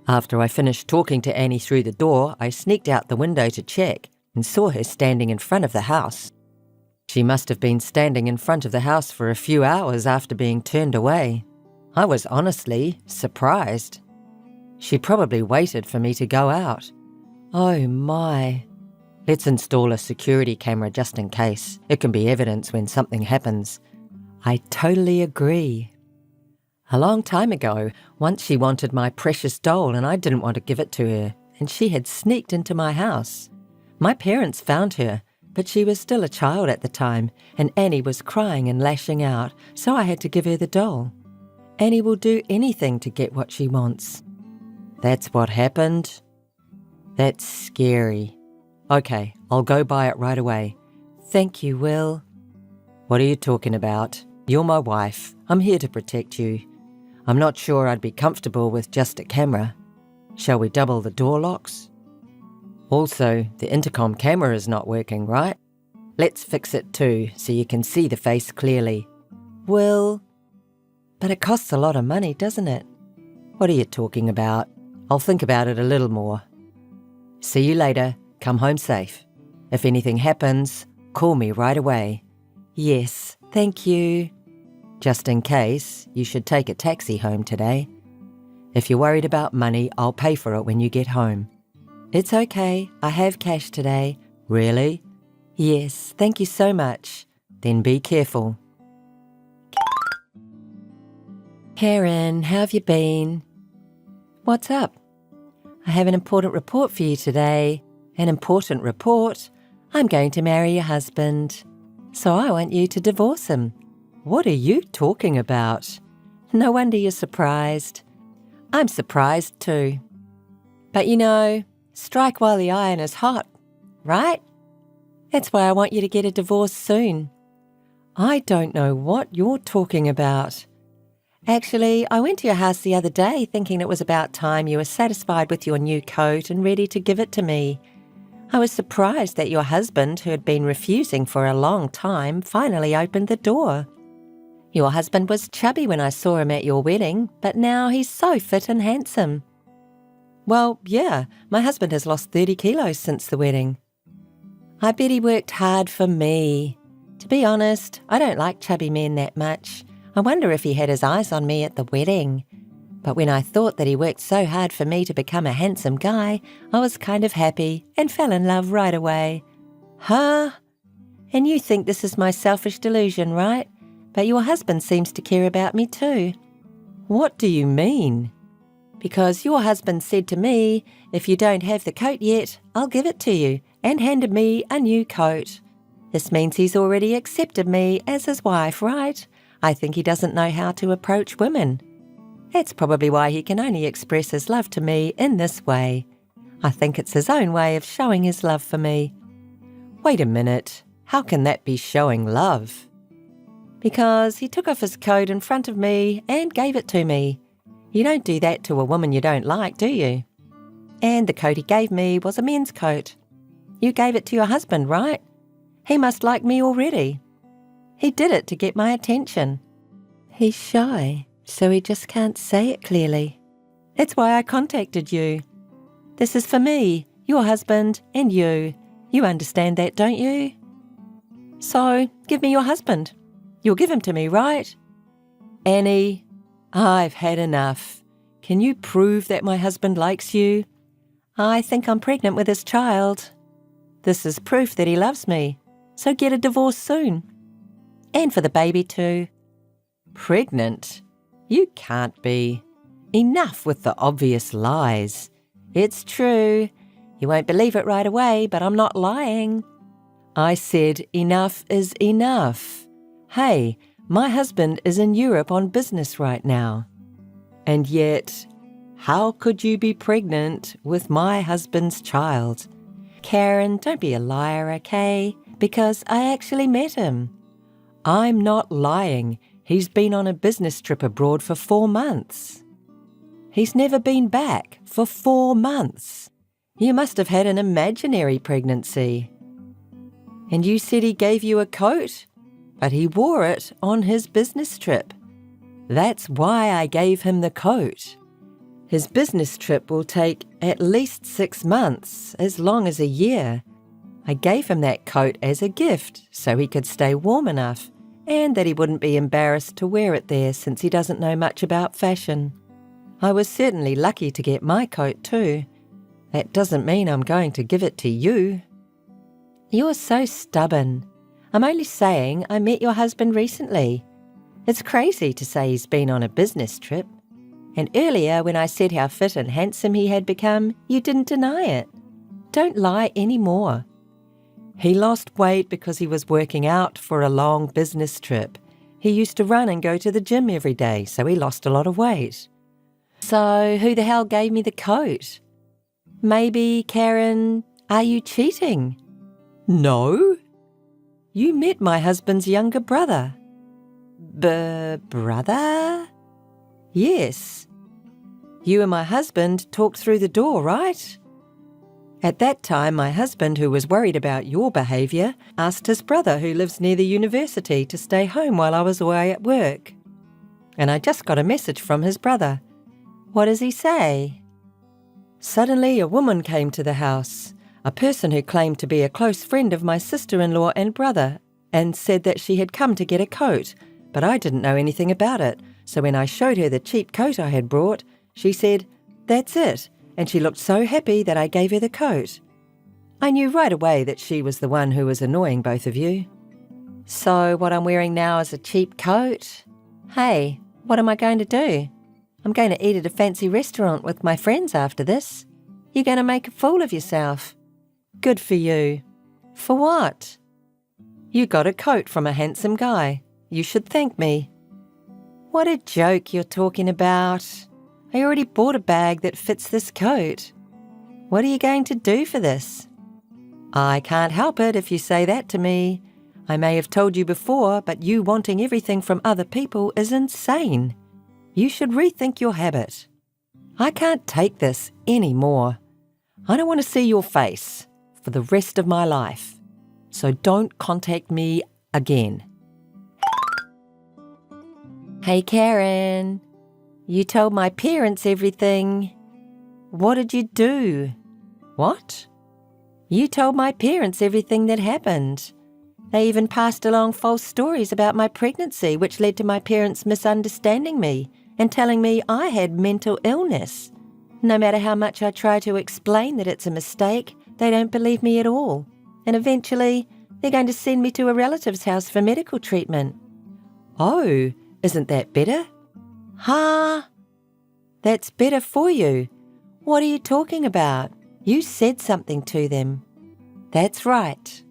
After I finished talking to Annie through the door, I sneaked out the window to check and saw her standing in front of the house. She must have been standing in front of the house for a few hours after being turned away. I was honestly surprised. She probably waited for me to go out. Oh my. Let's install a security camera just in case. It can be evidence when something happens. I totally agree. A long time ago, once she wanted my precious doll and I didn't want to give it to her, and she had sneaked into my house. My parents found her, but she was still a child at the time, and Annie was crying and lashing out, so I had to give her the doll. Annie will do anything to get what she wants. That's what happened? That's scary. Okay, I'll go buy it right away. Thank you, Will. What are you talking about? You're my wife. I'm here to protect you. I'm not sure I'd be comfortable with just a camera. Shall we double the door locks? Also, the intercom camera is not working, right? Let's fix it too, so you can see the face clearly. Will? But it costs a lot of money, doesn't it? What are you talking about? I'll think about it a little more. See you later. Come home safe. If anything happens, call me right away. Yes, thank you. Just in case, you should take a taxi home today. If you're worried about money, I'll pay for it when you get home. It's okay, I have cash today. Really? Yes, thank you so much. Then be careful. Karen, how have you been? What's up? I have an important report for you today. An important report? I'm going to marry your husband. So I want you to divorce him. What are you talking about? No wonder you're surprised. I'm surprised too. But you know, strike while the iron is hot, right? That's why I want you to get a divorce soon. I don't know what you're talking about. Actually, I went to your house the other day thinking it was about time you were satisfied with your new coat and ready to give it to me. I was surprised that your husband, who had been refusing for a long time, finally opened the door. Your husband was chubby when I saw him at your wedding, but now he's so fit and handsome. Well, yeah, my husband has lost 30 kilos since the wedding. I bet he worked hard for me. To be honest, I don't like chubby men that much. I wonder if he had his eyes on me at the wedding. But when I thought that he worked so hard for me to become a handsome guy, I was kind of happy and fell in love right away. Huh? And you think this is my selfish delusion, right? But your husband seems to care about me too. What do you mean? Because your husband said to me, if you don't have the coat yet, I'll give it to you, and handed me a new coat. This means he's already accepted me as his wife, right? I think he doesn't know how to approach women. That's probably why he can only express his love to me in this way. I think it's his own way of showing his love for me. Wait a minute. How can that be showing love? Because he took off his coat in front of me and gave it to me. You don't do that to a woman you don't like, do you? And the coat he gave me was a men's coat. You gave it to your husband, right? He must like me already. He did it to get my attention. He's shy, so he just can't say it clearly. That's why I contacted you. This is for me, your husband, and you. You understand that, don't you? So, give me your husband. You'll give him to me, right? Annie, I've had enough. Can you prove that my husband likes you? I think I'm pregnant with his child. This is proof that he loves me, so get a divorce soon. And for the baby too. Pregnant? You can't be. Enough with the obvious lies. It's true. You won't believe it right away, but I'm not lying. I said enough is enough. Hey, my husband is in Europe on business right now. And yet, how could you be pregnant with my husband's child? Karen, don't be a liar, okay? Because I actually met him. I'm not lying. He's been on a business trip abroad for 4 months. He's never been back for 4 months. You must have had an imaginary pregnancy. And you said he gave you a coat, but he wore it on his business trip. That's why I gave him the coat. His business trip will take at least 6 months, as long as a year. I gave him that coat as a gift so he could stay warm enough and that he wouldn't be embarrassed to wear it there since he doesn't know much about fashion. I was certainly lucky to get my coat too. That doesn't mean I'm going to give it to you. You're so stubborn. I'm only saying I met your husband recently. It's crazy to say he's been on a business trip. And earlier, when I said how fit and handsome he had become, you didn't deny it. Don't lie anymore. He lost weight because he was working out for a long business trip. He used to run and go to the gym every day, so he lost a lot of weight. So who the hell gave me the coat? Maybe, Karen, are you cheating? No. You met my husband's younger brother. Brother? Yes. You and my husband talked through the door, right? At that time, my husband, who was worried about your behaviour, asked his brother, who lives near the university, to stay home while I was away at work. And I just got a message from his brother. What does he say? Suddenly, a woman came to the house, a person who claimed to be a close friend of my sister-in-law and brother, and said that she had come to get a coat, but I didn't know anything about it. So when I showed her the cheap coat I had brought, she said, "That's it," and she looked so happy that I gave her the coat. I knew right away that she was the one who was annoying both of you. So what I'm wearing now is a cheap coat? Hey, what am I going to do? I'm going to eat at a fancy restaurant with my friends after this. You're going to make a fool of yourself. Good for you. For what? You got a coat from a handsome guy. You should thank me. What a joke you're talking about. I already bought a bag that fits this coat. What are you going to do for this? I can't help it if you say that to me. I may have told you before, but you wanting everything from other people is insane. You should rethink your habit. I can't take this anymore. I don't want to see your face for the rest of my life. So don't contact me again. Hey, Karen. You told my parents everything. What did you do? What? You told my parents everything that happened. They even passed along false stories about my pregnancy, which led to my parents misunderstanding me and telling me I had mental illness. No matter how much I try to explain that it's a mistake, they don't believe me at all. And eventually, they're going to send me to a relative's house for medical treatment. Oh, isn't that better? Huh? That's better for you. What are you talking about? You said something to them. That's right.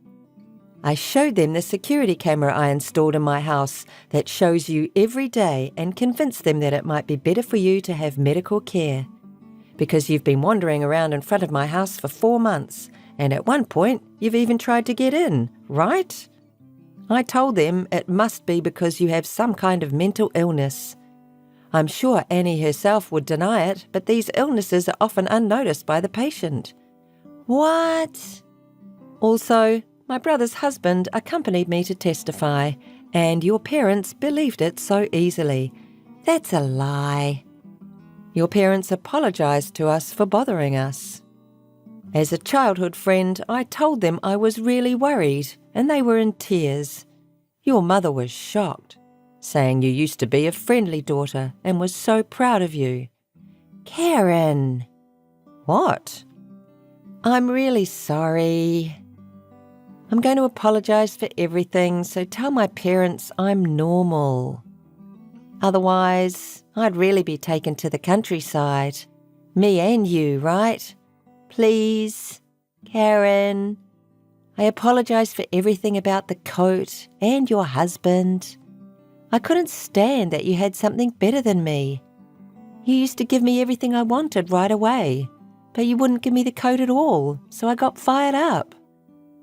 I showed them the security camera I installed in my house that shows you every day and convinced them that it might be better for you to have medical care. Because you've been wandering around in front of my house for 4 months and at one point you've even tried to get in, right? I told them it must be because you have some kind of mental illness. I'm sure Annie herself would deny it, but these illnesses are often unnoticed by the patient. What? Also, my brother's husband accompanied me to testify, and your parents believed it so easily. That's a lie. Your parents apologised to us for bothering us. As a childhood friend, I told them I was really worried, and they were in tears. Your mother was shocked, saying you used to be a friendly daughter and was so proud of you. Karen! What? I'm really sorry. I'm going to apologise for everything, so tell my parents I'm normal. Otherwise, I'd really be taken to the countryside. Me and you, right? Please, Karen. I apologise for everything about the coat and your husband. I couldn't stand that you had something better than me. You used to give me everything I wanted right away, but you wouldn't give me the coat at all, so I got fired up.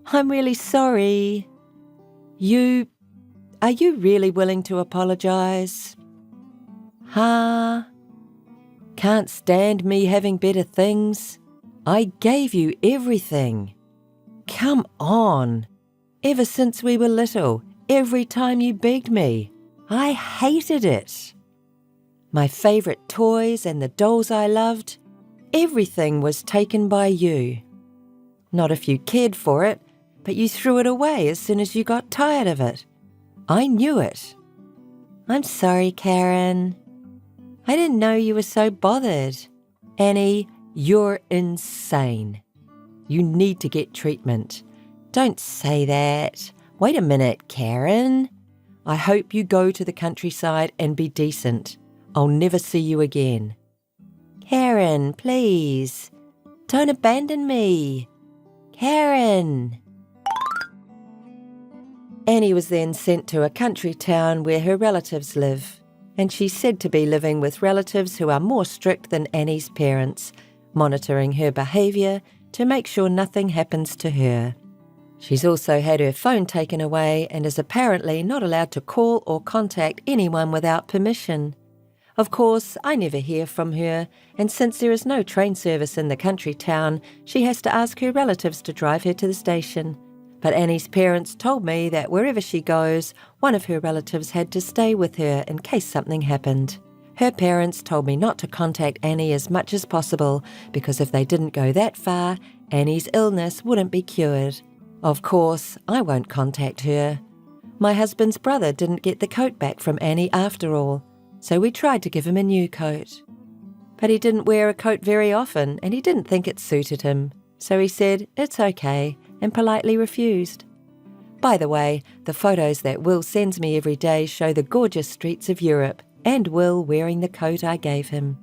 I'm really sorry. Are you really willing to apologise? Huh? Can't stand me having better things? I gave you everything. Come on. Ever since we were little, every time you begged me, I hated it. My favourite toys and the dolls I loved, everything was taken by you. Not if you cared for it, but you threw it away as soon as you got tired of it. I knew it. I'm sorry, Karen. I didn't know you were so bothered. Annie, you're insane. You need to get treatment. Don't say that. Wait a minute, Karen. I hope you go to the countryside and be decent. I'll never see you again. Karen, please. Don't abandon me. Karen. Annie was then sent to a country town where her relatives live, and she's said to be living with relatives who are more strict than Annie's parents, monitoring her behaviour to make sure nothing happens to her. She's also had her phone taken away and is apparently not allowed to call or contact anyone without permission. Of course, I never hear from her, and since there is no train service in the country town, she has to ask her relatives to drive her to the station. But Annie's parents told me that wherever she goes, one of her relatives had to stay with her in case something happened. Her parents told me not to contact Annie as much as possible because if they didn't go that far, Annie's illness wouldn't be cured. Of course, I won't contact her. My husband's brother didn't get the coat back from Annie after all, so we tried to give him a new coat. But he didn't wear a coat very often and he didn't think it suited him, so he said, "It's okay," and politely refused. By the way, the photos that Will sends me every day show the gorgeous streets of Europe and Will wearing the coat I gave him.